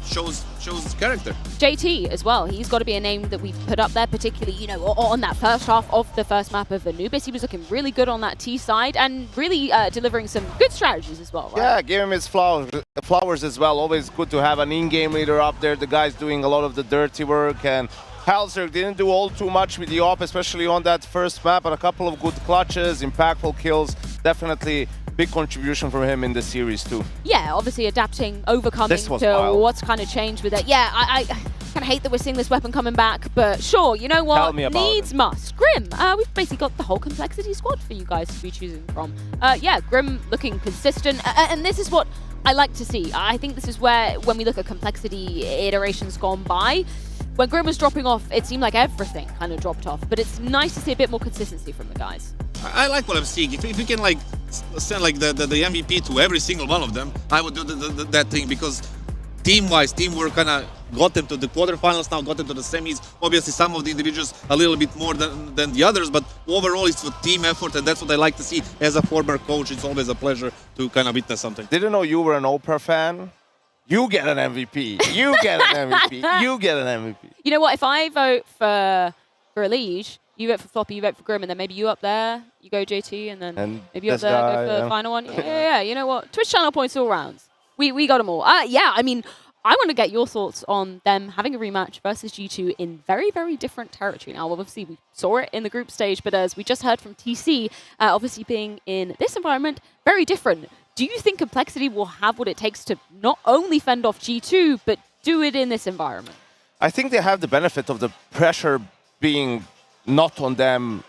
Speaker 17: shows his character.
Speaker 11: JT as well, he's got to be a name that we put up there, particularly, you know, on that first half of the first map of Anubis. He was looking really good on that T side and really delivering some good strategies as well, right?
Speaker 16: Yeah, give him his flowers as well. Always good to have an in-game leader up there. The guy's doing a lot of the dirty work, and Halzer didn't do all too much with the op, especially on that first map, but a couple of good clutches, impactful kills. Definitely big contribution from him in the series too.
Speaker 11: Yeah, obviously adapting, overcoming to
Speaker 16: wild.
Speaker 11: what's kind of changed with it. Yeah, I kind of hate that we're seeing this weapon coming back, but sure, you know what?
Speaker 16: Tell me about
Speaker 11: Needs must. Grim, we've basically got the whole Complexity squad for you guys to be choosing from. Yeah, Grim looking consistent, and this is what I like to see. I think this is where, when we look at Complexity iterations gone by, when Grim was dropping off, it seemed like everything kind of dropped off, but it's nice to see a bit more consistency from the guys.
Speaker 17: I like what I'm seeing. If we can, like, send, like, the MVP to every single one of them, I would do that thing, because team-wise, teamwork kind of got them to the quarterfinals, now got them to the semis. Obviously, some of the individuals a little bit more than the others, but overall, it's a team effort, and that's what I like to see. As a former coach, it's always a pleasure to kind of witness something.
Speaker 16: Didn't know you were an Oprah fan. You get an MVP. You get an MVP. You get an MVP.
Speaker 11: You know what? If I vote for Elige, you vote for Floppy, you vote for Grim, and then maybe you up there, you go JT, and then maybe you up there, go for the final one. Yeah, you know what? Twitch channel points all rounds. We got them all. Yeah, I mean, I want to get your thoughts on them having a rematch versus G2 in very, very different territory. Now, obviously, we saw it in the group stage, but as we just heard from TC, obviously being in this environment, very different. Do you think Complexity will have what it takes to not only fend off G2, but do it in this environment?
Speaker 16: I think they have the benefit of the pressure being not on them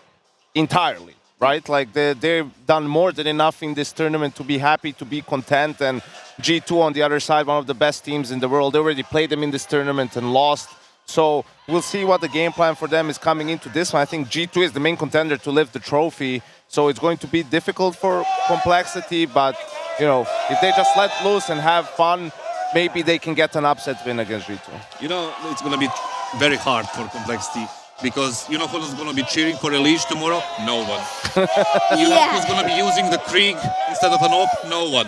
Speaker 16: entirely, right? Like they've done more than enough in this tournament to be happy, to be content. And G2 on the other side, one of the best teams in the world, they already played them in this tournament and lost. So we'll see what the game plan for them is coming into this one. I think G2 is the main contender to lift the trophy. So it's going to be difficult for Complexity, but you know, if they just let loose and have fun, maybe they can get an upset win against G2.
Speaker 17: You know, it's going to be very hard for Complexity, because you know who's going to be cheering for Elige tomorrow? No one. You know who's going to be using the Krieg instead of an AWP? No one.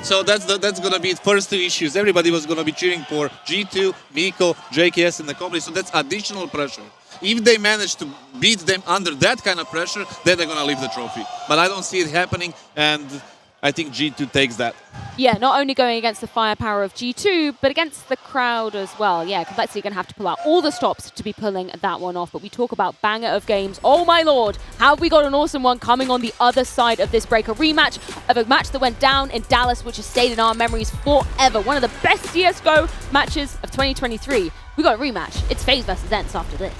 Speaker 17: So that's going to be the first two issues. Everybody was going to be cheering for G2, Miko, JKS in the company, so that's additional pressure. If they manage to beat them under that kind of pressure, then they're going to leave the trophy. But I don't see it happening, and I think G2 takes that.
Speaker 11: Yeah, not only going against the firepower of G2, but against the crowd as well. Yeah, Complexity going to have to pull out all the stops to be pulling that one off. But we talk about banger of games. Oh my lord, have we got an awesome one coming on the other side of this break. A rematch of a match that went down in Dallas, which has stayed in our memories forever. One of the best CSGO matches of 2023. We got a rematch. It's FaZe versus ENCE after this.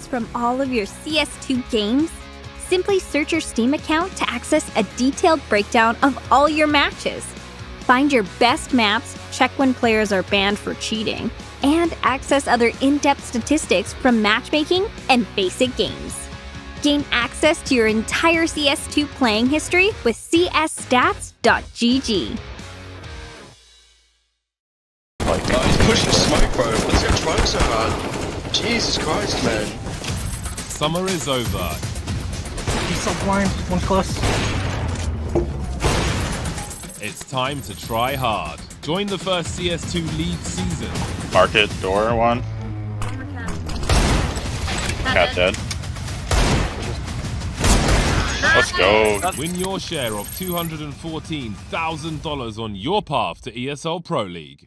Speaker 12: from all of your CS2 games? Simply search your Steam account to access a detailed breakdown of all your matches. Find your best maps, check when players are banned for cheating, and access other in-depth statistics from matchmaking and basic games. Gain access to your entire CS2 playing history with csstats.gg.
Speaker 10: He's pushing smoke, bro. What's he trying so hard? Jesus Christ, man.
Speaker 15: Summer is over.
Speaker 3: He's so blind. One close.
Speaker 15: It's time to try hard. Join the first CS2 League season.
Speaker 7: Market, door, one. Cat dead. Let's go.
Speaker 15: Win your share of $214,000 on your path to ESL Pro League.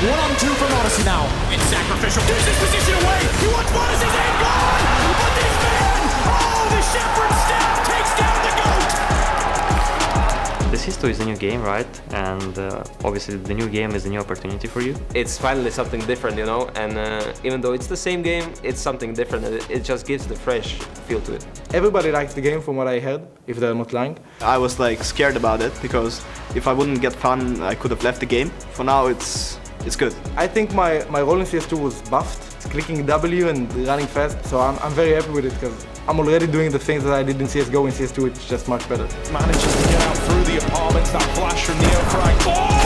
Speaker 15: 1-on-2 from Odyssey now. It's sacrificial. Gives his position away. He wants Odyssey's end gone. But this man, the shepherd staff takes down the GOAT.
Speaker 24: The CS2 is a new game, right? And obviously the new game is a new opportunity for you.
Speaker 9: It's finally something different, you know, and even though it's the same game, it's something different. It just gives the fresh feel to it.
Speaker 13: Everybody likes the game from what I heard, if they're not lying.
Speaker 18: I was like scared about it because if I wouldn't get fun, I could have left the game. For now, it's good.
Speaker 13: I think my role in CS2 was buffed, clicking W and running fast, so I'm very happy with it because I'm already doing the things that I did in CSGO. In CS2, it's just much better.
Speaker 15: Manages to get out through the apartments. That flash from Neofrag. Oh,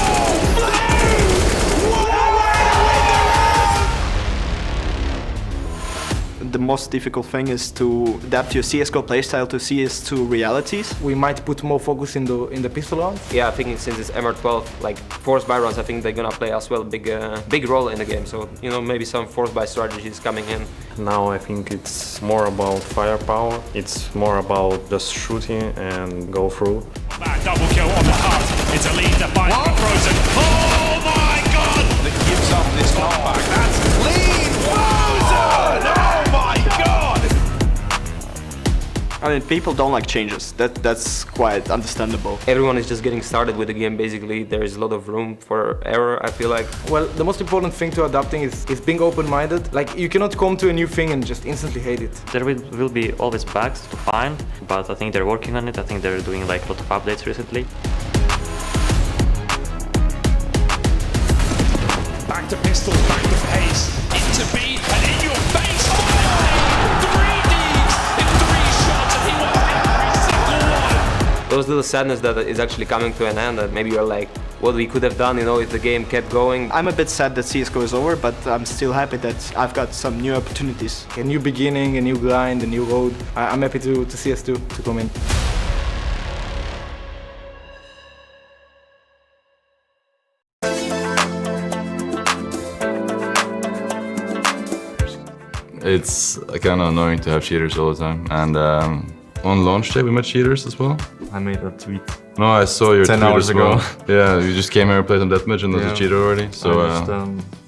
Speaker 18: The most difficult thing is to adapt your CSGO playstyle to CS2 realities.
Speaker 13: We might put more focus in the pistol rounds.
Speaker 9: Yeah, I think since it's MR12, like forced buy rounds, I think they're gonna play as well big role in the game. So you know, maybe some forced buy strategies coming in.
Speaker 24: Now I think it's more about firepower. It's more about just shooting and go through.
Speaker 15: That double kill on the hut. It's a lead that finds Frozen. Oh my god! That gives up this knockback. That's clean Frozen! Oh my god!
Speaker 18: I mean, people don't like changes. That's quite understandable.
Speaker 9: Everyone is just getting started with the game. Basically, there is a lot of room for error, I feel like.
Speaker 13: Well, the most important thing to adapting is being open-minded. Like, you cannot come to a new thing and just instantly hate it.
Speaker 24: There will be always bugs to find, but I think they're working on it. I think they're doing like a lot of updates recently.
Speaker 15: Back to pistols, back to pace. Into B and in your face. Three Ds in 3 shots, and he wants every single one.
Speaker 9: Those little sadness that is actually coming to an end, that maybe you're like, what we could have done, you know, if the game kept going.
Speaker 18: I'm a bit sad that CSGO is over, but I'm still happy that I've got some new opportunities.
Speaker 13: A new beginning, a new grind, a new road. I'm happy to see CS2 to come in.
Speaker 14: It's kind of annoying to have cheaters all the time, and on launch day we met cheaters as well.
Speaker 20: I made a tweet.
Speaker 14: No, I saw your
Speaker 20: 10
Speaker 14: tweet
Speaker 20: hours
Speaker 14: as well.
Speaker 20: ago.
Speaker 14: Yeah, you just came here and played on deathmatch and was a cheater already. So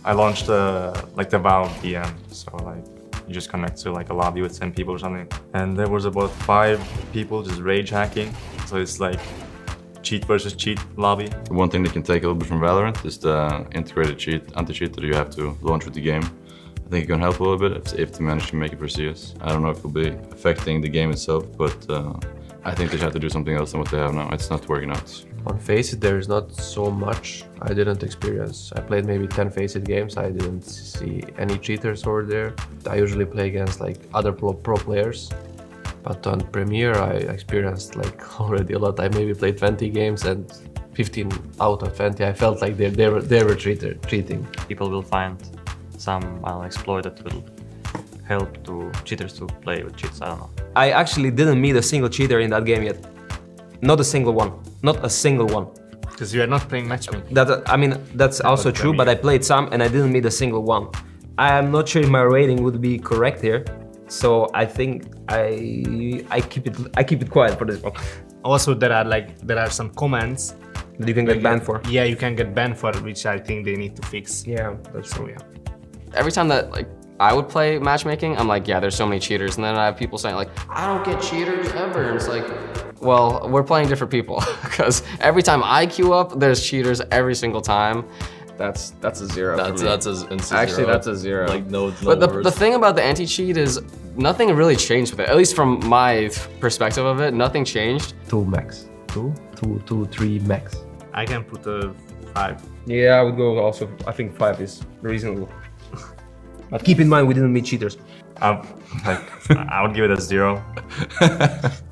Speaker 20: I launched like the Valve DM, so like you just connect to like a lobby with 10 people or something, and there was about 5 people just rage hacking. So it's like cheat versus cheat lobby.
Speaker 14: One thing that can take a little bit from Valorant is the integrated anti-cheat that you have to launch with the game. I think it can help a little bit if they manage to make it for CS. I don't know if it will be affecting the game itself, but I think they have to do something else than what they have now. It's not working out.
Speaker 21: On Faceit, there is not so much I didn't experience. I played maybe 10 Faceit games. I didn't see any cheaters over there. I usually play against like other pro players. But on Premier, I experienced like already a lot. I maybe played 20 games and 15 out of 20, I felt like they were cheating.
Speaker 24: People will find some exploit that will help to cheaters to play with cheats. I don't know.
Speaker 9: I actually didn't meet a single cheater in that game yet. Not a single one. Not a single one.
Speaker 21: Because you are not playing matchmaking.
Speaker 9: I mean, that's also true, but I played some and I didn't meet a single one. I am not sure if my rating would be correct here, so I think I keep it quiet for this one.
Speaker 21: Also, there are some comments
Speaker 9: that you can get banned for.
Speaker 21: Yeah, you can get banned for, which I think they need to fix.
Speaker 9: Yeah, that's true.
Speaker 21: Yeah.
Speaker 22: Every time that I would play matchmaking, I'm like, yeah, there's so many cheaters, and then I have people saying like, I don't get cheaters ever, and it's like, Well, we're playing different people because every time I queue up, there's cheaters every single time. That's a zero.
Speaker 4: That's a instant
Speaker 22: Actually,
Speaker 4: zero.
Speaker 22: that's a zero.
Speaker 4: Like no
Speaker 22: But
Speaker 4: words.
Speaker 22: the thing about the anti-cheat is nothing really changed with it. At least from my perspective of it, nothing changed.
Speaker 9: 2 max. 2, 3 max.
Speaker 3: I can put a 5.
Speaker 9: Yeah, I would go also. I think 5 is reasonable. But keep in mind, we didn't meet cheaters.
Speaker 20: I would give it a 0.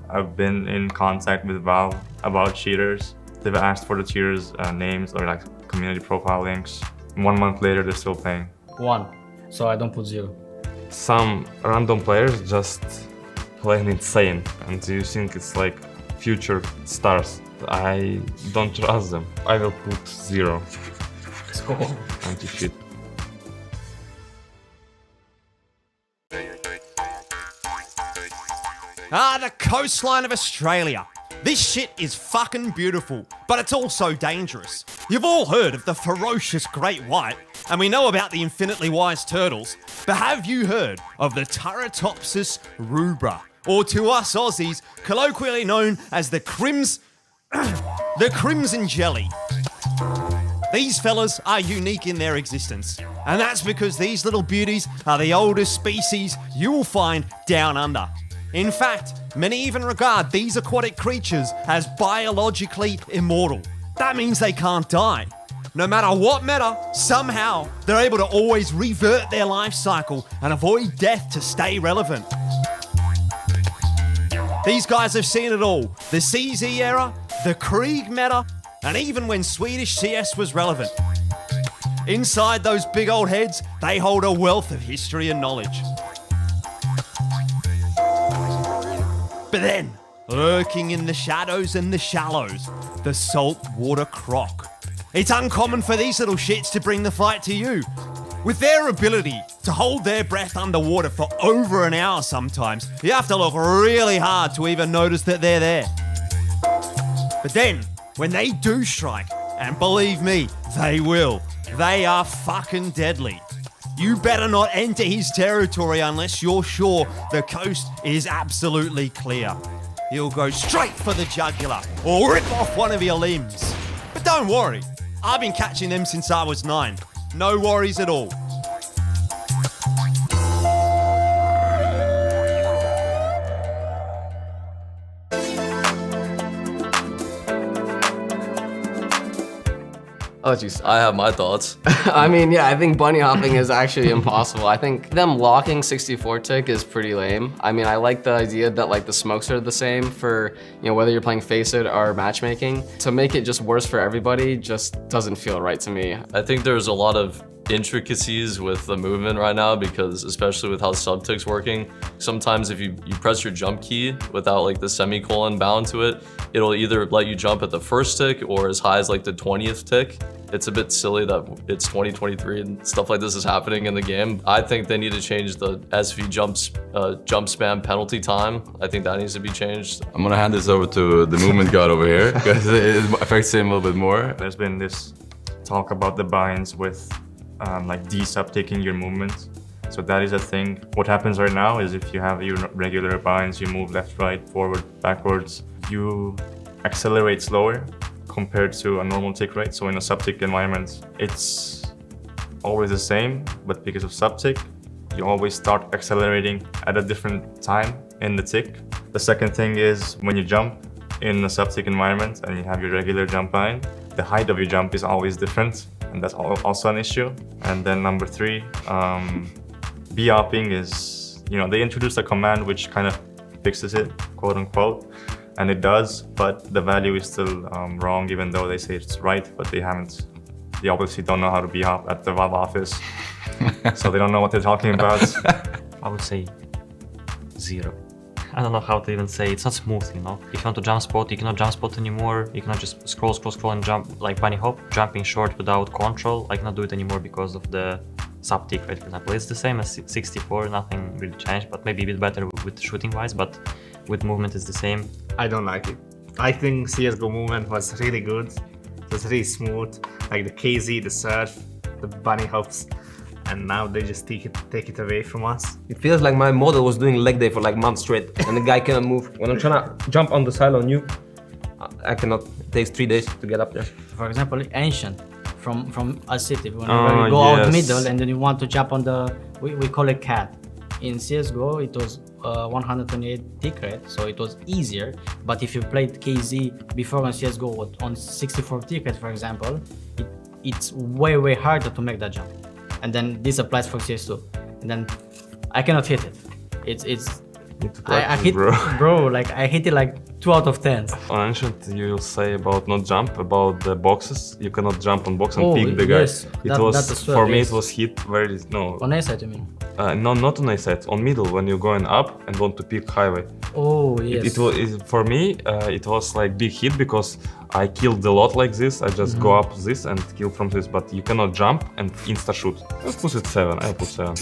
Speaker 20: I've been in contact with Valve about cheaters. They've asked for the cheaters' names or like community profile links. 1 month later, they're still playing.
Speaker 24: 1. So I don't put 0.
Speaker 20: Some random players just playing insane, and you think it's like future stars. I don't trust them. I will put 0.
Speaker 24: Let's go.
Speaker 20: Anti-cheat.
Speaker 15: The coastline of Australia. This shit is fucking beautiful, but it's also dangerous. You've all heard of the ferocious great white, and we know about the infinitely wise turtles, but have you heard of the Turritopsis rubra, or to us Aussies, colloquially known as the the crimson jelly? These fellas are unique in their existence, and that's because these little beauties are the oldest species you will find down under. In fact, many even regard these aquatic creatures as biologically immortal. That means they can't die. No matter what meta, somehow they're able to always revert their life cycle and avoid death to stay relevant. These guys have seen it all. The CZ era, the Krieg meta, and even when Swedish CS was relevant. Inside those big old heads, they hold a wealth of history and knowledge. But then, lurking in the shadows and the shallows, the saltwater croc. It's uncommon for these little shits to bring the fight to you. With their ability to hold their breath underwater for over an hour sometimes, you have to look really hard to even notice that they're there. But then, when they do strike, and believe me, they will, they are fucking deadly. You better not enter his territory unless you're sure the coast is absolutely clear. He'll go straight for the jugular or rip off one of your limbs. But don't worry, I've been catching them since I was 9. No worries at all.
Speaker 22: Oh, jeez.
Speaker 4: I have my thoughts.
Speaker 22: I mean, yeah, I think bunny hopping is actually impossible. I think them locking 64 tick is pretty lame. I mean, I like the idea that like the smokes are the same for, you know, whether you're playing Faceit or matchmaking. To make it just worse for everybody just doesn't feel right to me.
Speaker 4: I think there's a lot of intricacies with the movement right now because especially with how sub-tick's working, sometimes if you press your jump key without like the semicolon bound to it, it'll either let you jump at the first tick or as high as like the 20th tick. It's a bit silly that it's 2023 and stuff like this is happening in the game. I think they need to change the SV jump spam penalty time. I think that needs to be changed.
Speaker 14: I'm gonna hand this over to the movement god over here because it affects him a little bit more.
Speaker 20: There's been this talk about the binds with like de-sub-ticking your movement. So that is a thing. What happens right now is if you have your regular binds, you move left, right, forward, backwards, you accelerate slower compared to a normal tick rate. So in a sub-tick environment, it's always the same, but because of sub-tick, you always start accelerating at a different time in the tick. The second thing is when you jump in a sub-tick environment and you have your regular jump bind, the height of your jump is always different, and that's also an issue. And then number 3, B-hopping is, you know, they introduced a command which kind of fixes it, quote unquote, and it does, but the value is still wrong, even though they say it's right, but they obviously don't know how to B-hop at the Valve office, so they don't know what they're talking about.
Speaker 5: I would say 0. I don't know how to even say, it's not smooth, you know? If you want to jump spot, you cannot jump spot anymore, you cannot just scroll and jump like bunny hop. Jumping short without control, I cannot do it anymore because of the sub-tick rate, for example. It's the same as 64, nothing really changed, but maybe a bit better with shooting wise, but with movement it's the same.
Speaker 3: I don't like it. I think CSGO movement was really good. It was really smooth, like the KZ, the surf, the bunny hops. and now they just take it away from us.
Speaker 9: It feels like my model was doing leg day for like months straight, and the guy cannot move. When I'm trying to jump on the side on you, I cannot. It takes 3 days to get up there.
Speaker 1: For example, Ancient from a city. Whenever you go out middle and then you want to jump on the, we call it cat. In CSGO, it was 128 tick rate, so it was easier. But if you played KZ before on CSGO on 64 tick rate, for example, it's way harder to make that jump. And then this applies for CS2. And then I cannot hit it. I hit, bro, like I hit it like 2 out of 10.
Speaker 20: On Ancient, you say about not jump, about the boxes. You cannot jump on box and pick the guy.
Speaker 1: Yes,
Speaker 20: For me, it was hit very, no.
Speaker 1: On A side, you mean?
Speaker 20: No, not on A side, on middle, when you're going up and want to pick highway.
Speaker 1: Oh, yes.
Speaker 20: For me, it was like big hit because I killed a lot like this. I just go up this and kill from this, but you cannot jump and insta shoot. Let's put it 7, I put 7.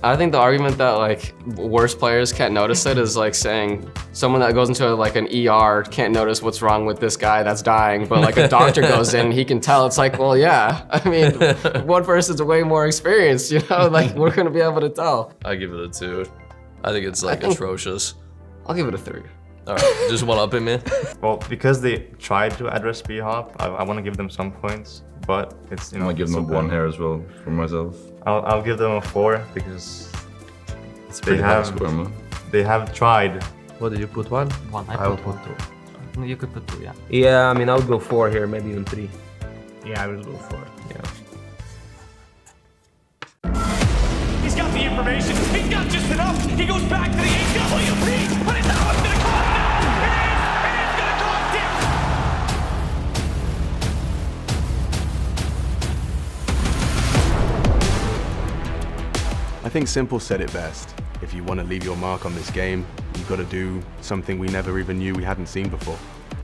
Speaker 22: I think the argument that like worse players can't notice it is like saying someone that goes into like an ER can't notice what's wrong with this guy that's dying, but like a doctor goes in, he can tell. It's like, well, yeah. I mean, one person's way more experienced, you know, like we're gonna be able to tell.
Speaker 4: I give it a 2. I think it's like atrocious.
Speaker 22: I'll give it a 3.
Speaker 4: All right, just one up in me.
Speaker 20: Well, because they tried to address B-hop, I want to give them some points, but it's, you know.
Speaker 14: I'm gonna give them 1 here as well for myself.
Speaker 20: I'll give them a 4 because
Speaker 14: it's pretty high score, man.
Speaker 20: They have tried.
Speaker 21: What did you put? 1?
Speaker 5: 1.
Speaker 21: I will put 2.
Speaker 5: You could put 2, yeah.
Speaker 9: Yeah, I mean, I would go 4 here, maybe even 3.
Speaker 3: Yeah, I will go 4.
Speaker 9: Yeah.
Speaker 15: He's got the information. He's got just enough. He goes back to the AWP, but it's not going to cost him. It is going to cost him.
Speaker 8: I think Simple said it best. If you want to leave your mark on this game, you've got to do something we never even knew we hadn't seen before.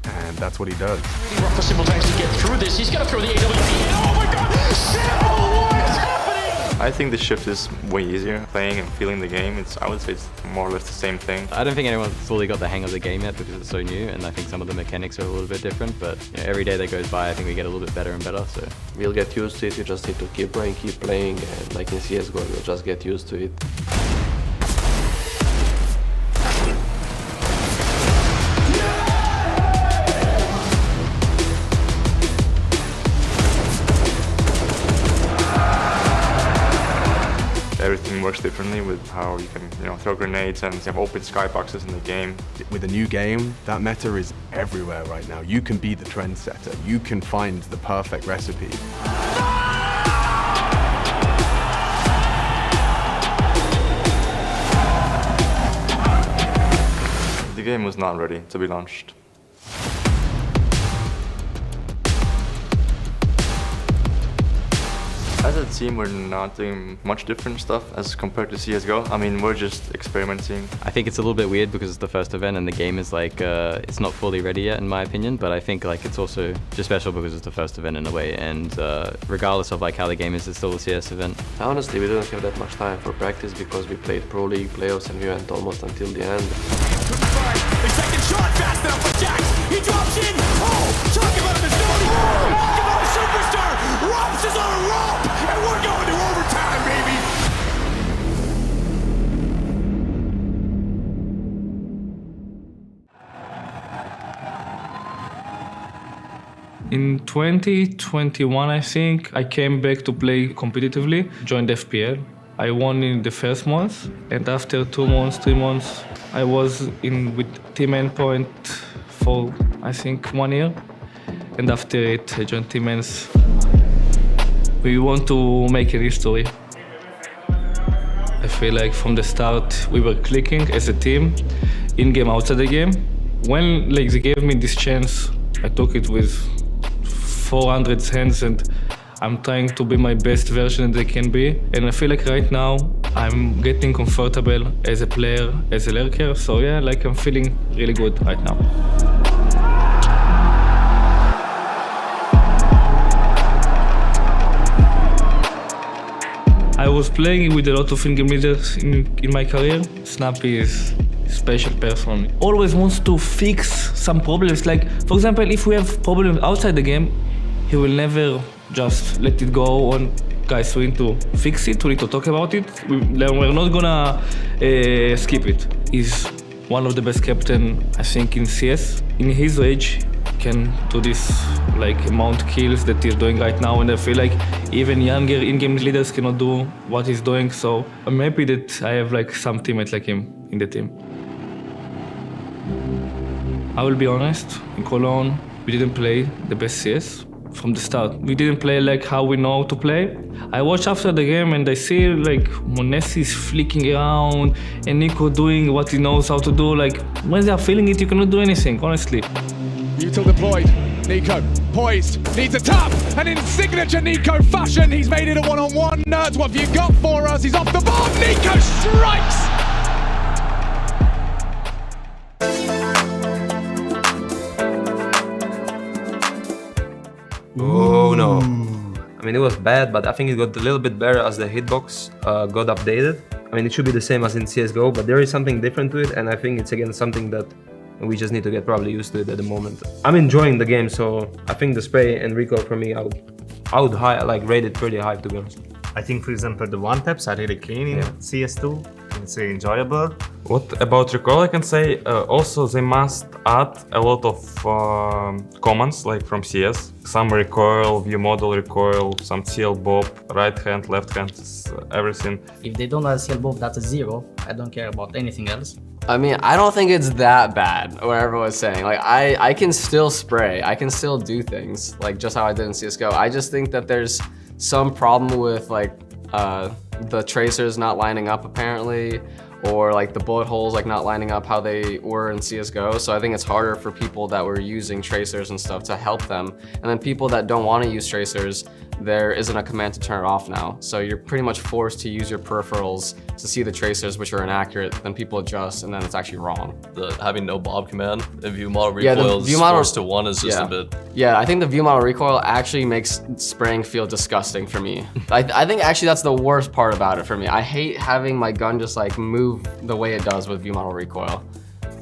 Speaker 8: And that's what he does.
Speaker 15: Really rough for Simple to actually get through this. He's got to throw the AWP in. Oh my God! Simple, what is happening?
Speaker 20: I think the shift is way easier. Playing and feeling the game, I would say it's more or less the same thing.
Speaker 19: I don't think anyone's fully got the hang of the game yet because it's so new, and I think some of the mechanics are a little bit different, but you know, every day that goes by I think we get a little bit better and better. So
Speaker 21: we'll get used to it. You just need to keep playing, and like in CSGO, you'll just get used to it.
Speaker 20: Everything works differently with how you can, throw grenades and you have open skyboxes in the game.
Speaker 8: With a new game, that meta is everywhere right now. You can be the trendsetter. You can find the perfect recipe.
Speaker 20: The game was not ready to be launched. As a team, we're not doing much different stuff as compared to CSGO. I mean, we're just experimenting.
Speaker 19: I think it's a little bit weird because it's the first event and the game is like, it's not fully ready yet in my opinion, but I think like it's also just special because it's the first event in a way, and regardless of like how the game is, it's still a CS event.
Speaker 21: Honestly, we didn't have that much time for practice because we played Pro League playoffs and we went almost until the end.
Speaker 15: The second shot fast enough for Jax. He drops in. Oh, talk about a facility. Talk about a superstar. Robs is on a rope, and we're going to overtime, baby.
Speaker 23: In 2021, I think, I came back to play competitively, joined FPL. I won in the first month, and after 2 months, 3 months, I was in with Team Endpoint for, I think, 1 year. And after it, I joined Team Ends. We want to make a history. I feel like from the start, we were clicking as a team, in-game, outside the game. When they gave me this chance, I took it with 400 hands, and I'm trying to be my best version that I can be. And I feel like right now, I'm getting comfortable as a player, as a lurker. So yeah, like I'm feeling really good right now. I was playing with a lot of in-game leaders in my career. Snappy is a special person. Always wants to fix some problems. Like, for example, if we have problems outside the game, he will never just let it go on. Guys, we need to fix it, we need to talk about it. We're not gonna skip it. He's one of the best captain, I think, in CS. In his age, can do this like amount kills that he's doing right now, and I feel like even younger in-game leaders cannot do what he's doing. So I'm happy that I have like some teammates like him in the team. I will be honest, in Cologne, we didn't play the best CS from the start. We didn't play like how we know to play. I watched after the game and I see like Monesi is flicking around and Nico doing what he knows how to do. Like when they are feeling it, you cannot do anything, honestly.
Speaker 15: Util deployed. Nico poised, needs a tap, and in signature Nico fashion, he's made it a one-on-one. Nerds, what have you got for us? He's off the bomb. Nico strikes.
Speaker 9: Oh no. I mean, it was bad, but I think it got a little bit better as the hitbox got updated. I mean, it should be the same as in CSGO, but there is something different to it, and I think it's again something that we just need to get probably used to it at the moment. I'm enjoying the game, so I think the spray and recoil for me, I would rate it pretty high, to be honest.
Speaker 3: I think, for example, the one taps are really clean in CS2. It's enjoyable.
Speaker 20: What about recoil I can say? Also, they must add a lot of commands like from CS. Some recoil, view model recoil, some CL bob, right hand, left hand, everything.
Speaker 1: If they don't have CL bob, that's a 0. I don't care about anything else.
Speaker 22: I mean, I don't think it's that bad, what everyone's saying. Like, I can still spray, I can still do things, like just how I did in CSGO. I just think that there's some problem with like the tracers not lining up apparently, or like the bullet holes like not lining up how they were in CSGO. So I think it's harder for people that were using tracers and stuff to help them. And then people that don't want to use tracers, there isn't a command to turn it off now. So you're pretty much forced to use your peripherals to see the tracers, which are inaccurate, then people adjust, and then it's actually wrong.
Speaker 4: Having no bob command and view model recoil is forced to 1 is just a bit.
Speaker 22: Yeah, I think the view model recoil actually makes spraying feel disgusting for me. I think actually that's the worst part about it for me. I hate having my gun just like move the way it does with view model recoil.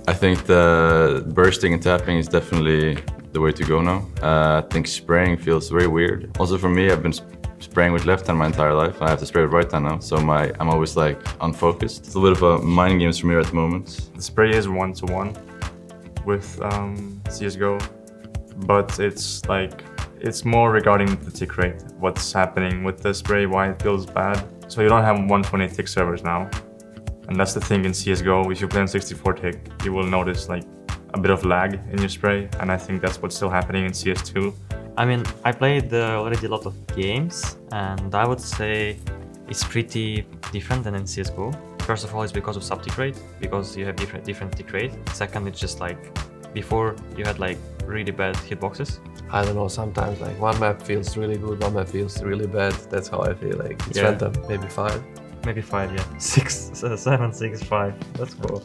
Speaker 14: I think the bursting and tapping is definitely the way to go now. I think spraying feels very weird. Also for me, I've been spraying with left hand my entire life. I have to spray with right hand now, so I'm always like unfocused. It's a little bit of a mind games for me at the moment.
Speaker 20: The spray is 1-to-1 with CSGO, but it's more regarding the tick rate, what's happening with the spray, why it feels bad. So you don't have 128 tick servers now. And that's the thing in CSGO, if you play on 64 tick, you will notice like a bit of lag in your spray, and I think that's what's still happening in CS2.
Speaker 5: I mean, I played already a lot of games, and I would say it's pretty different than in CSGO. First of all, it's because of sub-tick rate, because you have different tick rate. Second, it's just like, before you had like really bad hitboxes.
Speaker 21: I don't know, sometimes like one map feels really good, one map feels really bad. That's how I feel, like it's
Speaker 5: Yeah.
Speaker 21: random, maybe 5.
Speaker 5: Maybe 5, yeah. 6, 7, 6, 5. That's cool.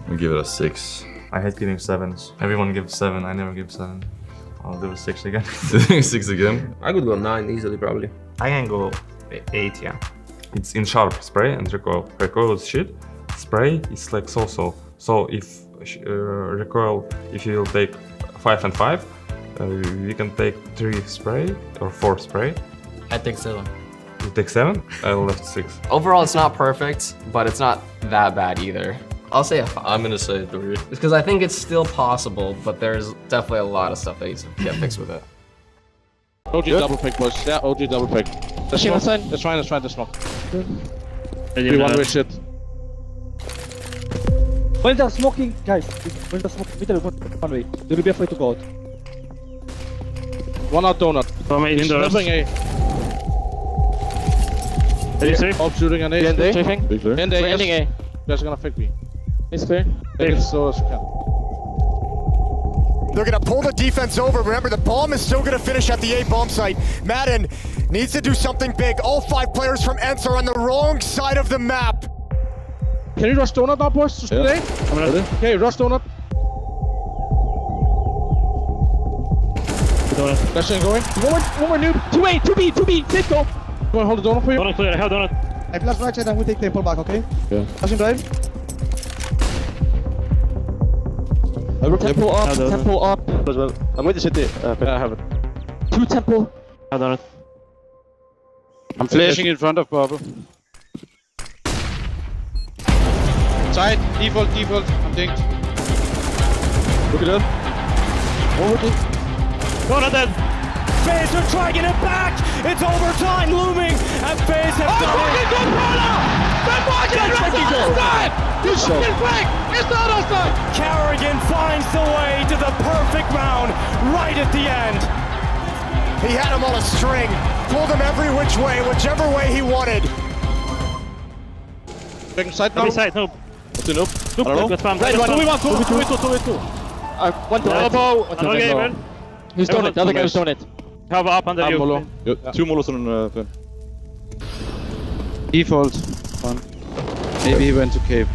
Speaker 14: I'll give it a 6.
Speaker 20: I hate giving 7s. Everyone gives 7, I never give 7. I'll do a 6 again.
Speaker 14: 6 again?
Speaker 9: I could go 9 easily, probably.
Speaker 3: I can go 8, yeah.
Speaker 20: It's in sharp, spray and recoil. Recoil is shit. Spray is like so-so. So if recoil, if you take 5 and 5, we can take 3 spray or 4 spray.
Speaker 1: I take 7.
Speaker 20: You take 7? I left 6.
Speaker 22: Overall, it's not perfect, but it's not that bad either. I'll say a 5.
Speaker 4: I'm gonna say 3.
Speaker 22: It's because I think it's still possible, but there's definitely a lot of stuff that needs to get fixed with it.
Speaker 2: OG double pick, boys. Yeah, OG double pick. Let's try the smoke. We one way shit.
Speaker 6: When they're smoking, guys, when they're smoking, middle one way. They will be afraid to go out.
Speaker 2: One out donut.
Speaker 23: He's
Speaker 2: sniffing A. Bob shooting an A.
Speaker 6: In there.
Speaker 2: In there, yes.
Speaker 6: A.
Speaker 2: You guys are gonna fake me.
Speaker 6: It's clear.
Speaker 2: Take it slow as you can.
Speaker 16: They're gonna pull the defense over. Remember, the bomb is still gonna finish at the A bomb site. Madden needs to do something big. All 5 players from ENCE are on the wrong side of the map.
Speaker 2: Can you rush donut now, boys? To shoot A?
Speaker 6: I'm ready.
Speaker 2: Okay, rush donut. Flashing going.
Speaker 6: One more noob. 2A, 2B, 2B. Safe go.
Speaker 2: Come on, hold the donut for you.
Speaker 23: Donut clear, I have donut.
Speaker 6: I flash right side and we take the pull back, okay?
Speaker 2: Yeah.
Speaker 6: Flashing drive. Tempo up, tempo up.
Speaker 2: I'm with the city. I have it.
Speaker 6: 2 tempo.
Speaker 23: I have donut.
Speaker 2: I'm flashing in front of Bubble. Side, default. I'm dinked. Look at that. Over it.
Speaker 15: One of them. FaZe are dragging it back. It's overtime looming, and FaZe have done it. Good corner. Good watching. It's outside. You fucking break. It's not outside. Carrigan finds the way to the perfect round right at the end.
Speaker 16: He had him on a string, pulled him every which way, whichever way he wanted.
Speaker 2: Second side now.
Speaker 6: Side, no.
Speaker 2: What's the noob? I don't know.
Speaker 6: Red one, 2v1. One to elbow.
Speaker 2: Another gamer.
Speaker 6: He's done it. The other guy's done it. Cover up under you.
Speaker 2: Molo. Two molos on Finn. Default. One. Maybe he went to cave.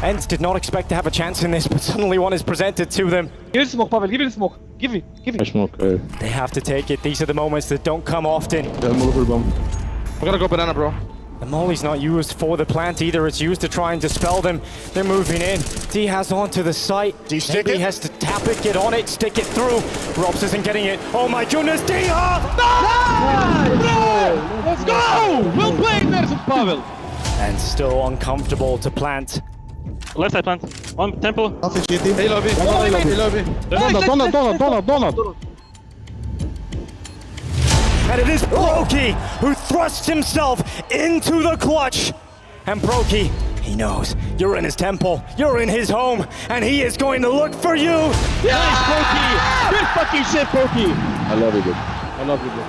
Speaker 15: Ents did not expect to have a chance in this, but suddenly one is presented to them.
Speaker 6: Give it smoke, Pavel. Give it smoke. Give it.
Speaker 2: I smoke.
Speaker 15: They have to take it. These are the moments that don't come often.
Speaker 2: Yeah, molo for the bomb. I gotta go banana, bro.
Speaker 15: The molly's not used for the plant either. It's used to try and dispel them. They're moving in. D has onto the site.
Speaker 16: Do you stick
Speaker 15: Maybe
Speaker 16: it?
Speaker 15: He has to tap it, get on it, stick it through. Robs isn't getting it. Oh my goodness, D has!
Speaker 6: No! Let's go! Well played, Madison Pavel.
Speaker 15: And still uncomfortable to plant.
Speaker 6: Left side plant. On tempo.
Speaker 2: Hey lobby. Hey lobby. Donut.
Speaker 15: And it is Brokey who thrusts himself into the clutch. And Brokey, he knows you're in his temple, you're in his home, and he is going to look for you.
Speaker 6: Nice, Brokey. Good fucking shit, Brokey.
Speaker 2: I love you, dude. I love you, bro.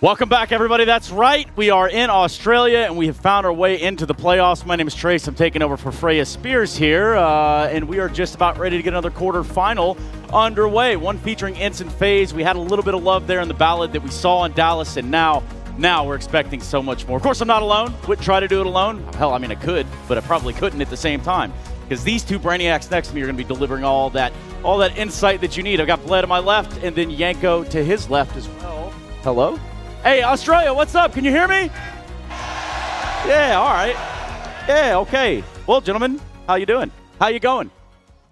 Speaker 10: Welcome back, everybody. That's right. We are in Australia, and we have found our way into the playoffs. My name is Trace. I'm taking over for Freya Spears here, and we are just about ready to get another quarterfinal underway. One featuring Instant FaZe. We had a little bit of love there in the ballad that we saw in Dallas, and now we're expecting so much more. Of course, I'm not alone. Wouldn't try to do it alone. Hell, I mean, I could, but I probably couldn't at the same time, because these two Brainiacs next to me are going to be delivering all that insight that you need. I've got Bled to my left, and then Yanko to his left as well. Hello? Hey, Australia, what's up? Can you hear me? Yeah, all right. Yeah, okay. Well, gentlemen, how you doing? How you going?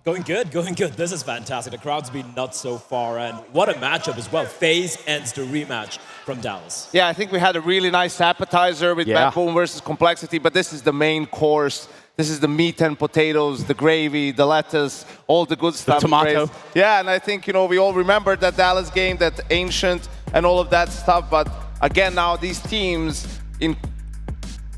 Speaker 11: Going good. This is fantastic. The crowd's been nuts so far, and what a matchup as well. FaZe ends the rematch from Dallas.
Speaker 12: Yeah, I think we had a really nice appetizer with Backbone versus Complexity, but this is the main course. This is the meat and potatoes, the gravy, the lettuce, all the good stuff.
Speaker 10: The tomato.
Speaker 12: Yeah, and I think, we all remember that Dallas game, that Ancient and all of that stuff, but again, now these teams in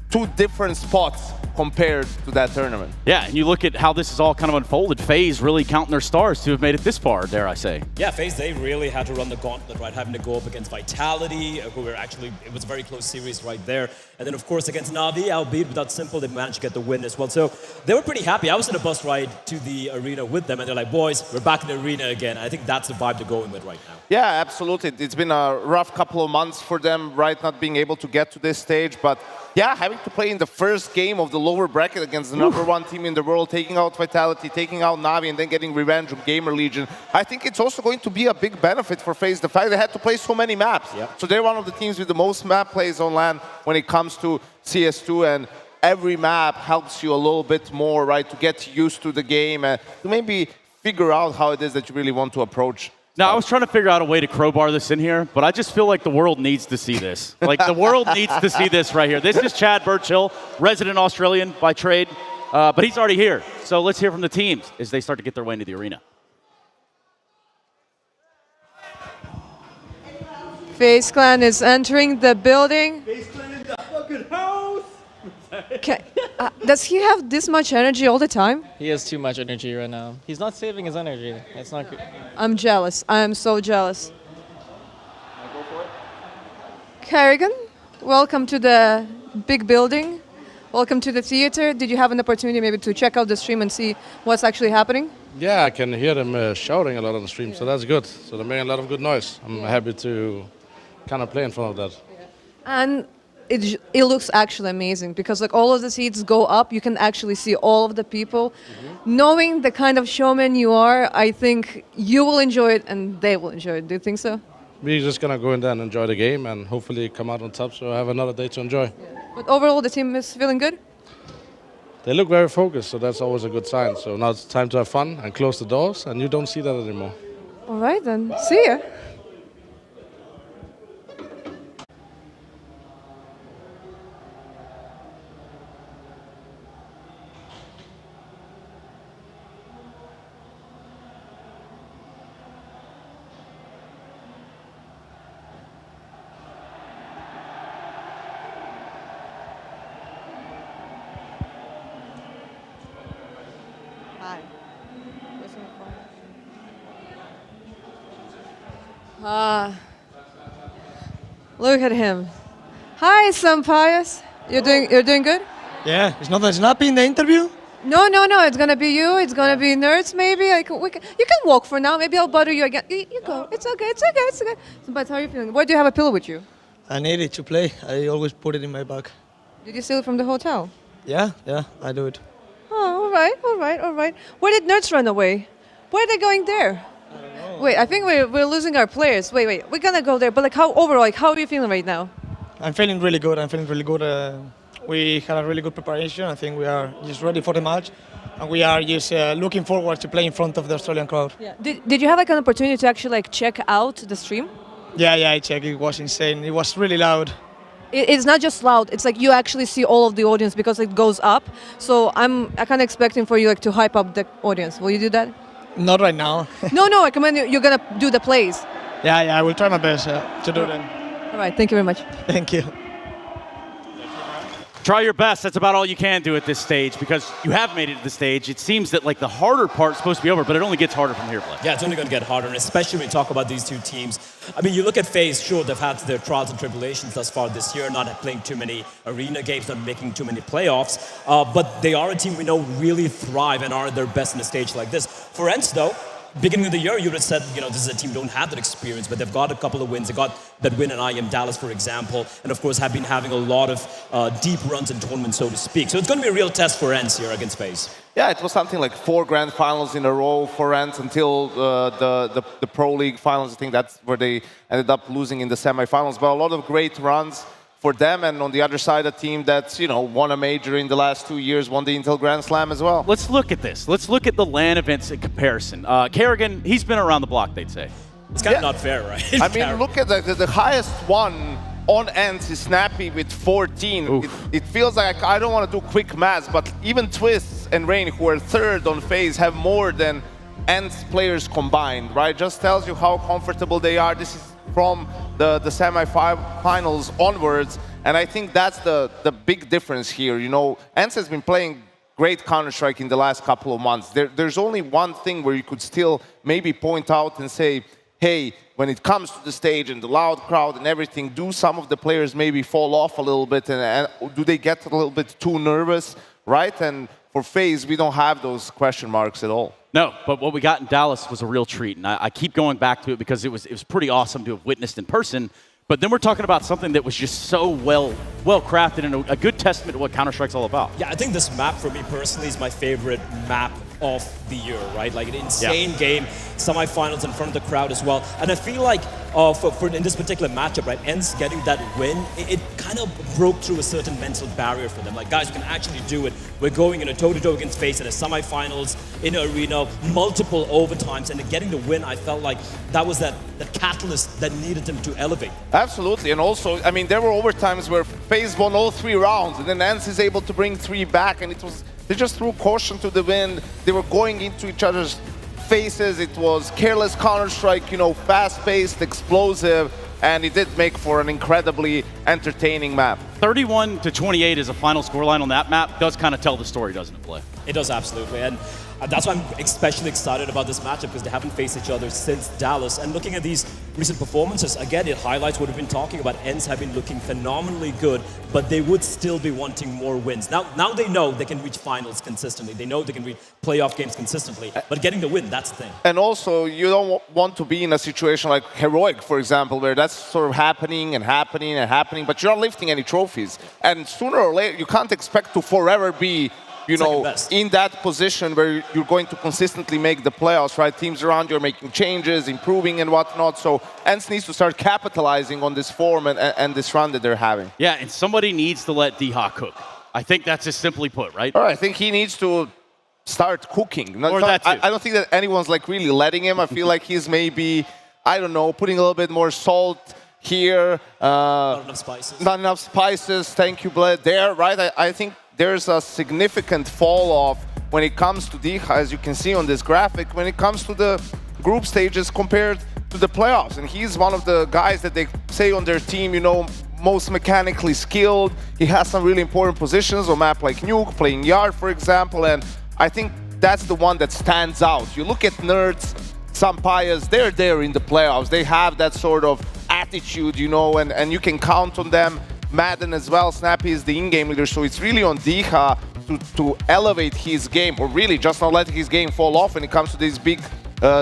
Speaker 12: two different spots compared to that tournament.
Speaker 10: Yeah, and you look at how this has all kind of unfolded. FaZe really counting their stars to have made it this far, dare I say.
Speaker 11: Yeah, FaZe, they really had to run the gauntlet, right? Having to go up against Vitality, who were actually, it was a very close series right there. And then, of course, against Na'Vi, albeit without Simple, they managed to get the win as well. So they were pretty happy. I was in a bus ride to the arena with them, and they're like, boys, we're back in the arena again. I think that's the vibe they're going with right now.
Speaker 12: Yeah, absolutely. It's been a rough couple of months for them, right, not being able to get to this stage, but yeah, having to play in the first game of the lower bracket against the number one team in the world, taking out Vitality, taking out Na'Vi, and then getting revenge on Gamer Legion. I think it's also going to be a big benefit for FaZe, the fact they had to play so many maps.
Speaker 11: Yep.
Speaker 12: So they're one of the teams with the most map plays on LAN when it comes to CS2, and every map helps you a little bit more, right, to get used to the game and to maybe figure out how it is that you really want to approach.
Speaker 10: Now, I was trying to figure out a way to crowbar this in here, but I just feel like the world needs to see this. Like, the world needs to see this right here. This is Chad Birchill, resident Australian by trade, but he's already here. So let's hear from the teams as they start to get their way into the arena.
Speaker 17: FaZe Clan is entering the building.
Speaker 15: FaZe Clan in the fucking house!
Speaker 17: Does he have this much energy all the time?
Speaker 25: He has too much energy right now. He's not saving his energy. It's not good.
Speaker 17: I'm jealous. I am so jealous. Carrigan, welcome to the big building. Welcome to the theater. Did you have an opportunity maybe to check out the stream and see what's actually happening?
Speaker 26: Yeah, I can hear them shouting a lot on the stream, so that's good. So they're making a lot of good noise. I'm happy to
Speaker 2: cannot play in front of that.
Speaker 17: And it looks actually amazing because like all of the seats go up, you can actually see all of the people. Knowing the kind of showman you are, I think you will enjoy it and they will enjoy it. Do you think so?
Speaker 2: We're just gonna go in there and enjoy the game and hopefully come out on top, so I have another day to enjoy.
Speaker 17: But overall, the team is feeling good?
Speaker 2: They look very focused, so that's always a good sign. So now it's time to have fun and close the doors, and you don't see that anymore.
Speaker 17: All right, then. See ya. Look at him. Hi, Sampayas. You're doing good?
Speaker 7: Yeah, it's not that snappy in the interview.
Speaker 17: No. It's gonna be you. It's gonna be Nerds. Maybe you can walk for now. Maybe I'll bother you again. You go. It's okay. But how are you feeling? Why do you have a pillow with you?
Speaker 7: I need it to play. I always put it in my bag.
Speaker 17: Did you steal it from the hotel?
Speaker 7: Yeah, I do it.
Speaker 17: Oh, all right. Where did Nerds run away? Where are they going there? Wait, I think we're losing our players. Wait, we're gonna go there. But like, how are you feeling right now?
Speaker 7: I'm feeling really good. We had a really good preparation. I think we are just ready for the match, and we are just looking forward to play in front of the Australian crowd.
Speaker 17: Yeah. Did you have like an opportunity to actually like check out the stream?
Speaker 7: Yeah, I checked. It was insane. It was really loud.
Speaker 17: It's not just loud. It's like you actually see all of the audience because it goes up. So I'm kind of expecting for you like to hype up the audience. Will you do that?
Speaker 7: Not right now.
Speaker 17: No. I mean, you're gonna do the plays.
Speaker 7: Yeah, I will try my best to do them.
Speaker 17: All right. Thank you very much.
Speaker 7: Thank you.
Speaker 10: Try your best. That's about all you can do at this stage because you have made it to the stage. It seems that like the harder part's supposed to be over, but it only gets harder from here, Blake.
Speaker 11: Yeah, it's only going to get harder, and especially when you talk about these two teams. I mean, you look at FaZe, sure, they've had their trials and tribulations thus far this year, not playing too many arena games, not making too many playoffs, but they are a team we know really thrive and are at their best in a stage like this. For ENCE, though, beginning of the year, you would have said, this is a team who don't have that experience, but they've got a couple of wins. They got that win in IEM Dallas, for example, and of course have been having a lot of deep runs in tournaments, so to speak. So it's going to be a real test for ENCE here against FaZe.
Speaker 12: Yeah, it was something like 4 grand finals in a row for ENCE until the Pro League finals. I think that's where they ended up losing in the semifinals. But a lot of great runs for them, and on the other side, a team that's won a major in the last 2 years, won the Intel Grand Slam as well.
Speaker 10: Let's look at this. Let's look at the LAN events in comparison. Kerrigan, he's been around the block, they'd say.
Speaker 11: It's kind of not fair, right?
Speaker 12: I mean, look at the highest one on ENCE is Snappy with 14. It feels like I don't want to do quick maths, but even Twists and Rain, who are third on FaZe, have more than ENCE players combined, right? Just tells you how comfortable they are. This is from the semi-finals onwards, and I think that's the big difference here. ENCE has been playing great Counter-Strike in the last couple of months. There's only one thing where you could still maybe point out and say, hey, when it comes to the stage and the loud crowd and everything, do some of the players maybe fall off a little bit, and do they get a little bit too nervous, right? And for FaZe, we don't have those question marks at all.
Speaker 10: No, but what we got in Dallas was a real treat, and I keep going back to it because it was pretty awesome to have witnessed in person. But then we're talking about something that was just so well crafted and a good testament to what Counter-Strike's all about.
Speaker 11: Yeah, I think this map for me personally is my favorite map of the year, right? Like an insane game, semifinals in front of the crowd as well. And I feel like for in this particular matchup, right, ENCE getting that win, it kind of broke through a certain mental barrier for them. Like, guys, we can actually do it. We're going in a toe-to-toe against FaZe in a semifinals, in an arena, multiple overtimes, and getting the win, I felt like that was that catalyst that needed them to elevate.
Speaker 12: Absolutely, and also, I mean, there were overtimes where FaZe won all 3 rounds, and then ENCE is able to bring 3 back, and they just threw caution to the wind. They were going into each other's faces. It was careless Counter-Strike, fast-paced, explosive, and it did make for an incredibly entertaining map.
Speaker 10: 31-28 is a final scoreline on that map. Does kind of tell the story, doesn't it, Blake?
Speaker 11: It does, absolutely. And That's why I'm especially excited about this matchup, because they haven't faced each other since Dallas. And looking at these recent performances, again, it highlights what we've been talking about. ENCE have been looking phenomenally good, but they would still be wanting more wins. Now they know they can reach finals consistently. They know they can reach playoff games consistently, but getting the win, that's the thing.
Speaker 12: And also, you don't want to be in a situation like Heroic, for example, where that's sort of happening and happening and happening, but you're not lifting any trophies. And sooner or later, you can't expect to forever be, you know, in that position where you're going to consistently make the playoffs, right? Teams around you are making changes, improving and whatnot. So ENCE needs to start capitalizing on this form and this run that they're having.
Speaker 10: Yeah, and somebody needs to let D-Ha cook. I think that's just simply put, right?
Speaker 12: I think he needs to start cooking. I don't think that anyone's like really letting him. I feel like he's maybe, I don't know, putting a little bit more salt here.
Speaker 11: Not enough spices.
Speaker 12: Not enough spices. Thank you, Bled. There, right? I think there's a significant fall off when it comes to D-Ha, as you can see on this graphic, when it comes to the group stages compared to the playoffs. And he's one of the guys that they say on their team, you know, most mechanically skilled. He has some really important positions on map like Nuke, playing Yard, for example, and I think that's the one that stands out. You look at Nerds, Sampayas, they're there in the playoffs. They have that sort of attitude, you know, and you can count on them. Madden as well, Snappy is the in-game leader, so it's really on D-Ha to elevate his game, or really just not letting his game fall off when it comes to these big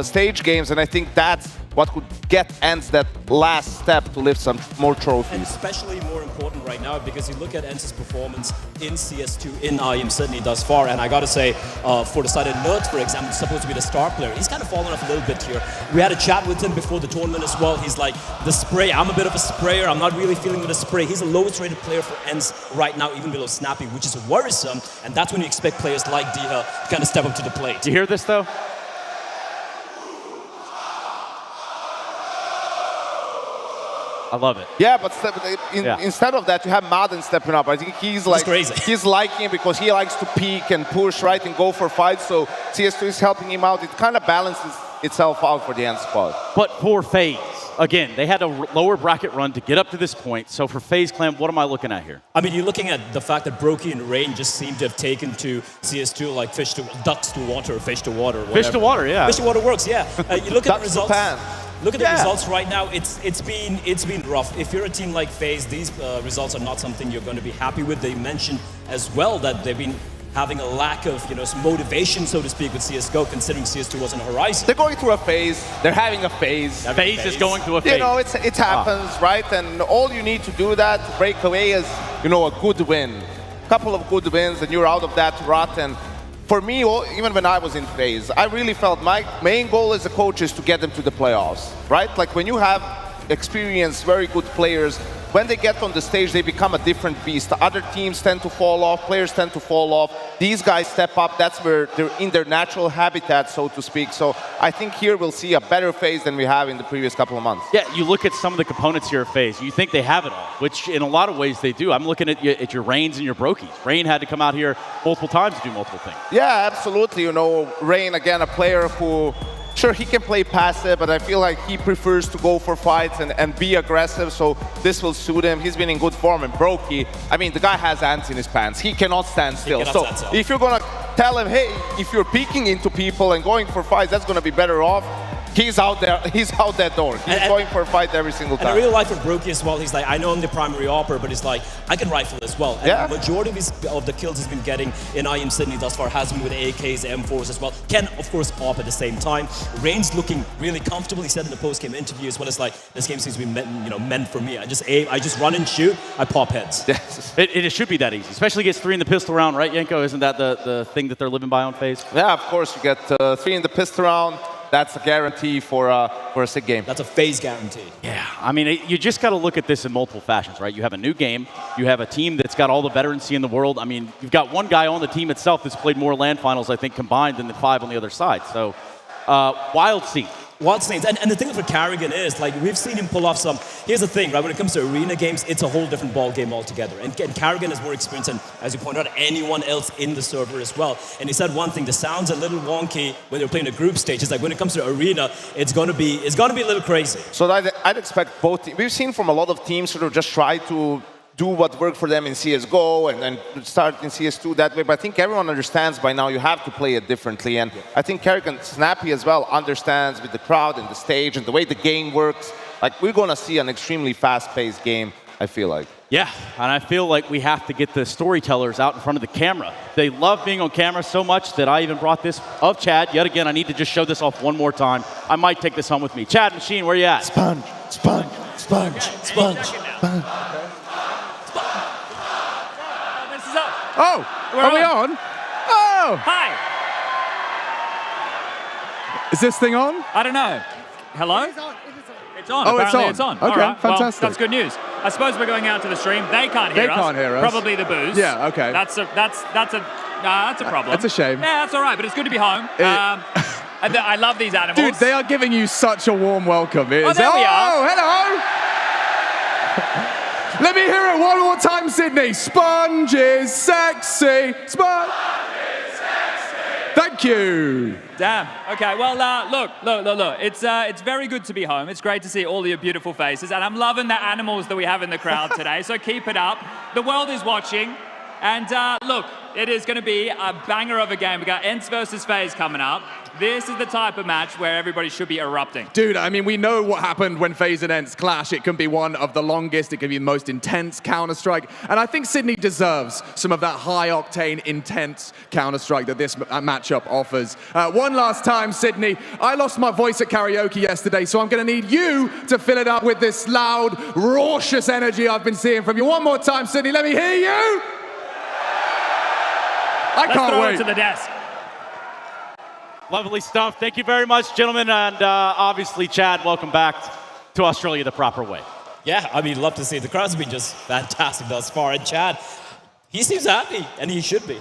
Speaker 12: stage games, and I think that's what could get ENCE that last step to lift some more trophies.
Speaker 11: And especially more important right now, because you look at ENCE's performance in CS2 in IEM Sydney thus far, and I gotta say, for the side of Nerds, for example, supposed to be the star player, he's kind of fallen off a little bit here. We had a chat with him before the tournament as well. He's like, the spray, I'm a bit of a sprayer, I'm not really feeling with the spray. He's the lowest rated player for ENCE right now, even below Snappy, which is worrisome, and that's when you expect players like D-Ha to kind of step up to the plate.
Speaker 10: Do you hear this though? I love it.
Speaker 12: Yeah, but instead of that, you have Madden stepping up. I think he's like
Speaker 11: crazy.
Speaker 12: He's liking it because he likes to peek and push, right, and go for fights. So CS2 is helping him out. It kind of balances itself out for the ENCE squad.
Speaker 10: But for FaZe, again, they had a lower bracket run to get up to this point. So for FaZe Clan, what am I looking at here?
Speaker 11: I mean, you're looking at the fact that Brokey and Rain just seem to have taken to CS2 like ducks to water, or fish to water. Whatever.
Speaker 10: Fish to water, yeah.
Speaker 11: Fish to water works, yeah. You look at the results.
Speaker 12: Pan.
Speaker 11: Look at the results right now. It's been rough. If you're a team like FaZe, these results are not something you're going to be happy with. They mentioned as well that they've been having a lack of, you know, some motivation, so to speak, with CS:GO, considering CS2 was on the horizon.
Speaker 12: They're going through a phase. They're having a phase.
Speaker 10: FaZe is going through a phase.
Speaker 12: You know, it happens, right? And all you need to do that to break away is, you know, a good win. A couple of good wins, and you're out of that rut. And for me, even when I was in FaZe, I really felt my main goal as a coach is to get them to the playoffs, right? Like when you have experienced, very good players, when they get on the stage, they become a different beast. Other teams tend to fall off, players tend to fall off. These guys step up. That's where they're in their natural habitat, so to speak. So I think here we'll see a better FaZe than we have in the previous couple of months.
Speaker 10: Yeah, you look at some of the components here of FaZe. You think they have it all, which in a lot of ways they do. I'm looking at your Rains and your Brokies. Rain had to come out here multiple times to do multiple things.
Speaker 12: Yeah, absolutely. You know, Rain, again, a player who, sure, he can play passive, but I feel like he prefers to go for fights and be aggressive, so this will suit him. He's been in good form. And Brokey, I mean, the guy has ants in his pants. He cannot stand still. So if you're going to tell him, hey, if you're peeking into people and going for fights, that's going to be better off. He's out there. He's out that door. He's going for a fight every single time.
Speaker 11: And I really like for Brokey as well. He's like, I know I'm the primary opper, but he's like, I can rifle as well. And the majority of the kills he's been getting in IEM Sydney thus far has been with AKs, M4s as well. Can, of course, op at the same time. Rain's looking really comfortable. He said in the post-game interview as well, it's like, this game seems to be meant for me. I just aim, I just run and shoot, I pop heads.
Speaker 12: Yes.
Speaker 10: It should be that easy, especially against 3 in the pistol round, right, Yenko? Isn't that the thing that they're living by on FaZe?
Speaker 12: Yeah, of course. You get 3 in the pistol round. That's a guarantee for a sick game.
Speaker 11: That's a FaZe guarantee.
Speaker 10: Yeah, I mean, you just got to look at this in multiple fashions, right? You have a new game. You have a team that's got all the veterancy in the world. I mean, you've got one guy on the team itself that's played more LAN finals, I think, combined than the 5 on the other side. So, wild scene.
Speaker 11: Wild scenes. And the thing for Carrigan is, like, we've seen him pull off some. Here's the thing, right? When it comes to arena games, it's a whole different ball game altogether. And Carrigan has more experience than, as you pointed out, anyone else in the server as well. And he said one thing: the sound's a little wonky when they're playing a group stage. It's like when it comes to arena, it's gonna be a little crazy.
Speaker 12: So I'd expect both. We've seen from a lot of teams sort of just try to do what worked for them in CSGO and start in CS2 that way. But I think everyone understands by now you have to play it differently. And I think Carrick and Snappy as well understands with the crowd and the stage and the way the game works. Like, we're going to see an extremely fast-paced game, I feel like.
Speaker 10: Yeah, and I feel like we have to get the storytellers out in front of the camera. They love being on camera so much that I even brought this of Chad. Yet again, I need to just show this off one more time. I might take this home with me. Chad Machine, where you at?
Speaker 16: Sponge, sponge, sponge, sponge, sponge.
Speaker 8: Oh, are we on? Oh!
Speaker 13: Hi!
Speaker 8: Is this thing on?
Speaker 13: I don't know. Hello? It's on.
Speaker 8: Oh,
Speaker 13: Apparently
Speaker 8: it's on.
Speaker 13: All
Speaker 8: Okay,
Speaker 13: right.
Speaker 8: fantastic.
Speaker 13: Well, that's good news. I suppose we're going out to the stream. They can't hear us.
Speaker 8: They can't hear us.
Speaker 13: Probably the booze.
Speaker 8: Yeah, okay.
Speaker 13: That's a problem.
Speaker 8: That's a shame.
Speaker 13: Yeah, that's all right, but it's good to be home. I love these animals.
Speaker 8: Dude, they are giving you such a warm welcome. It
Speaker 13: Oh,
Speaker 8: is-
Speaker 13: there we are.
Speaker 8: Oh, hello! Let me hear it one more time, Sydney. Sponge is sexy. Sponge is sexy. Thank you.
Speaker 13: Damn. Okay. Well, look. It's very good to be home. It's great to see all your beautiful faces, and I'm loving the animals that we have in the crowd today. So keep it up. The world is watching, and look, it is going to be a banger of a game. We got Ents versus FaZe coming up. This is the type of match where everybody should be erupting.
Speaker 8: Dude, I mean, we know what happened when FaZe and Ents clash. It can be one of the longest, it can be the most intense Counter-Strike. And I think Sydney deserves some of that high-octane, intense Counter-Strike that this matchup offers. One last time, Sydney, I lost my voice at karaoke yesterday, so I'm going to need you to fill it up with this loud, raucous energy I've been seeing from you. One more time, Sydney, let me hear you!
Speaker 13: Let's throw it to the desk.
Speaker 10: Lovely stuff. Thank you very much, gentlemen. And obviously, Chad, welcome back to Australia the proper way.
Speaker 11: Yeah, I mean, love to see it. The crowd's been just fantastic thus far. And Chad, he seems happy, and he should be.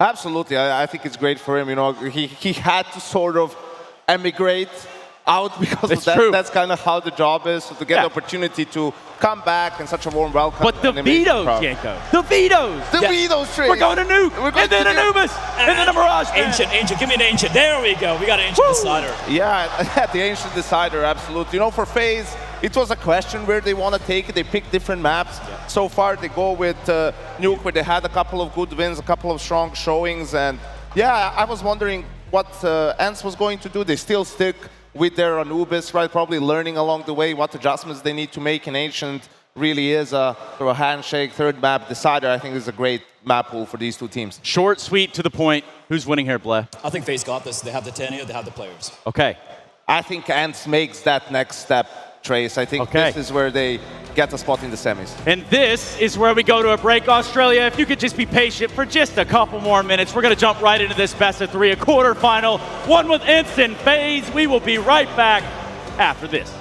Speaker 12: Absolutely. I think it's great for him. You know, he had to sort of emigrate out because of that. That's kind of how the job is. So to get the opportunity to come back and such a warm welcome.
Speaker 10: But the vetoes, Janko. The vetoes.
Speaker 12: The vetoes, Trey.
Speaker 10: We're going to Nuke. And then Anubis. And then a Mirage.
Speaker 11: Ancient. Give me an Ancient. There we go. We got an Ancient Decider.
Speaker 12: Yeah, the Ancient Decider, absolutely. You know, for FaZe, it was a question where they want to take it. They picked different maps. Yeah. So far, they go with Nuke, where they had a couple of good wins, a couple of strong showings. And yeah, I was wondering what Ents was going to do. They still stick with their Anubis, right? Probably learning along the way what adjustments they need to make in Ancient. Really is a handshake, third map decider. I think this is a great map pool for these two teams.
Speaker 10: Short, sweet, to the point. Who's winning here, Bleh?
Speaker 11: I think FaZe got this. They have the tenure, they have the players.
Speaker 10: Okay.
Speaker 12: I think Ents makes that next step, Trace. I think this is where they get a spot in the semis.
Speaker 10: And this is where we go to a break. Australia, if you could just be patient for just a couple more minutes, we're going to jump right into this best of three, a quarterfinal, one with Ents and FaZe. We will be right back after this.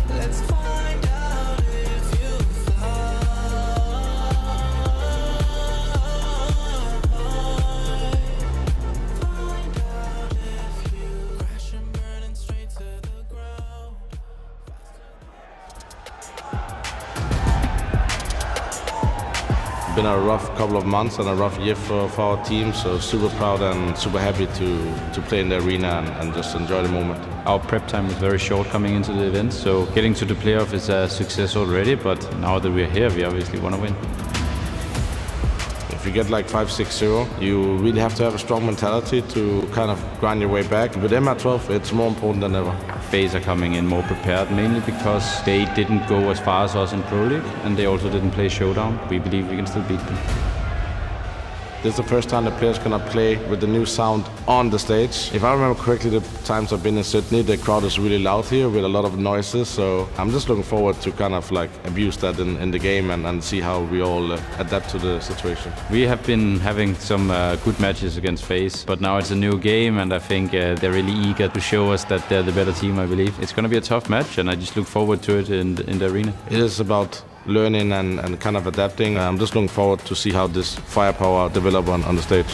Speaker 18: Let's find out if you
Speaker 5: been a rough couple of months and a rough year for our team, so super proud and super happy to play in the arena and just enjoy the moment.
Speaker 18: Our prep time was very short coming into the event, so getting to the playoff is a success already, but now that we're here, we obviously want to win.
Speaker 5: If you get like 5-6-0, you really have to have a strong mentality to kind of grind your way back. With them at 12, it's more important than ever.
Speaker 18: FaZe are coming in more prepared, mainly because they didn't go as far as us in Pro League, and they also didn't play Showdown. We believe we can still beat them.
Speaker 5: This is the first time the players gonna play with the new sound on the stage. If I remember correctly, the times I've been in Sydney, the crowd is really loud here with a lot of noises. So I'm just looking forward to kind of like abuse that in the game and see how we all adapt to the situation.
Speaker 18: We have been having some good matches against FaZe, but now it's a new game, and I think they're really eager to show us that they're the better team, I believe. It's gonna be a tough match, and I just look forward to it in the arena.
Speaker 5: It is about learning and kind of adapting. I'm just looking forward to see how this firepower develop on the stage.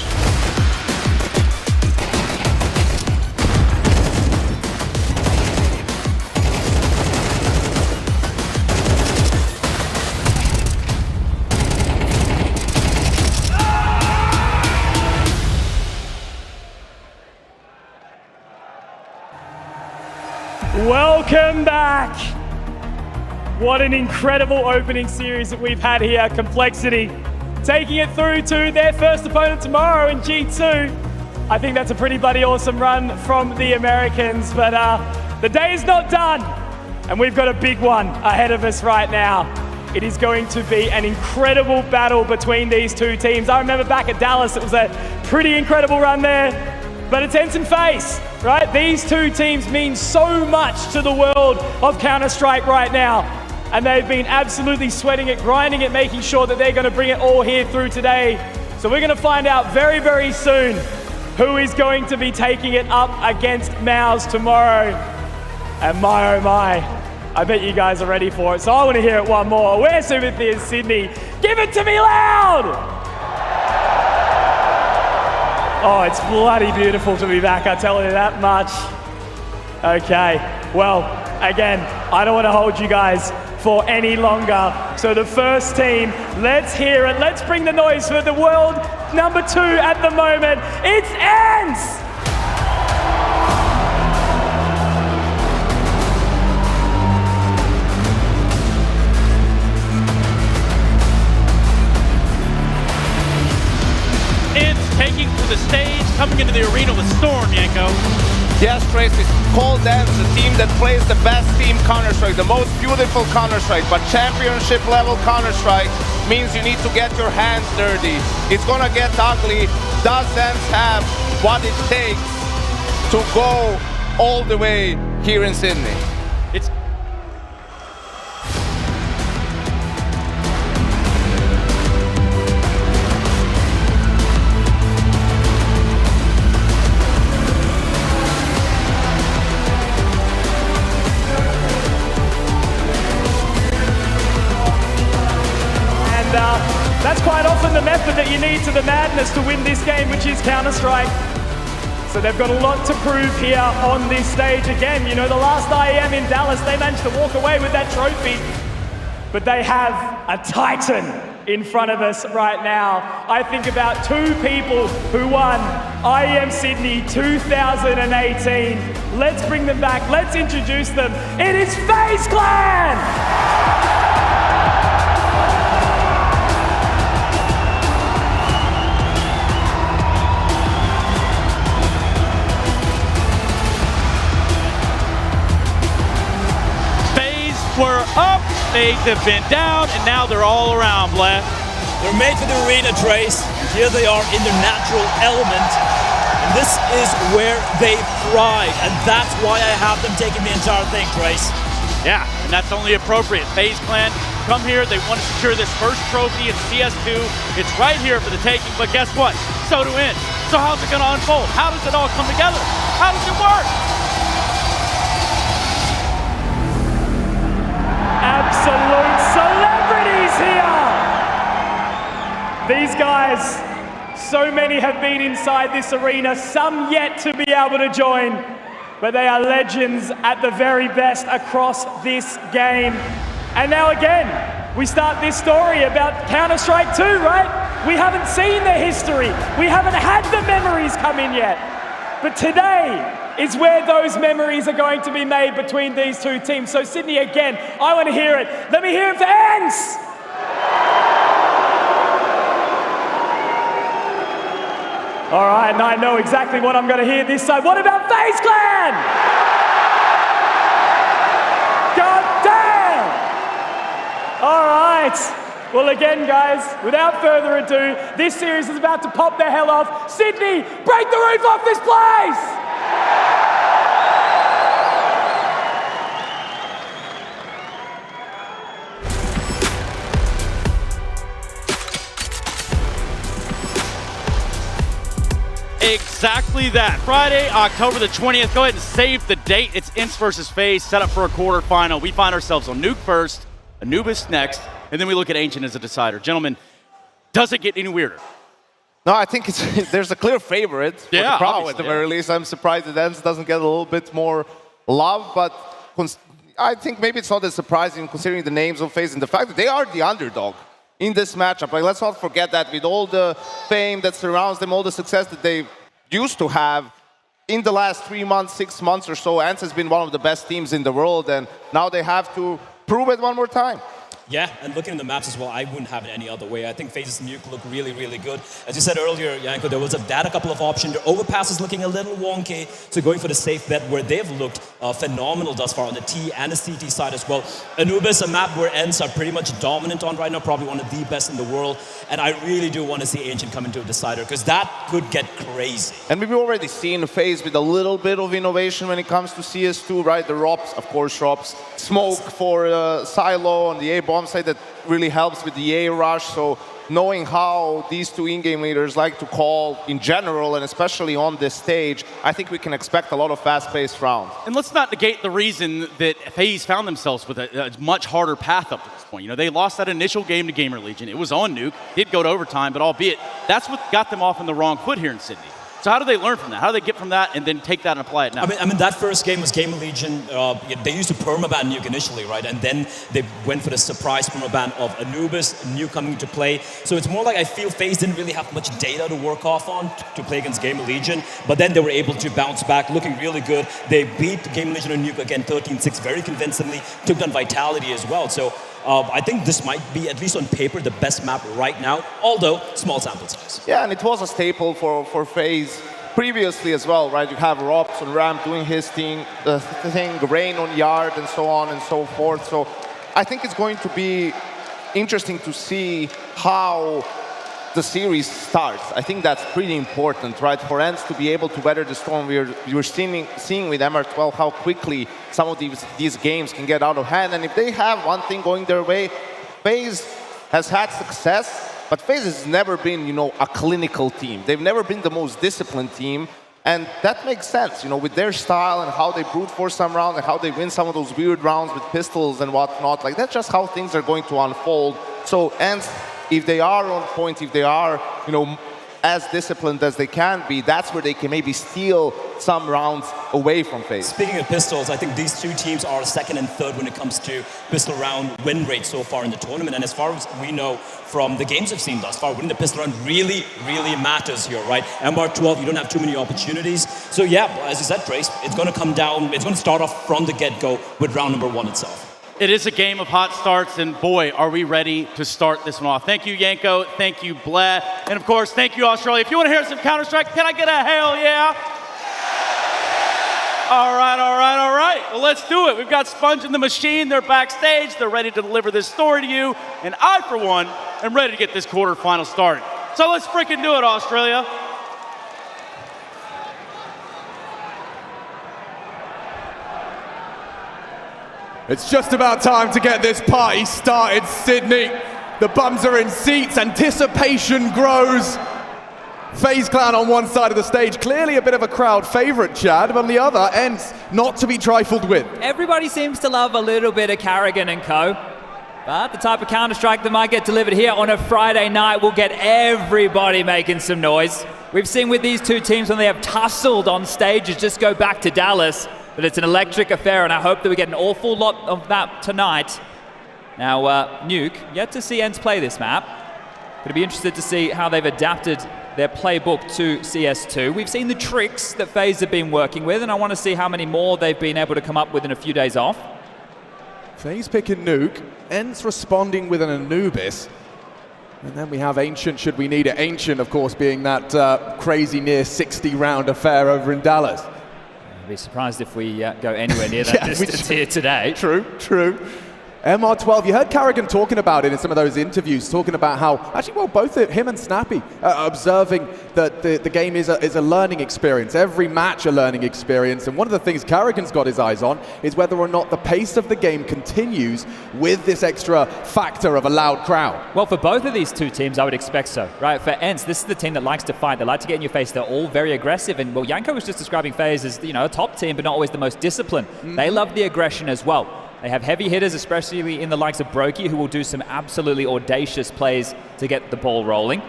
Speaker 19: Welcome back. What an incredible opening series that we've had here. Complexity taking it through to their first opponent tomorrow in G2. I think that's a pretty bloody awesome run from the Americans, but the day is not done, and we've got a big one ahead of us right now. It is going to be an incredible battle between these two teams. I remember back at Dallas, it was a pretty incredible run there, but it's Ents and FaZe, right? These two teams mean so much to the world of Counter-Strike right now. And they've been absolutely sweating it, grinding it, making sure that they're going to bring it all here through today. So we're going to find out very, very soon who is going to be taking it up against MOUZ tomorrow. And my, oh my, I bet you guys are ready for it. So I want to hear it one more. Where's Timothy in Sydney? Give it to me loud! Oh, it's bloody beautiful to be back, I tell you that much. Okay, well, again, I don't want to hold you guys for any longer. So the first team, let's hear it. Let's bring the noise for the world number 2 at the moment. It's Ents!
Speaker 10: Ents taking to the stage, coming into the arena with Storm, Yanko.
Speaker 12: Yes, Tracy, call Ents the team that plays the best team Counter-Strike, the most beautiful Counter-Strike, but championship level Counter-Strike means you need to get your hands dirty. It's gonna get ugly. Does Ents have what it takes to go all the way here in Sydney?
Speaker 10: It's
Speaker 19: that's quite often the method that you need to the madness to win this game, which is Counter-Strike. So they've got a lot to prove here on this stage. Again, you know, the last IEM in Dallas, they managed to walk away with that trophy. But they have a titan in front of us right now. I think about 2 people who won IEM Sydney 2018. Let's bring them back. Let's introduce them. It is FaZe Clan!
Speaker 10: were up, FaZe have been down, and now they're all around, Vlad.
Speaker 11: They're made for the arena, Trace. Here they are in their natural element. And this is where they thrive, and that's why I have them taking the entire thing, Trace.
Speaker 10: Yeah, and that's only appropriate. FaZe Clan come here, they want to secure this first trophy in CS2. It's right here for the taking, but guess what? So do Ents. So how's it going to unfold? How does it all come together? How does it work?
Speaker 19: Absolute celebrities here! These guys, so many have been inside this arena, some yet to be able to join, but they are legends at the very best across this game. And now again, we start this story about Counter-Strike 2, right? We haven't seen the history. We haven't had the memories come in yet. But today is where those memories are going to be made between these two teams. So Sydney, again, I want to hear it. Let me hear it for ENCE! All right, and I know exactly what I'm going to hear this side. What about FaZe Clan? God damn! All right. Well, again, guys, without further ado, this series is about to pop the hell off. Sydney, break the roof off this place!
Speaker 10: Exactly that. Friday, October the 20th. Go ahead and save the date. It's ENCE versus FaZe, set up for a quarterfinal. We find ourselves on Nuke first, Anubis next, and then we look at Ancient as a decider. Gentlemen, does it get any weirder?
Speaker 12: No, I think there's a clear favorite for the crowd at the very least. I'm surprised that ENCE doesn't get a little bit more love, but I think maybe it's not as surprising considering the names of FaZe and the fact that they are the underdog in this matchup. Like, let's not forget that with all the fame that surrounds them, all the success that they used to have in the last 3 months, 6 months or so, ENCE has been one of the best teams in the world, and now they have to prove it one more time.
Speaker 11: Yeah, and looking at the maps as well, I wouldn't have it any other way. I think FaZe's Nuke look really, really good. As you said earlier, Yanko, there was a couple of options. Their overpass is looking a little wonky, so going for the safe bet where they've looked phenomenal thus far on the T and the CT side as well. Anubis, a map where ENCE are pretty much dominant on right now, probably one of the best in the world. And I really do want to see Ancient come into a decider, because that could get crazy.
Speaker 12: And we've already seen FaZe with a little bit of innovation when it comes to CS2, right? The ROPS, of course, ROPS. Smoke for Silo on the A bomb side that really helps with the A rush. So knowing how these two in-game leaders like to call in general, and especially on this stage, I think we can expect a lot of fast-paced rounds.
Speaker 10: And let's not negate the reason that FaZe found themselves with a much harder path up to this point. You know, they lost that initial game to Gamer Legion. It was on Nuke. Did go to overtime, but albeit, that's what got them off on the wrong foot here in Sydney. So how do they learn from that? How do they get from that and then take that and apply it now?
Speaker 11: I mean that first game was Gamer Legion. They used to permaban Nuke initially, right? And then they went for the surprise permaban of Anubis, Nuke coming into play. So it's more like I feel FaZe didn't really have much data to work off on to play against Gamer Legion. But then they were able to bounce back, looking really good. They beat Gamer Legion and Nuke again 13-6 very convincingly, took down Vitality as well. So I think this might be, at least on paper, the best map right now, although small sample size.
Speaker 12: Yeah, and it was a staple for FaZe previously as well, right? You have ROPS on ramp doing his thing, Rain on Yard, and so on and so forth. So I think it's going to be interesting to see how the series starts. I think that's pretty important, right? For ENCE to be able to weather the storm. We're seeing with MR12 how quickly some of these games can get out of hand. And if they have one thing going their way, FaZe has had success, but FaZe has never been, you know, a clinical team. They've never been the most disciplined team. And that makes sense, you know, with their style and how they brute force some rounds and how they win some of those weird rounds with pistols and whatnot. Like, that's just how things are going to unfold. So ENCE, if they are on point, if they are, you know, as disciplined as they can be, that's where they can maybe steal some rounds away from FaZe.
Speaker 11: Speaking of pistols, I think these two teams are second and third when it comes to pistol round win rate so far in the tournament. And as far as we know from the games we've seen thus far, winning the pistol round really, really matters here, right? MR12, you don't have too many opportunities. So yeah, as you said, Trace, it's going to come down, it's going to start off from the get-go with round number 1 itself.
Speaker 10: It is a game of hot starts, and boy, are we ready to start this one off. Thank you, Yanko. Thank you, Bleh. And of course, thank you, Australia. If you want to hear some Counter-Strike, can I get a hell yeah? All right, all right, all right. Well, let's do it. We've got Sponge and the Machine. They're backstage. They're ready to deliver this story to you. And I, for one, am ready to get this quarterfinal started. So let's freaking do it, Australia.
Speaker 8: It's just about time to get this party started, Sydney. The bums are in seats, anticipation grows. FaZe Clan on one side of the stage, clearly a bit of a crowd favorite, Chad, but on the other, ENCE not to be trifled with.
Speaker 13: Everybody seems to love a little bit of Carrigan and co. But the type of Counter-Strike that might get delivered here on a Friday night will get everybody making some noise. We've seen with these two teams when they have tussled on stages, just go back to Dallas. But it's an electric affair, and I hope that we get an awful lot of that tonight. Now, Nuke, yet to see ENCE play this map. Going to be interested to see how they've adapted their playbook to CS2. We've seen the tricks that FaZe have been working with, and I want to see how many more they've been able to come up with in a few days off.
Speaker 8: FaZe picking Nuke, ENCE responding with an Anubis. And then we have Ancient, should we need it. Ancient, of course, being that crazy near 60-round affair over in Dallas.
Speaker 13: I'd be surprised if we go anywhere near that distance here today.
Speaker 8: True, true. MR12, you heard Carrigan talking about it in some of those interviews, talking about how, actually, well, both him and Snappy observing that the game is a learning experience, every match a learning experience, and one of the things Carrigan's got his eyes on is whether or not the pace of the game continues with this extra factor of a loud crowd.
Speaker 13: Well, for both of these two teams, I would expect so, right? For ENCE, this is the team that likes to fight, they like to get in your face, they're all very aggressive, and well, Yanko was just describing FaZe as, you know, a top team, but not always the most disciplined. They love the aggression as well. They have heavy hitters, especially in the likes of Brokey, who will do some absolutely audacious plays to get the ball rolling.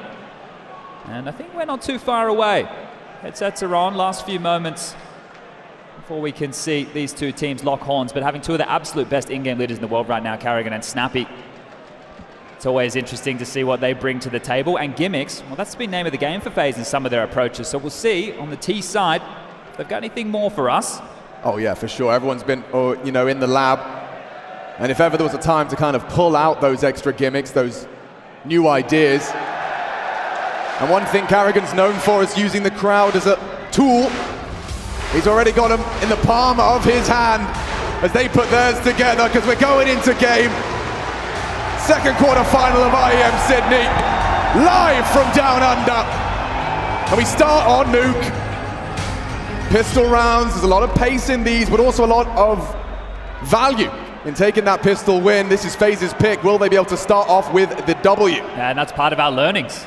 Speaker 13: And I think we're not too far away. Headsets are on, last few moments before we can see these two teams lock horns, but having two of the absolute best in-game leaders in the world right now, Carrigan and Snappy. It's always interesting to see what they bring to the table. And gimmicks, well, that's been name of the game for FaZe in some of their approaches. So we'll see on the T side if they've got anything more for us.
Speaker 8: Oh yeah, for sure. Everyone's been, you know, in the lab. And if ever there was a time to kind of pull out those extra gimmicks, those new ideas. And one thing Carrigan's known for is using the crowd as a tool. He's already got them in the palm of his hand as they put theirs together, because we're going into game. Second quarterfinal of IEM Sydney, live from down under. And we start on Nuke. Pistol rounds, there's a lot of pace in these, but also a lot of value in taking that pistol win. This is FaZe's pick. Will they be able to start off with the W?
Speaker 13: Yeah, and that's part of our learnings.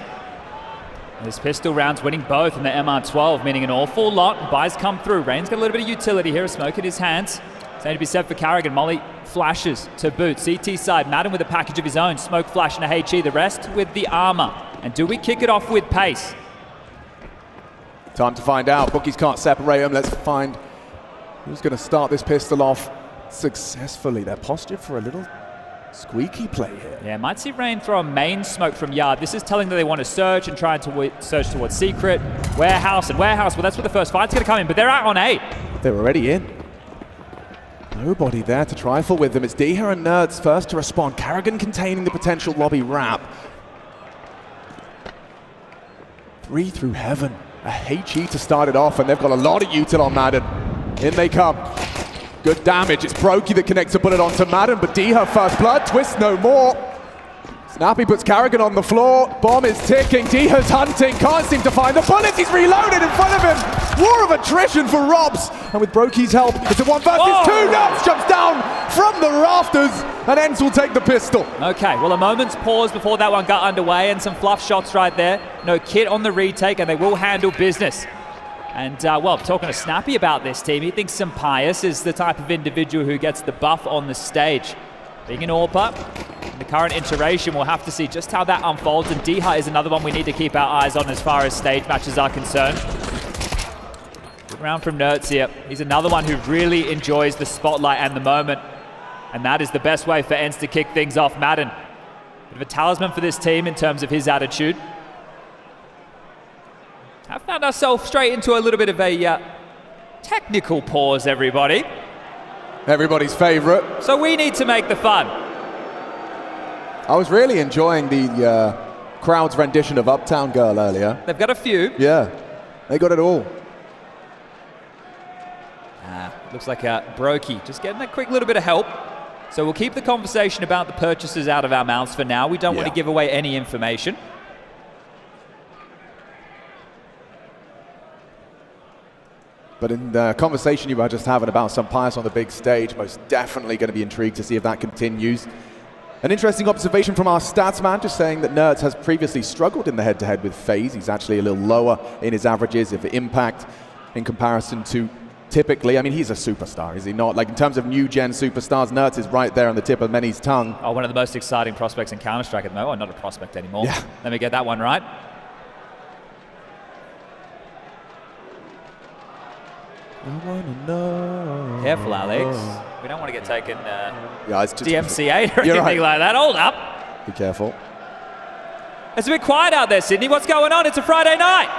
Speaker 13: This pistol rounds winning both in the MR12, meaning an awful lot. Buys come through. Rain's got a little bit of utility here, a smoke in his hands. Same to be said for Carrigan. Molly flashes to boot. CT side, Madden with a package of his own. Smoke flash and a HE, the rest with the armor. And do we kick it off with pace?
Speaker 8: Time to find out. Bookies can't separate them. Let's find who's going to start this pistol off successfully. They're postured for a little squeaky play here.
Speaker 13: Yeah, might see Rain throw a main smoke from Yard. This is telling them they want to search and try to search towards Secret. Warehouse and Warehouse, well, that's where the first fight's going to come in, but they're out on 8.
Speaker 8: They're already in. Nobody there to trifle with them. It's Deha and Nerds first to respond. Carrigan containing the potential lobby wrap. 3 through heaven. A HE to start it off, and they've got a lot of util on Madden. In they come. Good damage. It's Brokey that connects a bullet onto Madden, but Deha first blood. Twist no more. Snappy puts Carrigan on the floor. Bomb is ticking. Deha's hunting. Can't seem to find the bullets. He's reloaded in front of him. War of attrition for Robs. And with Brokey's help, it's a 1 versus 2. Nerds jumps down from the rafters, and ENCE will take the pistol.
Speaker 13: Okay, well, a moment's pause before that one got underway, and some fluff shots right there. No kit on the retake, and they will handle business. And, well, talking to Snappy about this team, he thinks Sampius is the type of individual who gets the buff on the stage. Being an AWPer, in the current iteration, we'll have to see just how that unfolds, and Deha is another one we need to keep our eyes on as far as stage matches are concerned. Good round from Nerds here. He's another one who really enjoys the spotlight and the moment, and that is the best way for ENCE to kick things off. Madden, bit of a talisman for this team in terms of his attitude. I found ourselves straight into a little bit of a technical pause, everybody.
Speaker 8: Everybody's favorite.
Speaker 13: So we need to make the fun.
Speaker 8: I was really enjoying the crowd's rendition of Uptown Girl earlier.
Speaker 13: They've got a few.
Speaker 8: Yeah, they got it all.
Speaker 13: Looks like Brokey just getting that quick little bit of help. So we'll keep the conversation about the purchases out of our mouths for now. We don't want to give away any information.
Speaker 8: But in the conversation you were just having about Sampius on the big stage, most definitely going to be intrigued to see if that continues. An interesting observation from our stats man, just saying that Nerds has previously struggled in the head-to-head with FaZe. He's actually a little lower in his averages of impact in comparison to typically. I mean, he's a superstar, is he not? Like, in terms of new-gen superstars, Nerds is right there on the tip of many's tongue.
Speaker 13: Oh, one of the most exciting prospects in Counter-Strike at the moment. Oh, not a prospect anymore. Yeah. Let me get that one right.
Speaker 8: I wanna know.
Speaker 13: Careful, Alex. We don't want to get taken
Speaker 3: it's just
Speaker 13: DMCA or
Speaker 3: You're
Speaker 13: anything
Speaker 3: right.
Speaker 13: like that. Hold up.
Speaker 3: Be careful.
Speaker 13: It's a bit quiet out there, Sydney. What's going on? It's a Friday night.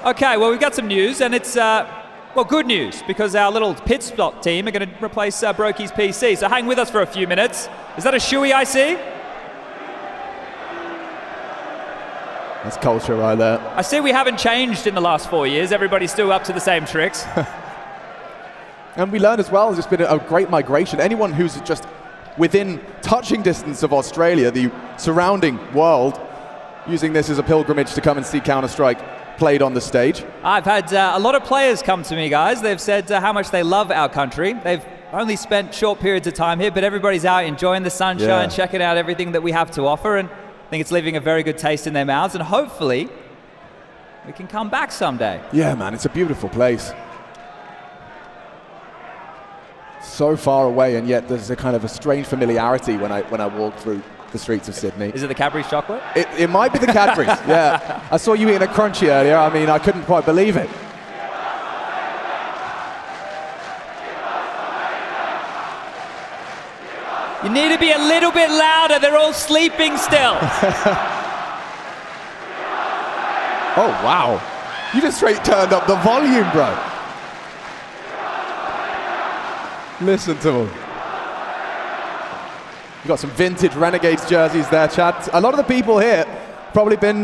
Speaker 13: Okay, well, we've got some news, and it's, well, good news, because our little pit stop team are going to replace Brokey's PC. So hang with us for a few minutes. Is that a shoey I see?
Speaker 3: That's culture right there.
Speaker 13: I see we haven't changed in the last 4 years. Everybody's still up to the same tricks.
Speaker 3: And we learned as well, it's been a great migration. Anyone who's just within touching distance of Australia, the surrounding world, using this as a pilgrimage to come and see Counter-Strike played on the stage.
Speaker 13: I've had a lot of players come to me, guys. They've said how much they love our country. They've only spent short periods of time here, but everybody's out enjoying the sunshine, checking out everything that we have to offer, and I think it's leaving a very good taste in their mouths, and hopefully we can come back someday.
Speaker 3: Yeah, man, it's a beautiful place. So far away, and yet there's a kind of a strange familiarity when I walk through the streets of Sydney.
Speaker 13: Is it the Cadbury's chocolate?
Speaker 3: It might be the Cadbury's, yeah. I saw you eating a crunchy earlier. I mean, I couldn't quite believe it.
Speaker 13: You need to be a little bit louder. They're all sleeping still.
Speaker 3: Oh, wow. You just straight turned up the volume, bro. Listen to them. You've got some vintage Renegades jerseys there, Chad. A lot of the people here probably been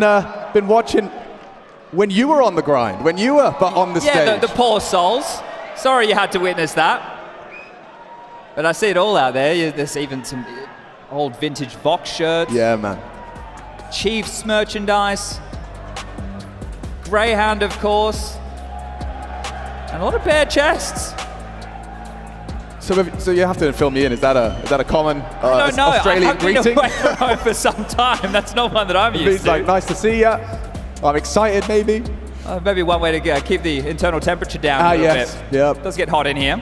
Speaker 3: watching when you were on the grind, when you were on the stage.
Speaker 13: Yeah, the poor souls. Sorry you had to witness that. But I see it all out there. There's even some old vintage Vox shirts.
Speaker 3: Yeah, man.
Speaker 13: Chiefs merchandise. Greyhound, of course. And a lot of bare chests.
Speaker 3: So you have to fill me in. Is that a common Australian greeting?
Speaker 13: I have been away from home for some time. That's not one that I'm used to.
Speaker 3: Like, nice to see you. I'm excited, maybe.
Speaker 13: Maybe one way to keep the internal temperature down a little bit.
Speaker 3: Yep.
Speaker 13: It does get hot in here.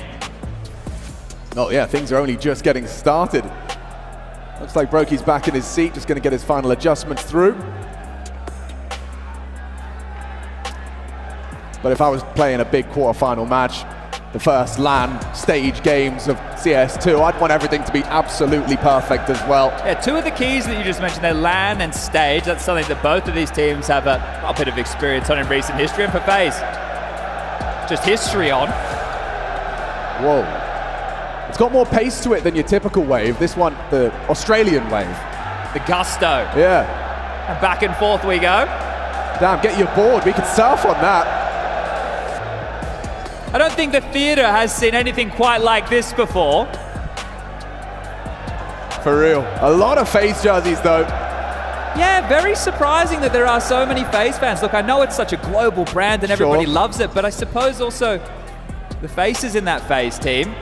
Speaker 3: Oh yeah, things are only just getting started. Looks like Brokey's back in his seat, just going to get his final adjustments through. But if I was playing a big quarterfinal match, the first LAN stage games of CS2, I'd want everything to be absolutely perfect as well.
Speaker 13: Yeah, two of the keys that you just mentioned, they're LAN and stage. That's something that both of these teams have a bit of experience on in recent history. And for FaZe, just history on.
Speaker 3: Whoa. It's got more pace to it than your typical wave. This one, the Australian wave.
Speaker 13: The gusto.
Speaker 3: Yeah.
Speaker 13: And back and forth we go.
Speaker 3: Damn, get your board. We could surf on that.
Speaker 13: I don't think the theater has seen anything quite like this before.
Speaker 3: For real. A lot of FaZe jerseys, though.
Speaker 13: Yeah, very surprising that there are so many FaZe fans. Look, I know it's such a global brand and everybody loves it, but I suppose also the faces in that FaZe team,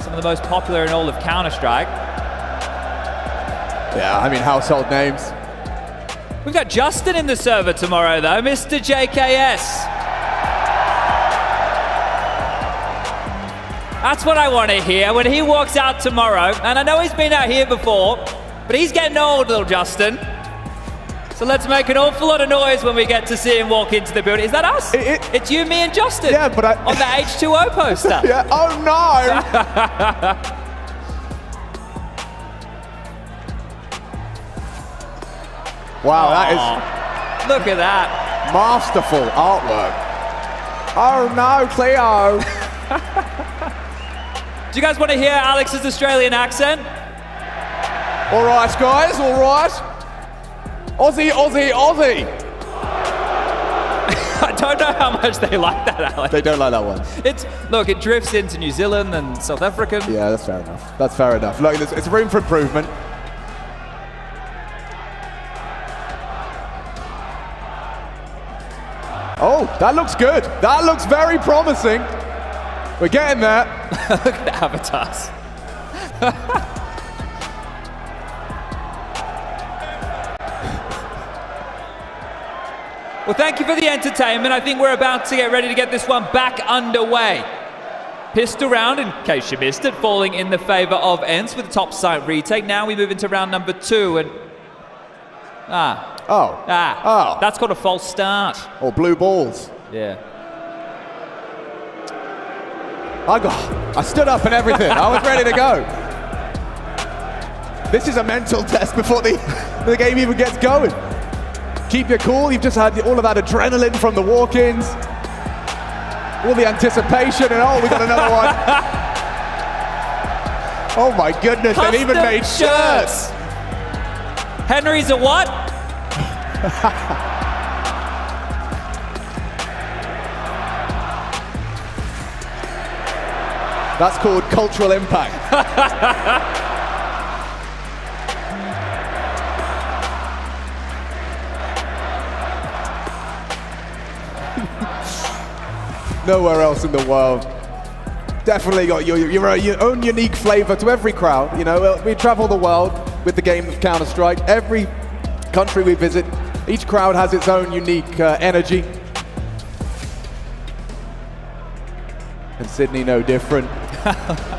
Speaker 13: some of the most popular in all of Counter-Strike.
Speaker 3: Yeah, I mean, household names.
Speaker 13: We've got Justin in the server tomorrow, though, Mr. JKS. That's what I want to hear when he walks out tomorrow. And I know he's been out here before, but he's getting old, little Justin. So let's make an awful lot of noise when we get to see him walk into the building. Is that us? It's you, me, and Justin.
Speaker 3: Yeah, but
Speaker 13: on the H2O poster.
Speaker 3: Yeah. Oh no! Wow, that is...
Speaker 13: Look at that.
Speaker 3: Masterful artwork. Oh no, Cleo.
Speaker 13: Do you guys want to hear Alex's Australian accent?
Speaker 3: All right, guys, all right. Aussie, Aussie, Aussie.
Speaker 13: I don't know how much they like that, Alex.
Speaker 3: They don't like that one.
Speaker 13: Look, it drifts into New Zealand and South African.
Speaker 3: Yeah, that's fair enough. That's fair enough. Look, it's room for improvement. Oh, that looks good. That looks very promising. We're getting there.
Speaker 13: Look at the avatars. Well, thank you for the entertainment. I think we're about to get ready to get this one back underway. Pistol round, in case you missed it, falling in the favor of ENCE with the top site retake. Now we move into round number 2, and
Speaker 3: Oh.
Speaker 13: Ah. Oh. That's called a false start.
Speaker 3: Or blue balls.
Speaker 13: Yeah.
Speaker 3: I stood up and everything. I was ready to go. This is a mental test before the game even gets going. Keep your cool. You've just had all of that adrenaline from the walk-ins. All the anticipation, and oh, we got another one. Oh my goodness, they've even made shirts.
Speaker 13: Henry's a what?
Speaker 3: That's called cultural impact. Nowhere else in the world. Definitely got your own unique flavor to every crowd. You know, we travel the world with the game of Counter-Strike. Every country we visit, each crowd has its own unique energy. And Sydney no different.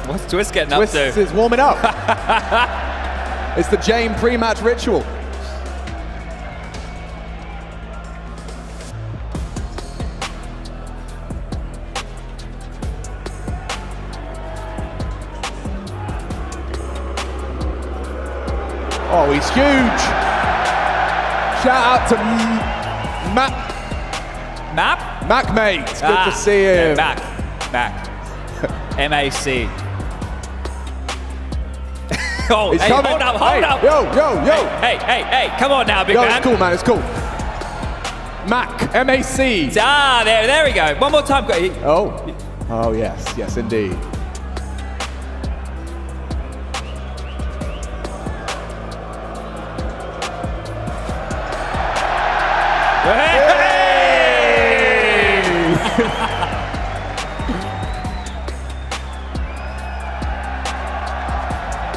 Speaker 13: What's Twist getting up to?
Speaker 3: Twist is warming up. It's the Jane pre-match ritual. Oh, he's huge. Shout out to Mac mate. It's good to see him.
Speaker 13: Yeah, Mac. M-A-C. Oh,
Speaker 3: he's
Speaker 13: hey,
Speaker 3: coming.
Speaker 13: hold up.
Speaker 3: Yo.
Speaker 13: Hey, come on now, big man.
Speaker 3: It's cool, man, it's cool. Mac, M-A-C.
Speaker 13: Ah, there we go. One more time.
Speaker 3: Oh, yes, indeed.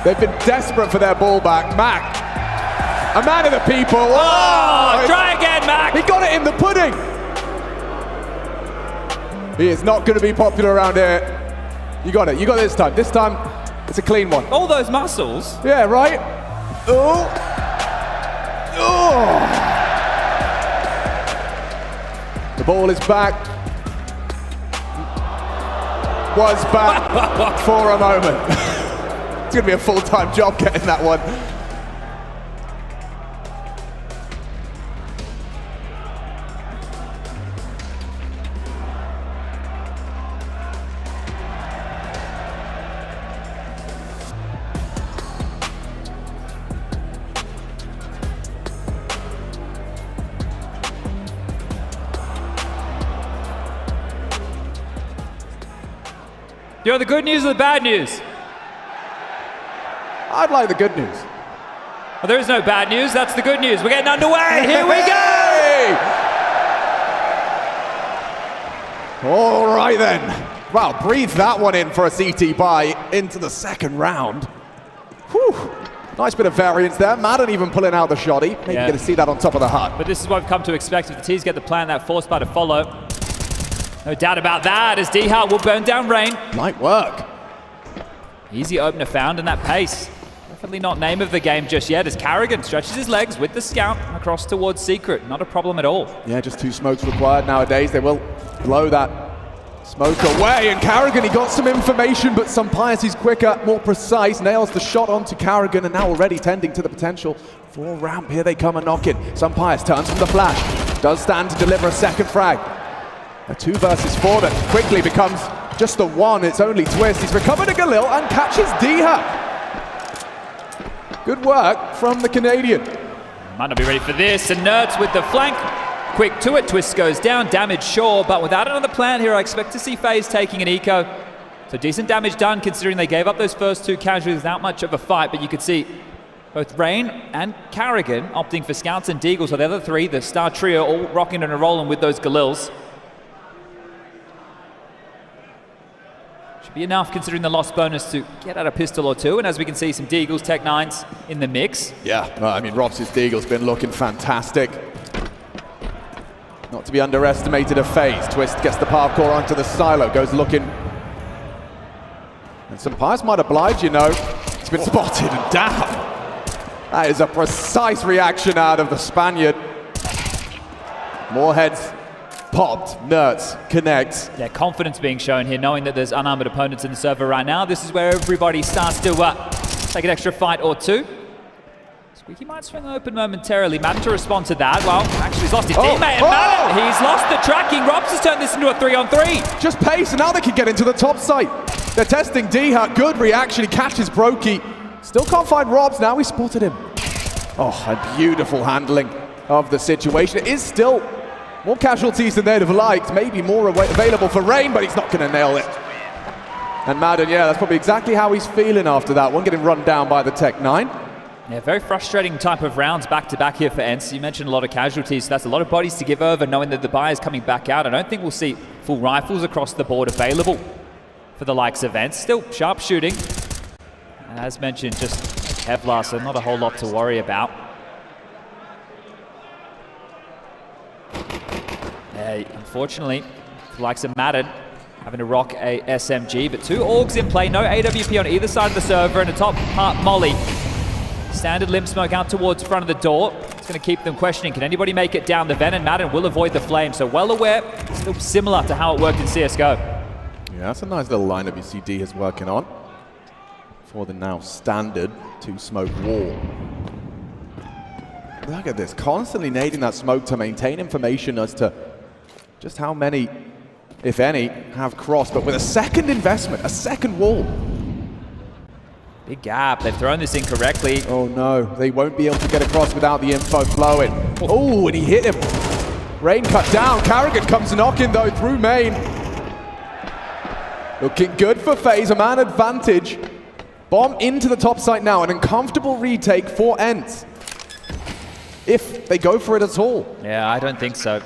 Speaker 3: They've been desperate for their ball back. Mac, a man of the people.
Speaker 13: Oh, try again, Mac.
Speaker 3: He got it in the pudding. He is not going to be popular around here. You got it this time. This time, it's a clean one.
Speaker 13: All those muscles.
Speaker 3: Yeah, right? Oh. The ball is back. Was back for a moment. It's going to be a full-time job getting that one.
Speaker 13: You want the good news or the bad news?
Speaker 3: I'd like the good news.
Speaker 13: Well, there is no bad news. That's the good news. We're getting underway. Here we go.
Speaker 3: All right then. Wow, breathe that one in for a CT buy into the second round. Whew. Nice bit of variance there. Madden even pulling out the shoddy. Maybe you're going to see that on top of the hut.
Speaker 13: But this is what we've come to expect. If the T's get the plan, that force bar to follow. No doubt about that, as D-Hart will burn down Rain.
Speaker 3: Light work.
Speaker 13: Easy opener found, and that pace. Definitely not name of the game just yet, as Carrigan stretches his legs with the scout across towards Secret. Not a problem at all.
Speaker 3: Yeah, just 2 smokes required nowadays. They will blow that smoke away, and Carrigan, he got some information, but Sampaius, he's quicker, more precise, nails the shot onto Carrigan, and now already tending to the potential for a ramp. Here they come a knock-in. Sampaius turns from the flash, does stand to deliver a second frag. A 2 versus 4 that quickly becomes just the 1. It's only Twist. He's recovered a Galil and catches D-Hut. Good work from the Canadian.
Speaker 13: Might not be ready for this, and Nerds with the flank. Quick to it, Twist goes down, damage sure, but without another plan here, I expect to see FaZe taking an eco. So decent damage done, considering they gave up those first 2 casualties without much of a fight, but you could see both Rain and Carrigan opting for Scouts and Deagles, so the other 3, the Star Trio, all rocking and rolling with those Galils. Should be enough considering the lost bonus to get out a pistol or 2, and as we can see, some Deagles, Tech 9s in the mix.
Speaker 3: Yeah, I mean, Robs' Deagle's been looking fantastic. Not to be underestimated of FaZe. Twist gets the parkour onto the silo, goes looking. And Sampaius might oblige, you know. He's been spotted and down. That is a precise reaction out of the Spaniard. More heads popped. Nertz connects.
Speaker 13: Yeah, confidence being shown here, knowing that there's unarmored opponents in the server right now. This is where everybody starts to take an extra fight or two. Squeaky might swing open momentarily. Madden to respond to that. Well, actually he's lost his teammate. Madden, he's lost the tracking. Robs has turned this into a 3-on-3.
Speaker 3: Just pace, and now they can get into the top site. They're testing D-Hut. Good reaction. He catches Brokey. Still can't find Robs. Now he spotted him. Oh, a beautiful handling of the situation. It is still more casualties than they'd have liked. Maybe more available for Rain, but he's not going to nail it. And Madden, yeah, that's probably exactly how he's feeling after that one, getting run down by the Tech 9.
Speaker 13: Yeah, very frustrating type of rounds back-to-back here for ENCE. You mentioned a lot of casualties, so that's a lot of bodies to give over, knowing that the buy is coming back out. I don't think we'll see full rifles across the board available for the likes of ENCE. Still sharp shooting. As mentioned, just Kevlar, so not a whole lot to worry about. Unfortunately, the likes of Madden having to rock a SMG, but 2 Augs in play, no AWP on either side of the server, and a top part Molly. Standard limb smoke out towards front of the door. It's going to keep them questioning, can anybody make it down the vent? And Madden will avoid the flame, so well aware, still similar to how it worked in CSGO.
Speaker 3: Yeah, that's a nice little lineup you see D is working on for the now standard 2-smoke wall. Look at this, constantly nading that smoke to maintain information as to just how many, if any, have crossed, but with a second investment, a second wall.
Speaker 13: Big gap, they've thrown this incorrectly.
Speaker 3: Oh no, they won't be able to get across without the info flowing. Oh, and he hit him. Rain cut down, Carrigan comes knocking though through main. Looking good for FaZe, a man advantage. Bomb into the top site now, an uncomfortable retake for ENCE. If they go for it at all.
Speaker 13: Yeah, I don't think so.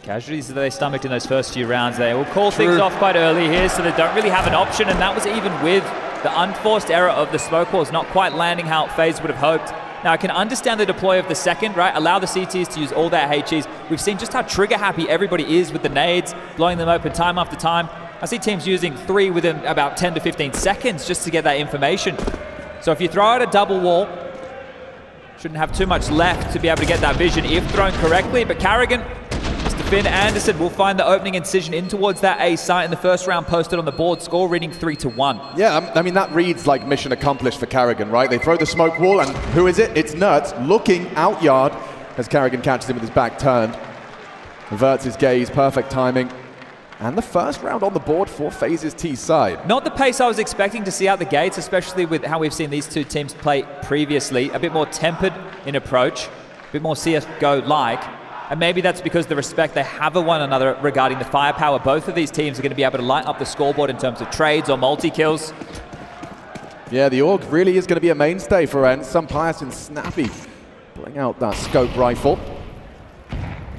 Speaker 13: Casualties that they stomached in those first few rounds, they will call things off quite early here, so they don't really have an option, and that was even with the unforced error of the smoke walls not quite landing how FaZe would have hoped. Now, I can understand the deploy of the second, right? Allow the CTs to use all their HEs. We've seen just how trigger happy everybody is with the nades, blowing them open time after time. I see teams using 3 within about 10 to 15 seconds just to get that information. So if you throw out a double wall, shouldn't have too much left to be able to get that vision if thrown correctly, but Carrigan, Mr. Finn Anderson will find the opening incision in towards that A site in the first round posted on the board, score reading 3-1.
Speaker 3: Yeah, I mean, that reads like mission accomplished for Carrigan, right? They throw the smoke wall, and who is it? It's Nertz looking out yard as Carrigan catches him with his back turned. Averts his gaze, perfect timing. And the first round on the board for FaZe's T side.
Speaker 13: Not the pace I was expecting to see out the gates, especially with how we've seen these two teams play previously. A bit more tempered in approach, a bit more CSGO-like. And maybe that's because the respect they have of one another regarding the firepower. Both of these teams are going to be able to light up the scoreboard in terms of trades or multi-kills.
Speaker 3: Yeah, the AUG really is going to be a mainstay for ENCE. Some Pius and Snappy bring out that scope rifle.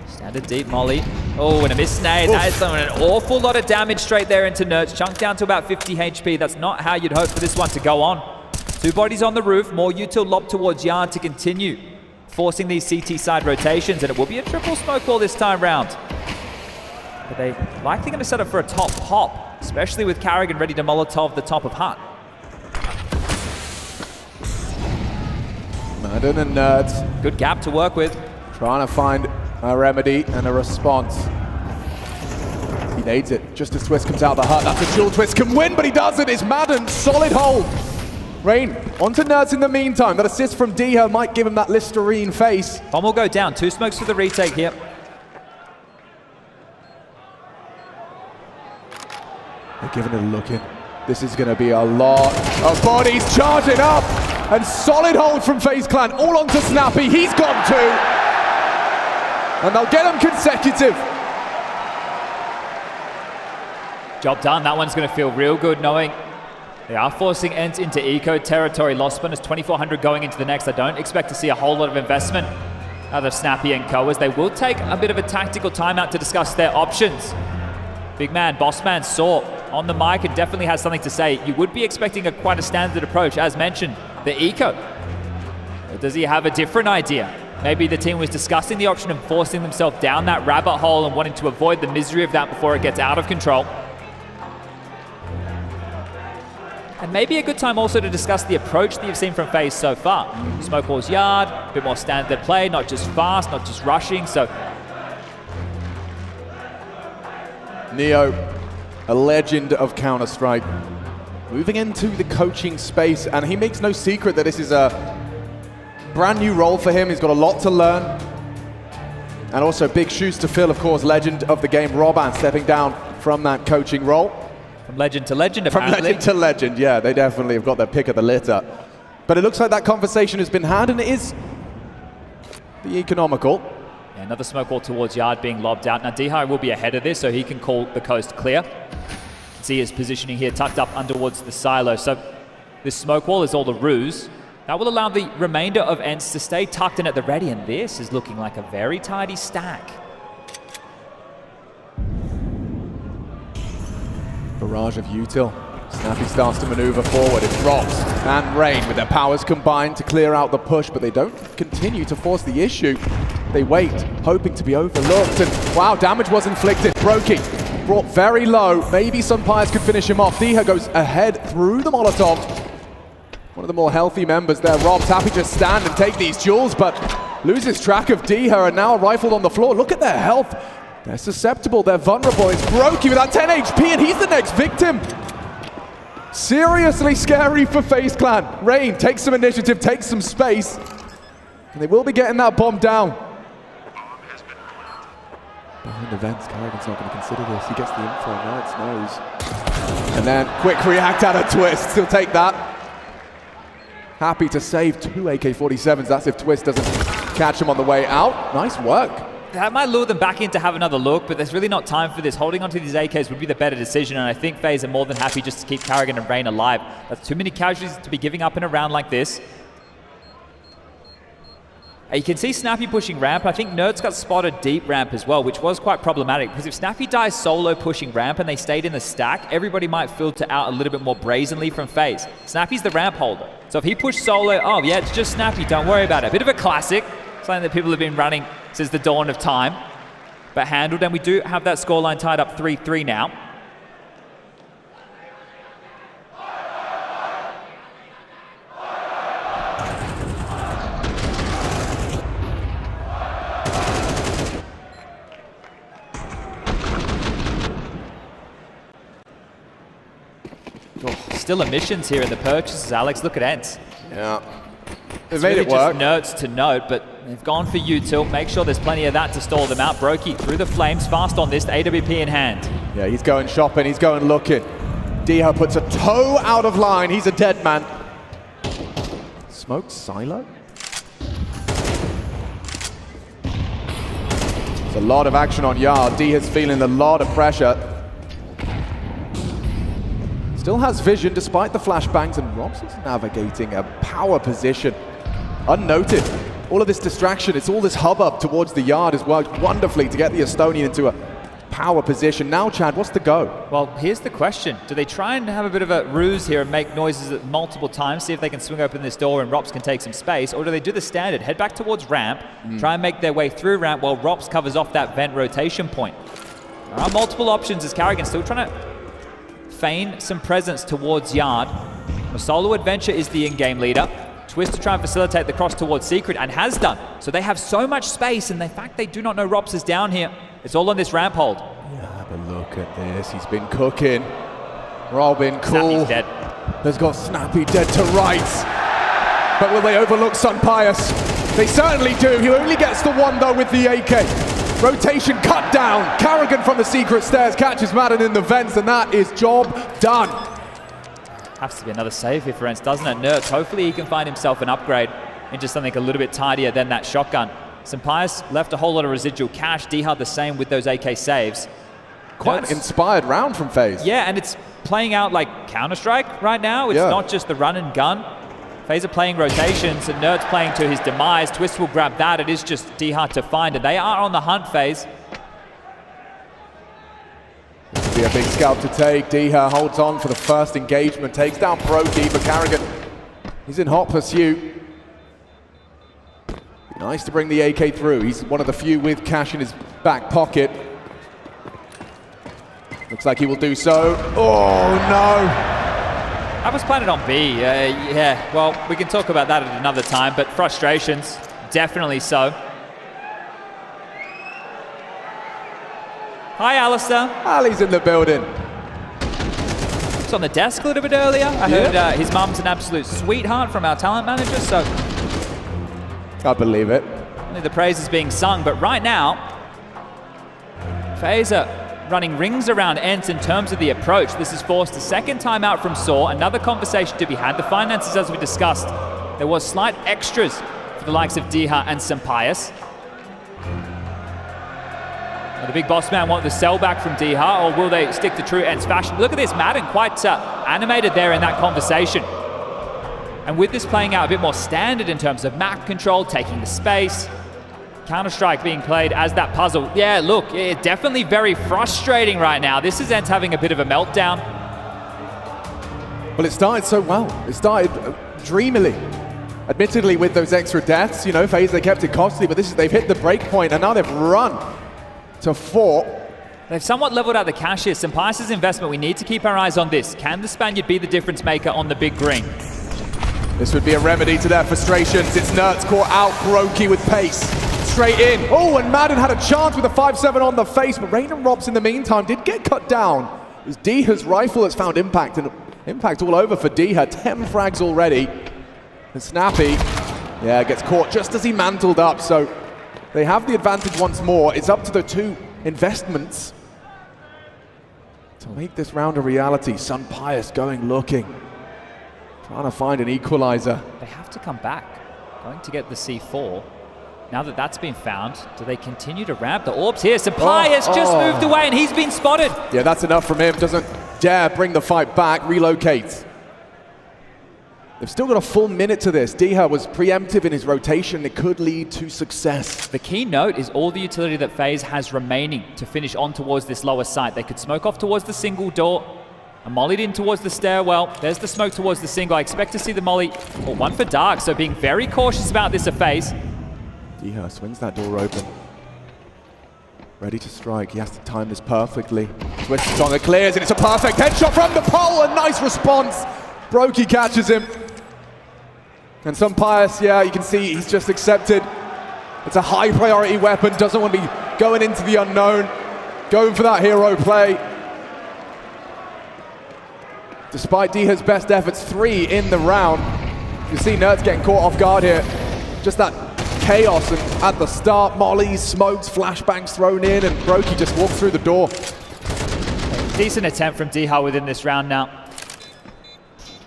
Speaker 13: Standard deep molly. Oh, and a miss nade. That is an awful lot of damage straight there into Nertz. Chunked down to about 50 HP. That's not how you'd hope for this one to go on. 2 bodies on the roof. More util lob towards yard to continue forcing these CT side rotations, and it will be a triple smoke wall this time round. But they likely going to set up for a top pop, especially with Carrigan ready to Molotov the top of Hut.
Speaker 3: Madden and Nertz.
Speaker 13: Good gap to work with.
Speaker 3: Trying to find a remedy and a response. He nades it just as Twist comes out of the hut. That's a dual. Twist can win, but he doesn't. It's Madden, solid hold. Rain onto Nertz in the meantime. That assist from Diha might give him that Listerine face.
Speaker 13: Bomb will go down. 2 smokes for the retake here.
Speaker 3: They're giving it a look in. This is going to be a lot of bodies charging up. And solid hold from FaZe Clan. All onto Snappy. He's got 2. And they'll get him consecutive.
Speaker 13: Job done. That one's going to feel real good knowing they are forcing ENCE into eco territory. Lost bonus 2,400 going into the next. I don't expect to see a whole lot of investment out of Snappy and Co, as they will take a bit of a tactical timeout to discuss their options. Big man, boss man Saw on the mic and definitely has something to say. You would be expecting quite a standard approach, as mentioned, the eco. Or does he have a different idea? Maybe the team was discussing the option of forcing themselves down that rabbit hole and wanting to avoid the misery of that before it gets out of control. And maybe a good time also to discuss the approach that you've seen from FaZe so far. Smoke walls yard, a bit more standard play, not just fast, not just rushing. So
Speaker 3: Neo, a legend of Counter-Strike, moving into the coaching space, and he makes no secret that this is a brand new role for him. He's got a lot to learn, and also big shoes to fill, of course. Legend of the game, Roban, stepping down from that coaching role.
Speaker 13: From legend to legend,
Speaker 3: From
Speaker 13: apparently.
Speaker 3: legend to legend, yeah, they definitely have got their pick of the litter. But it looks like that conversation has been had, and it is the economical.
Speaker 13: Yeah, another smoke wall towards yard being lobbed out. Now Dihai will be ahead of this, so he can call the coast clear. See his positioning here tucked up underwards the silo. So this smoke wall is all the ruse. That will allow the remainder of ENCE to stay tucked in at the ready, and this is looking like a very tidy stack.
Speaker 3: Barrage of util. Snappy starts to maneuver forward. It's Rops and Rain with their powers combined to clear out the push, but they don't continue to force the issue. They wait, hoping to be overlooked, and wow, damage was inflicted. Brokey brought very low. Maybe Sunpires could finish him off. Diha goes ahead through the Molotov. One of the more healthy members there. Rob's happy to stand and take these duels, but loses track of Diha, and now rifled on the floor. Look at their health. They're susceptible, they're vulnerable. It's Brokey with that 10 HP, and he's the next victim. Seriously scary for FaZe Clan. Rain takes some initiative, takes some space, and they will be getting that bomb down. Behind the vents, Carrigan's not going to consider this. He gets the info, now it's nose. And then quick react out of Twist, he'll take that. Happy to save 2 AK-47s, that's if Twist doesn't catch him on the way out. Nice work.
Speaker 13: That might lure them back in to have another look, but there's really not time for this. Holding onto these AKs would be the better decision, and I think FaZe are more than happy just to keep Carrigan and Rain alive. That's too many casualties to be giving up in a round like this. You can see Snappy pushing ramp. I think Nerds got spotted deep ramp as well, which was quite problematic, because if Snappy dies solo pushing ramp and they stayed in the stack, everybody might filter out a little bit more brazenly from FaZe. Snappy's the ramp holder. So if he pushed solo, oh yeah, it's just Snappy, don't worry about it. A bit of a classic, something that people have been running since the dawn of time, but handled, and we do have that scoreline tied up 3-3 now. Still emissions here in the purchases, Alex. Look at ENCE.
Speaker 3: Yeah. They
Speaker 13: It's
Speaker 3: made
Speaker 13: really
Speaker 3: it work.
Speaker 13: just Nerds to note, but they've gone for util. Make sure there's plenty of that to stall them out. Brokey through the flames, fast on this, AWP in hand.
Speaker 3: Yeah, he's going shopping, he's going looking. Diha puts a toe out of line, he's a dead man. Smoked silo? There's a lot of action on Yard. Diha's feeling a lot of pressure. Still has vision despite the flashbangs, and Robs is navigating a power position. Unnoted. All of this distraction, it's all this hubbub towards the yard has worked wonderfully to get the Estonian into a power position. Now, Chad, what's the go?
Speaker 13: Well, here's the question. Do they try and have a bit of a ruse here and make noises at multiple times, see if they can swing open this door and Rops can take some space, or do they do the standard, head back towards ramp, try and make their way through ramp while Rops covers off that vent rotation point? There are multiple options as Carrigan still trying to feign some presence towards yard. Solo Adventure is the in-game leader. Twist to try and facilitate the cross towards Secret, and has done. So they have so much space, and the fact they do not know Rops is down here, it's all on this ramp hold.
Speaker 3: Yeah, have a look at this. He's been cooking. Robin, cool.
Speaker 13: Snappy's dead.
Speaker 3: Has got Snappy dead to rights. But will they overlook Sunpius? They certainly do. He only gets the one, though, with the AK. Rotation cut down. Carrigan from the secret stairs catches Madden in the vents, and that is job done.
Speaker 13: Has to be another save here for ENCE, doesn't it? Nerds, hopefully he can find himself an upgrade into something a little bit tidier than that shotgun. Sunpius left a whole lot of residual cash. Dihard the same with those AK saves.
Speaker 3: Quite an inspired round from FaZe.
Speaker 13: Yeah, and it's playing out like Counter-Strike right now. It's not just the run and gun. FaZe are playing rotations, and Nerds playing to his demise. Twist will grab that. It is just Dihard to find, and they are on the hunt, FaZe.
Speaker 3: This will be a big scalp to take. Diha holds on for the first engagement, takes down Brokey, but Carrigan, he's in hot pursuit. Nice to bring the AK through. He's one of the few with cash in his back pocket. Looks like he will do so. Oh no!
Speaker 13: I was planning on B. Yeah, well, we can talk about that at another time, but frustrations, definitely so. Hi, Alistair.
Speaker 3: Ali's in the building.
Speaker 13: It's on the desk a little bit earlier. I heard his mum's an absolute sweetheart from our talent manager, so
Speaker 3: I believe it.
Speaker 13: only the praise is being sung. But right now, FaZe are running rings around ENCE in terms of the approach. This has forced a second timeout from Saw, another conversation to be had. The finances, as we discussed, there was slight extras for the likes of Diha and Sampaius. The big boss man want the sell back from Diha, or will they stick to true ENCE fashion? Look at this, Madden quite animated there in that conversation. And with this playing out a bit more standard in terms of map control, taking the space, Counter-Strike being played as that puzzle. Yeah, look, it's definitely very frustrating right now. This is ENCE having a bit of a meltdown.
Speaker 3: Well, it started so well. It started dreamily. Admittedly, with those extra deaths, you know, FaZe, they kept it costly, but they've hit the break point, and now they've run to 4.
Speaker 13: They've somewhat leveled out the cash here. Sampaius' investment, we need to keep our eyes on this. Can the Spaniard be the difference maker on the big green?
Speaker 3: This would be a remedy to their frustrations. It's Nerds caught out, Brokey with pace. Straight in. Oh, and Madden had a chance with a 5-7 on the face, but Rain and Robs in the meantime did get cut down. It was Diha's rifle that's found impact, and impact all over for Diha. 10 frags already. And Snappy, gets caught just as he mantled up, so they have the advantage once more. It's up to the two investments to make this round a reality. Sampaius going looking, trying to find an equalizer.
Speaker 13: They have to come back, going to get the C4. Now that that's been found, do they continue to ramp? The orb's here. Sampaius just moved away and he's been spotted.
Speaker 3: Yeah, that's enough from him. Doesn't dare bring the fight back, relocates. They've still got a full minute to this. Diha was preemptive in his rotation. It could lead to success.
Speaker 13: The key note is all the utility that FaZe has remaining to finish on towards this lower site. They could smoke off towards the single door. A mollied in towards the stairwell. There's the smoke towards the single. I expect to see the molly, or one for Dark, so being very cautious about this of FaZe.
Speaker 3: Diha swings that door open. Ready to strike. He has to time this perfectly. Twisted Tonga clears, and it's a perfect headshot from the pole. A nice response. Brokey catches him. And Sampaius, you can see he's just accepted. It's a high priority weapon. Doesn't want to be going into the unknown. Going for that hero play. Despite Diha's best efforts, 3 in the round. You see Nerds getting caught off guard here. Just that chaos, and at the start, mollies, smokes, flashbangs thrown in, and Brokey just walked through the door.
Speaker 13: Decent attempt from Diha within this round now.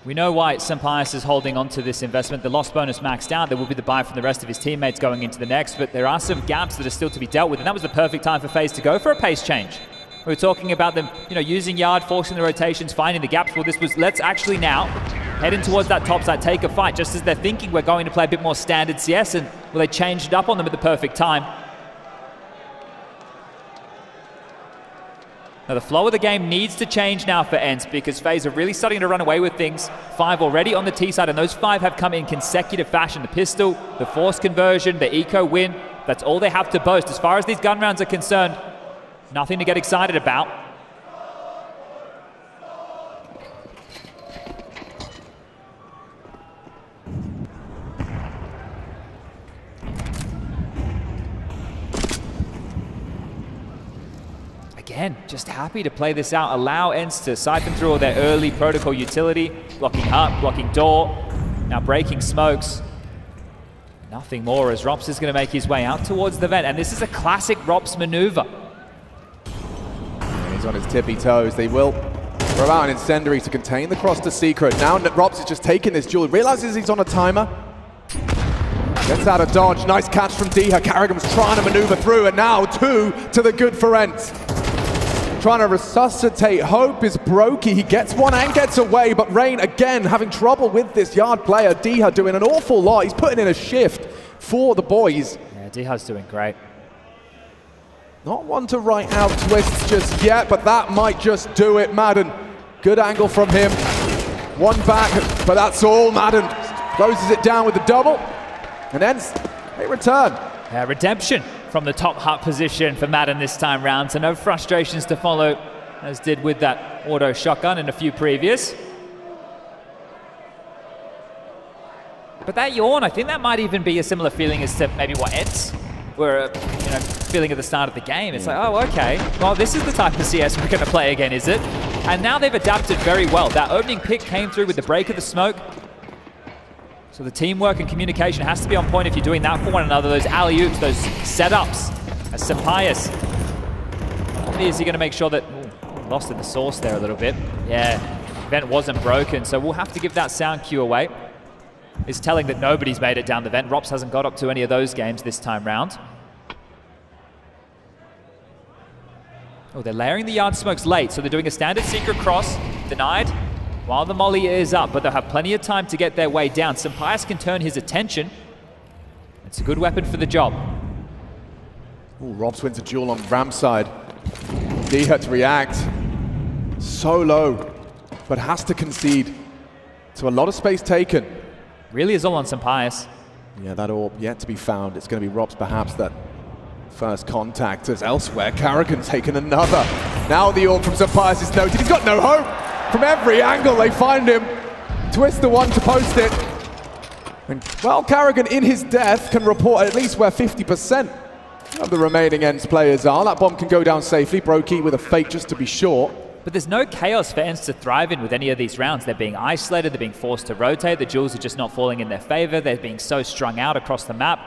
Speaker 13: We know why Sampaius is holding on to this investment. The loss bonus maxed out. There will be the buy from the rest of his teammates going into the next, but there are some gaps that are still to be dealt with, and that was the perfect time for FaZe to go for a pace change. We were talking about them, using Yard, forcing the rotations, finding the gaps. Well, this was, let's actually now head in towards that top side, take a fight, just as they're thinking we're going to play a bit more standard CS, and well, they changed it up on them at the perfect time. Now the flow of the game needs to change now for ENCE, because FaZe are really starting to run away with things. 5 already on the T side, and those 5 have come in consecutive fashion. The pistol, the force conversion, the eco win, that's all they have to boast. As far as these gun rounds are concerned, nothing to get excited about. Again, just happy to play this out, allow ENCE to siphon through all their early protocol utility, blocking up, blocking door, now breaking smokes. Nothing more as Rops is going to make his way out towards the vent, and this is a classic Rops maneuver.
Speaker 3: And he's on his tippy toes. They will throw out an incendiary to contain the cross to secret. Now Rops is just taking this duel, realizes he's on a timer. Gets out of dodge, nice catch from Diha. Carrigan's trying to maneuver through, and now 2 to the good for ENCE. Trying to resuscitate hope is Brokey. He gets one and gets away, but Rain again having trouble with this Yard player. Diha doing an awful lot. He's putting in a shift for the boys.
Speaker 13: Yeah, Diha's doing great.
Speaker 3: Not one to write out twists just yet, but that might just do it. Madden, good angle from him. One back, but that's all. Madden closes it down with the double, and ENCE, they return.
Speaker 13: Redemption from the top hut position for Madden this time round, so no frustrations to follow, as did with that auto shotgun and a few previous. But that yawn, I think that might even be a similar feeling as to maybe what Ents were, feeling at the start of the game. It's like, oh, okay. Well, this is the type of CS we're going to play again, is it? And now they've adapted very well. That opening pick came through with the break of the smoke. So the teamwork and communication has to be on point if you're doing that for one another. Those alley-oops, those setups. As Sampaius, is he going to make sure that... Ooh, lost in the source there a little bit. Yeah, vent wasn't broken, so we'll have to give that sound cue away. It's telling that nobody's made it down the vent. Rops hasn't got up to any of those games this time round. Oh, they're layering the yard smokes late, so they're doing a standard secret cross, denied, while the molly is up, but they'll have plenty of time to get their way down. Sampaius can turn his attention. It's a good weapon for the job.
Speaker 3: Ooh, Robs wins a duel on Ram's side. D had to react. So low, but has to concede. So a lot of space taken.
Speaker 13: Really is all on Sampaius.
Speaker 3: Yeah, that orb yet to be found. It's going to be Robs perhaps that first contact as elsewhere. Carrigan taken another. Now the orb from Sampaius is noted. He's got no hope. From every angle they find him. Twist the one to post it. And, well, Carrigan in his death can report at least where 50% of the remaining Ents players are. That bomb can go down safely. Brokey with a fake just to be sure.
Speaker 13: But there's no chaos for Ents to thrive in with any of these rounds. They're being isolated, they're being forced to rotate, the duels are just not falling in their favor, they're being so strung out across the map.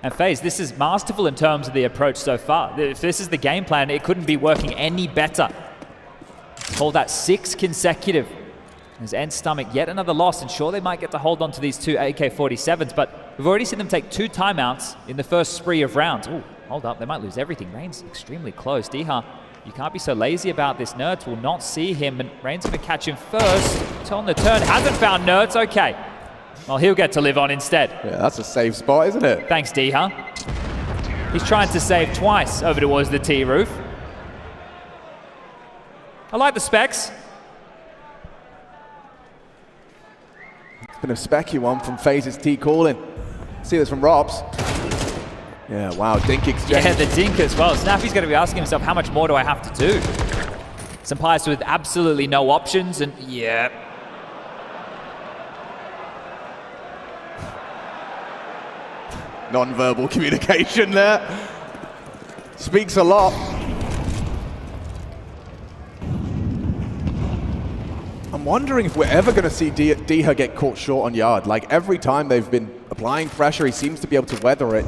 Speaker 13: And FaZe, this is masterful in terms of the approach so far. If this is the game plan, it couldn't be working any better. Call that 6 consecutive. As Ents stomach yet another loss, and sure they might get to hold on to these 2 AK-47s, but we've already seen them take 2 timeouts in the first spree of rounds. Ooh, hold up, they might lose everything. Rain's extremely close. Diha, you can't be so lazy about this. Nerds will not see him, and Rain's going to catch him first. On the turn, hasn't found Nerds, okay. Well, he'll get to live on instead.
Speaker 3: Yeah, that's a safe spot, isn't it?
Speaker 13: Thanks, Diha. He's trying to save twice over towards the T-roof. I like the specs.
Speaker 3: It's been a specky one from FaZe's T calling. See this from Robs. Yeah, wow, dink exchange.
Speaker 13: Yeah, the dink as well. Snappy's going to be asking himself, how much more do I have to do? Sampaius with absolutely no options, and yeah.
Speaker 3: Non-verbal communication there. Speaks a lot. I'm wondering if we're ever going to see Diha get caught short on yard. Like, every time they've been applying pressure, he seems to be able to weather it.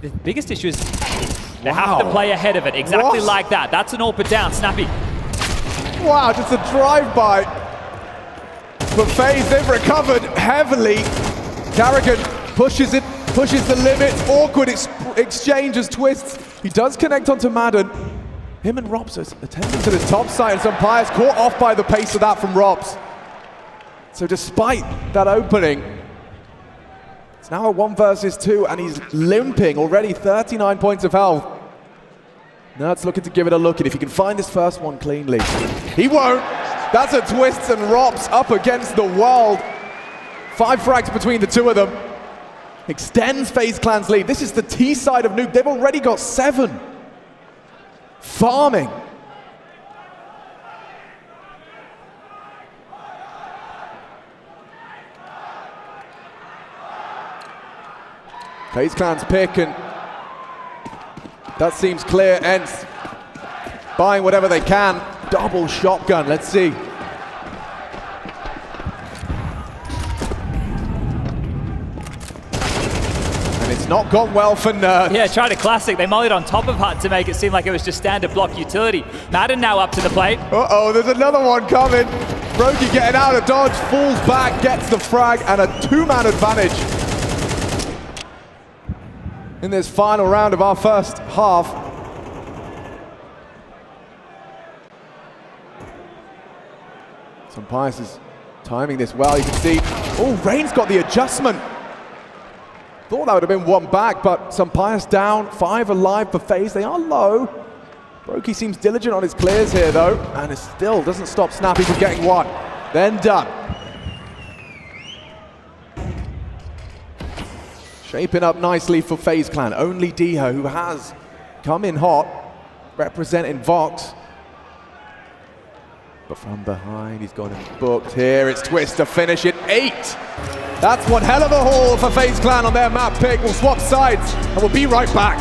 Speaker 13: The biggest issue is they have to play ahead of it, exactly like that. That's an AWP down, Snappy.
Speaker 3: Wow, just a drive-by. But FaZe, they've recovered heavily. Carrigan pushes it, pushes the limit. Awkward exchanges, twists. He does connect onto Madden. Him and Robs are attending to the top side, and Sampaius caught off by the pace of that from Robs. So despite that opening, it's now a 1 versus 2, and he's limping, already 39 points of health. Nerds looking to give it a look, and if he can find this first one cleanly. He won't. That's a twist, and Robs up against the world. 5 frags between the two of them. Extends FaZe Clan's lead. This is the T side of Nuke. They've already got 7. Farming. FaZe Clan's pick, and that seems clear. Ents buying whatever they can. Double shotgun, let's see. And it's not gone well for Nerds.
Speaker 13: Yeah, tried a classic. They mollied on top of Hut to make it seem like it was just standard block utility. Madden now up to the plate.
Speaker 3: Uh-oh, there's another one coming. Brokey getting out of dodge, falls back, gets the frag, and a 2-man advantage in this final round of our first half. Sampaius is timing this well, you can see. Oh, Rain's got the adjustment. Thought that would have been one back, but Sampaius down, 5 alive for FaZe. They are low. Brokey seems diligent on his clears here though, and it still doesn't stop Snappy from getting one. Then done. Shaping up nicely for FaZe Clan. Only Diha, who has come in hot, representing Vox. But from behind, he's got him booked here. It's Twist to finish it 8. That's one hell of a haul for FaZe Clan on their map pick. We'll swap sides and we'll be right back.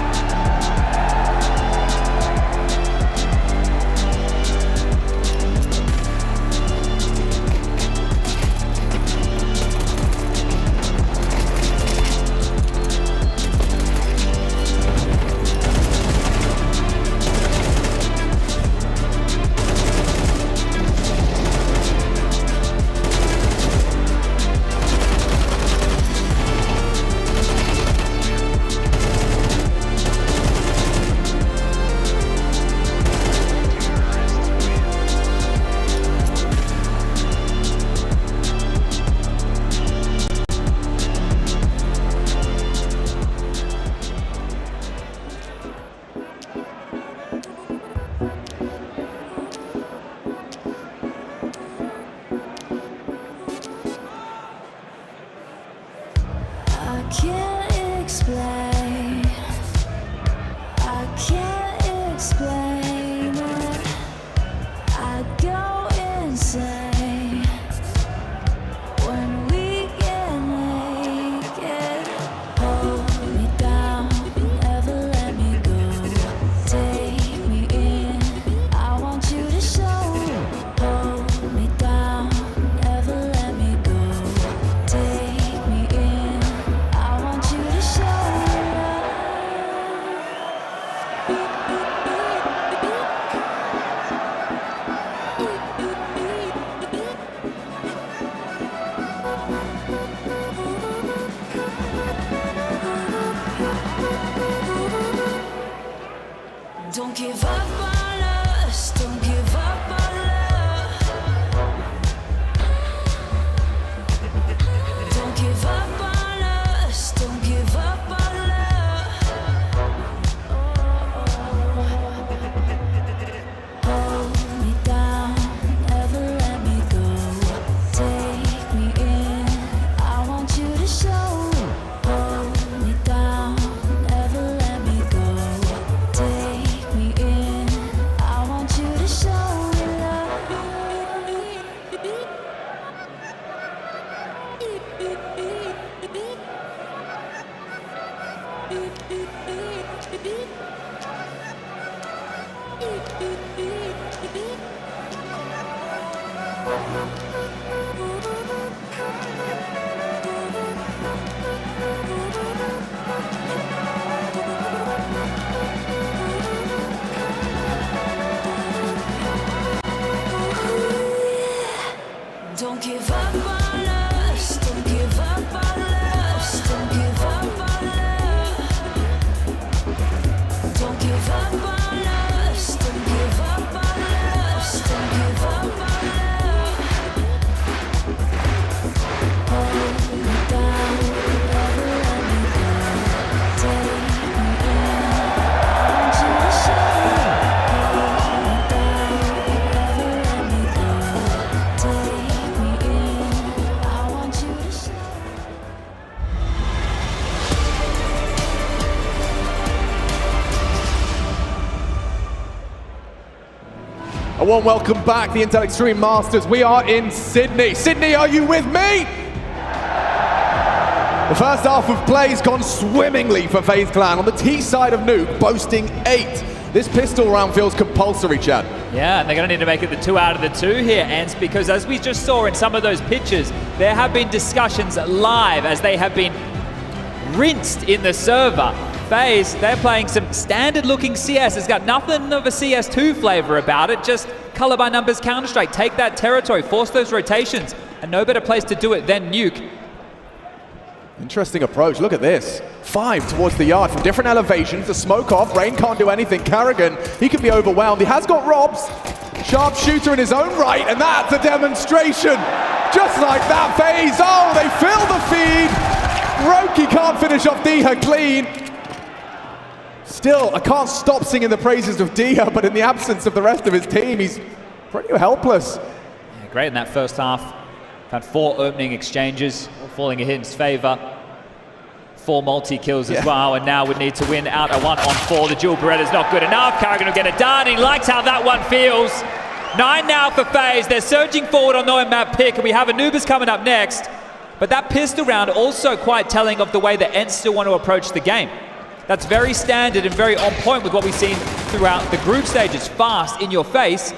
Speaker 1: Don't give up on us, don't give up on love. Don't give up on us, don't give up on love. Hold me down, never let me go. Take me in, I want you to show. Hold me down, never let me go. Take me in, I want you to show me love. Don't give up on us, don't give up on us, don't give up on love. Don't give up on us, don't give up on us, don't give up on love. Hold me down, never let me go. Take me in, I want you to show. Hold me down, never let me go. Take me in, I want you to show.
Speaker 3: A warm welcome back, the Intel Extreme Masters. We are in Sydney. Sydney, are you with me? The first half of play's gone swimmingly for FaZe Clan on the T side of Nuke, boasting 8. This pistol round feels compulsory, Chad.
Speaker 13: Yeah, and they're going to need to make it the 2 out of the 2 here, Ants, because as we just saw in some of those pictures, there have been discussions live as they have been rinsed in the server. FaZe, they're playing some standard-looking CS. It's got nothing of a CS2 flavor about it, just color by numbers Counter-Strike. Take that territory, force those rotations, and no better place to do it than Nuke.
Speaker 3: Interesting approach, look at this. 5 towards the yard from different elevations. The smoke off, Rain can't do anything. Carrigan, he could be overwhelmed. He has got Robs. Sharpshooter in his own right, and that's a demonstration. Just like that, FaZe. Oh, they fill the feed. Roki can't finish off Diha clean. Still, I can't stop singing the praises of Diha, but in the absence of the rest of his team, he's pretty helpless.
Speaker 13: Yeah, great in that first half. Had 4 opening exchanges, all falling in his favor. 4 multi-kills as well, and now would need to win out a 1-on-4. The dual Beretta's not good enough. Carrigan will get it done. He likes how that one feels. 9 now for FaZe. They're surging forward on no map pick, and we have Anubis coming up next. But that pistol round also quite telling of the way that Ents still want to approach the game. That's very standard and very on point with what we've seen throughout the group stages. Fast, in your face,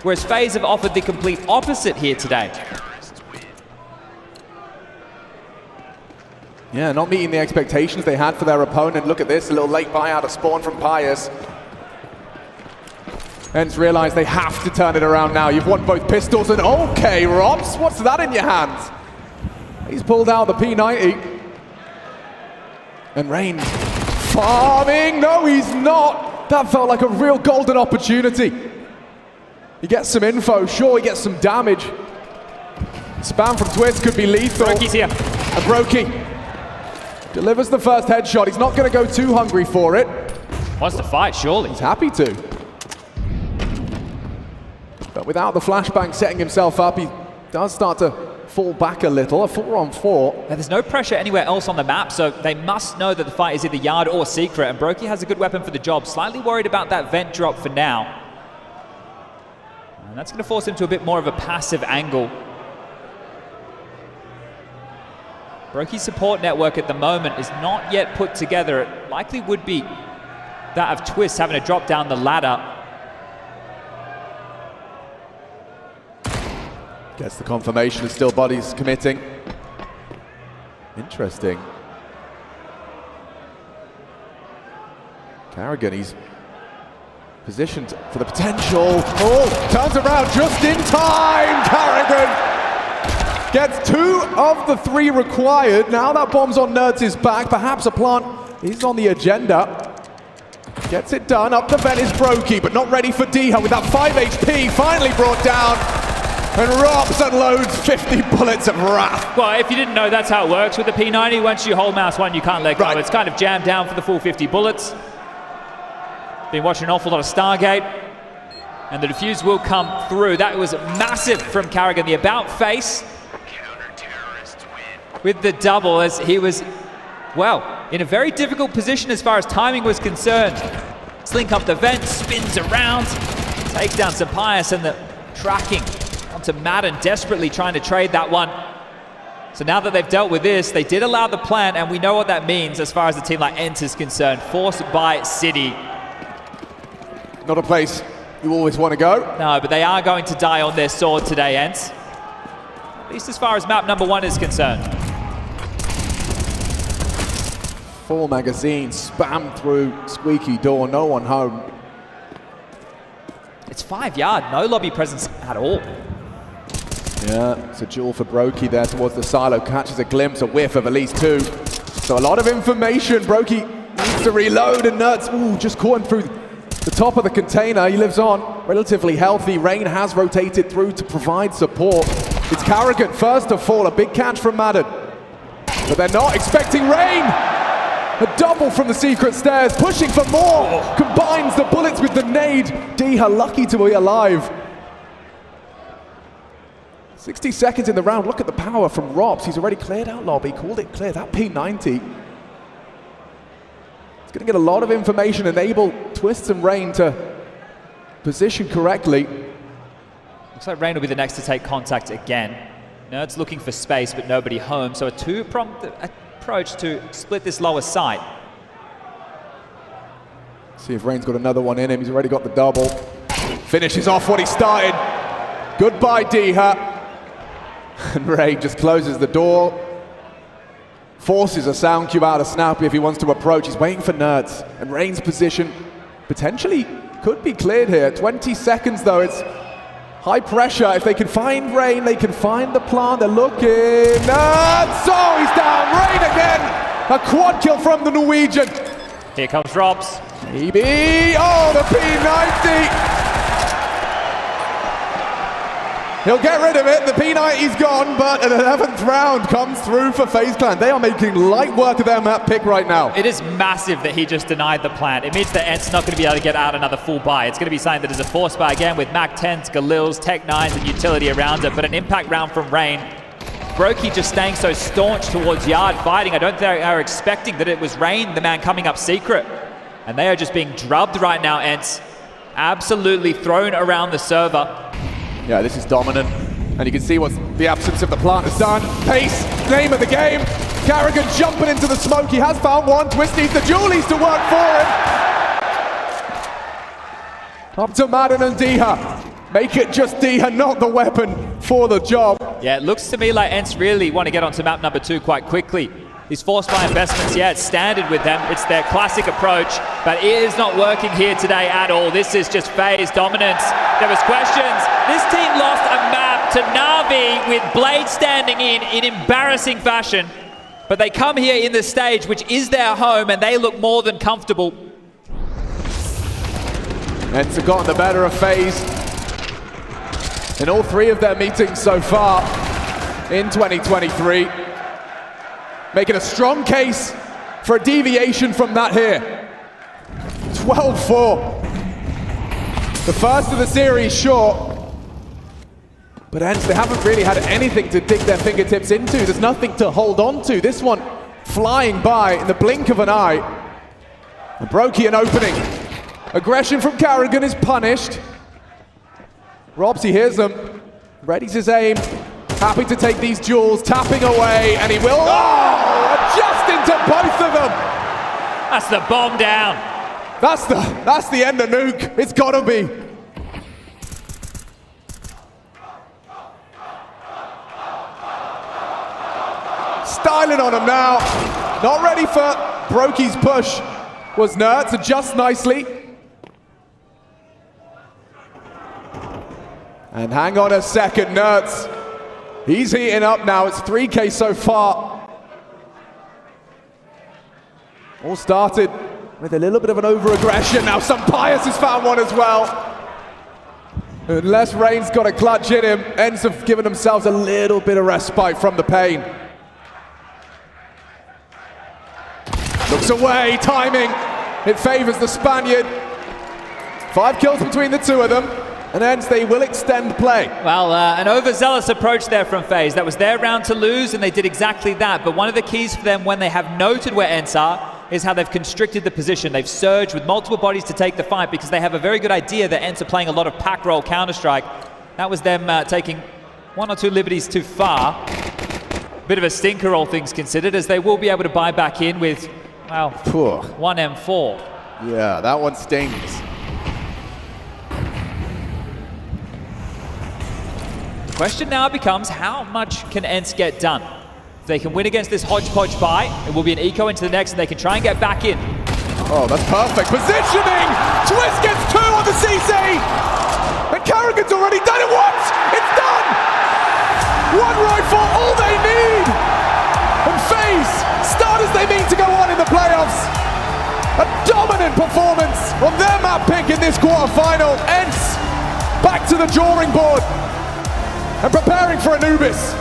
Speaker 13: whereas FaZe have offered the complete opposite here today.
Speaker 3: Yeah, not meeting the expectations they had for their opponent. Look at this, a little late buyout of Spawn from Pius. Ents realize they have to turn it around now. You've won both pistols and okay, Robs, what's that in your hands? He's pulled out the P90. And Rain farming, no he's not. That felt like a real golden opportunity. He gets some info, sure he gets some damage. Spam from Twist could be lethal.
Speaker 13: Broky's here.
Speaker 3: And Brokey delivers the first headshot. He's not going to go too hungry for it.
Speaker 13: Wants to fight, surely.
Speaker 3: He's happy to. But without the flashbang setting himself up, he does start to fall back a little. A 4-on-4.
Speaker 13: Now, there's no pressure anywhere else on the map, so they must know that the fight is either yard or secret, and Brokey has a good weapon for the job. Slightly worried about that vent drop for now. And that's going to force him to a bit more of a passive angle. Brokey's support network at the moment is not yet put together. It likely would be that of Twist having to drop down the ladder.
Speaker 3: Gets the confirmation of still bodies committing. Interesting. Carrigan, he's positioned for the potential. Oh, turns around just in time. Carrigan gets 2 of the 3 required. Now that bomb's on Nerds' back. Perhaps a plant is on the agenda. Gets it done. Up the vent is Brokey, but not ready for Diha with that 5 HP. Finally brought down. And Robs unloads 50 bullets of wrath.
Speaker 13: Well, if you didn't know, that's how it works with the P90. Once you hold mouse 1, you can't let go. Right. It's kind of jammed down for the full 50 bullets. Been watching an awful lot of Stargate. And the defuse will come through. That was massive from Carrigan. The about face with the double as he was, well, in a very difficult position as far as timing was concerned. Slink up the vent, spins around, takes down some Pius, and the tracking onto Madden, desperately trying to trade that one. So now that they've dealt with this, they did allow the plant, and we know what that means as far as a team like Ents is concerned. Forced by City.
Speaker 3: Not a place you always want to go.
Speaker 13: No, but they are going to die on their sword today, Ents. At least as far as map number 1 is concerned.
Speaker 3: 4 magazines spammed through squeaky door, no one home.
Speaker 13: It's 5 yard, no lobby presence at all.
Speaker 3: Yeah, it's a duel for Brokey there towards the silo. Catches a glimpse, a whiff of at least 2. So a lot of information. Brokey needs to reload, and Nerds, ooh, just caught him through the top of the container. He lives on, relatively healthy. Rain has rotated through to provide support. It's Carrigan first to fall, a big catch from Madden. But they're not expecting Rain. A double from the secret stairs, pushing for more. Combines the bullets with the nade. Diha lucky to be alive. 60 seconds in the round. Look at the power from Robs. He's already cleared out lobby, called it clear. That P90. It's going to get a lot of information, enable Twists and Rain to position correctly.
Speaker 13: Looks like Rain will be the next to take contact again. Nerds looking for space, but nobody home. So a 2-pronged approach to split this lower side.
Speaker 3: See if Rain's got another one in him. He's already got the double. Finishes off what he started. Goodbye, Diha. And Rain just closes the door. Forces a sound cue out of Snappy if he wants to approach. He's waiting for Nerds. And Rain's position potentially could be cleared here. 20 seconds though. It's high pressure. If they can find Rain, they can find the plant. They're looking. Nerds! Oh, he's down. Rain again. A quad kill from the Norwegian.
Speaker 13: Here comes Robs.
Speaker 3: Maybe. Oh, the P90. He'll get rid of it. The P90's gone, but an 11th round comes through for FaZe Clan. They are making light work of their map pick right now.
Speaker 13: It is massive that he just denied the plant. It means that Ents not going to be able to get out another full buy. It's going to be something that is a force buy again with Mac 10s, Galils, Tech 9s, and utility around it. But an impact round from Rain. Brokey just staying so staunch towards yard fighting. I don't think they are expecting that it was Rain, the man coming up secret. And they are just being drubbed right now, Ents. Absolutely thrown around the server.
Speaker 3: Yeah, this is dominant. And you can see what the absence of the plant has done. Pace, name of the game. Carrigan jumping into the smoke. He has found one. Twist needs the Julies to work for him. Up to Madden and Diha. Make it just Diha, not the weapon for the job.
Speaker 13: Yeah, it looks to me like Ents really want to get onto map number 2 quite quickly. These force fire investments, yeah, it's standard with them. It's their classic approach, but it is not working here today at all. This is just phase dominance. There was questions. This team lost a map to Na'Vi with Blade standing in embarrassing fashion. But they come here in the stage, which is their home, and they look more than comfortable.
Speaker 3: Ents have gotten the better of FaZe in all 3 of their meetings so far in 2023. Making a strong case for a deviation from that here. 12-4. The first of the series, sure. But Ents, they haven't really had anything to dig their fingertips into. There's nothing to hold on to. This one flying by in the blink of an eye. A Brokian opening. Aggression from Carrigan is punished. Robsy hears them, readies his aim. Happy to take these duels, tapping away, and he will. Oh! Just into both of them!
Speaker 13: That's the bomb down.
Speaker 3: That's the end of Nuke. It's gotta be. Styling on him now. Not ready for Brokey's push. Was Nerds, adjust nicely. And hang on a second, Nerds. He's heating up now. It's 3K so far. All started with a little bit of an over-aggression. Now some Pius has found one as well. Unless Rain's got a clutch in him, Ents have given themselves a little bit of respite from the pain. Looks away, timing. It favors the Spaniard. 5 kills between the 2 of them. And Ents, they will extend play.
Speaker 13: Well, an overzealous approach there from FaZe. That was their round to lose, and they did exactly that. But one of the keys for them when they have noted where Ents are is how they've constricted the position. They've surged with multiple bodies to take the fight because they have a very good idea that Ents are playing a lot of pack roll Counter-Strike. That was them taking 1 or 2 liberties too far. Bit of a stinker, all things considered, as they will be able to buy back in with, well, 1 M4.
Speaker 3: Yeah, that one stings.
Speaker 13: The question now becomes, how much can Ents get done? If they can win against this hodgepodge buy, it will be an eco into the next, and they can try and get back in.
Speaker 3: Oh, that's perfect positioning! Twist gets 2 on the CC! And Carrigan's already done it once! It's done! 1 rifle, all they need! And FaZe start as they mean to go on in the playoffs. A dominant performance on their map pick in this quarterfinal. Ents back to the drawing board and preparing for Anubis.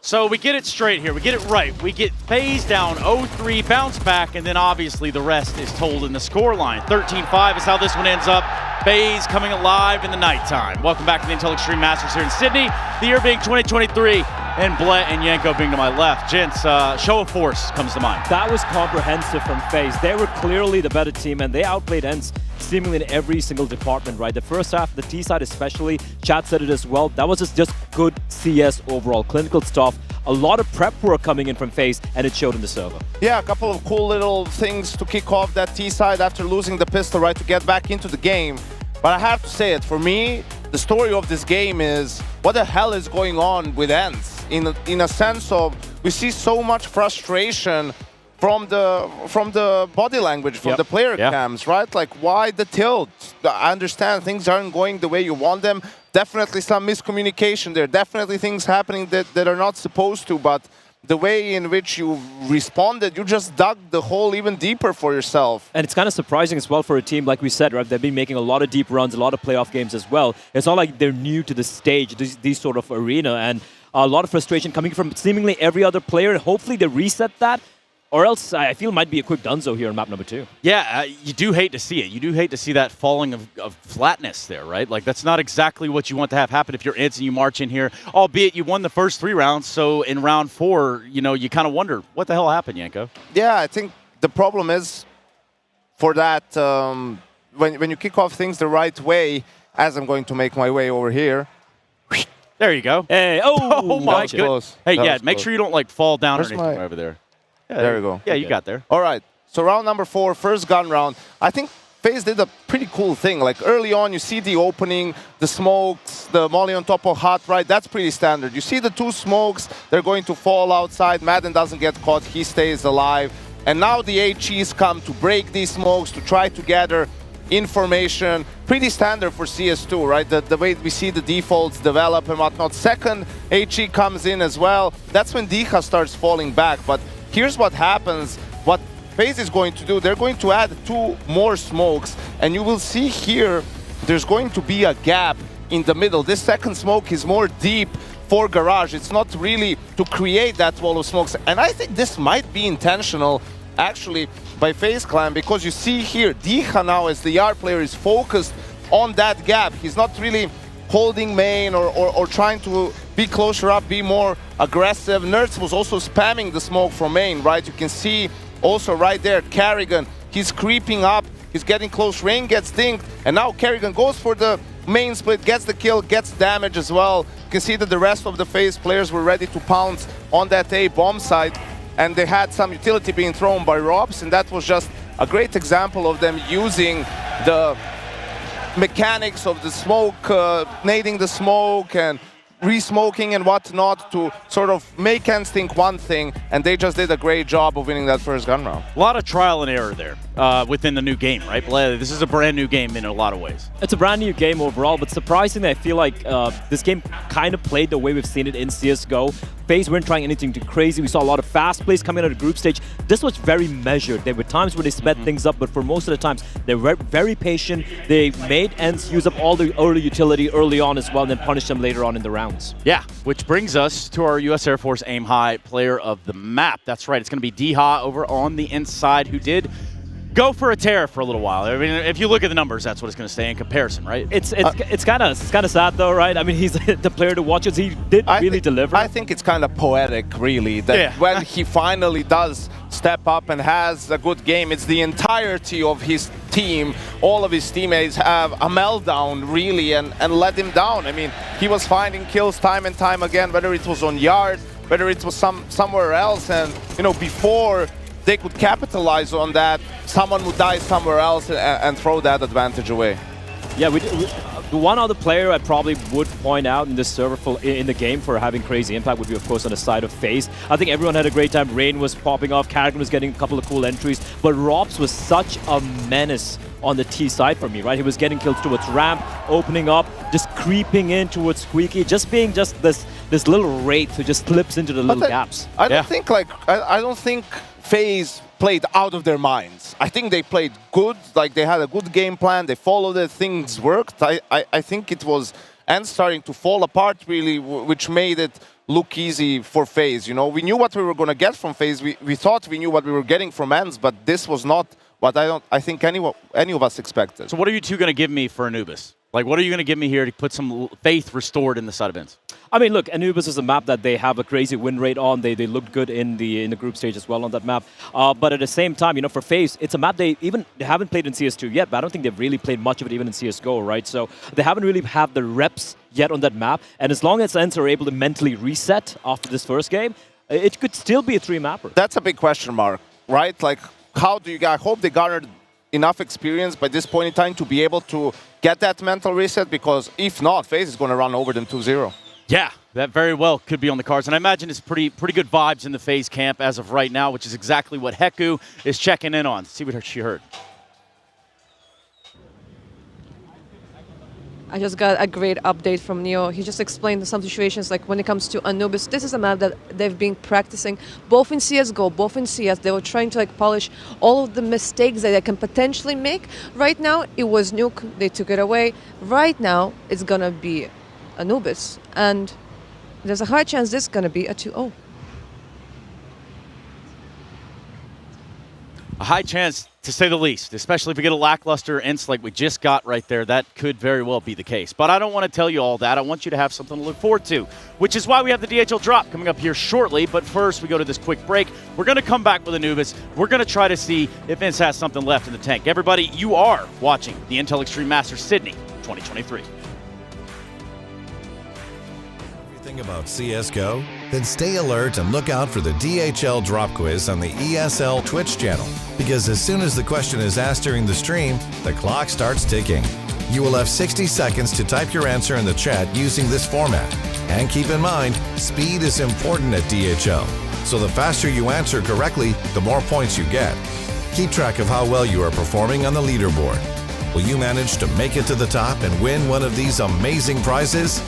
Speaker 10: So we get it straight here. We get it right. We get FaZe down 0-3, bounce back, and then obviously the rest is told in the scoreline. 13-5 is how this one ends up. FaZe coming alive in the nighttime. Welcome back to the Intel Extreme Masters here in Sydney. The year being 2023, and Blett and Yanko being to my left. Gents, show of force comes to mind.
Speaker 11: That was comprehensive from FaZe. They were clearly the better team, and they outplayed ENCE seemingly in every single department, right? The first half, the T side especially, Chad said it as well, that was just good CS overall, clinical stuff. A lot of prep work coming in from FaZe, and it showed in the server.
Speaker 12: Yeah, a couple of cool little things to kick off that T side after losing the pistol, right, to get back into the game. But I have to say it, for me, the story of this game is what the hell is going on with ENCE? In a sense of, we see so much frustration from the body language, from the player cams, right? Like, why the tilt? I understand things aren't going the way you want them. Definitely some miscommunication there. Definitely things happening that are not supposed to, but the way in which you responded, you just dug the hole even deeper for yourself.
Speaker 11: And it's kind of surprising as well for a team, like we said, right? They've been making a lot of deep runs, a lot of playoff games as well. It's not like they're new to the stage, these sort of arena, and a lot of frustration coming from seemingly every other player, and hopefully they reset that. Or else I feel it might be a quick dunzo here on map number 2.
Speaker 10: Yeah, you do hate to see it. You do hate to see that falling of flatness there, right? Like, that's not exactly what you want to have happen if you're ENCE and you march in here. Albeit you won the first 3 rounds, so in round 4, you know, you kind of wonder, what the hell happened, Yanko?
Speaker 12: Yeah, I think the problem is for that, when you kick off things the right way, as I'm going to make my way over here.
Speaker 10: There you go.
Speaker 11: Hey,
Speaker 10: oh my goodness. Hey, yeah, make
Speaker 12: close.
Speaker 10: sure you don't, like, fall down
Speaker 12: Where's
Speaker 10: or anything over there. Yeah,
Speaker 12: there we go.
Speaker 10: Yeah, you got there.
Speaker 12: All right. So round number 4, first gun round. I think FaZe did a pretty cool thing. Like early on, you see the opening, the smokes, the molly on top of hot, right? That's pretty standard. You see the 2 smokes, they're going to fall outside. Madden doesn't get caught, he stays alive. And now the HEs come to break these smokes, to try to gather information. Pretty standard for CS2, right? The way we see the defaults develop and whatnot. Second HE comes in as well. That's when Diha starts falling back. But here's what happens, what FaZe is going to do, they're going to add 2 more smokes, and you will see here, there's going to be a gap in the middle. This second smoke is more deep for Garage. It's not really to create that wall of smokes, and I think this might be intentional, actually, by FaZe Clan, because you see here, Diha now, as the Yard player, is focused on that gap. He's not really holding main or trying to be closer up, be more aggressive. Nerds was also spamming the smoke from main, right? You can see also right there, Carrigan, he's creeping up, he's getting close, Rain gets dinged, and now Carrigan goes for the main split, gets the kill, gets damage as well. You can see that the rest of the FaZe players were ready to pounce on that A bomb side, and they had some utility being thrown by Robs, and that was just a great example of them using the mechanics of the smoke, nading the smoke and re-smoking and whatnot to sort of make ENCE think one thing, and they just did a great job of winning that first gun round.
Speaker 10: A lot of trial and error there within the new game, right? This is a brand new game in a lot of ways.
Speaker 11: It's a brand new game overall, but surprisingly, I feel like this game kind of played the way we've seen it in CSGO. FaZe weren't trying anything too crazy. We saw a lot of fast plays coming out of the group stage. This was very measured. There were times where they sped things up, but for most of the times, they were very patient. They made ENCE use up all the early utility early on as well, and then punish them later on in the rounds.
Speaker 10: Yeah, which brings us to our U.S. Air Force Aim High player of the map. That's right, it's going to be Diha over on the inside, who did go for a tear for a little while. I mean, if you look at the numbers, that's what it's going to stay in comparison, right?
Speaker 11: It's kind of sad though, right? I mean, he's the player to watch as he did really deliver.
Speaker 12: I think it's kind of poetic, really, that when he finally does step up and has a good game, it's the entirety of his team, all of his teammates have a meltdown, really, and let him down. I mean, he was finding kills time and time again, whether it was on Yard, whether it was somewhere else, and, you know, before they could capitalize on that, someone would die somewhere else and throw that advantage away.
Speaker 11: Yeah, the one other player I probably would point out in this server in the game for having crazy impact would be, of course, on the side of FaZe. I think everyone had a great time. Rain was popping off, Carrigan was getting a couple of cool entries, but Robs was such a menace on the T side for me, right? He was getting kills towards ramp, opening up, just creeping in towards Squeaky, just being just this little wraith who just slips into the little gaps.
Speaker 12: I don't think I don't think FaZe played out of their minds. I think they played good, like they had a good game plan, they followed it, things worked. I think it was and starting to fall apart really, which made it look easy for FaZe. You know, we knew what we were going to get from FaZe. We thought we knew what we were getting from ENCE, but this was not what I think any of us expected.
Speaker 10: So what are you two going to give me for Anubis? Like, what are you going to give me here to put some faith restored in the side of ENCE?
Speaker 11: I mean, look, Anubis is a map that they have a crazy win rate on. They looked good in the group stage as well on that map. But at the same time, you know, for FaZe, it's a map they haven't played in CS2 yet, but I don't think they've really played much of it even in CSGO, right? So they haven't really had the reps yet on that map. And as long as ENCE are able to mentally reset after this first game, it could still be a 3-mapper.
Speaker 12: That's a big question mark, right? Like, how do you? I hope they garnered enough experience by this point in time to be able to get that mental reset, because if not, FaZe is going to run over them 2-0.
Speaker 10: Yeah, that very well could be on the cards. And I imagine it's pretty good vibes in the FaZe camp as of right now, which is exactly what Heku is checking in on. See what she heard.
Speaker 17: I just got a great update from Neo. He just explained some situations, like when it comes to Anubis, this is a map that they've been practicing both in CSGO, both in CS. They were trying to like polish all of the mistakes that they can potentially make. Right now, it was Nuke. They took it away. Right now, it's going to be Anubis. And there's a high chance this is going to be a 2-0.
Speaker 10: A high chance, to say the least, especially if we get a lackluster ENCE like we just got right there. That could very well be the case. But I don't want to tell you all that. I want you to have something to look forward to, which is why we have the DHL drop coming up here shortly. But first, we go to this quick break. We're going to come back with Anubis. We're going to try to see if ENCE has something left in the tank. Everybody, you are watching the Intel Extreme Masters Sydney 2023.
Speaker 9: About CSGO? Then stay alert and look out for the DHL drop quiz on the ESL Twitch channel, because as soon as the question is asked during the stream, the clock starts ticking. You will have 60 seconds to type your answer in the chat using this format. And keep in mind, speed is important at DHL, so the faster you answer correctly, the more points you get. Keep track of how well you are performing on the leaderboard. Will you manage to make it to the top and win one of these amazing prizes?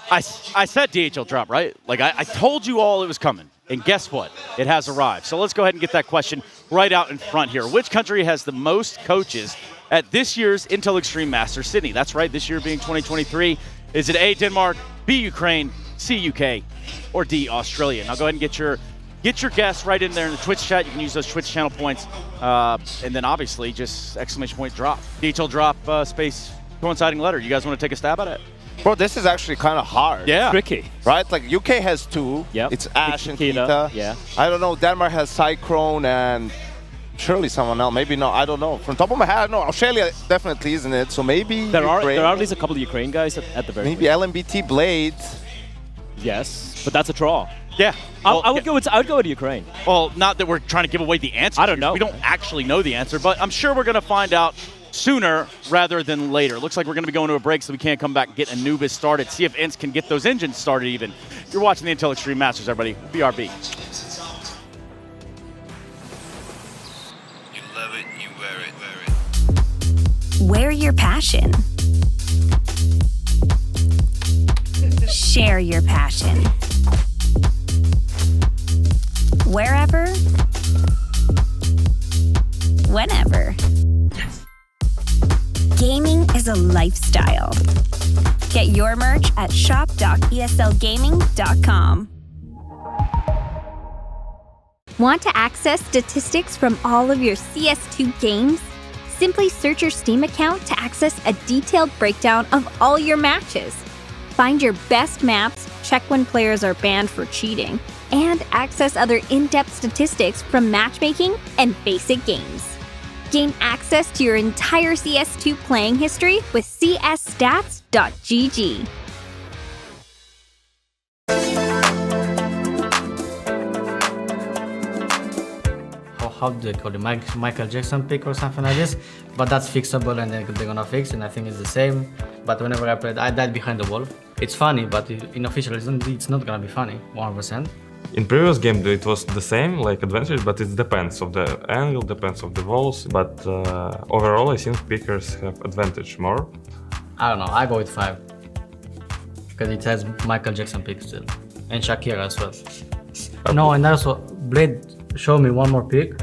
Speaker 10: I said DHL drop, right? Like, I told you all it was coming. And guess what? It has arrived. So let's go ahead and get that question right out in front here. Which country has the most coaches at this year's Intel Extreme Masters Sydney? That's right, this year being 2023. Is it A, Denmark, B, Ukraine, C, UK, or D, Australia? Now go ahead and get your guess right in there in the Twitch chat. You can use those Twitch channel points. And then obviously just exclamation point drop. DHL drop space coinciding letter. You guys want to take a stab at it?
Speaker 12: Bro, this is actually kind of hard.
Speaker 10: Yeah.
Speaker 11: Tricky.
Speaker 12: Right? Like, UK has 2.
Speaker 11: Yep.
Speaker 12: It's Ash and
Speaker 11: Kita.
Speaker 12: Kita.
Speaker 11: Yeah.
Speaker 12: I don't know. Denmark has Cyclone and surely someone else. Maybe not. I don't know. From the top of my head, no. Australia definitely isn't it. So maybe
Speaker 11: There are
Speaker 12: Ukraine.
Speaker 11: at least a couple of Ukraine guys at the very
Speaker 12: Maybe LMBT Blade.
Speaker 11: Yes, but that's a draw.
Speaker 10: Yeah.
Speaker 11: I would go with Ukraine.
Speaker 10: Well, not that we're trying to give away the answer.
Speaker 11: I don't know.
Speaker 10: We don't actually know the answer, but I'm sure we're going to find out sooner rather than later. Looks like we're going to be going to a break, so we can't come back and get Anubis started. See if ENCE can get those engines started even. You're watching the Intel Extreme Masters, everybody. BRB.
Speaker 9: You love it, you wear it.
Speaker 14: Wear your passion. Share your passion. Wherever, whenever. Gaming is a lifestyle. Get your merch at shop.eslgaming.com.
Speaker 20: Want to access statistics from all of your CS2 games? Simply search your Steam account to access a detailed breakdown of all your matches. Find your best maps, check when players are banned for cheating, and access other in-depth statistics from matchmaking and basic games. Gain access to your entire CS2 playing history with csstats.gg.
Speaker 21: How do they call it? Michael Jackson pick or something like this, but that's fixable and they're gonna fix, and I think it's the same. But whenever I played, I died behind the wall. It's funny, but in official, it's not gonna be funny, 100%.
Speaker 23: In previous game it was the same, like advantage, but it depends of the angle, depends of the walls. But overall, I think pickers have advantage more.
Speaker 21: I don't know. I go with 5 because it has Michael Jackson pick still, and Shakira as well. No, and also Blade showed me one more pick,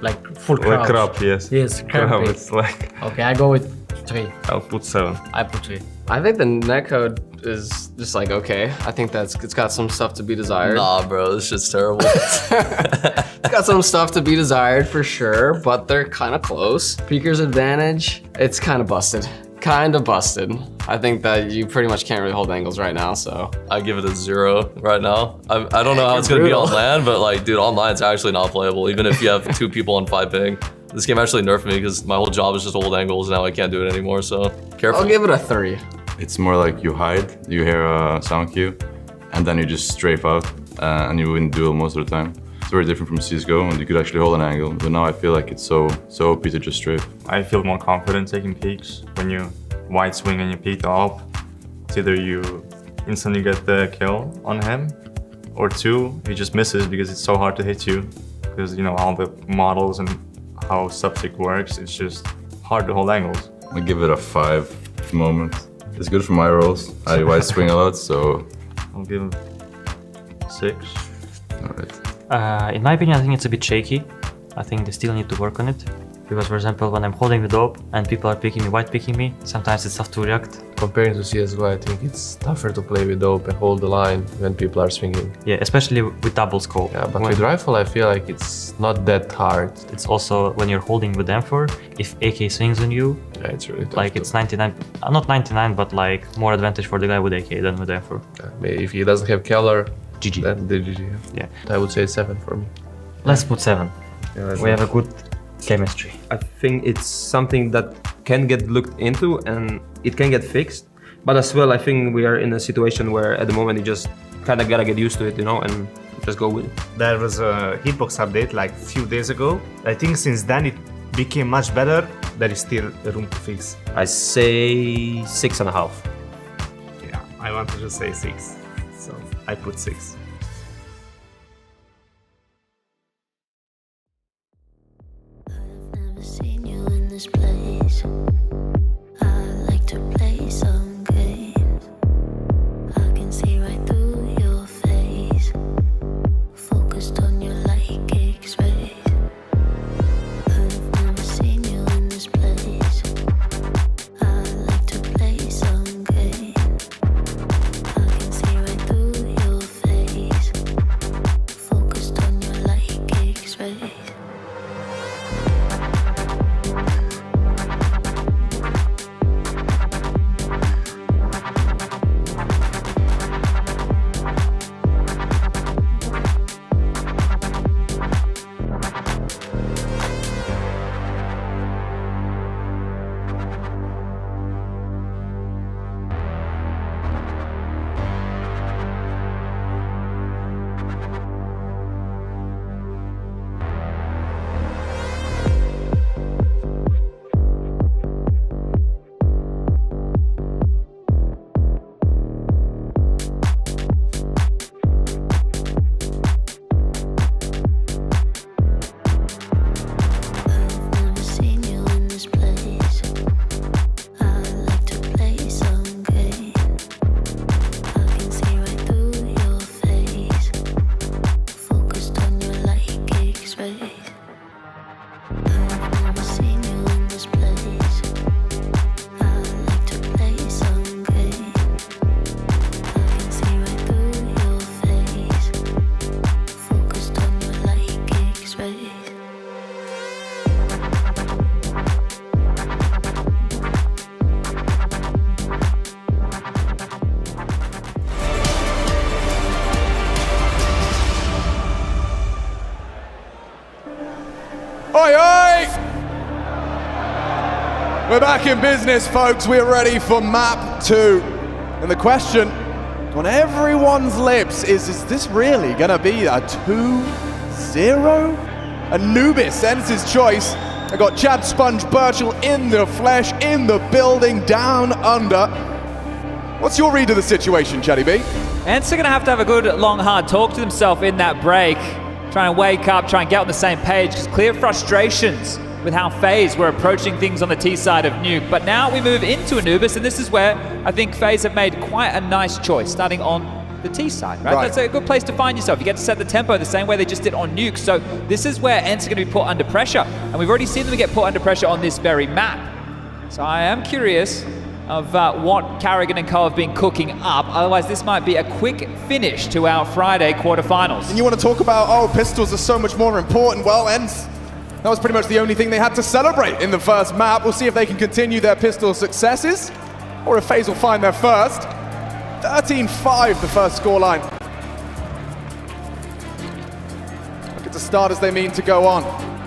Speaker 21: Like full crouch.
Speaker 23: Like crab, yes.
Speaker 21: Yes,
Speaker 23: crab.
Speaker 21: big.
Speaker 23: It's like.
Speaker 21: Okay, I go with 3.
Speaker 23: I'll put 7.
Speaker 21: I put 3.
Speaker 4: I think the netcode is just like okay. I think it's got some stuff to be desired.
Speaker 6: Nah, bro, this shit's terrible.
Speaker 4: It's got some stuff to be desired for sure, but they're kind of close. Peeker's advantage, it's kind of busted. Kind of busted. I think that you pretty much can't really hold angles right now, so.
Speaker 6: I give it a 0 right now. I don't know how it's gonna be on LAN, but like, dude, online it's actually not playable, even if you have 2 people on 5 ping. This game actually nerfed me because my whole job is just hold angles, now I can't do it anymore, so careful.
Speaker 4: I'll give it a 3.
Speaker 15: It's more like you hide, you hear a sound cue, and then you just strafe out, and you win duel most of the time. It's very different from CSGO, and you could actually hold an angle, but now I feel like it's so OP to just strafe.
Speaker 23: I feel more confident taking peeks. When you wide swing and you peek up, it's either you instantly get the kill on him, or 2, he just misses because it's so hard to hit you. Because, you know, all the models and how substick works, it's just hard to hold angles.
Speaker 15: I give it a 5 at the moment. It's good for my rolls. I wide swing a lot, so...
Speaker 23: I'll give it 6.
Speaker 15: Alright.
Speaker 22: In my opinion, I think it's a bit shaky. I think they still need to work on it. Because, for example, when I'm holding the dope and people are picking me, white picking me, sometimes it's tough to react.
Speaker 24: Comparing to CSGO, I think it's tougher to play with dope and hold the line when people are swinging.
Speaker 22: Yeah, especially with double scope.
Speaker 24: Yeah, but with rifle, I feel like it's not that hard.
Speaker 22: It's also when you're holding with M4, if AK swings on you,
Speaker 24: yeah, it's really tough.
Speaker 22: Like it's 99, not 99, but like more advantage for the guy with AK than with M4.
Speaker 24: Yeah, if he doesn't have Keller,
Speaker 22: GG.
Speaker 24: Then the GG.
Speaker 22: Yeah.
Speaker 24: I would say 7 for me.
Speaker 22: Let's put 7.
Speaker 24: Yeah,
Speaker 22: we have a good chemistry.
Speaker 26: I think it's something that can get looked into and it can get fixed. But as well, I think we are in a situation where at the moment you just kind of gotta get used to it, you know, and just go with it.
Speaker 27: There was a hitbox update like a few days ago. I think since then it became much better. There is still room to fix.
Speaker 26: I say 6.5.
Speaker 27: Yeah, I wanted to say 6, so I put 6.
Speaker 1: Seen you in this place. I like to play some games. I can see right through your face. Focused on you like X-rays. I've never seen you in this place. I like to play some games. I can see right through your face. Focused on you like X-rays.
Speaker 3: Oi, oi! We're back in business, folks. We're ready for map 2. And the question on everyone's lips is this really gonna be a 2-0? Anubis ends his choice. I got Chad Sponge Birchall in the flesh, in the building, down under. What's your read of the situation, Chatty B?
Speaker 13: Ents are going to have a good, long, hard talk to himself in that break. Try and wake up, try and get on the same page, because clear frustrations with how FaZe were approaching things on the T side of Nuke. But now we move into Anubis, and this is where I think FaZe have made quite a nice choice, starting on the T side, right?
Speaker 3: Right.
Speaker 13: That's a good place to find yourself. You get to set the tempo the same way they just did on Nuke. So this is where ENCE are going to be put under pressure. And we've already seen them get put under pressure on this very map. So I am curious of what Carrigan and co have been cooking up. Otherwise, this might be a quick finish to our Friday quarterfinals.
Speaker 3: And you want to talk about, oh, pistols are so much more important. Well, ENCE, that was pretty much the only thing they had to celebrate in the first map. We'll see if they can continue their pistol successes, or if FaZe will find their first. 13-5, the first scoreline. Look at the starters they mean to go on.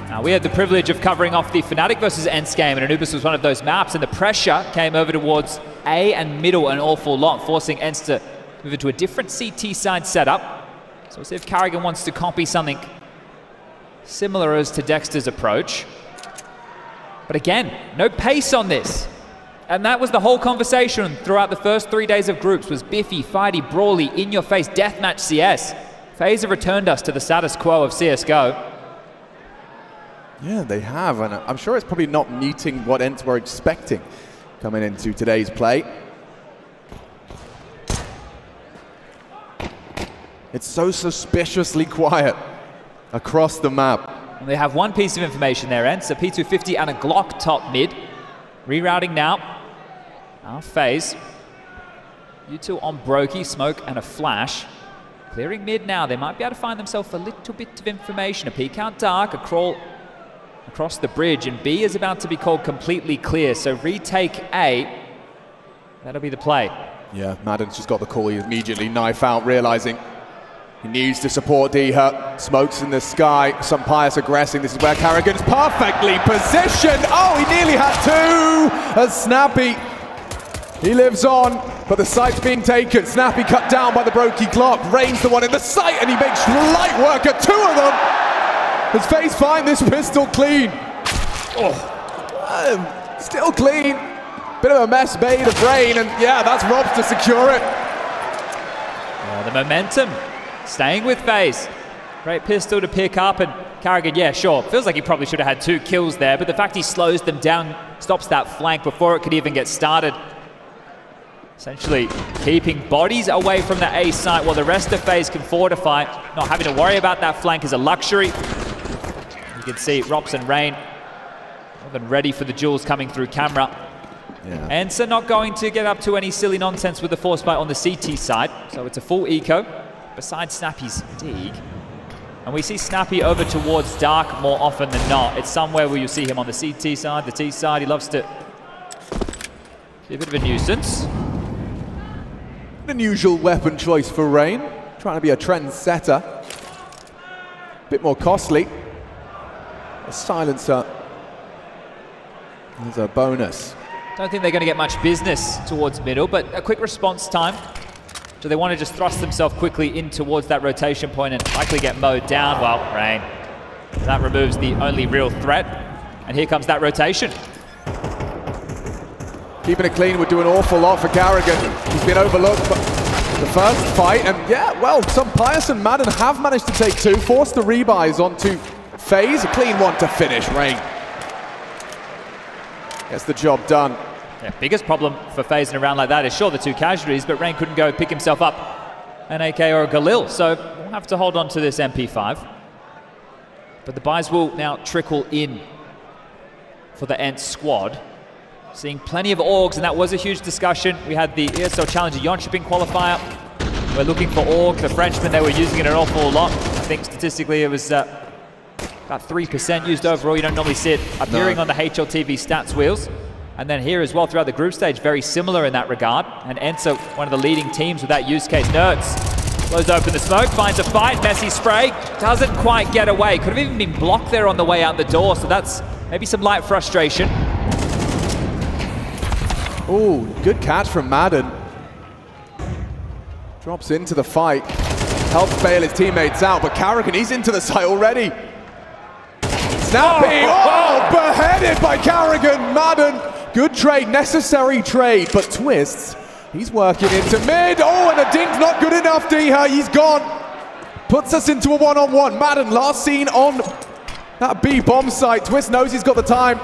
Speaker 13: Now, we had the privilege of covering off the Fnatic versus ENCE game, and Anubis was one of those maps, and the pressure came over towards A and middle an awful lot, forcing ENCE to move into a different CT side setup. So we'll see if Carrigan wants to copy something similar as to Dexter's approach. But again, no pace on this. And that was the whole conversation throughout the first 3 days of groups, was biffy, fighty, brawly, in-your-face, deathmatch CS. FaZe have returned us to the status quo of CSGO.
Speaker 3: Yeah, they have, and I'm sure it's probably not meeting what ENCE were expecting coming into today's play. It's so suspiciously quiet across the map.
Speaker 13: And they have one piece of information there, ENCE, a P250 and a Glock top mid. Rerouting now. Now FaZe. U2 on Brokey, smoke and a flash. Clearing mid now. They might be able to find themselves a little bit of information. A peek out dark, a crawl across the bridge, and B is about to be called completely clear. So retake A. That'll be the play.
Speaker 3: Yeah, Madden's just got the call immediately. Knife out, realizing he needs to support Deha. Smokes in the sky, some pious aggressing. This is where Carrigan's perfectly positioned. Oh, he nearly had two. As Snappy, he lives on, but the site's being taken. Snappy cut down by the Brokey Glock. Rain's the one in the site, and he makes light work of two of them. Does FaZe find this pistol clean? Oh, still clean. Bit of a mess made of Rain, and yeah, that's Robs to secure it.
Speaker 13: The momentum staying with FaZe. Great pistol to pick up, and Carrigan, yeah, sure. Feels like he probably should have had 2 kills there, but the fact he slows them down, stops that flank before it could even get started. Essentially keeping bodies away from the A site while the rest of FaZe can fortify. Not having to worry about that flank is a luxury. You can see Robs and Rain more than ready for the duels coming through camera.
Speaker 3: Yeah.
Speaker 13: ENCE are not going to get up to any silly nonsense with the force fight on the CT side, so it's a full eco, besides Snappy's dig. And we see Snappy over towards Dark more often than not. It's somewhere where you see him on the CT side, the T side. He loves to be a bit of a nuisance.
Speaker 3: An unusual weapon choice for Rain. Trying to be a trendsetter. A bit more costly. A silencer is a bonus.
Speaker 13: Don't think they're going to get much business towards middle, but a quick response time. Do they want to just thrust themselves quickly in towards that rotation point and likely get mowed down? Well, Rain. That removes the only real threat. And here comes that rotation.
Speaker 3: Keeping it clean would do an awful lot for Carrigan. He's been overlooked but the first fight, and yeah, well, some Pius and Madden have managed to take 2, force the rebuys onto FaZe. A clean one to finish. Rain gets the job done.
Speaker 13: Yeah, biggest problem for FaZe in a round like that is sure the 2 casualties, but Rain couldn't go pick himself up an AK or a Galil, so we'll have to hold on to this MP5. But the buys will now trickle in for the ENCE squad. Seeing plenty of AUGs, and that was a huge discussion. We had the ESL Challenger Jönköping qualifier. We're looking for AUG, the Frenchman, they were using it an awful lot. I think statistically it was about 3% used overall. You don't normally see it appearing on the HLTV stats wheels. And then here as well throughout the group stage, very similar in that regard. And ENCE, one of the leading teams with that use case. Nerds blows open the smoke, finds a fight, messy spray, doesn't quite get away. Could have even been blocked there on the way out the door, so that's maybe some light frustration.
Speaker 3: Oh, good catch from Madden. Drops into the fight. Helps bail his teammates out, but Carrigan, he's into the site already. Snappy! Oh, beheaded by Carrigan. Madden, good trade, necessary trade, but Twists, he's working into mid. Oh, and a ding's not good enough, Deha. He's gone. Puts us into a one-on-one. Madden, last seen on that B bomb site. Twist knows he's got the time.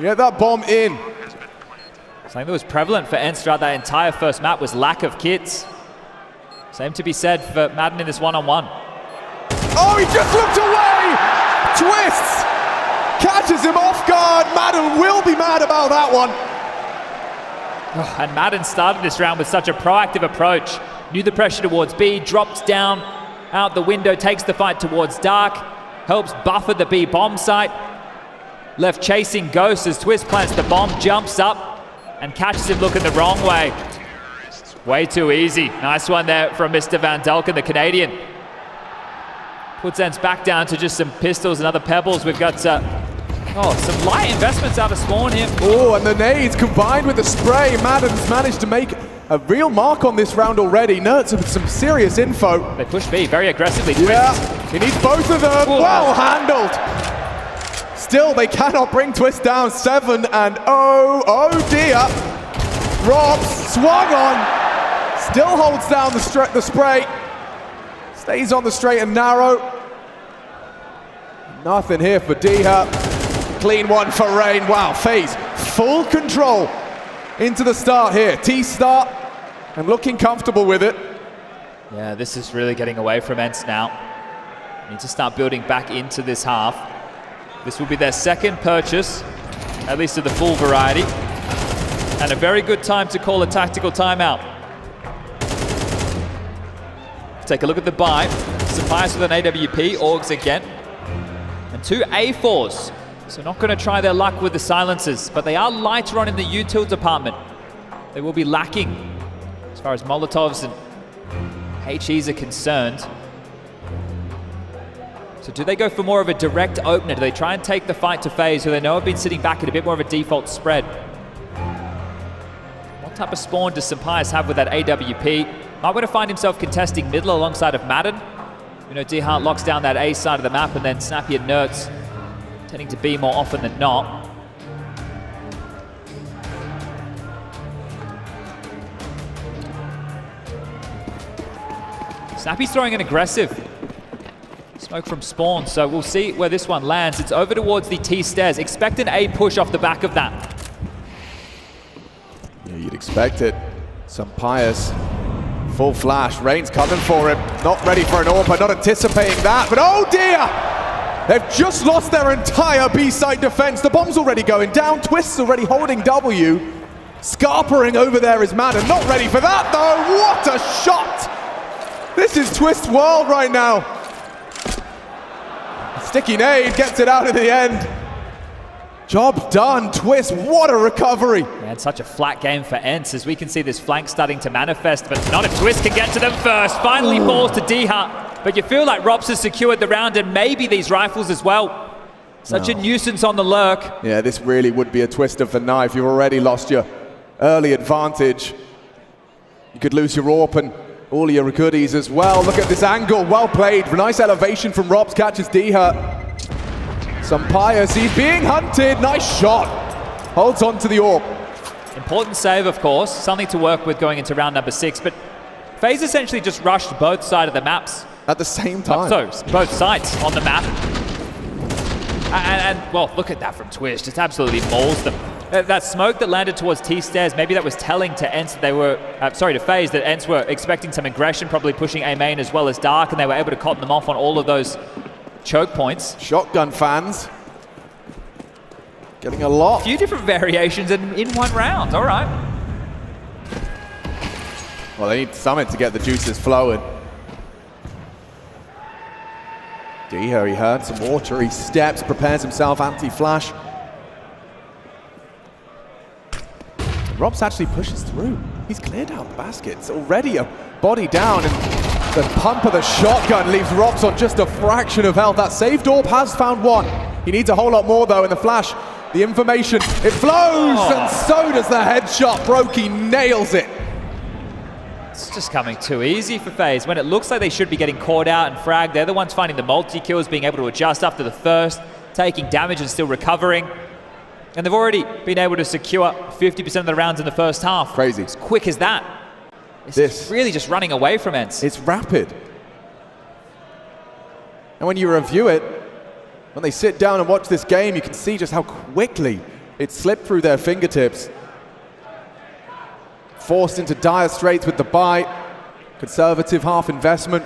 Speaker 3: Get that bomb in.
Speaker 13: Something that was prevalent for ENCE throughout that entire first map was lack of kits. Same to be said for Madden in this one-on-one.
Speaker 3: Oh, he just looked away! Twists! Catches him off guard. Madden will be mad about that one.
Speaker 13: Oh, and Madden started this round with such a proactive approach. Knew the pressure towards B, drops down, out the window, takes the fight towards Dark, helps buffer the B bomb site. Left chasing Ghost as Twist plants the bomb, jumps up, and catches him looking the wrong way. Way too easy. Nice one there from Mr. Van Delken, the Canadian. Puts ENCE back down to just some pistols and other pebbles. We've got some light investments out of Spawn here.
Speaker 3: Oh, and the nades combined with the spray. Madden's managed to make a real mark on this round already. Nerds with some serious info.
Speaker 13: They push B very aggressively.
Speaker 3: Yeah, he needs both of them.
Speaker 13: Whoa.
Speaker 3: Well handled. Still, they cannot bring Twist down. 7 and oh dear. Robs swung on. Still holds down the spray. Stays on the straight and narrow. Nothing here for Diha. Clean one for Rain. Wow, FaZe full control into the start here. T-start and looking comfortable with it.
Speaker 13: Yeah, this is really getting away from ENCE now. Need to start building back into this half. This will be their second purchase, at least of the full variety. And a very good time to call a tactical timeout. Take a look at the buy. Sapias with an AWP, Orgs again. And 2 A4s. So not going to try their luck with the silencers, but they are lighter on in the util department. They will be lacking as far as Molotovs and HEs are concerned. So do they go for more of a direct opener? Do they try and take the fight to FaZe, who they know have been sitting back at a bit more of a default spread? What type of spawn does Sapias have with that AWP? Might want to find himself contesting middle alongside of Madden. You know, D-Hart locks down that A side of the map, and then Snappy and Nerds tending to B more often than not. Snappy's throwing an aggressive smoke from Spawn, so we'll see where this one lands. It's over towards the T stairs. Expect an A push off the back of that.
Speaker 3: Yeah, you'd expect it. Sapias. Full flash, Rain's coming for him. Not ready for an AWP, not anticipating that, but oh dear! They've just lost their entire B-side defense. The bomb's already going down, Twist's already holding W. Scarpering over there is Madden, not ready for that though! What a shot! This is Twist's world right now. Sticky nade gets it out at the end. Job done, Twist, what a recovery.
Speaker 13: Man, such a flat game for ENCE, as we can see this flank starting to manifest, but not if Twist can get to them first. Finally falls to D-Hut, but you feel like Robs has secured the round and maybe these rifles as well. Such a nuisance on the lurk.
Speaker 3: Yeah, this really would be a twist of the knife. You've already lost your early advantage. You could lose your AWP and all your goodies as well. Look at this angle, well played. Nice elevation from Robs, catches D-Hut. Sapias, he's being hunted. Nice shot. Holds on to the AWP.
Speaker 13: Important save, of course. Something to work with going into round number 6. But FaZe essentially just rushed both sides of the maps.
Speaker 3: At the same time.
Speaker 13: So, both sides on the map. And well, look at that from Twist. Just absolutely mauls them. That smoke that landed towards T-stairs, maybe that was telling to ENCE that they were, to FaZe, that ENCE were expecting some aggression, probably pushing A main as well as Dark, and they were able to cotton them off on all of those choke points.
Speaker 3: Shotgun fans getting a lot.
Speaker 13: A few different variations in one round. All right.
Speaker 3: Well, they need Summit to get the juices flowing. Diha, he heard some water. He steps, prepares himself, anti-flash. Robs actually pushes through. He's cleared out the baskets. Already a body down, and the pump of the shotgun leaves Robs on just a fraction of health. That saved AWP has found one. He needs a whole lot more though in the flash. The information, it flows, and so does the headshot. Brokey nails it.
Speaker 13: It's just coming too easy for FaZe. When it looks like they should be getting caught out and fragged, they're the ones finding the multi-kills, being able to adjust after the first, taking damage and still recovering. And they've already been able to secure 50% of the rounds in the first half.
Speaker 3: Crazy.
Speaker 13: As quick as that. It's really just running away from ENCE.
Speaker 3: It's rapid. And when you review it, when they sit down and watch this game, you can see just how quickly it slipped through their fingertips. forced into dire straits with the buy. Conservative half investment.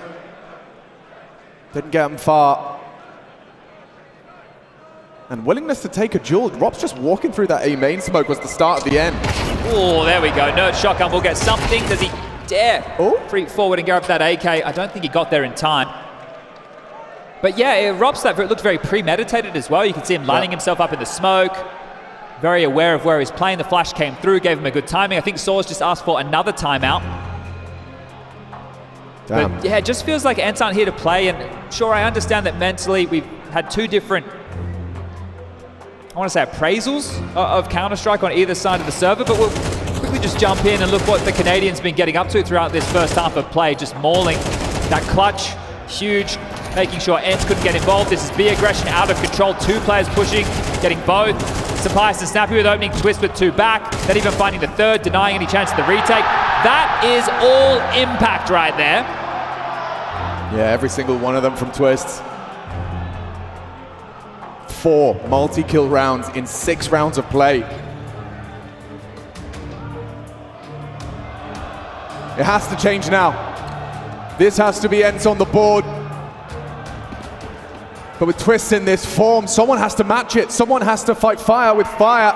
Speaker 3: Didn't get him far. And willingness to take a duel. Rob's just walking through that A main smoke was the start of the end.
Speaker 13: Oh, there we go. Nerd Shotgun will get something. Does he dare freak forward and go up that AK? I don't think he got there in time. But yeah, Rob's that it looks very premeditated as well. You can see him lining himself up in the smoke. Very aware of where he's playing. The flash came through, gave him a good timing. I think Soars just asked for another timeout.
Speaker 3: Damn.
Speaker 13: But yeah, it just feels like Ents aren't here to play. And sure, I understand that mentally we've had two different, I want to say, appraisals of Counter-Strike on either side of the server, but we'll quickly just jump in and look what the Canadians been getting up to throughout this first half of play, just mauling that clutch, huge, making sure Ents couldn't get involved. This is B aggression out of control, two players pushing, getting both. Sapias and Snappy with opening twist with two back, then even finding the third, denying any chance of the retake. That is all impact right there.
Speaker 3: Yeah, every single one of them from twists. 4 multi-kill rounds in 6 rounds of play. It has to change now. This has to be Ents on the board. But with twists in this form, someone has to match it. Someone has to fight fire with fire.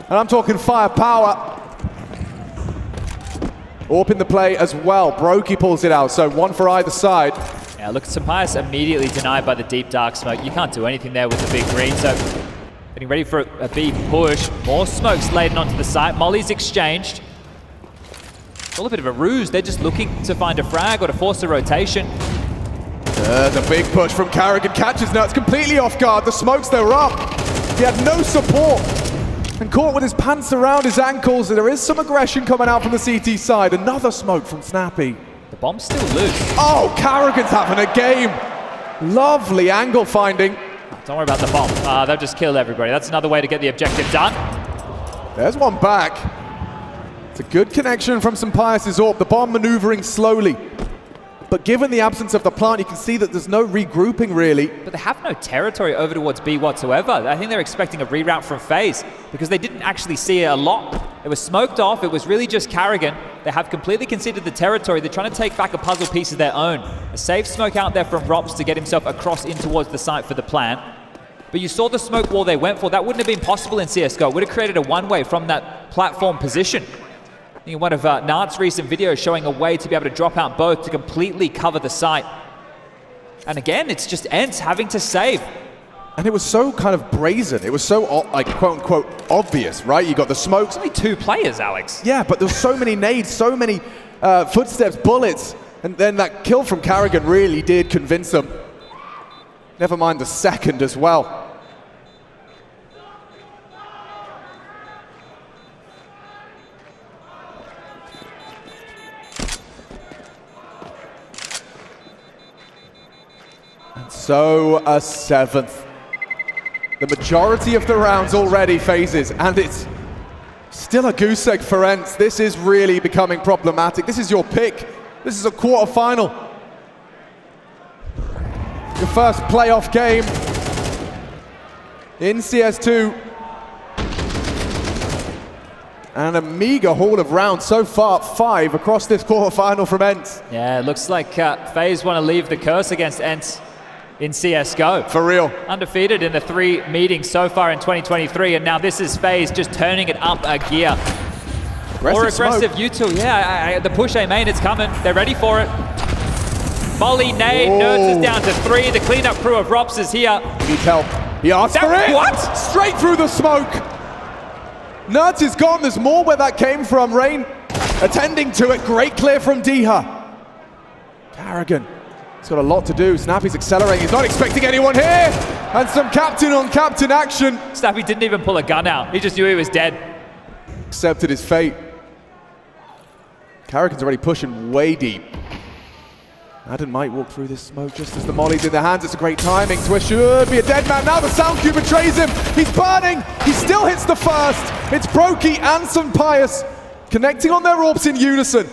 Speaker 3: And I'm talking firepower. Orp in the play as well. Brokey pulls it out, so one for either side.
Speaker 13: Yeah, look, Sapias immediately denied by the deep dark smoke. You can't do anything there with the big green, so getting ready for a B push. More smokes laden onto the site. Molly's exchanged. It's all a bit of a ruse. They're just looking to find a frag or to force a rotation.
Speaker 3: The big push from Carrigan catches Nuts completely off guard. The smokes, they're up. He had no support and caught with his pants around his ankles. There is some aggression coming out from the CT side. Another smoke from Snappy.
Speaker 13: The bomb's still loose.
Speaker 3: Oh, Carrigan's having a game. Lovely angle finding.
Speaker 13: Don't worry about the bomb. They've just killed everybody. That's another way to get the objective done.
Speaker 3: There's one back. It's a good connection from Sapias' Orp. The bomb maneuvering slowly. But given the absence of the plant, you can see that there's no regrouping really.
Speaker 13: But they have no territory over towards B whatsoever. I think they're expecting a reroute from FaZe because they didn't actually see it a lot. It was smoked off. It was really just Carrigan. They have completely conceded the territory. They're trying to take back a puzzle piece of their own. A safe smoke out there from Rops to get himself across in towards the site for the plant. But you saw the smoke wall they went for. That wouldn't have been possible in CSGO. It would have created a one-way from that platform position. I think one of Nart's recent videos showing a way to be able to drop out both to completely cover the site. And again, it's just Ents having to save.
Speaker 3: And it was so kind of brazen. It was so, like, quote-unquote, obvious, right? You got the smokes.
Speaker 13: Only 2 players, Alex.
Speaker 3: Yeah, but there's so many nades, so many footsteps, bullets. And then that kill from Carrigan really did convince them. Never mind the second as well. So a 7th. The majority of the rounds already phases, and it's still a goose egg for Ents. This is really becoming problematic. This is your pick. This is a quarterfinal. Your first playoff game in CS2. And a meager haul of rounds so far, 5 across this quarterfinal from Ents.
Speaker 13: Yeah, it looks like FaZe want to leave the curse against Ents in CSGO.
Speaker 3: For real.
Speaker 13: Undefeated in the 3 meetings so far in 2023, and now this is FaZe just turning it up a gear. More aggressive util, yeah, the push A main, it's coming. They're ready for it. Molly, nade, Nerds is down to 3. The cleanup crew of Rops is here.
Speaker 3: Needs help. He asked for it.
Speaker 13: What?
Speaker 3: Straight through the smoke. Nerds is gone. There's more where that came from. Rain attending to it. Great clear from Diha. Carrigan. He's got a lot to do. Snappy's accelerating. He's not expecting anyone here. And some captain on captain action.
Speaker 13: Snappy didn't even pull a gun out. He just knew he was dead.
Speaker 3: Accepted his fate. Carrigan's already pushing way deep. Adam might walk through this smoke just as the molly's in their hands. It's a great timing. Twist should be a dead man. Now the sound cube betrays him. He's burning. He still hits the first. It's Brokey and Sapias connecting on their orbs in unison.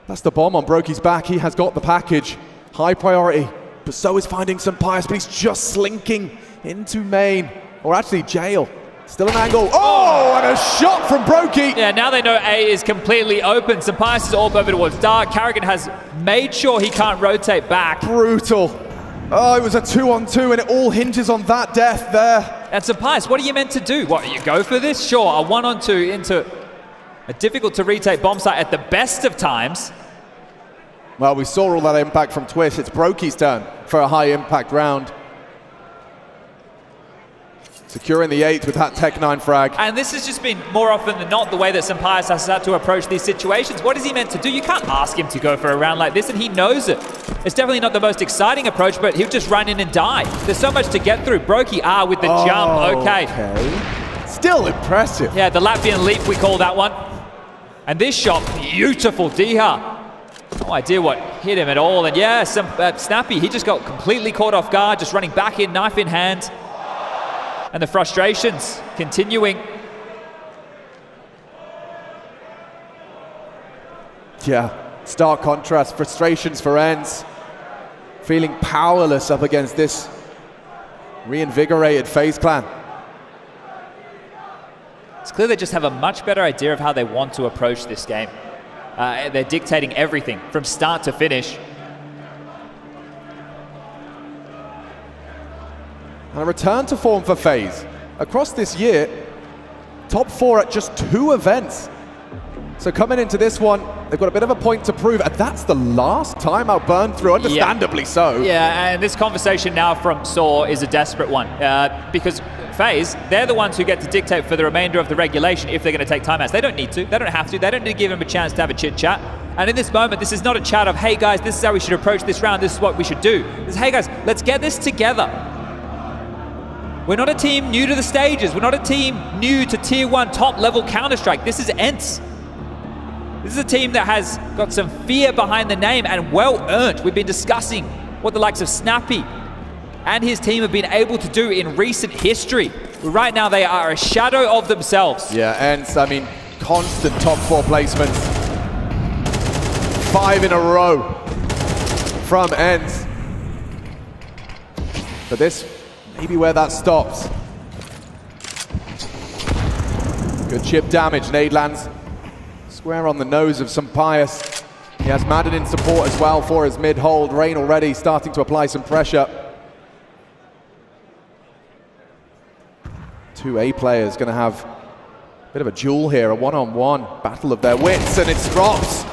Speaker 3: That's the bomb on Brokey's back. He has got the package. High priority, but so is finding Sapias, but he's just slinking into main, or actually jail. Still an angle. Oh, and a shot from Brokey.
Speaker 13: Yeah, now they know A is completely open. Sampaias is all over towards Dark. Carrigan has made sure he can't rotate back.
Speaker 3: Brutal. Oh, it was a 2-on-2, and it all hinges on that death there.
Speaker 13: And Sampaias, what are you meant to do? What, you go for this? Sure, a 1-on-2 into a difficult to retake bomb site at the best of times.
Speaker 3: Well, we saw all that impact from Twist. It's Brokey's turn for a high impact round. Securing the 8th with that Tech 9 frag.
Speaker 13: And this has just been more often than not the way that Sampaias has had to approach these situations. What is he meant to do? You can't ask him to go for a round like this, and he knows it. It's definitely not the most exciting approach, but he'll just run in and die. There's so much to get through. Brokey, with the jump, okay.
Speaker 3: Still impressive.
Speaker 13: Yeah, the Latvian leap, we call that one. And this shot, beautiful, Diha. No idea what hit him at all. And yeah, Snappy, he just got completely caught off guard, just running back in, knife in hand. And the frustrations continuing.
Speaker 3: Yeah, stark contrast, frustrations for Ents. Feeling powerless up against this reinvigorated FaZe clan.
Speaker 13: It's clear they just have a much better idea of how they want to approach this game. They're dictating everything from start to finish.
Speaker 3: And a return to form for FaZe. Across this year, top 4 at just 2 events. So coming into this one, they've got a bit of a point to prove, and that's the last time I'll burn through, understandably so.
Speaker 13: Yeah, and this conversation now from Saw is a desperate one, because FaZe, they're the ones who get to dictate for the remainder of the regulation if they're going to take timeouts. They don't need to, they don't have to, they don't need to give them a chance to have a chit-chat. And in this moment, this is not a chat of, hey guys, this is how we should approach this round, this is what we should do. This is, hey guys, let's get this together. We're not a team new to the stages. We're not a team new to tier 1 top level Counter-Strike. This is Ents. This is a team that has got some fear behind the name and well earned. We've been discussing what the likes of Snappy and his team have been able to do in recent history. Right now they are a shadow of themselves.
Speaker 3: Yeah, Ents, I mean, constant top 4 placements. 5 in a row from Ents. But this maybe where that stops. Good chip damage. Nade lands square on the nose of Sampaias. He has Madden in support as well for his mid-hold. Rain already starting to apply some pressure. 2 A players going to have a bit of a duel here, a one-on-one battle of their wits, and it's drops.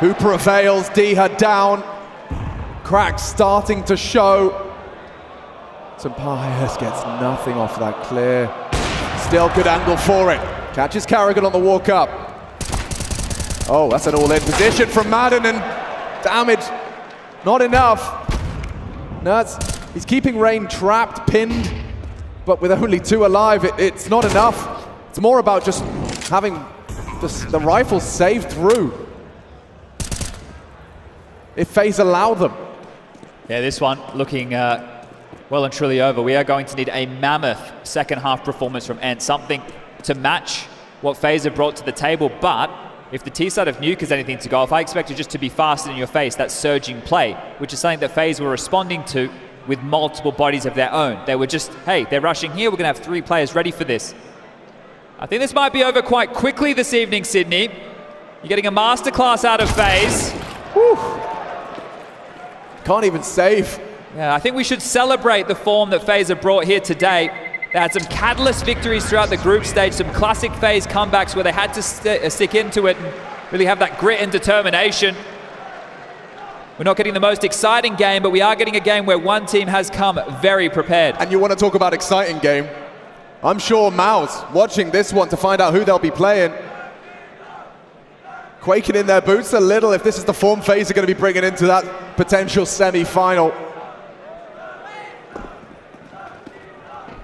Speaker 3: Who prevails? Diha down. Cracks starting to show. Sampaias gets nothing off that clear. Still good angle for it. Catches Carrigan on the walk up. Oh, that's an all-in position from Madden, and damage not enough. Nuts, he's keeping Rain trapped, pinned, but with only 2 alive, it's not enough. It's more about just having the rifle saved through. If FaZe allow them.
Speaker 13: Yeah, this one looking well and truly over. We are going to need a mammoth second half performance from Ents, something to match what FaZe have brought to the table. But if the T side of Nuke has anything to go off, I expect it just to be fast in your face, that surging play, which is something that FaZe were responding to with multiple bodies of their own. They were just, hey, they're rushing here, we're going to have 3 players ready for this. I think this might be over quite quickly this evening, Sydney. You're getting a masterclass out of FaZe.
Speaker 3: Whew. Can't even save.
Speaker 13: Yeah, I think we should celebrate the form that FaZe have brought here today. They had some catalyst victories throughout the group stage, some classic FaZe comebacks where they had to stick into it and really have that grit and determination. We're not getting the most exciting game, but we are getting a game where one team has come very prepared.
Speaker 3: And you want to talk about exciting game? I'm sure Mao's watching this one to find out who they'll be playing. Quaking in their boots a little if this is the form FaZe are going to be bringing into that potential semi-final.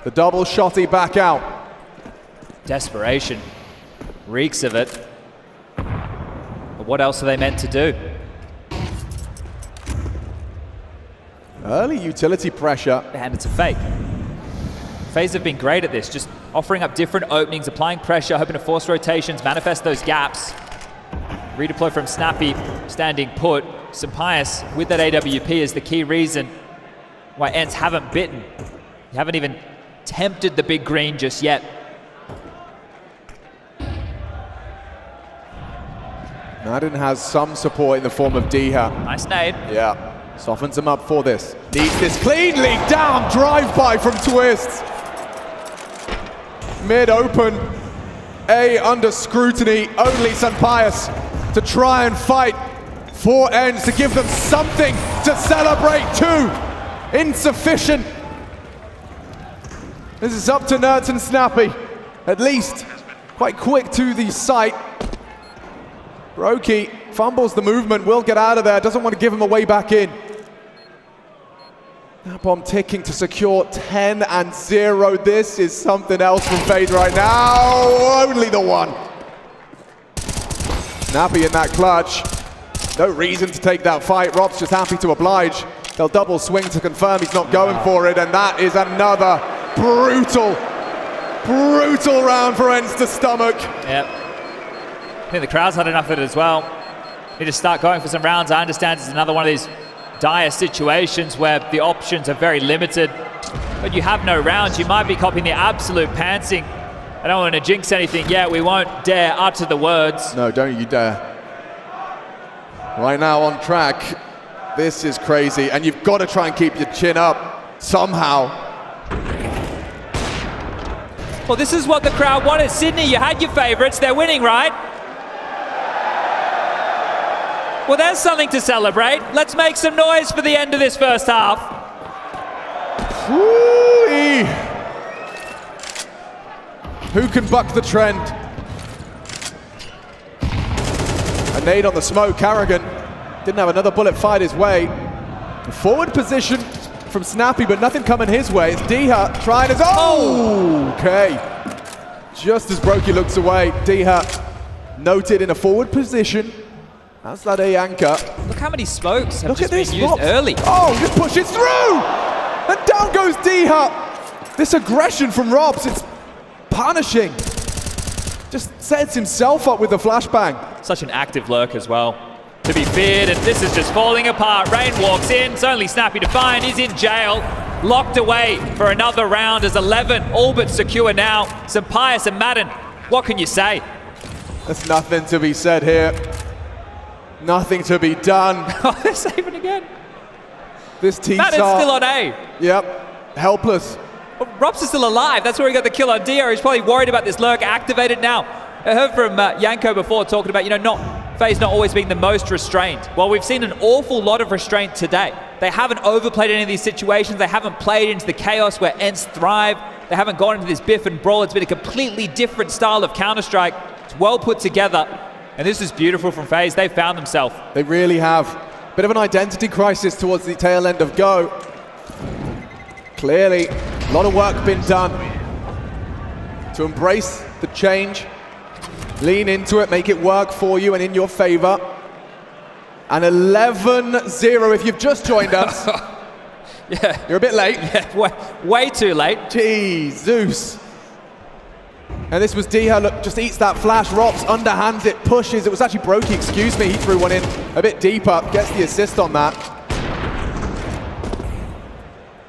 Speaker 3: The double shotty back out.
Speaker 13: Desperation reeks of it. But what else are they meant to do?
Speaker 3: Early utility pressure.
Speaker 13: And it's a fake. FaZe have been great at this, just offering up different openings, applying pressure, hoping to force rotations, manifest those gaps. Redeploy from Snappy, standing put. Sampaias with that AWP is the key reason why Ents haven't bitten. They haven't even tempted the big green just yet.
Speaker 3: Madden has some support in the form of Diha.
Speaker 13: Nice nade.
Speaker 3: Yeah, softens him up for this. Needs this cleanly down, drive-by from Twists. Mid-open, A under scrutiny, only Sampaio to try and fight for ends, to give them something to celebrate too. Insufficient. This is up to Nerds and Snappy, at least quite quick to the site. Roki fumbles the movement, will get out of there, doesn't want to give him a way back in. That bomb ticking to secure 10-0. This is something else from FaZe right now. Only the one. Snappy in that clutch. No reason to take that fight. Rob's just happy to oblige. They'll double swing to confirm he's not going for it, and that is another brutal round for Ents to stomach.
Speaker 13: Yep. I think the crowd's had enough of it as well. Need to start going for some rounds. I understand it's another one of these dire situations where the options are very limited, but you have no rounds. You might be copying the absolute pantsing. I don't want to jinx anything yet. We won't dare utter the words.
Speaker 3: No, don't you dare. Right now on track, this is crazy, and you've got to try and keep your chin up somehow.
Speaker 13: Well, this is what the crowd wanted. Sydney, you had your favorites. They're winning, right? Well, there's something to celebrate. Let's make some noise for the end of this first half.
Speaker 3: Woo-wee. Who can buck the trend? A nade on the smoke. Carrigan didn't have another bullet fight his way. Forward position from Snappy, but nothing coming his way. It's Diha trying his... Oh! Okay. Just as Brokey looks away, Diha noted in a forward position. That's that A anchor.
Speaker 13: Look how many smokes have
Speaker 3: Look
Speaker 13: just
Speaker 3: at this,
Speaker 13: been used
Speaker 3: Robs.
Speaker 13: early.
Speaker 3: Oh, just pushes through! And down goes Diha. This aggression from Robs, it's punishing. Just sets himself up with the flashbang.
Speaker 13: Such an active lurk as well. To be feared, and this is just falling apart. Rain walks in, it's only Snappy to find. He's in jail, locked away for another round as 11 all but secure now. Sampaio and Madden, what can you say?
Speaker 3: There's nothing to be said here. Nothing to be done.
Speaker 13: Oh, they're saving again.
Speaker 3: This team
Speaker 13: Madden's still on A.
Speaker 3: Yep, helpless.
Speaker 13: Well, Robs is still alive. That's where he got the kill on Dio. He's probably worried about this lurk activated now. I heard from Yanko before talking about, FaZe not always being the most restrained. Well, we've seen an awful lot of restraint today. They haven't overplayed any of these situations. They haven't played into the chaos where Ents thrive. They haven't gone into this biff and brawl. It's been a completely different style of Counter-Strike. It's well put together. And this is beautiful from FaZe. They found themselves.
Speaker 3: They really have. Bit of an identity crisis towards the tail end of Go. Clearly, a lot of work been done to embrace the change, lean into it, make it work for you and in your favor. And 11-0 if you've just joined us.
Speaker 13: Yeah.
Speaker 3: You're a bit late.
Speaker 13: Yeah, way too late.
Speaker 3: Jesus. And this was Diha, look, just eats that flash, Robs, underhands it, pushes. It was actually Brokey, excuse me. He threw one in a bit deeper, gets the assist on that.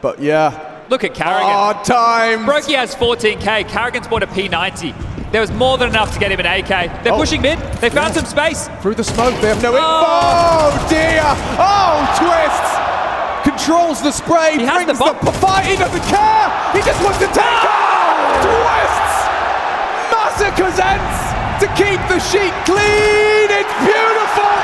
Speaker 3: But yeah.
Speaker 13: Look at Carrigan.
Speaker 3: Hard time.
Speaker 13: Brokey has 14K. Carrigan's bought a P90. There was more than enough to get him an AK. They're pushing mid. They found some space.
Speaker 3: Through the smoke, they have no info. Oh, Diha. Oh, Twists. Controls the spray,
Speaker 13: he
Speaker 3: brings the fight. He doesn't care. He just wants to take it. Twists. Massacres Ents to keep the sheet clean. It's beautiful.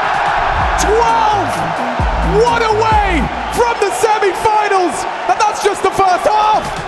Speaker 3: 12. What away from the semi-finals. And that's just the first half.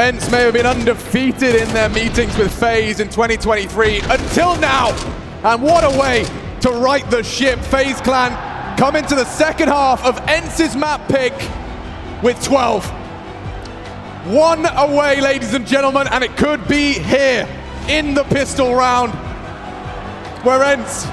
Speaker 8: ENCE may have been undefeated in their meetings with FaZe in 2023 until now. And what a way to right the ship. FaZe Clan come into the second half of ENCE's map pick with 12. One away, ladies and gentlemen, and it could be here in the pistol round, where ENCE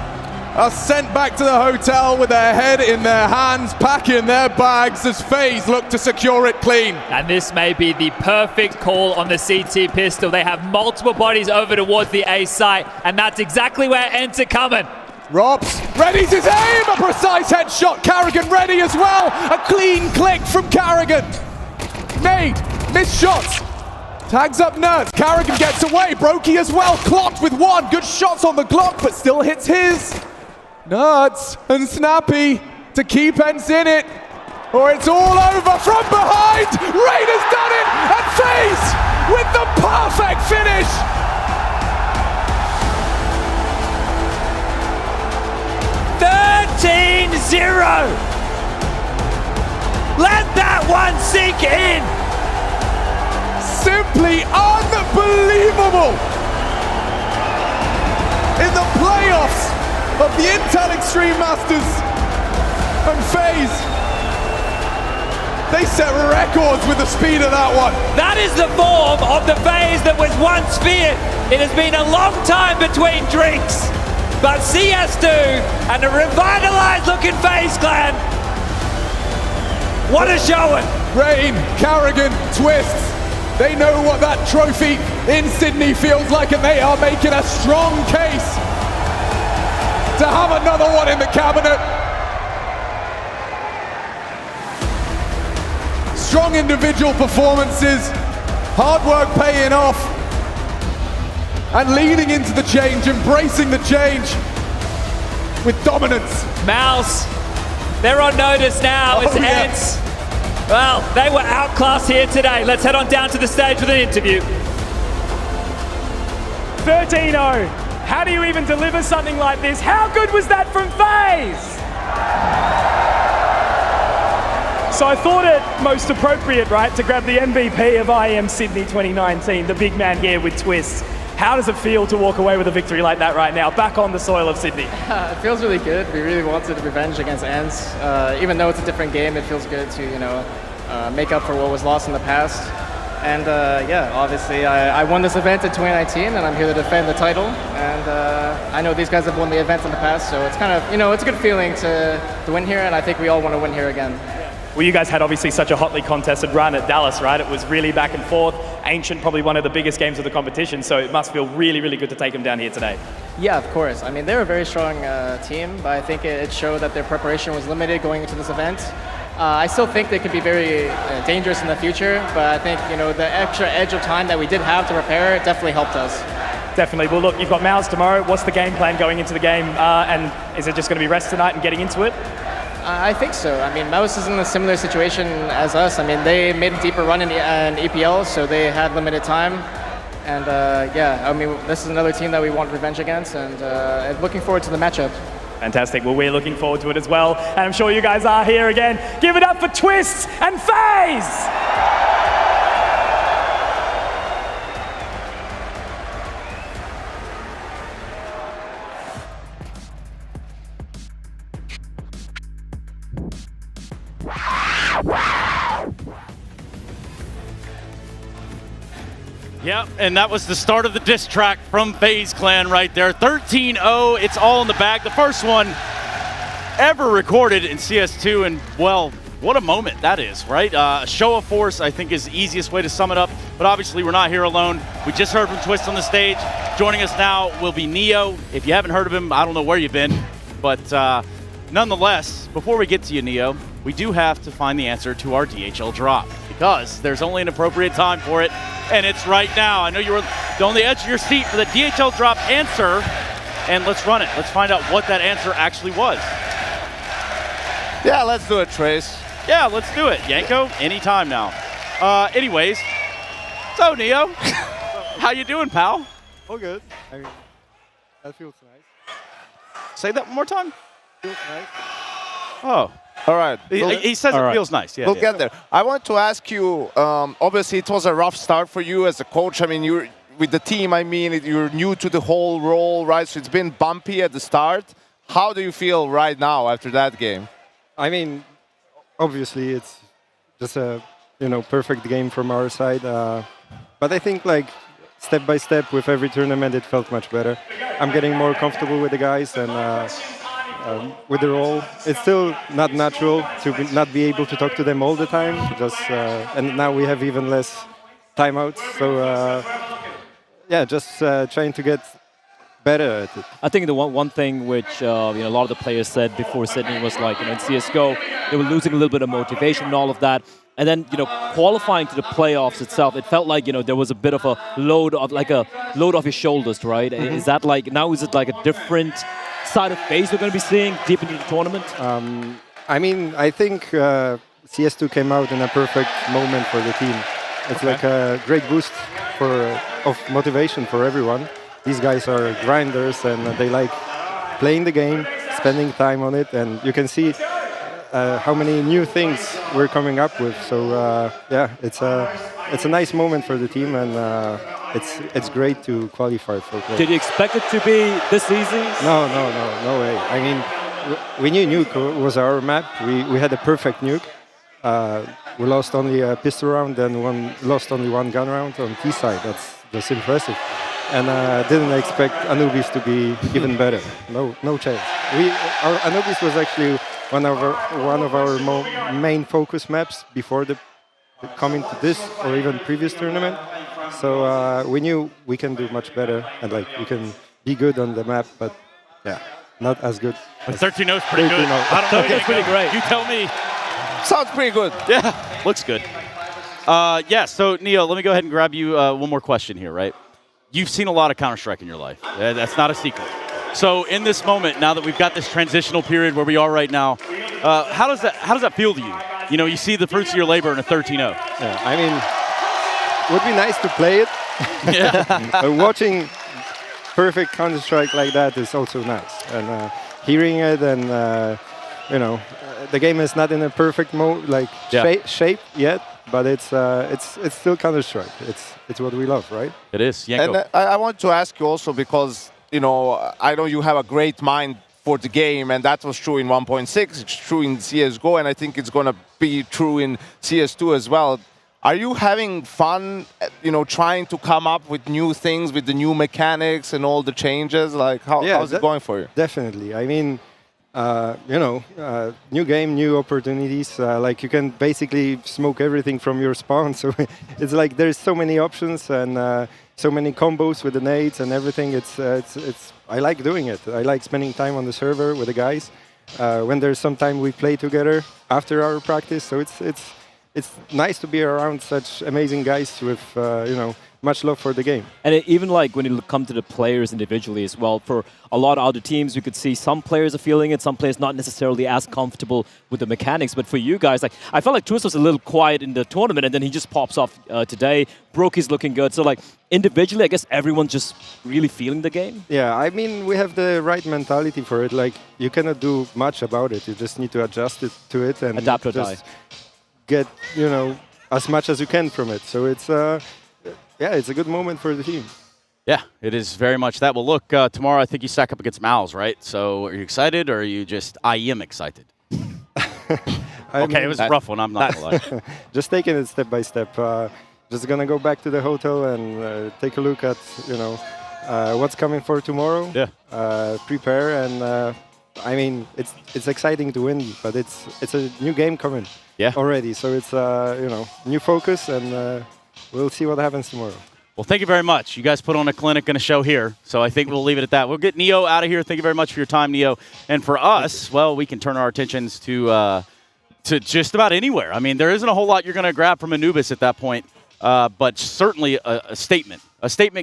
Speaker 8: are sent back to the hotel with their head in their hands, packing their bags as FaZe look to secure it clean.
Speaker 13: And this may be the perfect call on the CT pistol. They have multiple bodies over towards the A site, and that's exactly where ENCE are coming.
Speaker 8: Robs readies his aim, a precise headshot. Carrigan ready as well. A clean click from Carrigan. Nade, missed shots. Tags up Nerds. Carrigan gets away. Brokey as well. Clocked with one. Good shots on the Glock, but still hits his. Nerds and Snappy to keep ENCE in it, or it's all over from behind. Rain has done it, and FaZe with the perfect finish.
Speaker 13: Let that one sink in.
Speaker 8: Simply unbelievable. In the playoffs of the Intel Extreme Masters and FaZe, they set records with the speed of that one.
Speaker 13: That is the form of the FaZe that was once feared. It has been a long time between drinks, but CS2 and a revitalized looking FaZe Clan, what a showing.
Speaker 8: Rain, Carrigan, Twists, they know what that trophy in Sydney feels like, and they are making a strong case to have another one in the cabinet. Strong individual performances, hard work paying off, and leaning into the change, embracing the change with dominance.
Speaker 13: Mouse, they're on notice now. It's ENCE. Well, they were outclassed here today. Let's head on down to the stage with an interview.
Speaker 2: 13-0. How do you even deliver something like this? How good was that from FaZe? So I thought it most appropriate, right, to grab the MVP of IEM Sydney 2019, the big man here with Twists. How does it feel to walk away with a victory like that right now, back on the soil of Sydney?
Speaker 5: It feels really good. We really wanted revenge against ENCE. Even though it's a different game, it feels good to, make up for what was lost in the past. And yeah, obviously I won this event in 2019, and I'm here to defend the title. And I know these guys have won the events in the past, so it's kind of, it's a good feeling to win here, and I think we all want to win here again.
Speaker 2: Well, you guys had obviously such a hotly contested run at Dallas, right? It was really back and forth. Ancient, probably one of the biggest games of the competition, so it must feel really, really good to take them down here today.
Speaker 5: Yeah, of course. I mean, they're a very strong team, but I think it showed that their preparation was limited going into this event. I still think they could be very dangerous in the future, but I think, the extra edge of time that we did have to prepare definitely helped us.
Speaker 2: Definitely. Well, look, you've got Mouse tomorrow. What's the game plan going into the game? And is it just going to be rest tonight and getting into it?
Speaker 5: I think so. I mean, Mouse is in a similar situation as us. I mean, they made a deeper run in EPL, so they had limited time. And yeah, I mean, this is another team that we want revenge against, and looking forward to the matchup.
Speaker 2: Fantastic. Well, we're looking forward to it as well. And I'm sure you guys are here again. Give it up for Twists and FaZe!
Speaker 10: Yep, and that was the start of the diss track from FaZe Clan right there. 13-0, it's all in the bag. The first one ever recorded in CS2, and well, what a moment that is, right? A show of force, I think, is the easiest way to sum it up, but obviously we're not here alone. We just heard from Twist on the stage. Joining us now will be Neo. If you haven't heard of him, I don't know where you've been, but nonetheless, before we get to you, Neo, we do have to find the answer to our DHL drop, because there's only an appropriate time for it, and it's right now. I know you were on the edge of your seat for the DHL drop answer, and let's run it. Let's find out what that answer actually was.
Speaker 12: Yeah, let's do it, Trace.
Speaker 10: Yeah, let's do it. Yanko, anytime now. Anyways, so Neo, how you doing, pal?
Speaker 7: Oh, good. I mean, that feels nice.
Speaker 10: Say that one more time.
Speaker 7: Feels nice.
Speaker 10: Oh,
Speaker 12: All right.
Speaker 10: He says it feels nice. Yeah,
Speaker 12: We'll get there. I want to ask you, obviously it was a rough start for you as a coach. I mean, you're with the team, you're new to the whole role, right? So it's been bumpy at the start. How do you feel right now after that game?
Speaker 7: I mean, obviously it's just a perfect game from our side. But I think like step by step with every tournament, it felt much better. I'm getting more comfortable with the guys and with the role. It's still not natural to not be able to talk to them all the time. And now we have even less timeouts. So just trying to get better at it.
Speaker 11: I think the one thing which a lot of the players said before Sydney was like, in CS:GO, they were losing a little bit of motivation and all of that. And then, qualifying to the playoffs itself, it felt like, there was a bit of a load off your shoulders, right?
Speaker 7: Mm-hmm.
Speaker 11: Is that like, now is it like a different side of face we're going to be seeing deep into the tournament?
Speaker 7: I think CS2 came out in a perfect moment for the team. It's like a great boost of motivation for everyone. These guys are grinders and they like playing the game, spending time on it, and you can see how many new things we're coming up with. So it's a nice moment for the team, and it's great to qualify for play.
Speaker 11: Did you expect it to be this easy?
Speaker 7: No way. I mean, we knew nuke was our map. We had a perfect nuke. We lost only a pistol round, and lost only one gun round on T side. That's impressive. And didn't expect Anubis to be even better. No chance. Anubis was actually one of our main focus maps before coming to this or even previous tournament. So we knew we can do much better and we can be good on the map, but not as good.
Speaker 10: 13-0 is pretty good. I don't know.
Speaker 11: It's pretty great.
Speaker 10: You tell me.
Speaker 12: Sounds pretty good.
Speaker 10: Yeah, looks good. So Neo, let me go ahead and grab you one more question here, right? You've seen a lot of Counter-Strike in your life. That's not a secret. So in this moment, now that we've got this transitional period where we are right now, how does that feel to you? You see the fruits of your labor in a 13-0.
Speaker 7: Yeah, I mean, it would be nice to play it.
Speaker 10: Yeah.
Speaker 7: Watching perfect Counter-Strike like that is also nice. And hearing it and, the game is not in a perfect shape yet, but it's still Counter-Strike. It's what we love, right?
Speaker 10: It is. Yanko.
Speaker 12: And I want to ask you also because, I know you have a great mind for the game, and that was true in 1.6, it's true in CSGO, and I think it's going to be true in CS2 as well. Are you having fun, trying to come up with new things, with the new mechanics and all the changes? How's it going for you?
Speaker 7: Definitely. I mean, new game, new opportunities. You can basically smoke everything from your spawn. So it's like there's so many options and so many combos with the nades and everything. I like doing it. I like spending time on the server with the guys. When there's some time we play together after our practice. So it's nice to be around such amazing guys with much love for the game.
Speaker 11: And even when you come to the players individually as well, for a lot of other teams, you could see some players are feeling it, some players not necessarily as comfortable with the mechanics. But for you guys, I felt like Twist was a little quiet in the tournament, and then he just pops off today. Broky's looking good. So individually, I guess everyone's just really feeling the game.
Speaker 7: Yeah, I mean, we have the right mentality for it. You cannot do much about it. You just need to adjust it to it and
Speaker 11: adapt or
Speaker 7: just
Speaker 11: die.
Speaker 7: Get as much as you can from it. So it's it's a good moment for the team.
Speaker 10: Yeah, it is very much that. Well, look, tomorrow I think you stack up against Mal's, right? So are you excited or are you just IEM excited? Okay, it was a rough one. I'm not going to lie.
Speaker 7: Just taking it step by step. Just going to go back to the hotel and take a look at, what's coming for tomorrow.
Speaker 10: Yeah.
Speaker 7: Prepare and... it's exciting to win, but it's a new game coming already. So it's new focus, and we'll see what happens tomorrow.
Speaker 10: Well, thank you very much. You guys put on a clinic and a show here, so I think we'll leave it at that. We'll get Neo out of here. Thank you very much for your time, Neo. And for us, well, we can turn our attentions to just about anywhere. I mean, there isn't a whole lot you're going to grab from Anubis at that point, but certainly a statement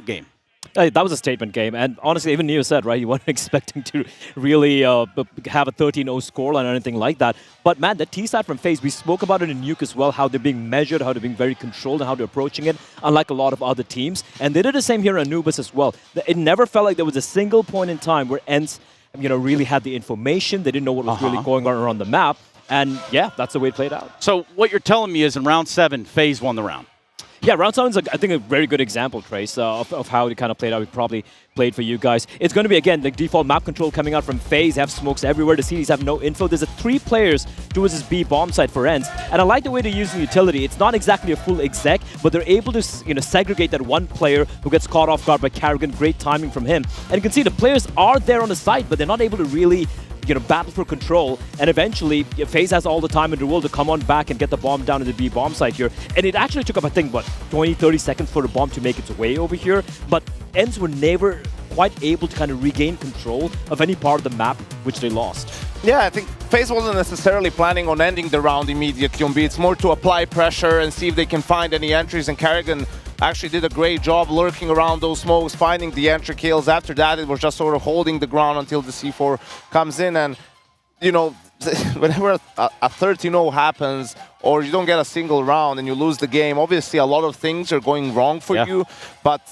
Speaker 10: game.
Speaker 11: That was a statement game, and honestly, even Neo said, right, you weren't expecting to really have a 13-0 scoreline or anything like that. But man, that T-side from FaZe, we spoke about it in Nuke as well, how they're being measured, how they're being very controlled, and how they're approaching it, unlike a lot of other teams. And they did the same here in Anubis as well. It never felt like there was a single point in time where ENCE really had the information. They didn't know what was really going on around the map. And yeah, that's the way it played out.
Speaker 10: So what you're telling me is in round 7, FaZe won the round.
Speaker 11: Yeah, round 7 is, I think, a very good example, Trace, of how it kind of played out. It probably played for you guys. It's going to be, again, the default map control coming out from FaZe. They have smokes everywhere. The CDs have no info. There's 3 players towards this B bomb site for ENCE. And I like the way they're using utility. It's not exactly a full exec, but they're able to segregate that one player who gets caught off guard by Karrigan. Great timing from him. And you can see the players are there on the site, but they're not able to really battle for control, and eventually FaZe has all the time in the world to come on back and get the bomb down in the B bomb site here. And it actually took up, I think, 20-30 seconds for the bomb to make its way over here, but ENCE were never quite able to kind of regain control of any part of the map which they lost.
Speaker 12: Yeah, I think FaZe wasn't necessarily planning on ending the round immediately on B. It's more to apply pressure and see if they can find any entries, and Karrigan actually did a great job lurking around those smokes, finding the entry kills. After that, it was just sort of holding the ground until the C4 comes in. And, whenever a 13-0 happens, or you don't get a single round and you lose the game, obviously a lot of things are going wrong for you. But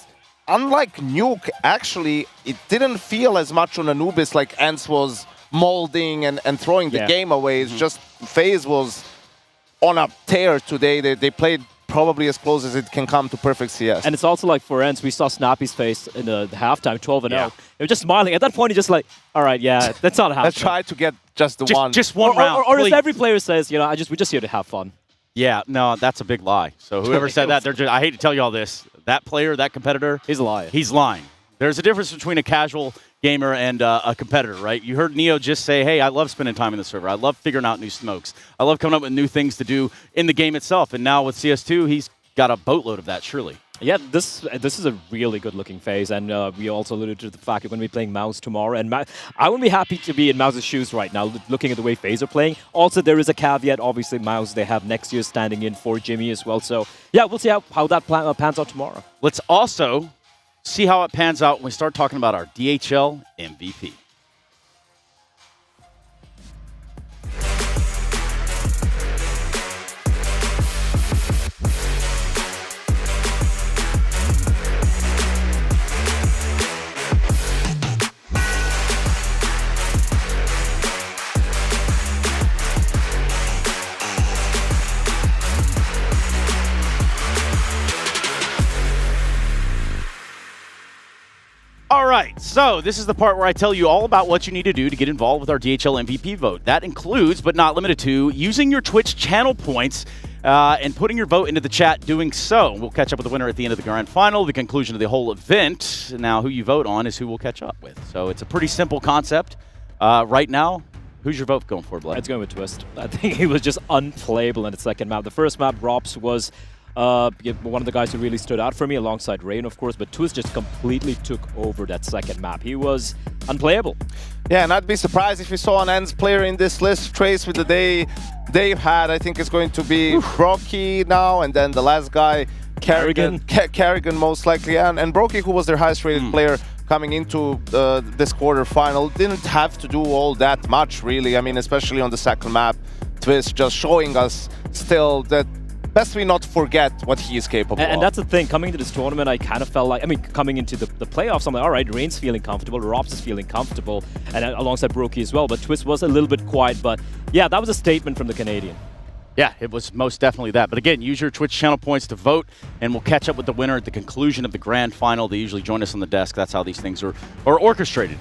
Speaker 12: unlike Nuke, actually, it didn't feel as much on Anubis like ENCE was molding and throwing the game away. It's just FaZe was on a tear today. They played probably as close as it can come to perfect CS.
Speaker 11: And it's also like for ENCE, we saw Snappy's face in the halftime, 12-0. They were just smiling. At that point, he's just like, all right, yeah, that's not a halftime.
Speaker 12: Let's try to get just one.
Speaker 10: Just one round.
Speaker 11: Or as every player says, we're just here to have fun.
Speaker 10: Yeah, no, that's a big lie. So whoever said that, I hate to tell you all this. That player, that competitor,
Speaker 11: he's a liar.
Speaker 10: He's lying. There's a difference between a casual gamer and a competitor, right? You heard Neo just say, hey, I love spending time in the server. I love figuring out new smokes. I love coming up with new things to do in the game itself. And now with CS2, he's got a boatload of that, surely.
Speaker 11: Yeah, this is a really good-looking FaZe, and we also alluded to the fact we're going to be playing Mouse tomorrow, and I wouldn't be happy to be in Mouse's shoes right now, looking at the way FaZe are playing. Also, there is a caveat. Obviously, Mouse, they have next year standing in for Jimmy as well, so yeah, we'll see how that pans out tomorrow.
Speaker 10: Let's also see how it pans out when we start talking about our DHL MVP. All right, so this is the part where I tell you all about what you need to do to get involved with our DHL MVP vote. That includes, but not limited to, using your Twitch channel points and putting your vote into the chat. Doing so, we'll catch up with the winner at the end of the grand final, the conclusion of the whole event. Now, who you vote on is who we'll catch up with. So it's a pretty simple concept. Right now, who's your vote going for, Blake?
Speaker 11: It's going with Twist. I think he was just unplayable in the second map. The first map, Rops was one of the guys who really stood out for me, alongside Rain, of course, but Twist just completely took over that second map. He was unplayable.
Speaker 12: Yeah, and I'd be surprised if we saw an ENCE player in this list. Trace with the day they've had, I think it's going to be Brocky now, and then the last guy, Karrigan most likely, and Brocky, who was their highest rated player coming into this quarterfinal, didn't have to do all that much, really. I mean, especially on the second map, Twist just showing us still that best we not forget what he is capable of.
Speaker 11: And that's the thing, coming into this tournament, I kind of felt like, coming into the playoffs, I'm like, all right, Rain's feeling comfortable, Rops is feeling comfortable, and alongside Brokey as well, but Twist was a little bit quiet, but yeah, that was a statement from the Canadian.
Speaker 10: Yeah, it was most definitely that. But again, use your Twitch channel points to vote, and we'll catch up with the winner at the conclusion of the grand final. They usually join us on the desk. That's how these things are orchestrated.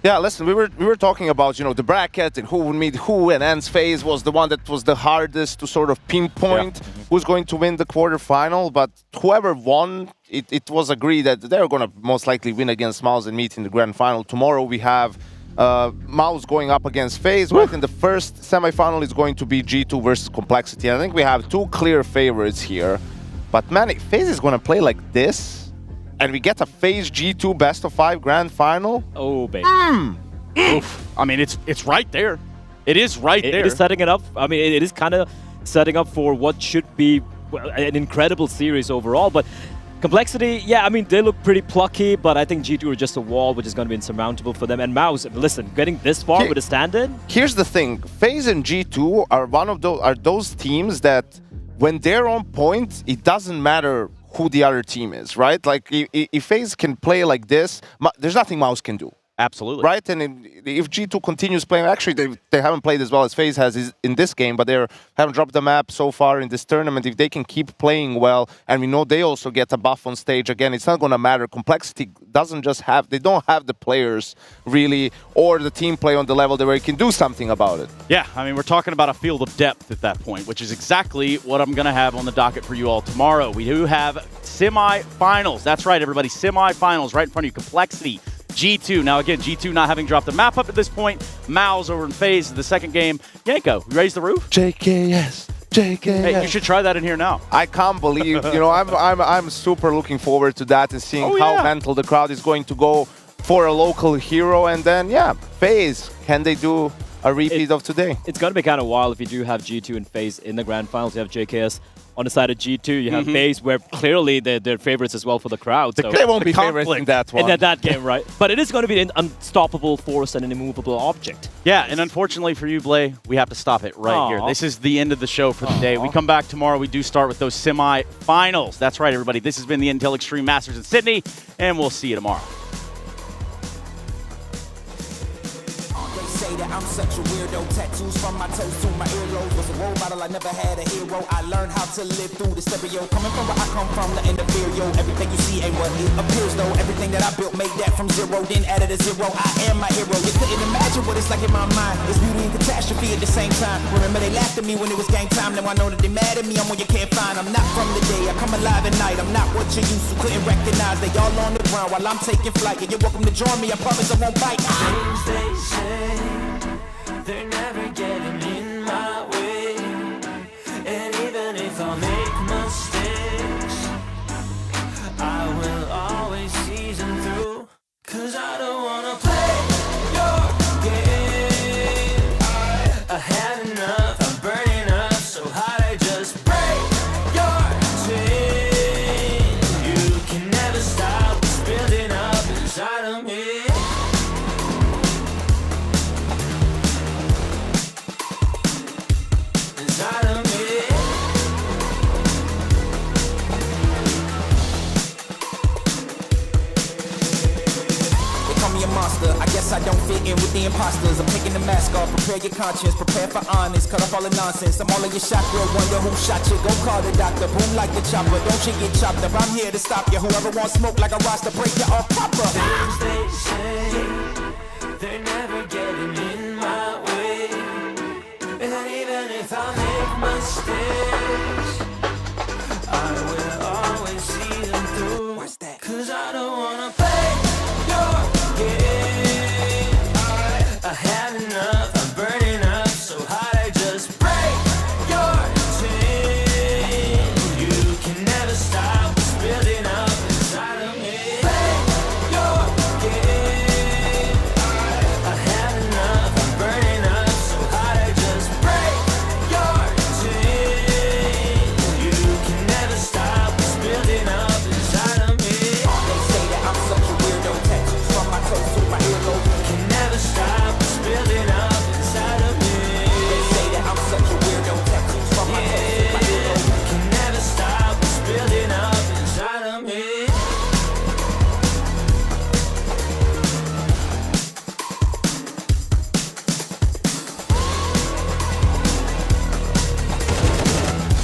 Speaker 12: Yeah, listen, we were talking about, the bracket and who would meet who, and ENCE FaZe was the one that was the hardest to sort of pinpoint who's going to win the quarterfinal, but whoever won, it was agreed that they're going to most likely win against Mouse and meet in the grand final. Tomorrow we have Mouse going up against FaZe, right? In the first semifinal is going to be G2 versus Complexity. I think we have two clear favorites here, but man, if FaZe is going to play like this, and we get a FaZe G2 best of 5 grand final.
Speaker 11: Oh, baby.
Speaker 10: Oof. I mean, it's right there. It is right there.
Speaker 11: It is setting it up. I mean, it is kind of setting up for what should be an incredible series overall. But Complexity, yeah, I mean, they look pretty plucky, but I think G2 are just a wall, which is going to be insurmountable for them. And Mouse, listen, getting this far with a stand-in?
Speaker 12: Here's the thing. FaZe and G2 are those teams that when they're on point, it doesn't matter who the other team is, right? Like, if FaZe can play like this, there's nothing Mouse can do.
Speaker 10: Absolutely.
Speaker 12: Right? And if G2 continues playing, actually they haven't played as well as FaZe has in this game, but they haven't dropped the map so far in this tournament. If they can keep playing well, and we know they also get a buff on stage, again, it's not going to matter. Complexity doesn't just have, they don't have the players really, or the team play on the level where you can do something about it.
Speaker 10: Yeah, I mean, we're talking about a field of depth at that point, which is exactly what I'm going to have on the docket for you all tomorrow. We do have semi-finals. That's right, everybody, semi-finals right in front of you. Complexity. G2. Now, again, G2 not having dropped the map up at this point. Mao's over in FaZe, the second game. Yanko, you raise the roof?
Speaker 12: JKS.
Speaker 10: Hey, you should try that in here now.
Speaker 12: I can't believe, you know, I'm super looking forward to that and seeing how mental the crowd is going to go for a local hero. And then, yeah, FaZe, can they do a repeat of today?
Speaker 11: It's going to be kind of wild if you do have G2 and FaZe in the grand finals. You have JKS on the side of G2. You have FaZe, where clearly they're favorites as well for the crowd. So
Speaker 12: they won't be favorites in that one.
Speaker 11: In that game, right? But it is going to be an unstoppable force and an immovable object.
Speaker 10: Yeah, and unfortunately for you, Blay, we have to stop it right here. This is the end of the show for the day. We come back tomorrow. We do start with those semi-finals. That's right, everybody. This has been the Intel Extreme Masters in Sydney, and we'll see you tomorrow.
Speaker 9: That I'm such a weirdo. Tattoos from my toes to my earlobes. Was a role model, I never had a hero. I learned how to live through the stereo. Coming from where I come from, the inferior. Everything you see ain't what it appears though. Everything that I built made that from zero, then added a zero. I am my hero. You couldn't imagine what it's like in my mind. It's beauty and catastrophe at the same time. Remember they laughed at me when it was game time. Now I know that they mad at me. I'm one you can't find. I'm not from the day. I come alive at night. I'm not what you used to. Couldn't recognize. They all on the ground while I'm taking flight. And you're welcome to join me. I promise I won't bite.
Speaker 1: Things they say, they're never getting in my way. And even if I make mistakes, I will always see them through. 'Cause I don't wanna play your game. I had enough, I'm burning up so hot I just break your chain. You can never stop what's building up inside of me.
Speaker 9: I guess I don't fit in with the imposters. I'm taking the mask off, prepare your conscience, prepare for honest, cut off all the nonsense. I'm all of your chakra, wonder who shot you. Go call the doctor, boom like the chopper. Don't you get chopped up, I'm here to stop you. Whoever wants smoke like a roster, break you off proper.
Speaker 1: Things they say, they're never getting in my way. And even if I make mistakes, I will always see them through. What's that? 'Cause I don't wanna play your game. I had enough, I'm burning up so hot I just break your chain. You can never stop what's building up inside of me. Play your game. I had enough, I'm burning up so hot I just break your chain. You can never stop what's building up inside of me.
Speaker 9: They say that I'm such a weirdo. Tattoos from my toes to my earlobes.
Speaker 1: Can never stop what's building up inside of me.
Speaker 9: They say that I'm such a weirdo. Tattoos from my toes to my earlobes.
Speaker 1: Can never stop what's building up inside of me.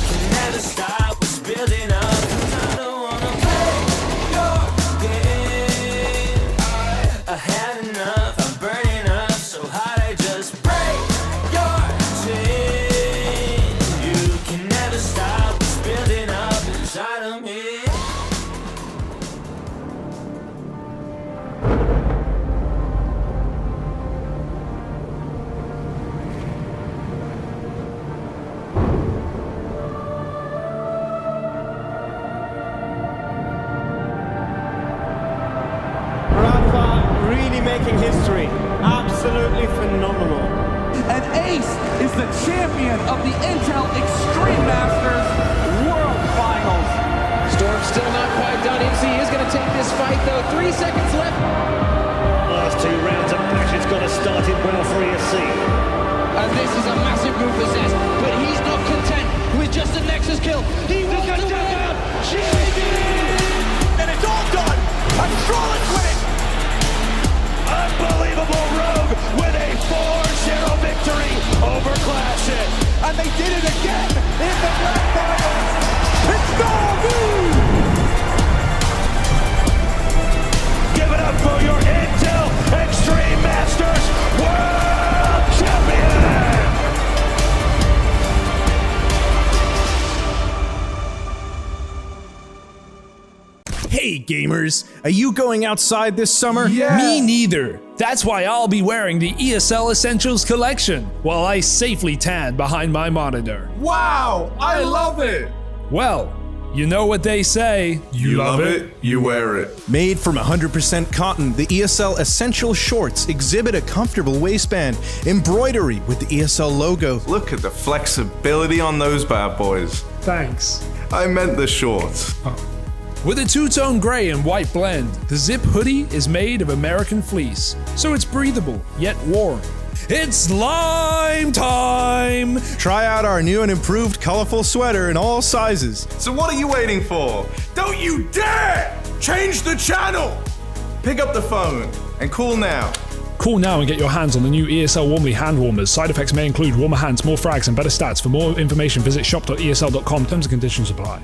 Speaker 1: Can never stop what's building up. 'Cause I don't wanna play your game. I had enough, I'm burning up so hot I just break your chain. You can never stop what's building up inside of me.
Speaker 14: Rafa really making history. Absolutely phenomenal.
Speaker 16: And Ace is the champion of the Intel Extreme Masters World Finals.
Speaker 17: Storm's still not quite done. MC is going to take this fight, though. 3 seconds left.
Speaker 14: Last 2 rounds of passion's got to start it well for ESC.
Speaker 17: And this is a massive move for Zest, but he's not content with just a Nexus kill. He wants to win. JD!
Speaker 16: And it's all done. Astralis win it.
Speaker 4: and they did it again in the grand finals. It's Norby!
Speaker 14: Give it up for your Intel Extreme Masters World Champion!
Speaker 6: Hey gamers, are you going outside this summer?
Speaker 4: Yeah.
Speaker 6: Me neither. That's why I'll be wearing the ESL Essentials collection while I safely tan behind my monitor.
Speaker 4: Wow, I love it!
Speaker 6: Well, you know what they say.
Speaker 4: You love it, you wear it.
Speaker 6: Made from 100% cotton, the ESL Essential Shorts exhibit a comfortable waistband, embroidery with the ESL logo.
Speaker 4: Look at the flexibility on those bad boys.
Speaker 6: Thanks.
Speaker 4: I meant the shorts.
Speaker 6: With a two-tone gray and white blend, the Zip hoodie is made of American fleece, so it's breathable, yet warm. It's Lime time! Try out our new and improved colorful sweater in all sizes.
Speaker 4: So what are you waiting for? Don't you dare change the channel! Pick up the phone and call now.
Speaker 6: Call now and get your hands on the new ESL Warmly hand warmers. Side effects may include warmer hands, more frags, and better stats. For more information, visit shop.esl.com. Terms and conditions apply.